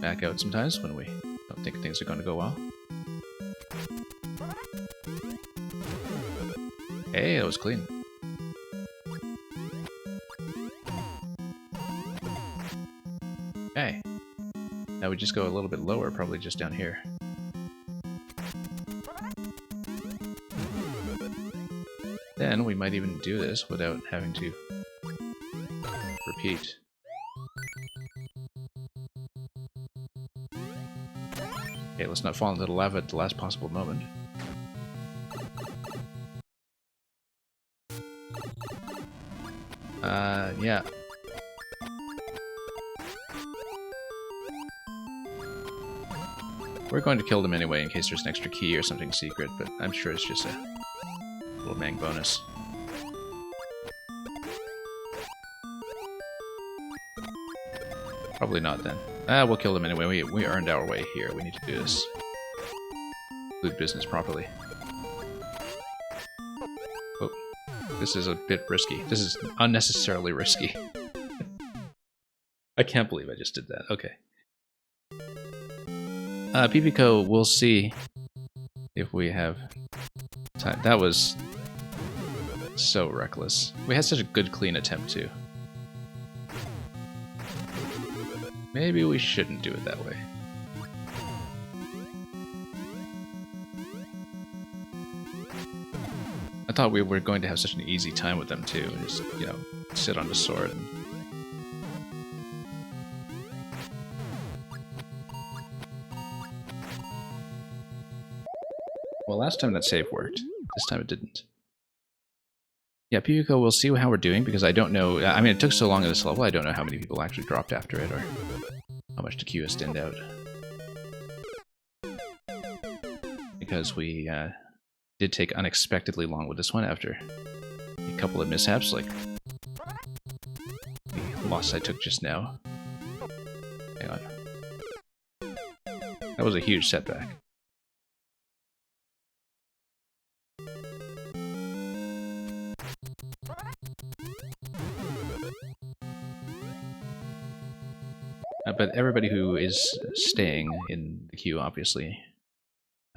Speaker 1: Back out sometimes when we don't think things are going to go well. Hey, that was clean. Okay. Now we just go a little bit lower, probably just down here. Then we might even do this without having to repeat. Okay, let's not fall into the lava at the last possible moment. Yeah. We're going to kill them anyway in case there's an extra key or something secret, but I'm sure it's just a little mang bonus. Probably not then. We'll kill them anyway. We earned our way here. We need to do this. Food business properly. Oh, this is a bit risky. This is unnecessarily risky. I can't believe I just did that. Okay. PPCO, we'll see if we have time. That was so reckless. We had such a good clean attempt too. Maybe we shouldn't do it that way. I thought we were going to have such an easy time with them too. Just, you know, sit on the sword and... Well, last time that save worked. This time it didn't. Yeah, PPCO, we'll see how we're doing, because I don't know... I mean, it took so long at this level, I don't know how many people actually dropped after it, or how much the queue has thinned out. Because we did take unexpectedly long with this one after a couple of mishaps, like the loss I took just now. Hang on. That was a huge setback. But everybody who is staying in the queue, obviously,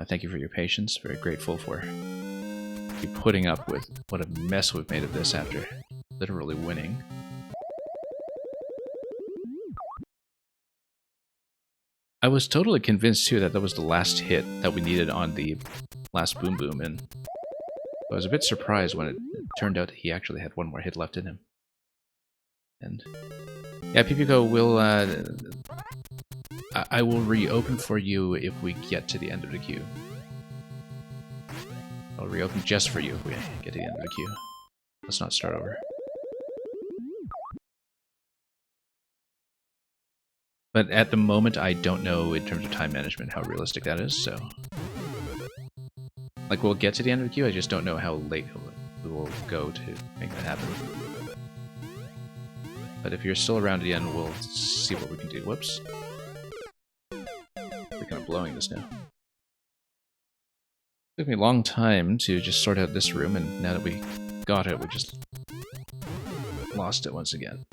Speaker 1: thank you for your patience. Very grateful for you putting up with what a mess we've made of this after literally winning. I was totally convinced, too, that that was the last hit that we needed on the last Boom Boom, and I was a bit surprised when it turned out that he actually had one more hit left in him. And... yeah, PPCO will, I will reopen for you if we get to the end of the queue. I'll reopen just for you if we get to the end of the queue. Let's not start over. But at the moment, I don't know in terms of time management how realistic that is, so... like, we'll get to the end of the queue, I just don't know how late we will go to make that happen. But if you're still around at the end, we'll see what we can do. Whoops. We're kind of blowing this now. It took me a long time to just sort out this room, and now that we got it, we just lost it once again.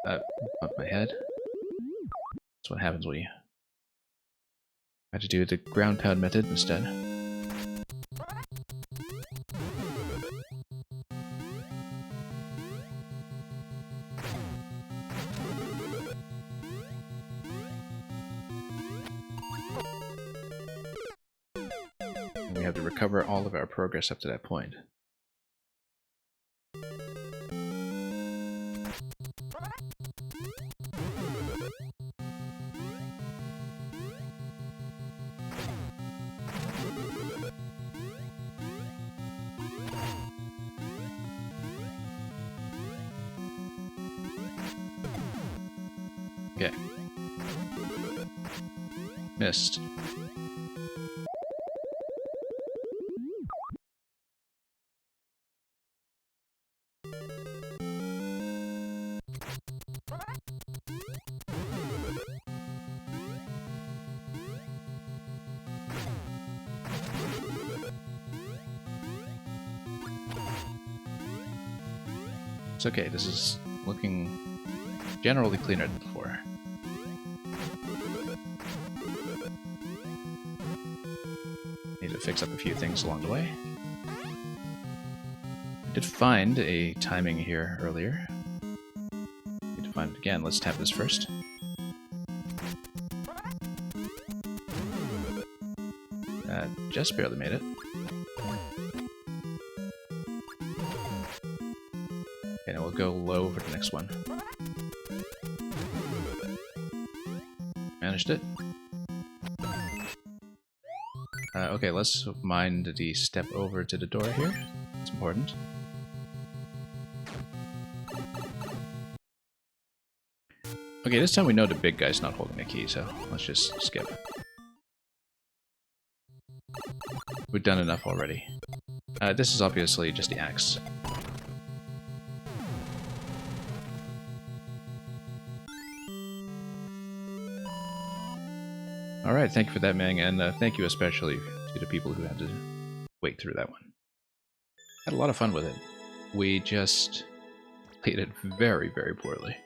Speaker 1: Bump my head. That's what happens when you try to do the ground pound method instead. We have to recover all of our progress up to that point. Okay. Missed. It's okay, this is looking generally cleaner than before. Need to fix up a few things along the way. I did find a timing here earlier. Need to find it again. Let's tap this first. Just barely made it. Okay, now we'll go low for the next one. Managed it. Okay, let's mind the step over to the door here. It's important. Okay, this time we know the big guy's not holding the key, so let's just skip. We've done enough already. This is obviously just the axe. Alright, thank you for that, Mang, and thank you especially to the people who had to wait through that one. Had a lot of fun with it. We just played it very, very poorly.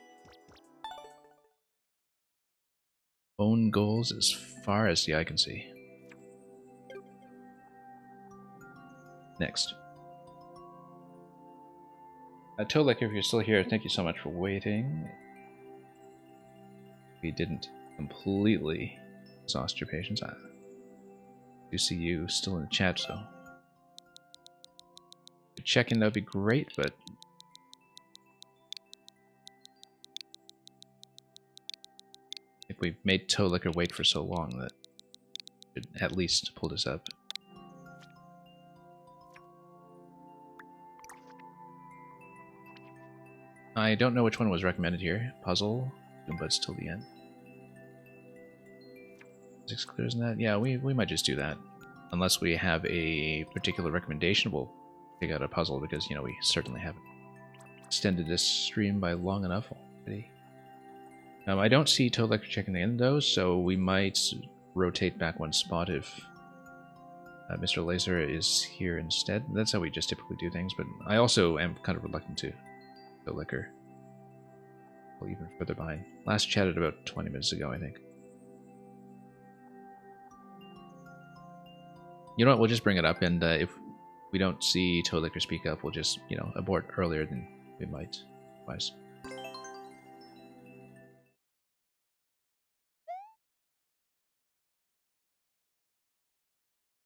Speaker 1: Own goals as far as the eye can see. Next. Tolek, if you're still here, thank you so much for waiting. We didn't completely exhaust your patience. I do see you still in the chat, so check in, that'd be great, but I think we've made Toliker wait for so long that it at least pulled us up. I don't know which one was recommended here. Puzzle, Goombas till the end. Physics clears in that? Yeah, we might just do that. Unless we have a particular recommendation, we'll pick out a puzzle, because, you know, we certainly haven't extended this stream by long enough already. I don't see Tolek checking in, though, so we might rotate back one spot if Mr. Laser is here instead. That's how we just typically do things, but I also am kind of reluctant to Tolek even further behind. Last chatted about 20 minutes ago, I think. You know what, we'll just bring it up, and if we don't see Toliker speak up, we'll just, you know, abort earlier than we might otherwise.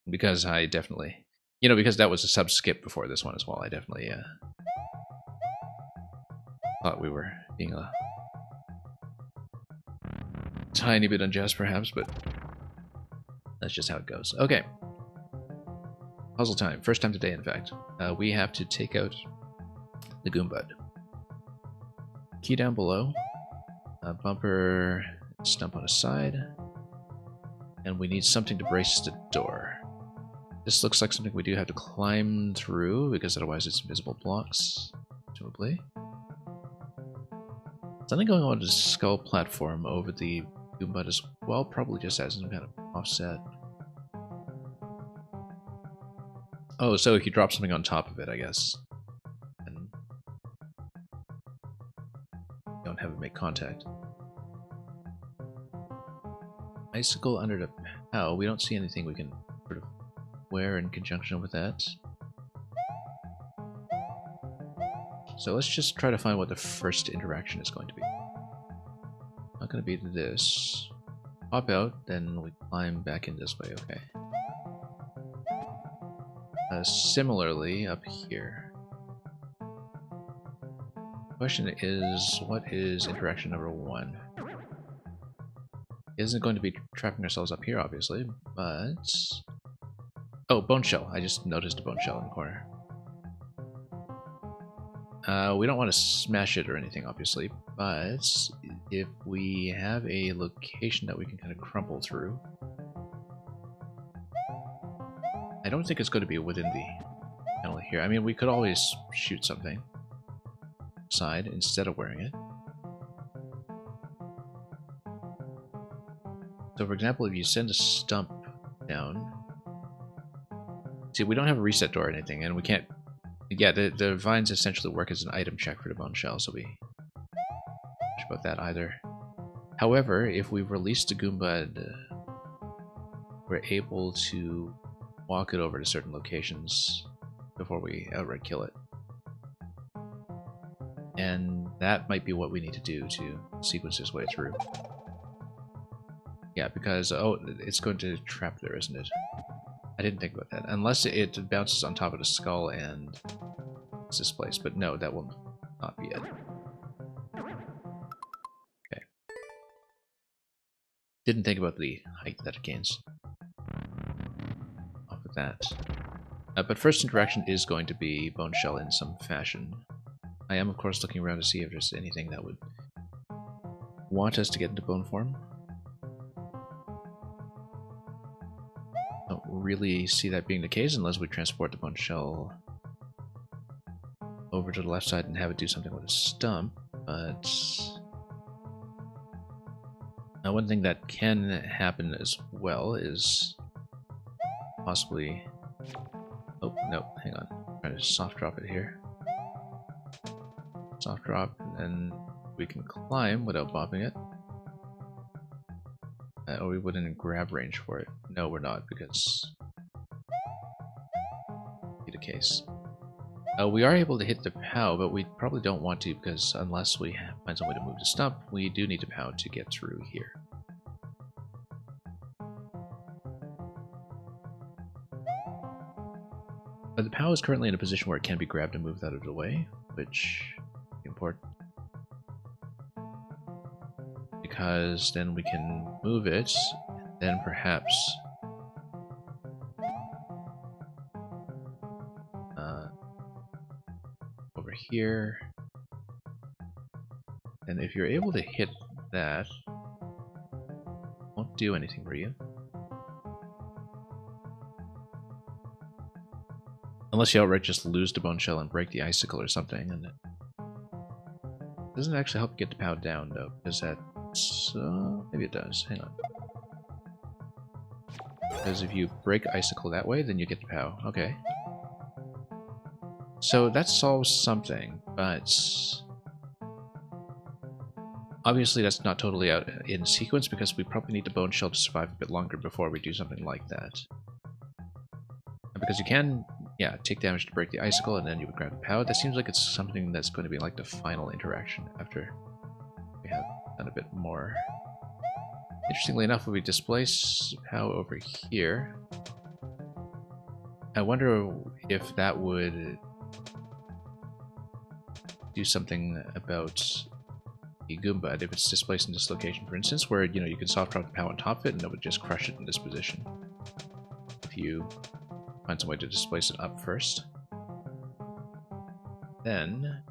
Speaker 1: Because I definitely, you know, because that was a sub-skip before this one as well, I definitely thought we were being a tiny bit unjust, perhaps, but that's just how it goes. Okay. Puzzle time. First time today, in fact. We have to take out the Goombud. Key down below. Bumper, stump on a side. And we need something to brace the door. This looks like something we do have to climb through, because otherwise it's invisible blocks, presumably. Something going on with the skull platform over the Goombud as well, probably just as some kind of offset. Oh, so if you drop something on top of it, I guess, and don't have it make contact. Icicle under the POW. We don't see anything we can sort of wear in conjunction with that. So let's just try to find what the first interaction is going to be. Not going to be this. Pop out, then we climb back in this way, okay. Similarly, up here. Question is, what is interaction number 1? It isn't going to be trapping ourselves up here, obviously, but... Oh, bone shell. I just noticed a bone shell in the corner. We don't want to smash it or anything, obviously, but if we have a location that we can kind of crumple through... I don't think it's going to be within the panel here. I mean, we could always shoot something side instead of wearing it. So, for example, if you send a stump down... See, we don't have a reset door or anything, and we can't Yeah, the vines essentially work as an item check for the bone shell, so we much about that either. However, if we release the Goomba, we're able to walk it over to certain locations before we outright kill it. And that might be what we need to do to sequence this way through. Yeah, because, oh, it's going to trap there, isn't it? I didn't think about that. Unless it bounces on top of the skull and it's displaced, but no, that will not be it. Okay. Didn't think about the height that it gains. Off with that. But first interaction is going to be bone shell in some fashion. I am, of course, looking around to see if there's anything that would want us to get into bone form. Don't really see that being the case unless we transport the bone shell over to the left side and have it do something with a stump, but now one thing that can happen as well is possibly... Oh, no, hang on. I'm trying to soft drop it here. Soft drop, and then we can climb without bopping it. Or we wouldn't in grab range for it. No, we're not, because be the case. We are able to hit the POW, but we probably don't want to, because unless we find some way to move the stump, we do need the POW to get through here. But the POW is currently in a position where it can be grabbed and moved out of the way, which is important. Because then we can move it, then perhaps over here. And if you're able to hit that, it won't do anything for you. Unless you outright just lose the bone shell and break the icicle or something, and it doesn't actually help get the POW down though, because that's maybe it does. Hang on. Because if you break icicle that way, then you get the POW. Okay. So that solves something, but obviously that's not totally out in sequence because we probably need the bone shell to survive a bit longer before we do something like that. Because you can, yeah, take damage to break the icicle and then you would grab the POW. That seems like it's something that's going to be like the final interaction after we have done a bit more. Interestingly enough, when we displace POW over here, I wonder if that would do something about the Goomba if it's displaced in this location, for instance, where, you know, you can soft drop the POW on top of it and it would just crush it in this position. If you find some way to displace it up first. Then,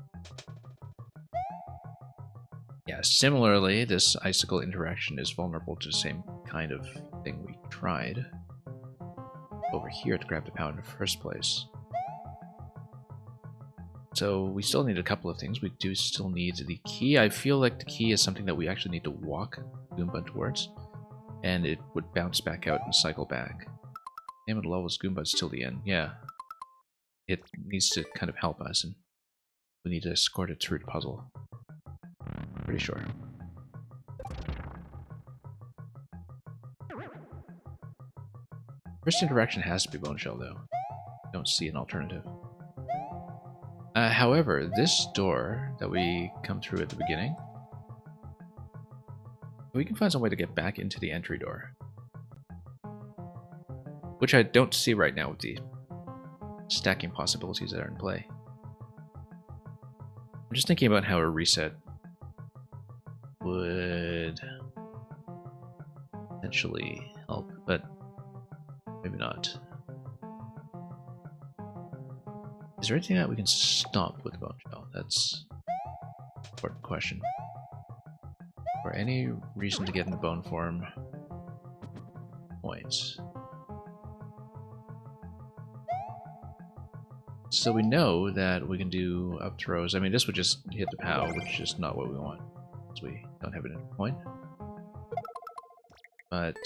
Speaker 1: yeah, similarly, this icicle interaction is vulnerable to the same kind of thing we tried over here to grab the POW in the first place. So we still need a couple of things. We do still need the key. I feel like the key is something that we actually need to walk Goomba towards, and it would bounce back out and cycle back. Name of the level is Goomba's till the end. Yeah. It needs to kind of help us, and we need to escort it through the puzzle. Pretty sure. First interaction has to be Bone Shell, though. Don't see an alternative. However, this door that we come through at the beginning, we can find some way to get back into the entry door. Which I don't see right now with the stacking possibilities that are in play. I'm just thinking about how a reset would potentially help, but maybe not. Is there anything that we can stomp with the Bone Shell? That's an important question. For any reason to get in the bone form points. So we know that we can do up throws. I mean, this would just hit the POW, which is just not what we want, because we don't have an enter point. But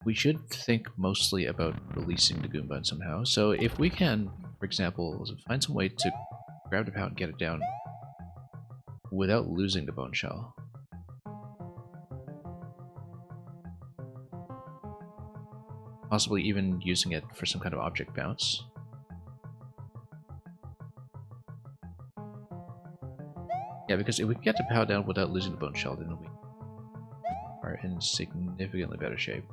Speaker 1: we should think mostly about releasing the Goomba somehow. So if we can, for example, find some way to grab the POW and get it down without losing the bone shell. Possibly even using it for some kind of object bounce. Yeah, because if we can get the POW down without losing the bone shell, then we are in significantly better shape.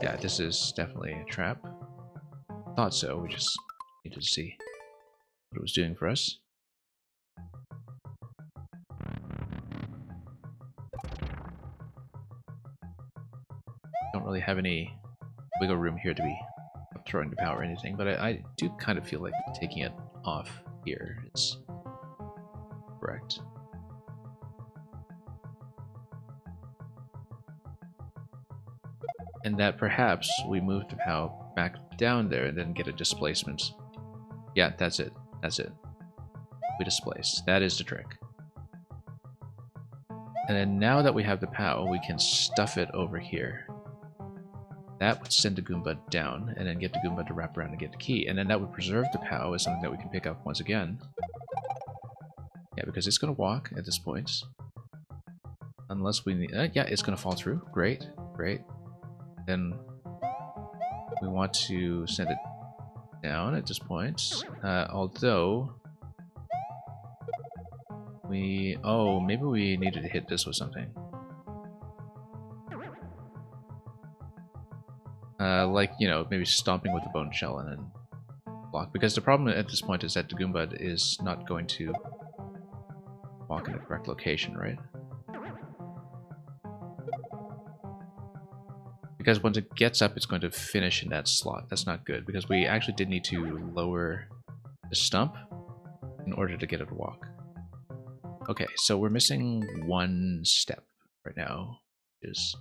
Speaker 1: Yeah, this is definitely a trap. Thought so, we just needed to see what it was doing for us. Don't really have any wiggle room here to be throwing the POW or anything, but I do kind of feel like taking it off here is correct. And that perhaps we move the POW back down there and then get a displacement. Yeah, that's it. That's it. We displace. That is the trick. And then now that we have the POW, we can stuff it over here. That would send the Goomba down, and then get the Goomba to wrap around and get the key. And then that would preserve the POW as something that we can pick up once again. Yeah, because it's going to walk at this point. Unless we need... yeah, it's going to fall through. Great, great. Then we want to send it down at this point. Although... we... oh, maybe we needed to hit this with something. Like, you know, maybe stomping with the bone shell and then block. Because the problem at this point is that the Goomba is not going to walk in the correct location, right? Because once it gets up, it's going to finish in that slot. That's not good, because we actually did need to lower the stump in order to get it to walk. Okay, so we're missing one step right now, which is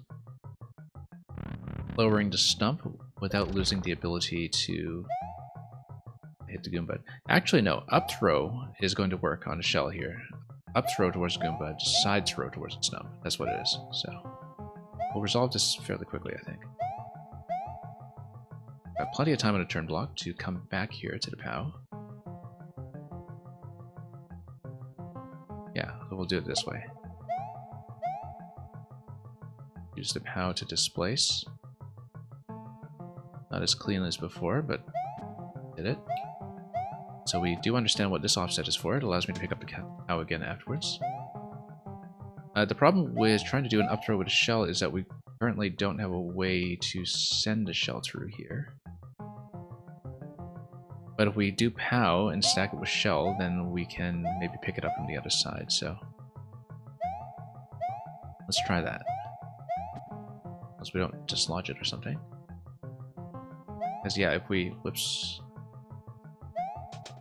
Speaker 1: lowering the stump without losing the ability to hit the Goomba. Actually, no. Up throw is going to work on a shell here. Up throw towards the Goomba, side throw towards the stump. That's what it is. So we'll resolve this fairly quickly, I think. Got plenty of time on a turn block to come back here to the POW. Yeah, we'll do it this way. Use the POW to displace. Not as clean as before, but did it. So we do understand what this offset is for. It allows me to pick up the POW again afterwards. The problem with trying to do an up throw with a shell is that we currently don't have a way to send a shell through here. But if we do POW and stack it with shell, then we can maybe pick it up from the other side, so... let's try that. Unless we don't dislodge it or something. Because yeah, if we whoops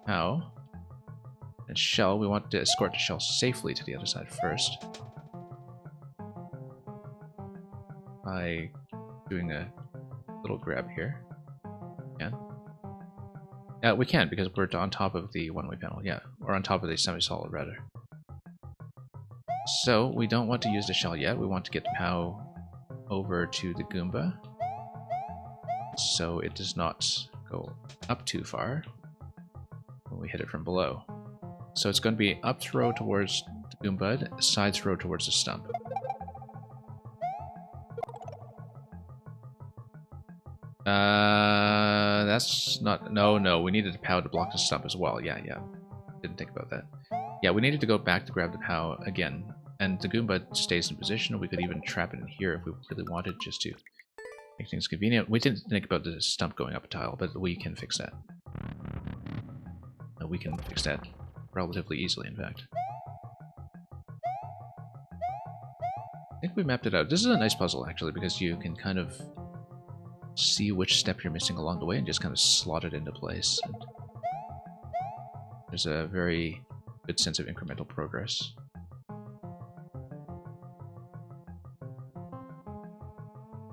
Speaker 1: POW and shell, we want to escort the shell safely to the other side first. By doing a little grab here. Yeah. Yeah, we can, because we're on top of the one-way panel, yeah. Or on top of the semi-solid, rather. So, we don't want to use the shell yet. We want to get the POW over to the Goomba, so it does not go up too far when we hit it from below. So it's going to be up throw towards the Goomba, side throw towards the stump. That's not... no, we needed the POW to block the stump as well. Yeah. Didn't think about that. Yeah, we needed to go back to grab the POW again. And the Goomba stays in position. We could even trap it in here if we really wanted, just to make things convenient. We didn't think about the stump going up a tile, but we can fix that. We can fix that relatively easily, in fact. I think we mapped it out. This is a nice puzzle, actually, because you can kind of see which step you're missing along the way and just kind of slot it into place. And there's a very good sense of incremental progress.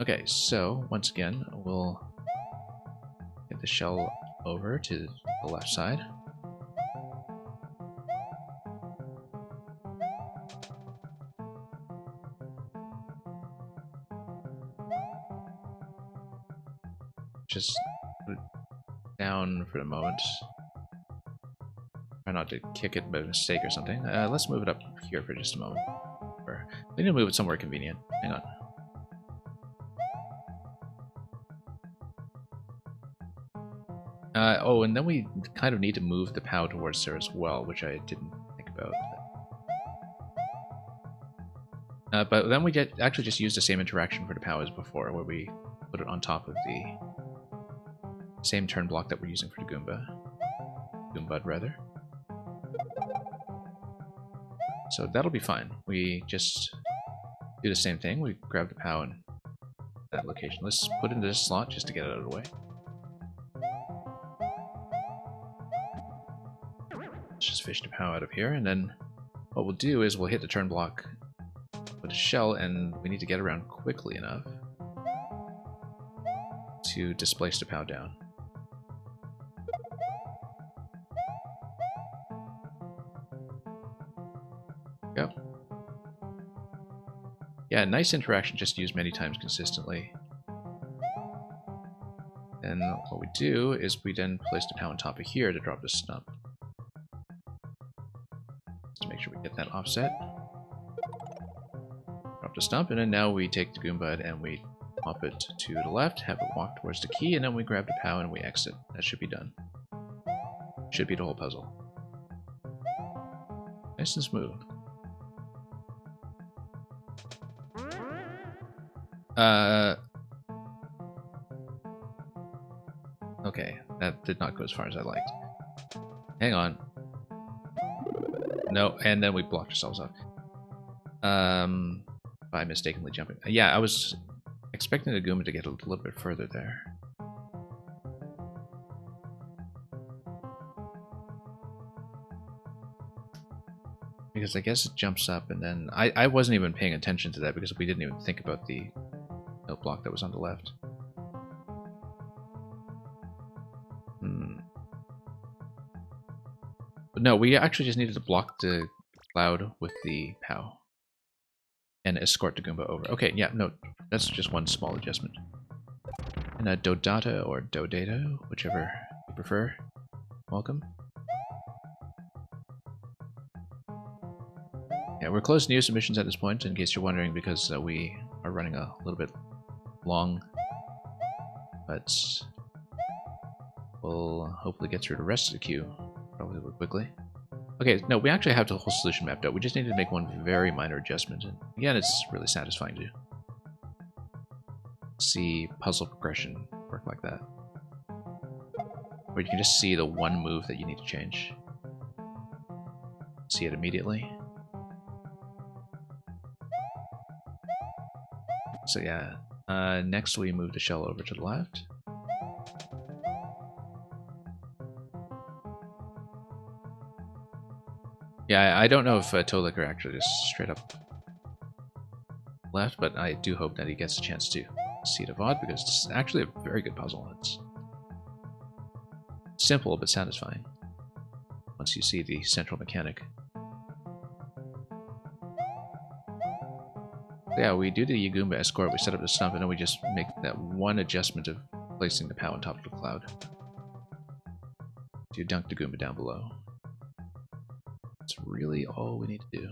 Speaker 1: Okay, so once again, we'll get the shell over to the left side. just put it down for the moment. Try not to kick it by mistake or something. Let's move it up here for just a moment. We need to move it somewhere convenient. Hang on. Oh, and then we kind of need to move the POW towards there as well, which I didn't think about. But then we actually just use the same interaction for the POW as before, where we put it on top of the same turn block that we're using for the Goomba. Goombud, rather. So that'll be fine. We just do the same thing. We grab the POW in that location. Let's put it into this slot just to get it out of the way. Let's just fish the POW out of here, and then what we'll do is we'll hit the turn block with a shell, and we need to get around quickly enough to displace the POW down. Go. Yeah, nice interaction, just used many times consistently. And what we do is we then place the POW on top of here to drop the snub. To make sure we get that offset. Drop the stump, and then now we take the Goombud and we pop it to the left, have it walk towards the key, and then we grab the POW and we exit. That should be done. Should be the whole puzzle. Nice and smooth. Okay, that did not go as far as I liked. Hang on. No, and then we blocked ourselves off. By mistakenly jumping. Yeah, I was expecting the Goomba to get a little bit further there. Because I guess it jumps up, and then I wasn't even paying attention to that because we didn't even think about the note block that was on the left. But no, we actually just needed to block the cloud with the POW and escort the Goomba over. Okay, yeah, no, that's just one small adjustment. And Dodata or Dodata, whichever you prefer. Welcome. Yeah, we're close to new submissions at this point, in case you're wondering, because we are running a little bit long. But we'll hopefully get through the rest of the queue relatively quickly. Okay, no, we actually have the whole solution mapped out. We just need to make one very minor adjustment. And again, it's really satisfying to see puzzle progression work like that. Where you can just see the one move that you need to change. See it immediately. So yeah, next we move the shell over to the left. Yeah, I don't know if Tolicker actually just straight up left, but I do hope that he gets a chance to see it Avad, because it's actually a very good puzzle. It's simple but satisfying once you see the central mechanic. Yeah, we do the Goomba escort, we set up the stump, and then we just make that one adjustment of placing the POW on top of the cloud to dunk the Goomba down below. That's really all we need to do.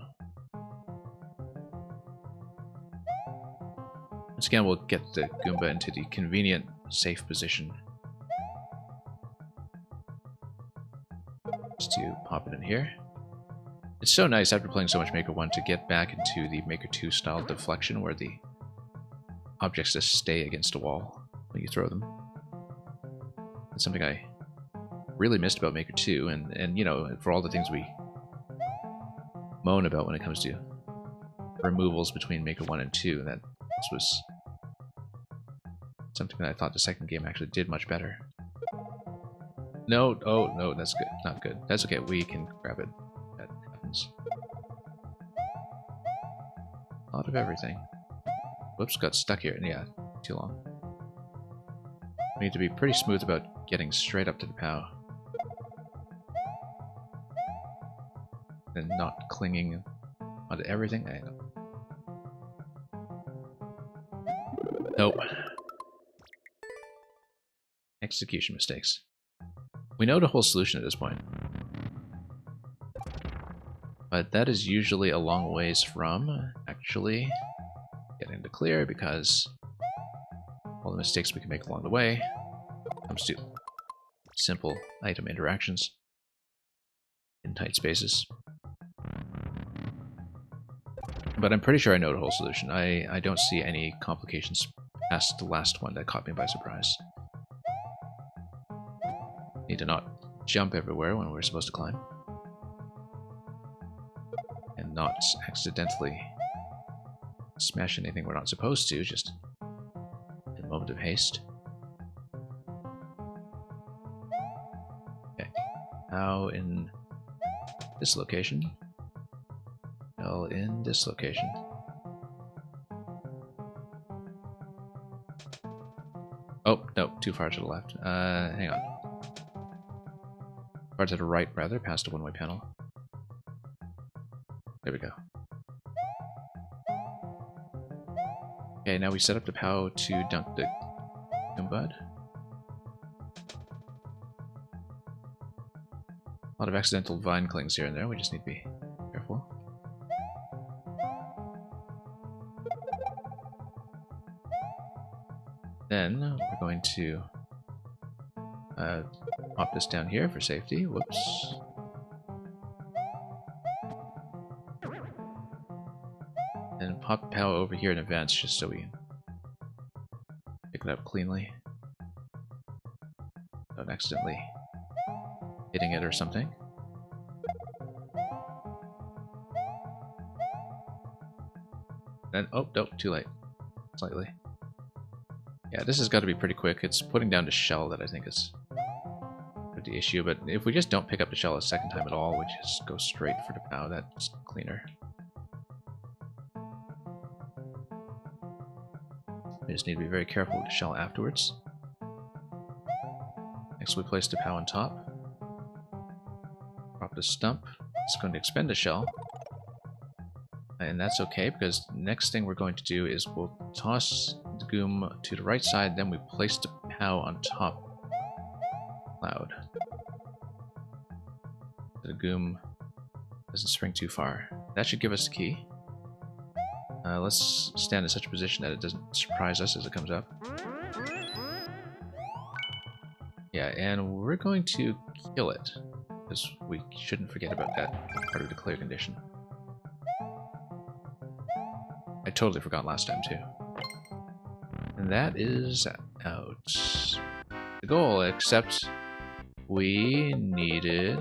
Speaker 1: Once again, we'll get the Goomba into the convenient, safe position. Just to pop it in here. It's so nice after playing so much Maker 1 to get back into the Maker 2 style deflection where the objects just stay against a wall when you throw them. It's something I really missed about Maker 2, and you know, for all the things we moan about when it comes to removals between Maker 1 and 2, that this was something that I thought the second game actually did much better. No, oh no, that's good, not good. That's okay, we can grab it. That happens. A lot of everything. Whoops, got stuck here. Yeah, too long. We need to be pretty smooth about getting straight up to the POW. And not clinging onto everything. Nope. Execution mistakes. We know the whole solution at this point. But that is usually a long ways from actually getting to clear, because all the mistakes we can make along the way comes to simple item interactions in tight spaces. But I'm pretty sure I know the whole solution. I don't see any complications past the last one that caught me by surprise. Need to not jump everywhere when we're supposed to climb. And not accidentally smash anything we're not supposed to, just in a moment of haste. Okay. Now in this location. Well, in this location. Oh, no, too far to the left. Hang on. Far to the right, rather, past a one-way panel. There we go. Okay, now we set up the POW to dunk the Goombud. A lot of accidental vine clings here and there, we just need to be careful. Then we're going to pop this down here for safety. Whoops. And pop POW over here in advance just so we can pick it up cleanly. Without accidentally hitting it or something. Then, oh, nope, too late. Slightly. Yeah, this has got to be pretty quick. It's putting down the shell that I think is the issue, but if we just don't pick up the shell a second time at all, we just go straight for the POW, that's cleaner. We just need to be very careful with the shell afterwards. Next we place the POW on top. Drop the stump. It's going to expend the shell. And that's okay, because the next thing we're going to do is we'll toss the Goom to the right side, then we place the POW on top cloud. So the Goom doesn't spring too far. That should give us the key. Let's stand in such a position that it doesn't surprise us as it comes up. Yeah, and we're going to kill it, because we shouldn't forget about that part of the clear condition. I totally forgot last time, too. And that is out. The goal, except we needed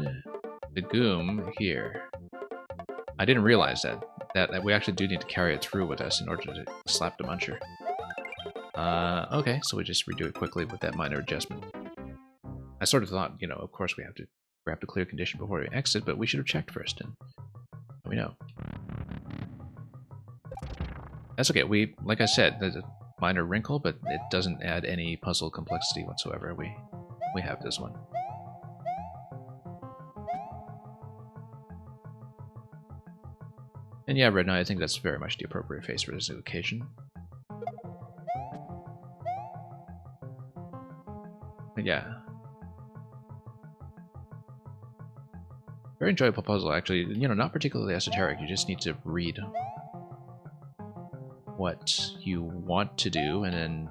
Speaker 1: the Goom here. I didn't realize that we actually do need to carry it through with us in order to slap the Muncher. Okay, so we just redo it quickly with that minor adjustment. I sort of thought, you know, of course we have to grab the clear condition before we exit, but we should have checked first, and we know. That's okay. Like I said, there's a minor wrinkle, but it doesn't add any puzzle complexity whatsoever. We have this one. And yeah, Red Knight, I think that's very much the appropriate face for this occasion. But yeah. Very enjoyable puzzle, actually. You know, not particularly esoteric. You just need to read what you want to do, and then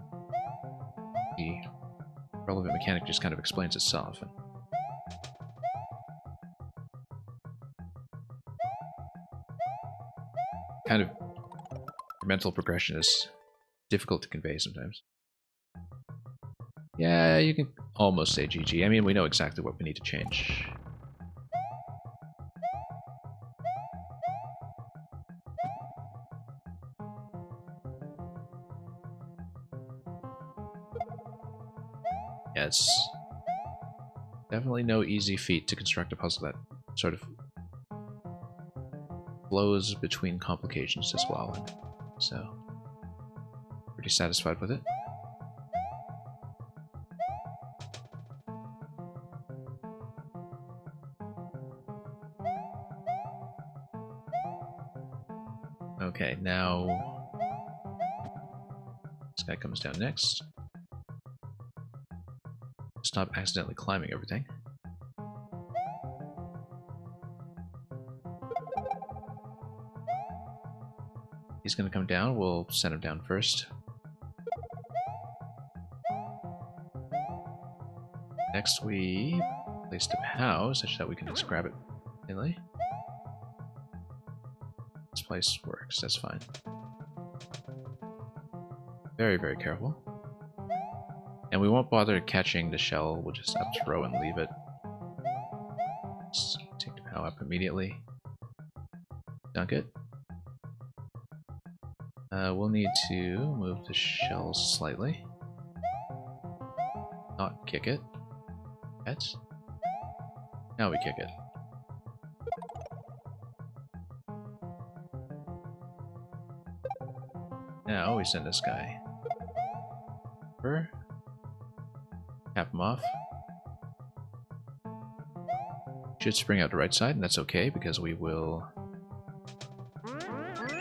Speaker 1: the relevant mechanic just kind of explains itself. And kind of mental progression is difficult to convey sometimes. Yeah, you can almost say GG. I mean, we know exactly what we need to change. Yeah, it's definitely no easy feat to construct a puzzle that sort of flows between complications as well, and so pretty satisfied with it. Okay, now this guy comes down next. stop accidentally climbing everything. He's going to come down. We'll send him down first. Next, we place the POW such that we can just grab it instantly. This place works. That's fine. Very, very careful. And we won't bother catching the shell. We'll just up throw and leave it. Just take the POW up immediately. Dunk it. We'll need to move the shells slightly. Not kick it. Yet. Now we kick it. Now we send this guy over. Cap him off. Should spring out the right side, and that's okay because we will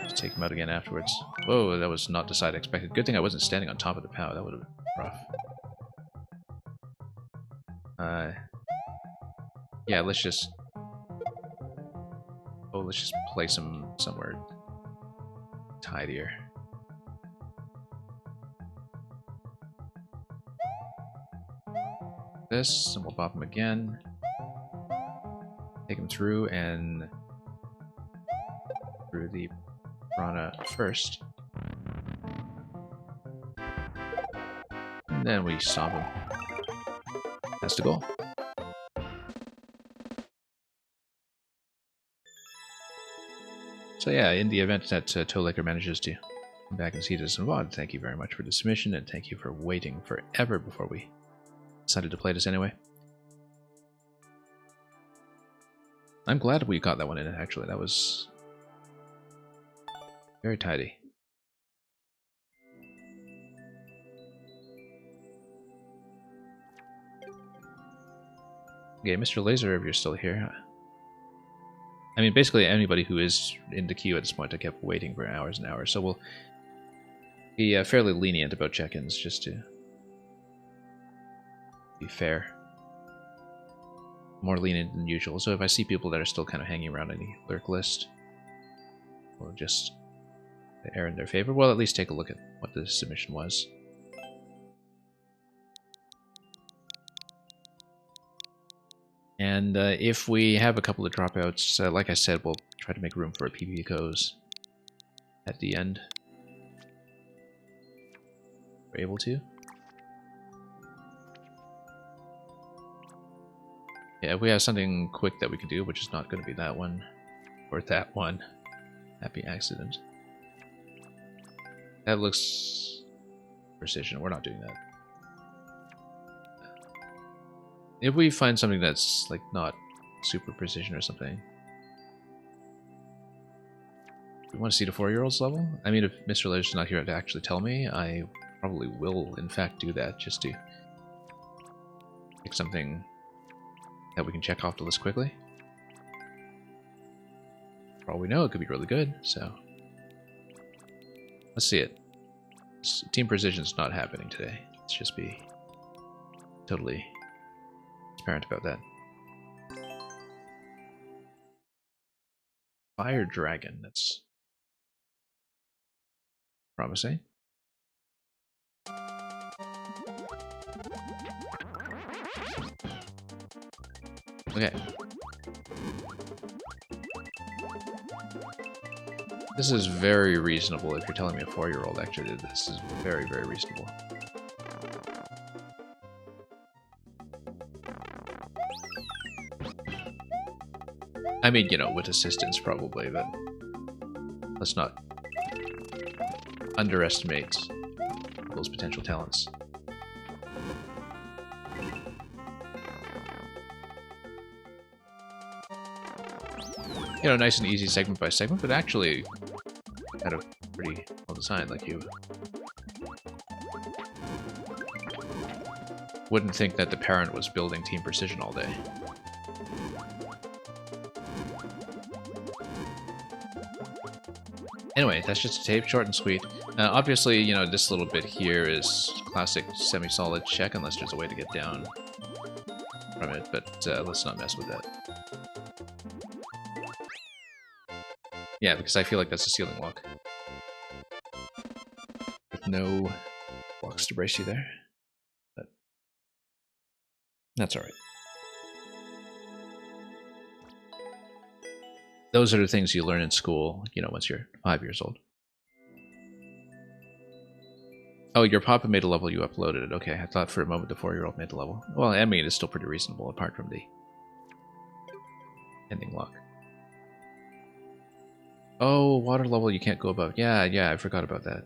Speaker 1: just take him out again afterwards. Whoa, that was not the side I expected. Good thing I wasn't standing on top of the POW. That would have been rough. Yeah, let's just place him somewhere tidier. This, and we'll pop him again. Take him through and through the piranha first. And then we stop him. That's the goal. So yeah, in the event that Toelicker manages to come back and see this in VOD, thank you very much for the submission, and thank you for waiting forever before we decided to play this anyway. I'm glad we got that one in, actually. That was very tidy. Okay, Mr. Laser, if you're still here. I mean, basically anybody who is in the queue at this point, I kept waiting for hours and hours, so we'll be fairly lenient about check-ins, just to be fair. More lenient than usual, so if I see people that are still kind of hanging around in the lurk list, we'll just err in their favor. We'll at least take a look at what the submission was. And if we have a couple of dropouts, like I said, we'll try to make room for a PPCOs at the end. We're able to. Yeah, if we have something quick that we can do, which is not going to be that one, or that one. Happy accident. That looks precision. We're not doing that. If we find something that's like not super precision or something, we want to see the 4-year-olds level. I mean, if Mr. Laser's not here to actually tell me, I probably will in fact do that just to pick something that we can check off the list quickly. For all we know, it could be really good, so let's see it. Team Precision's not happening today. Let's just be totally transparent about that. Fire Dragon, that's promising. Okay. This is very reasonable if you're telling me a 4-year-old actually did this. Is very, very reasonable. I mean, you know, with assistance probably, but let's not underestimate those potential talents. You know, nice and easy segment by segment, but actually kind of pretty well designed, like you wouldn't think that the parent was building Team Precision all day. Anyway, that's just a tape, short and sweet. Obviously, you know, this little bit here is classic semi-solid check, unless there's a way to get down from it, but let's not mess with that. Yeah, because I feel like that's a ceiling lock. With no blocks to brace you there. But that's alright. Those are the things you learn in school, you know, once you're 5 years old. Oh, your papa made a level, you uploaded it. Okay, I thought for a moment the 4-year-old made the level. Well, I mean, it's still pretty reasonable, apart from the ending lock. Oh, water level you can't go above. Yeah, I forgot about that.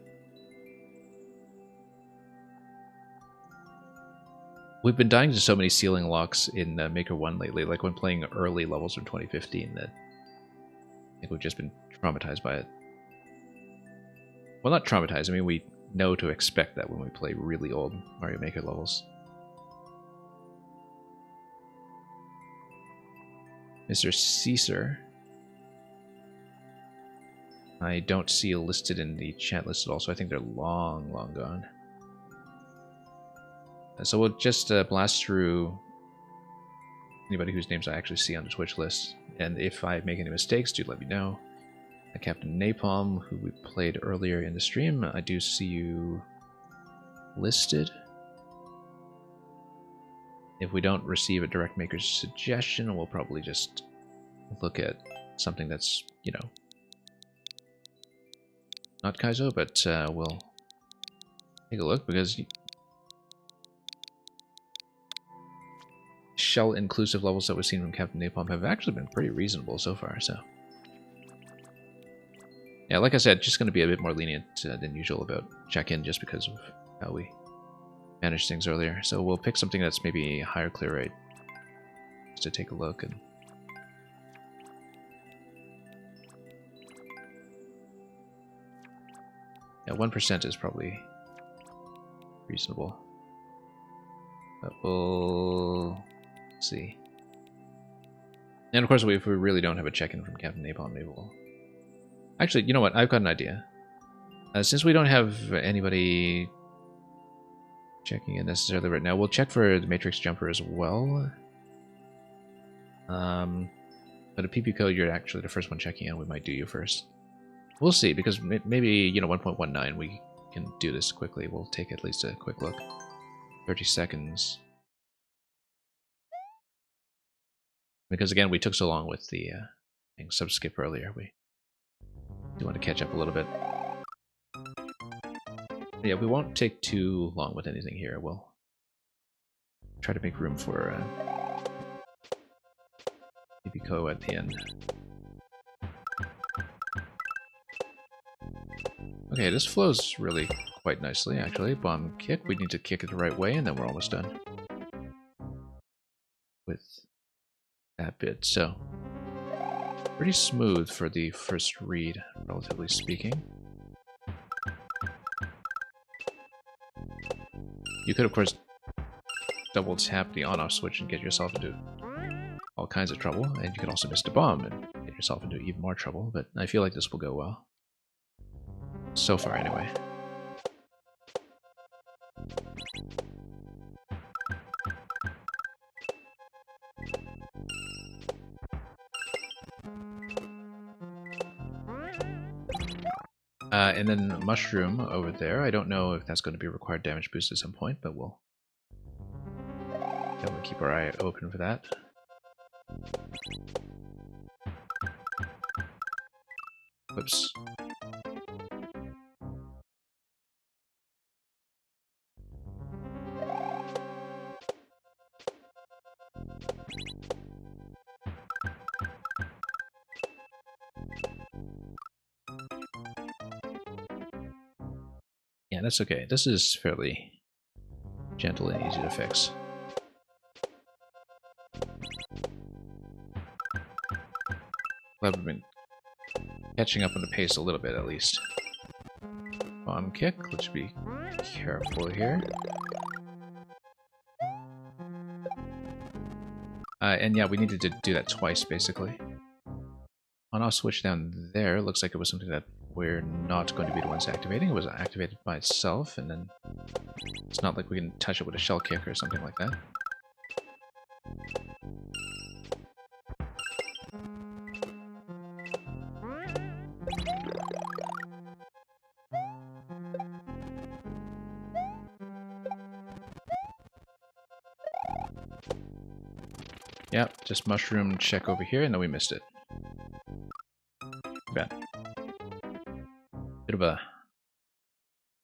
Speaker 1: We've been dying to so many ceiling locks in Maker 1 lately, like when playing early levels from 2015, that I think we've just been traumatized by it. Well, not traumatized, I mean, we know to expect that when we play really old Mario Maker levels. Mr. Caesar. I don't see listed in the chat list at all, so I think they're long gone. So we'll just blast through anybody whose names I actually see on the Twitch list. And if I make any mistakes, do let me know. Captain Napalm, who we played earlier in the stream, I do see you listed. If we don't receive a direct maker's suggestion, we'll probably just look at something that's, you know, not Kaizo, but we'll take a look, because shell-inclusive levels that we've seen from Captain Napalm have actually been pretty reasonable so far, so... Yeah, like I said, just going to be a bit more lenient than usual about check-in, just because of how we managed things earlier. So we'll pick something that's maybe higher clear rate, just to take a look. And yeah, 1% is probably reasonable. But we'll see. And of course, if we really don't have a check-in from Captain Napalm, maybe we'll... Actually, you know what? I've got an idea. Since we don't have anybody checking in necessarily right now, we'll check for the Matrix Jumper as well. But a PP code, you're actually the first one checking in. We might do you first. We'll see, because maybe, you know, 1.19, we can do this quickly. We'll take at least a quick look. 30 seconds. Because again, we took so long with the sub-skip earlier. We do want to catch up a little bit. Yeah, we won't take too long with anything here. We'll try to make room for Ibiko at the end. Okay, this flows really quite nicely, actually. Bomb kick. We need to kick it the right way, and then we're almost done with that bit. So, pretty smooth for the first read, relatively speaking. You could, of course, double tap the on-off switch and get yourself into all kinds of trouble, and you could also miss the bomb and get yourself into even more trouble, but I feel like this will go well. So far, anyway. And then Mushroom over there. I don't know if that's going to be a required damage boost at some point, but we'll definitely keep our eye open for that. Whoops. Yeah, that's okay. This is fairly gentle and easy to fix. Glad we've been catching up on the pace a little bit, at least. Bomb kick. Let's be careful here. And yeah, we needed to do that twice, basically. On-off switch down there looks like it was something that we're not going to be the ones activating. It was activated by itself, and then it's not like we can touch it with a shell kick or something like that. Yep, just mushroom check over here, and then we missed it. Bad. Bit of a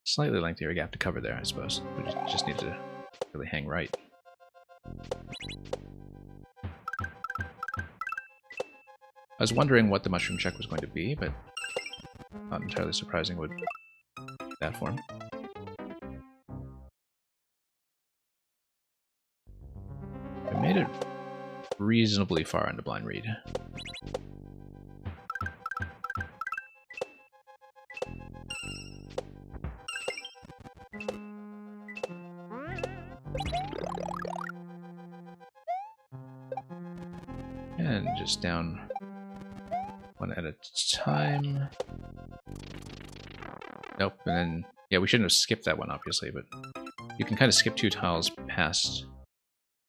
Speaker 1: slightly lengthier gap to cover there, I suppose. We just need to really hang right. I was wondering what the mushroom check was going to be, but not entirely surprising with that form. We made it reasonably far into blind read. And just down one at a time. Nope, and then, yeah, we shouldn't have skipped that one, obviously, but you can kind of skip 2 tiles past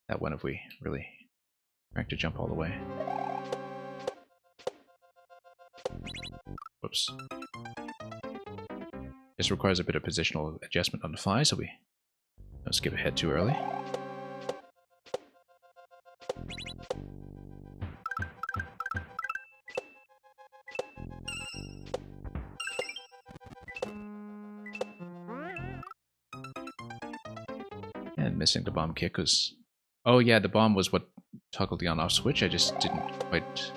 Speaker 1: that one if we really try to jump all the way. Whoops. This requires a bit of positional adjustment on the fly, so we don't skip ahead too early. And missing the bomb kick was... Oh yeah, the bomb was what toggled the on-off switch. I just didn't quite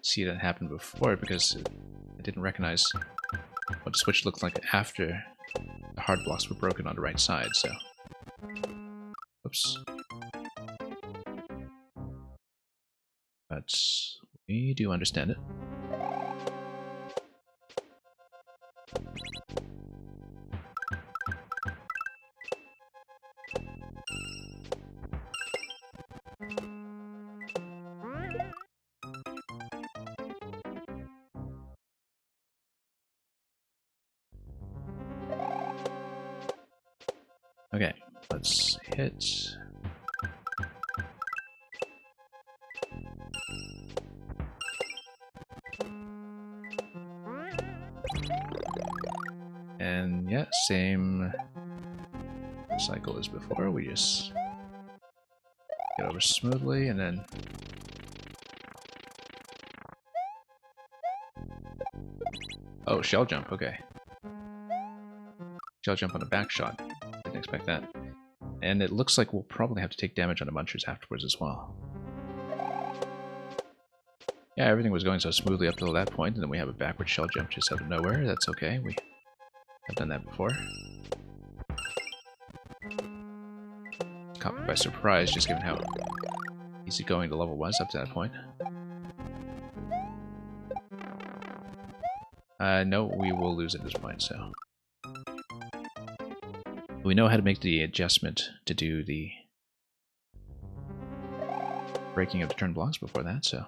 Speaker 1: see that happen before because I didn't recognize what the switch looked like after the hard blocks were broken on the right side, so... Oops. But we do understand it. Okay, let's hit... And yeah, same cycle as before. We just get over smoothly and then... Oh, shell jump, okay. Shell jump on a back shot. Didn't expect that. And it looks like we'll probably have to take damage on the munchers afterwards as well. Yeah, everything was going so smoothly up till that point, and then we have a backward shell jump just out of nowhere. That's okay. We have done that before. Caught me by surprise, just given how easygoing the level was up to that point. No, we will lose at this point, so... We know how to make the adjustment to do the breaking of the turn blocks before that, so...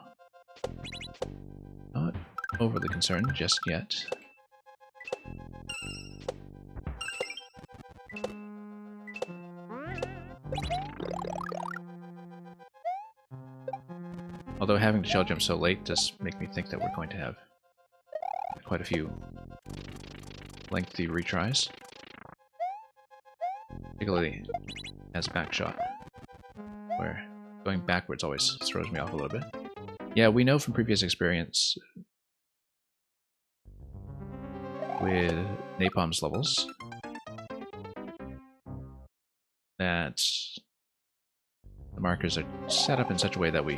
Speaker 1: Not overly concerned just yet. Although having to shell jump so late does make me think that we're going to have quite a few lengthy retries. Particularly as back shot, where going backwards always throws me off a little bit. Yeah, we know from previous experience with Napalm's levels that the markers are set up in such a way that we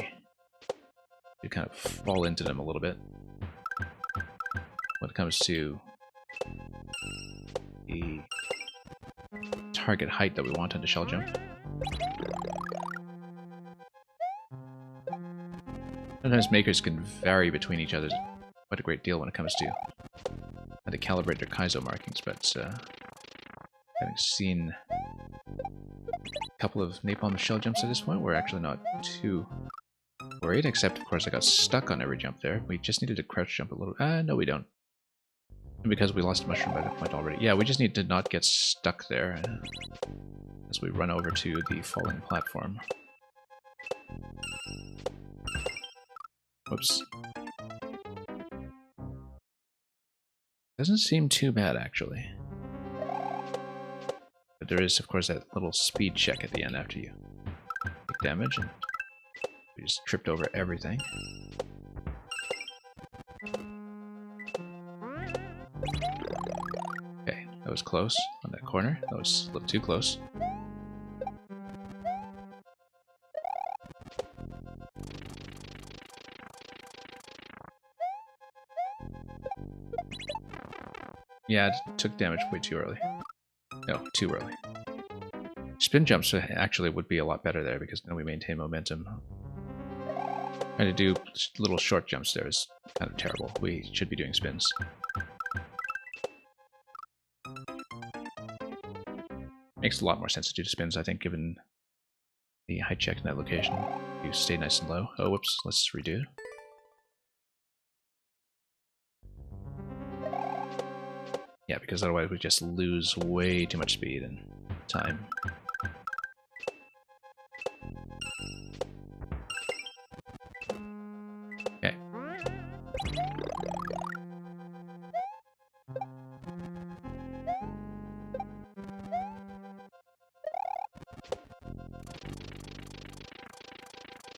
Speaker 1: kind of fall into them a little bit when it comes to the target height that we want on the shell jump. Sometimes makers can vary between each other quite a great deal when it comes to how to calibrate their Kaizo markings, but having seen a couple of Napalm shell jumps at this point, we're actually not too worried, except of course I got stuck on every jump there. We just needed to crouch jump a little... no we don't. Because we lost mushroom by that point already. Yeah, we just need to not get stuck there as we run over to the falling platform. Whoops. Doesn't seem too bad, actually. But there is, of course, that little speed check at the end after you take damage, and we just tripped over everything. Okay, that was close on that corner. That was a little too close. Yeah, it took damage way too early. No, too early. Spin jumps actually would be a lot better there because then we maintain momentum. Trying to do little short jumps there is kind of terrible. We should be doing spins. Makes a lot more sense to do spins, I think, given the height check in that location. You stay nice and low. Oh, whoops. Let's redo. Yeah, because otherwise we just lose way too much speed and time. Okay.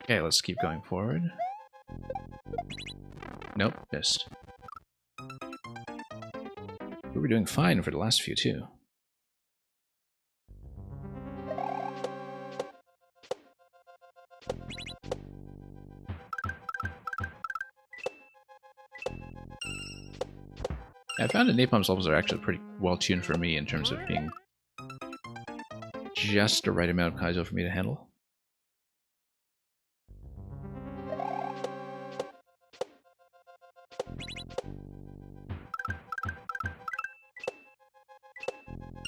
Speaker 1: Okay, let's keep going forward. Nope, missed. We were doing fine for the last few, too. I found that Napalm's levels are actually pretty well tuned for me in terms of being just the right amount of Kaizo for me to handle.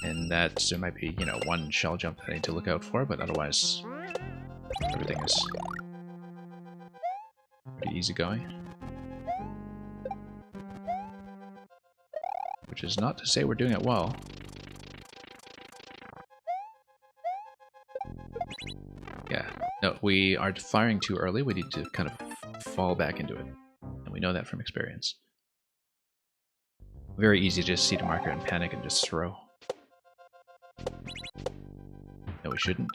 Speaker 1: And that there might be, you know, one shell jump that I need to look out for, but otherwise everything is pretty easygoing. Which is not to say we're doing it well. Yeah, no, we are firing too early. We need to kind of fall back into it. And we know that from experience. Very easy to just see the marker and panic and just throw. No, we shouldn't.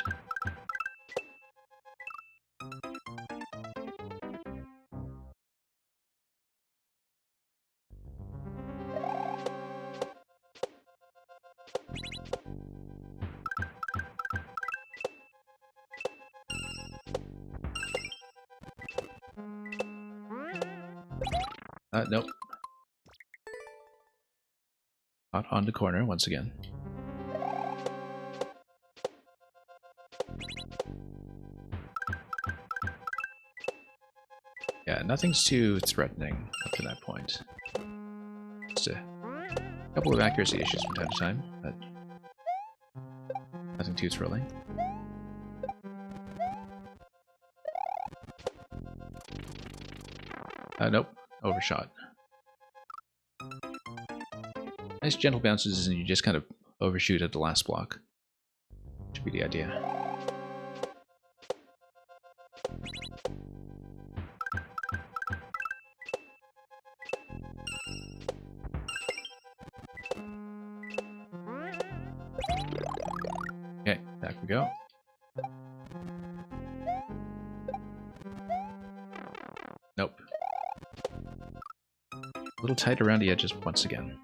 Speaker 1: Nope. Not on the corner once again. Yeah, nothing's too threatening up to that point. Just a couple of accuracy issues from time to time, but nothing too thrilling. Nope. Overshot. Nice gentle bounces and you just kind of overshoot at the last block. Should be the idea. Okay, back we go. Nope. A little tight around the edges once again.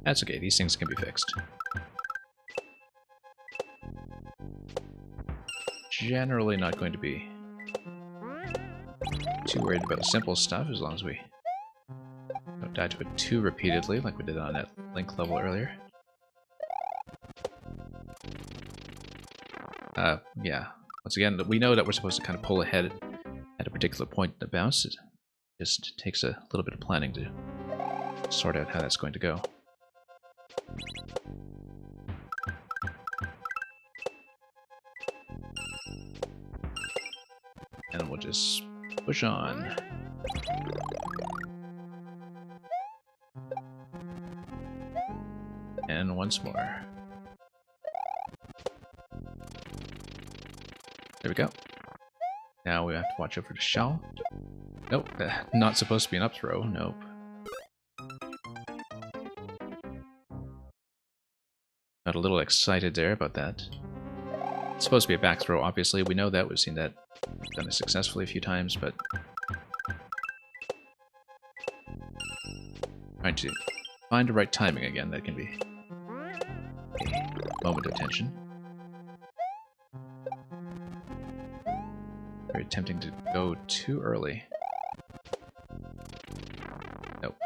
Speaker 1: That's okay, these things can be fixed. Generally not going to be too worried about the simple stuff as long as we don't die to it too repeatedly like we did on that Link level earlier. Yeah. Once again, we know that we're supposed to kind of pull ahead at a particular point in the bounce. It just takes a little bit of planning to sort out how that's going to go. And we'll just push on. and once more. There we go. Now we have to watch out for the shell. Nope, not supposed to be an up throw, nope. Got a little excited there about that. It's supposed to be a back throw, obviously. We know that, we've seen that done it successfully a few times, but trying to find the right timing again, that can be a moment of tension. Very tempting to go too early. Nope.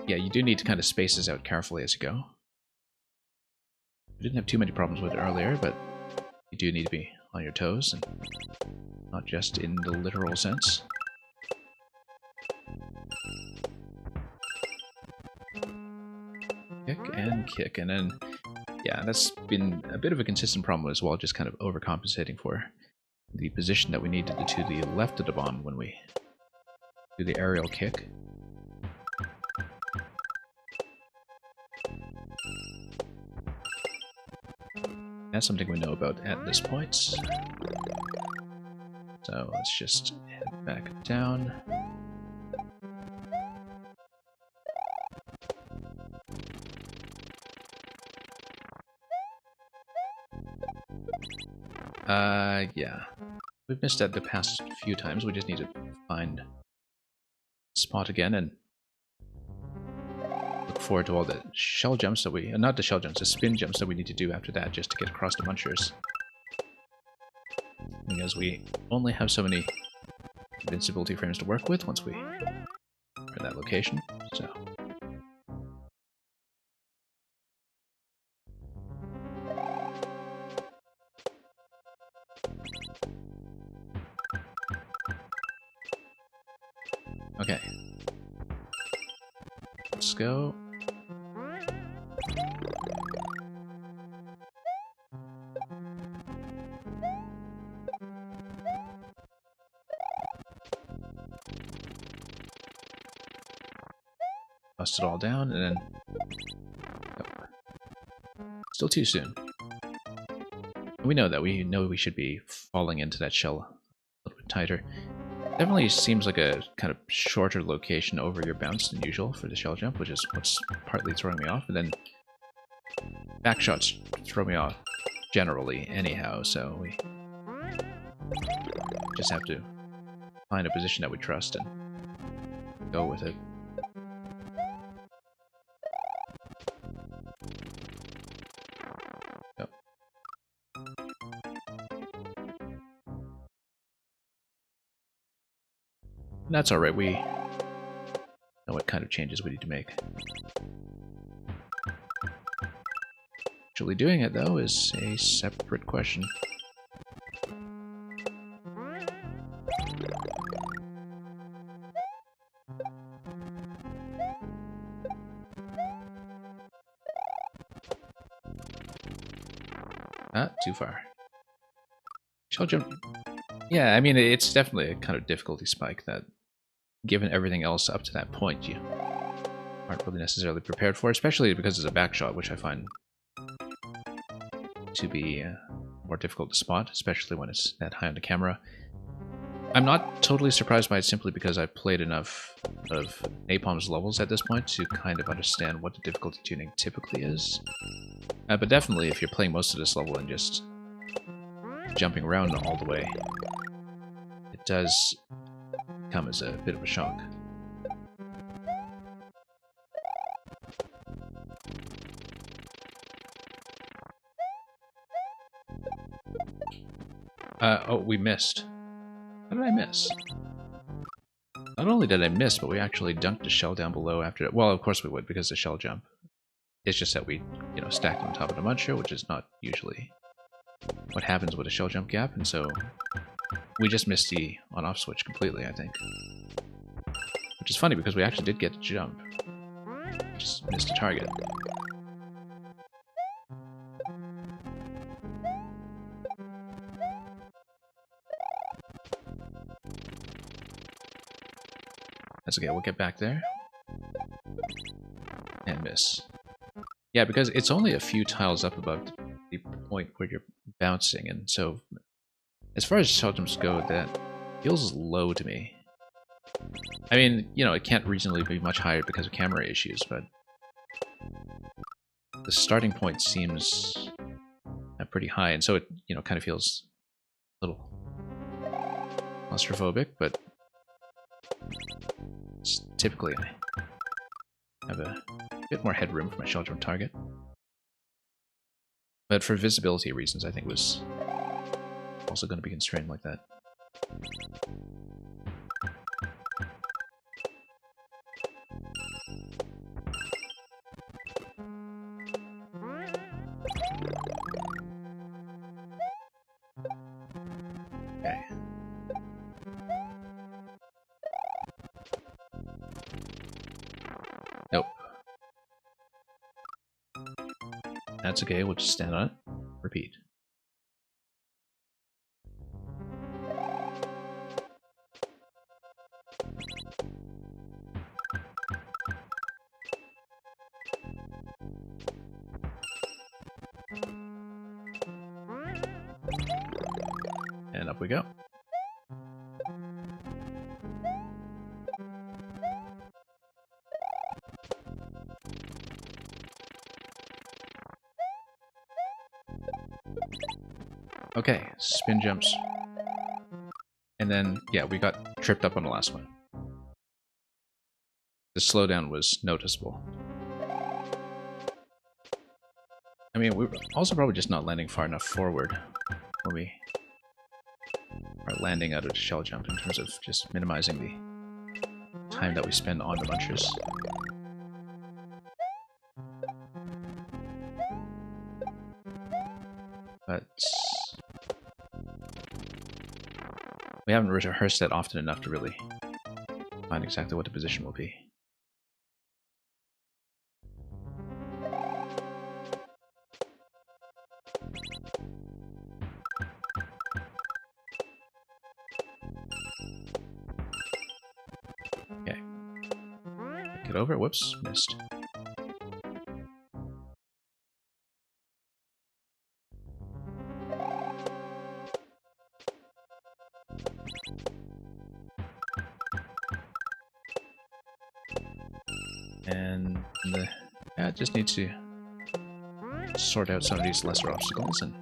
Speaker 1: Yeah, you do need to kind of space this out carefully as you go. We didn't have too many problems with it earlier, but you do need to be on your toes, and not just in the literal sense. Kick, and then, yeah, that's been a bit of a consistent problem as well, just kind of overcompensating for the position that we needed to the left of the bomb when we do the aerial kick. That's something we know about at this point. So let's just head back down. Yeah. We've missed that the past few times. We just need to find a spot again and look forward to all the shell jumps that we... not the shell jumps, the spin jumps that we need to do after that just to get across the munchers. Because we only have so many invincibility frames to work with once we are in that location, so... Okay. Let's go. Bust it all down, and then... oh. Still too soon. We know that. We know we should be falling into that shell a little bit tighter. Definitely seems like a kind of shorter location over your bounce than usual for the shell jump, which is what's partly throwing me off. And then back shots throw me off generally anyhow, so we just have to find a position that we trust and go with it. Yep. That's alright, we know what kind of changes we need to make. Actually doing it, though, is a separate question. Ah, too far. Shell jump. Yeah, I mean, it's definitely a kind of difficulty spike that, given everything else up to that point, you aren't really necessarily prepared for, especially because it's a back shot, which I find to be more difficult to spot, especially when it's that high on the camera. I'm not totally surprised by it simply because I've played enough of Napalm's levels at this point to kind of understand what the difficulty tuning typically is. But definitely, if you're playing most of this level and just jumping around all the way, it does come as a bit of a shock. Oh, we missed. How did I miss? Not only did I miss, but we actually dunked the shell down below after it. Well, of course we would, because the shell jump. It's just that we, stacked on top of the muncher, which is not usually what happens with a shell jump gap, and so we just missed the on-off switch completely, I think. Which is funny, because we actually did get the jump. Just missed the target. That's okay, we'll get back there. miss. Yeah, because it's only a few tiles up above the point where you're bouncing, and so as far as shell jumps go, that feels low to me. I mean, you know, it can't reasonably be much higher because of camera issues, but the starting point seems pretty high, and so it, you know, kind of feels a little claustrophobic, but typically I have a bit more headroom for my shell jump target. But for visibility reasons, I think it was also going to be constrained like that. Okay. Nope. That's okay, we'll just stand on it. Repeat. And up we go. Okay, spin jumps. And then, yeah, we got tripped up on the last one. The slowdown was noticeable. I mean, we're also probably just not landing far enough forward when we are landing out of the shell jump in terms of just minimizing the time that we spend on the munchers. But we haven't rehearsed that often enough to really find exactly what the position will be. Okay. Get over it. Whoops, missed. And yeah, just need to sort out some of these lesser obstacles and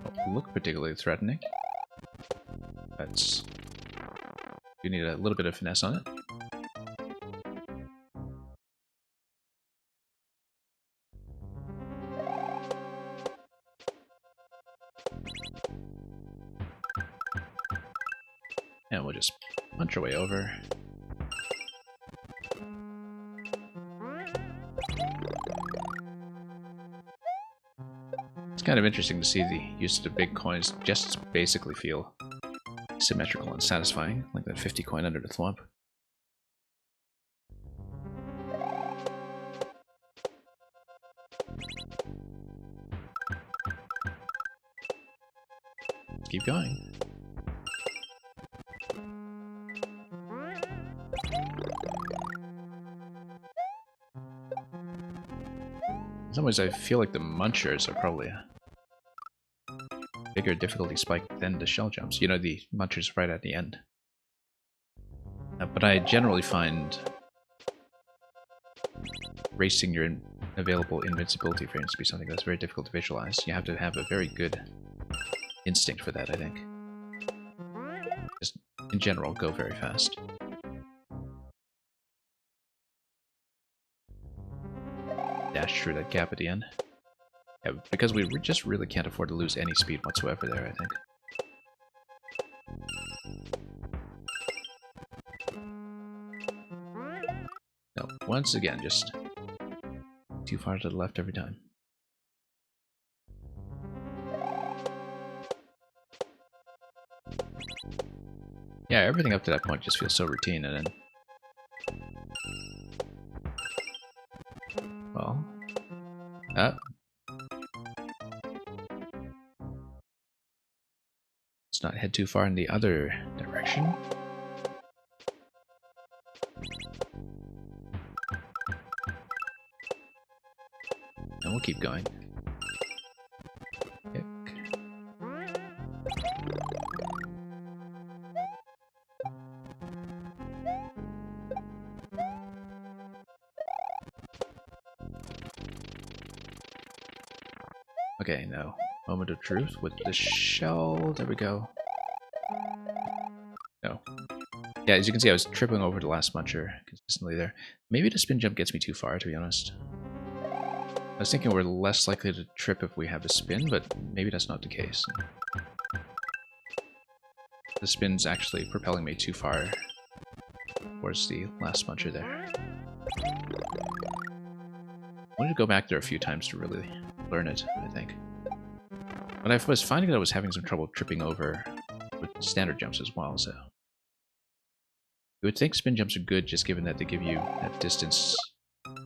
Speaker 1: don't look particularly threatening. But you need a little bit of finesse on it. And we'll just punch our way over. It's kind of interesting to see the use of the big coins just basically feel symmetrical and satisfying, like that 50 coin under the thwomp. Let's keep going. In some ways, I feel like the munchers are probably a bigger difficulty spike than the shell jumps. You know, the munchers right at the end. But I generally find racing your available invincibility frames to be something that's very difficult to visualize. You have to have a very good instinct for that, I think. Just, in general, go very fast. Dash through that gap at the end. Yeah, because we just really can't afford to lose any speed whatsoever there, I think. No, once again, just too far to the left every time. Yeah, everything up to that point just feels so routine, and then... Well... Let's not head too far in the other direction. and we'll keep going. Kick. Okay, now, moment of truth with the shell. There we go. No. Yeah, as you can see, I was tripping over the last muncher consistently there. Maybe the spin jump gets me too far, to be honest. I was thinking we're less likely to trip if we have a spin, but maybe that's not the case. The spin's actually propelling me too far towards the last muncher there. I wanted to go back there a few times to really learn it, I think. But I was finding that I was having some trouble tripping over with standard jumps as well, so... You would think spin jumps are good just given that they give you that distance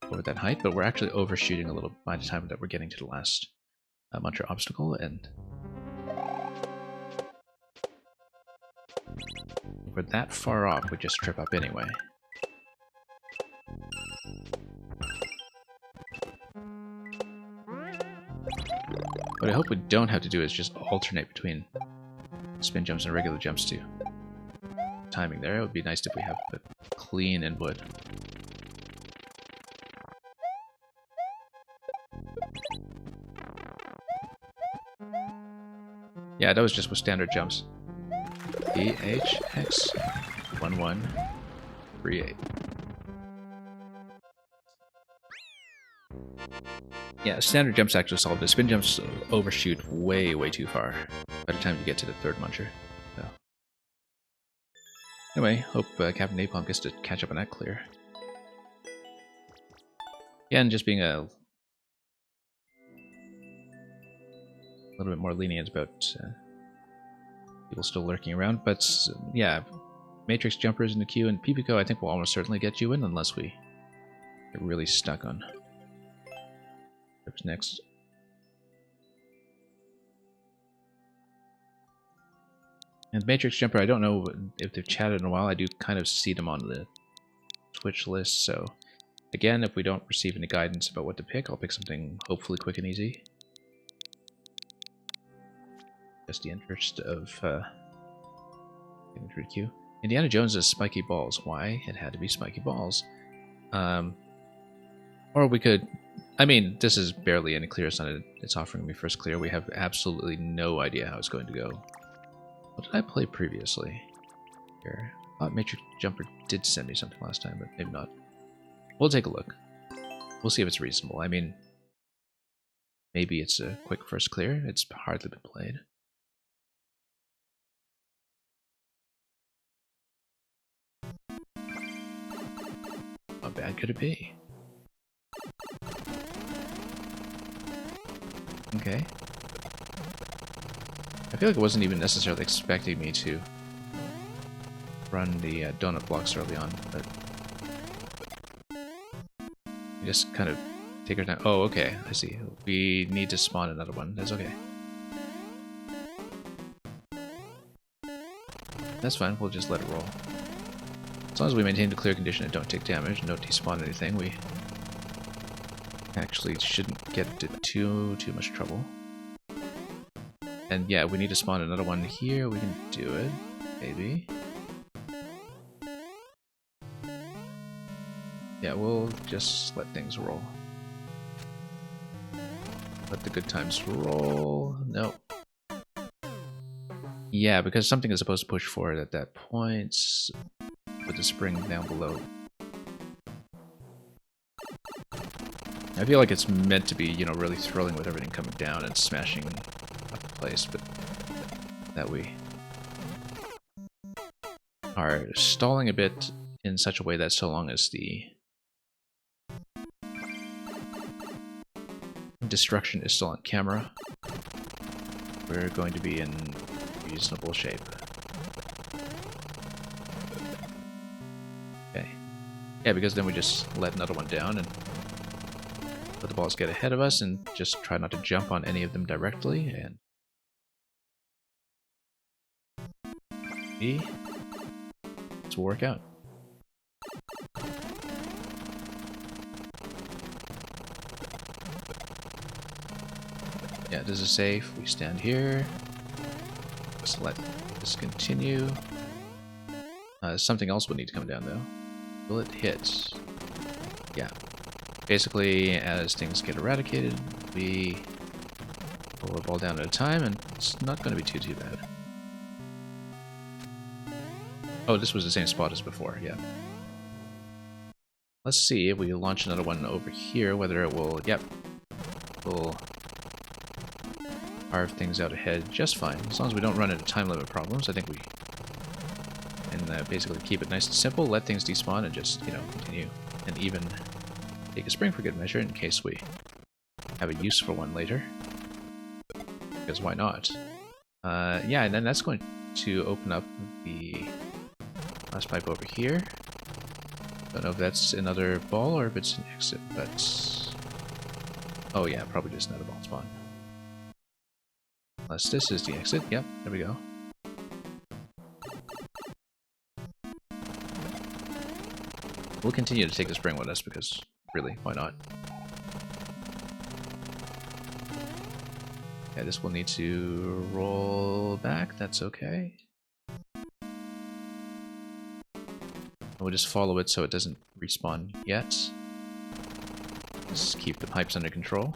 Speaker 1: over that height, but we're actually overshooting a little by the time that we're getting to the last muncher obstacle, and... if we're that far off, we just trip up anyway. What I hope we don't have to do is just alternate between spin jumps and regular jumps too. Timing there, it would be nice if we have a clean input. Yeah, that was just with standard jumps. EHX 1138. Yeah, standard jumps actually solve this. Spin jumps overshoot way, way too far by the time you get to the third muncher. So. Anyway, hope Captain Napalm gets to catch up on that clear. Yeah, and just being a little bit more lenient about people still lurking around. But yeah, Matrix jumpers in the queue, and Pipico I think will almost certainly get you in unless we get really stuck on trips next. And Matrix Jumper, I don't know if they've chatted in a while. I do kind of see them on the Twitch list, so again, if we don't receive any guidance about what to pick, I'll pick something hopefully quick and easy. Just the interest of getting through the queue. Indiana Jones has spiky balls. Why? It had to be spiky balls. Or we could... I mean, this is barely any clear. It's offering me first clear. We have absolutely no idea how it's going to go. What did I play previously? Here. I thought Matrix Jumper did send me something last time, but maybe not. We'll take a look. We'll see if it's reasonable. I mean, maybe it's a quick first clear. It's hardly been played. How bad could it be? Okay. I feel like it wasn't even necessarily expecting me to run the donut blocks early on, but we just kind of take our time. Oh, okay, I see. We need to spawn another one. That's okay. That's fine. We'll just let it roll. As long as we maintain the clear condition and don't take damage and don't despawn anything, we actually shouldn't get into too much trouble. And yeah, we need to spawn another one here. We can do it, maybe. Yeah, we'll just let things roll. Let the good times roll. No. Yeah, because something is supposed to push forward at that point with the spring down below. I feel like it's meant to be, you know, really thrilling with everything coming down and smashing up the place, but that we are stalling a bit in such a way that so long as the destruction is still on camera, we're going to be in reasonable shape. Okay. Yeah, because then we just let another one down and let the balls get ahead of us and just try not to jump on any of them directly, and let's work out. Yeah, this is safe. We stand here. Just let this continue. Something else would need to come down, though. Will it hit? Yeah. Basically, as things get eradicated, we pull a ball down at a time, and it's not going to be too bad. Oh, this was the same spot as before, yeah. Let's see if we launch another one over here, whether it will, yep, will carve things out ahead just fine. As long as we don't run into time limit problems, I think we can basically keep it nice and simple, let things despawn, and just, you know, continue. And even take a spring for good measure in case we have a use for one later. Because why not? Yeah, and then that's going to open up the last pipe over here. Don't know if that's another ball or if it's an exit, but... Oh yeah, probably just another ball spawn. Unless this is the exit. Yep, there we go. We'll continue to take the spring with us because, really, why not? Yeah, this will need to roll back, that's okay. We'll just follow it so it doesn't respawn yet. Just keep the pipes under control.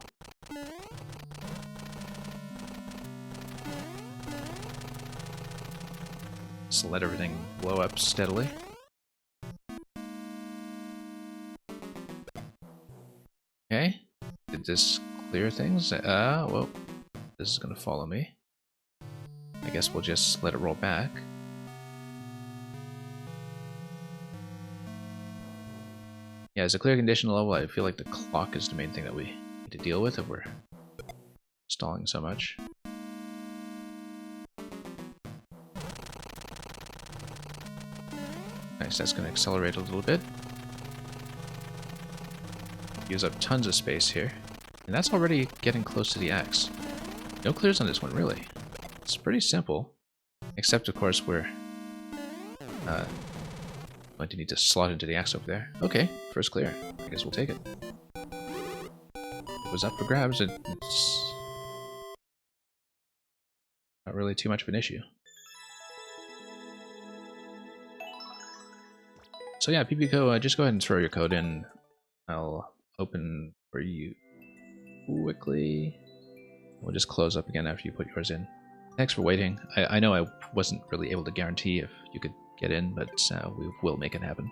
Speaker 1: Just let everything blow up steadily. Okay. Did this clear things? Well, this is gonna follow me. I guess we'll just let it roll back. Yeah, as a clear condition level, I feel like the clock is the main thing that we need to deal with if we're stalling so much. Nice, that's going to accelerate a little bit. Use up tons of space here. And that's already getting close to the axe. No clears on this one, really. It's pretty simple. Except, of course, we're going to need to slot into the axe over there. Okay, first clear. I guess we'll take it. It was up for grabs, and it's not really too much of an issue. So yeah, PPCO, just go ahead and throw your code in. I'll open for you quickly. We'll just close up again after you put yours in. Thanks for waiting. I know I wasn't really able to guarantee if you could get in, but we will make it happen.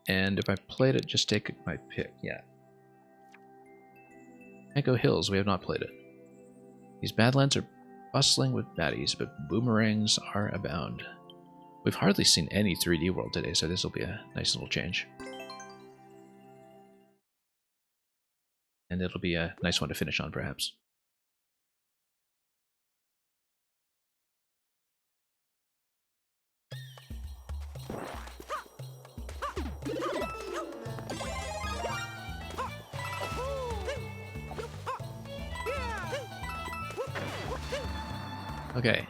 Speaker 1: And if I played it, just take my pick. Yeah. Echo Hills, we have not played it. These Badlands are bustling with baddies, but boomerangs are abound. We've hardly seen any 3D world today, so this will be a nice little change. And it'll be a nice one to finish on, perhaps. Okay.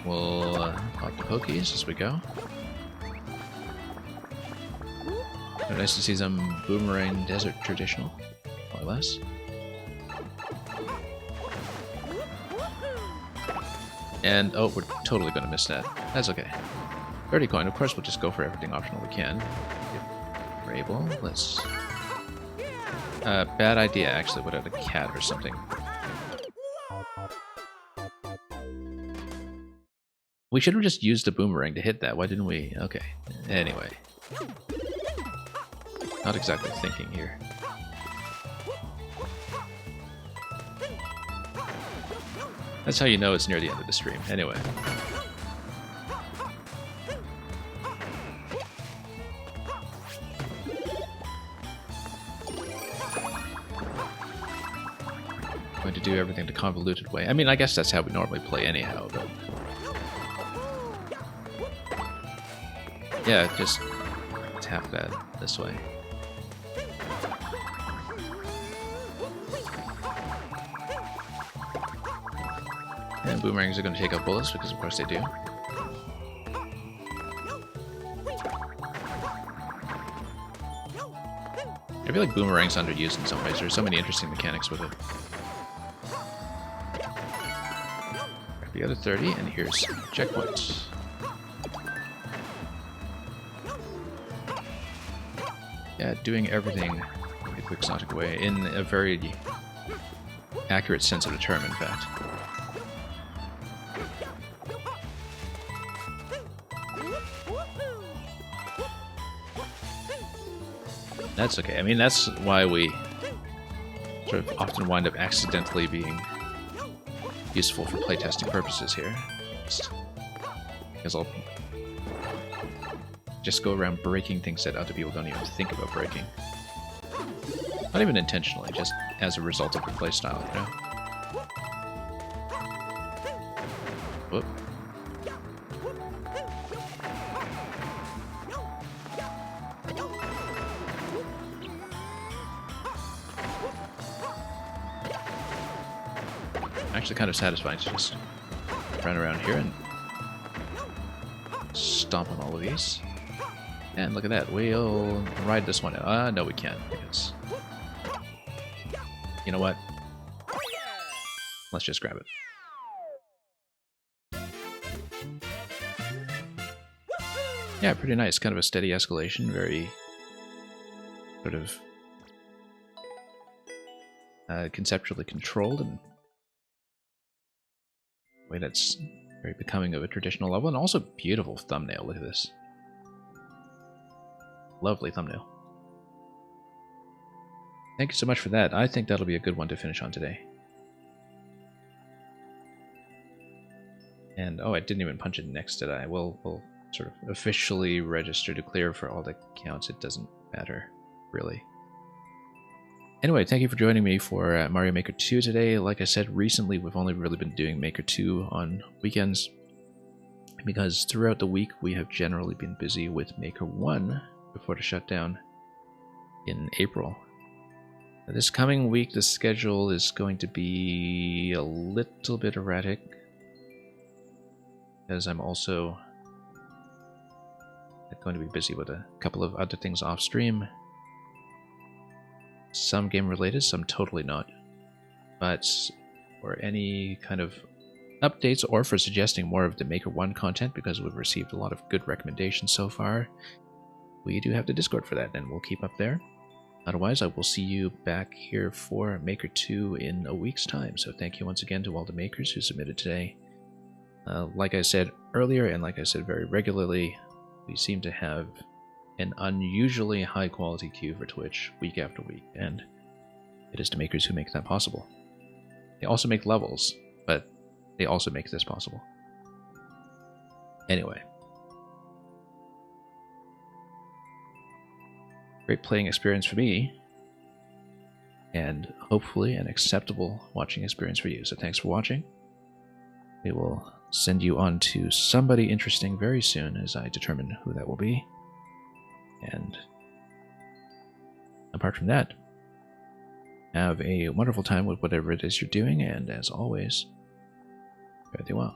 Speaker 1: We'll pop the pokies as we go. Nice to see some boomerang desert traditional, more or less. And, oh, we're totally going to miss that. That's okay. 30 coin, of course we'll just go for everything optional we can. If we're able, let's... bad idea, actually, without a cat or something. We should have just used the boomerang to hit that, why didn't we? Okay, anyway. Not exactly thinking here. That's how you know it's near the end of the stream, anyway. Going to do everything the convoluted way. I mean, I guess that's how we normally play anyhow, but... Yeah, just tap that this way. And boomerangs are going to take out bullets because of course they do. I feel like boomerang's underused in some ways. There's so many interesting mechanics with it. Grab the other 30, and here's checkpoint. Yeah, doing everything in a quixotic way, in a very accurate sense of the term, in fact. That's okay. I mean, that's why we sort of often wind up accidentally being useful for playtesting purposes here. Because I'll just go around breaking things that other people don't even think about breaking. Not even intentionally, just as a result of the playstyle, you know? Whoop. Actually kind of satisfying to just run around here and stomp on all of these. And look at that, we'll ride this one out. No we can't, because... You know what? Let's just grab it. Yeah, pretty nice. Kind of a steady escalation, very sort of conceptually controlled and way that's very becoming of a traditional level, and also beautiful thumbnail. Look at this. Lovely thumbnail. Thank you so much for that. I think that'll be a good one to finish on today. And oh, I didn't even punch it next, did I? We'll sort of officially register to clear for all the counts. It doesn't matter, really. Anyway, thank you for joining me for Mario Maker 2 today. Like I said, recently we've only really been doing Maker 2 on weekends, because throughout the week we have generally been busy with Maker 1 before the shutdown in April. Now, this coming week the schedule is going to be a little bit erratic, as I'm also going to be busy with a couple of other things off stream. Some game related, some totally not. But for any kind of updates or for suggesting more of the Maker 1 content, because we've received a lot of good recommendations so far, we do have the Discord for that, and we'll keep up there. Otherwise, I will see you back here for Maker 2 in a week's time. So thank you once again to all the makers who submitted today. Like I said earlier, and like I said very regularly, we seem to have an unusually high quality queue for Twitch week after week, and it is the makers who make that possible. They also make levels, but they also make this possible. Anyway. Great playing experience for me, and hopefully an acceptable watching experience for you. So thanks for watching. We will send you on to somebody interesting very soon, as I determine who that will be. And apart from that, have a wonderful time with whatever it is you're doing, and as always, fare thee well.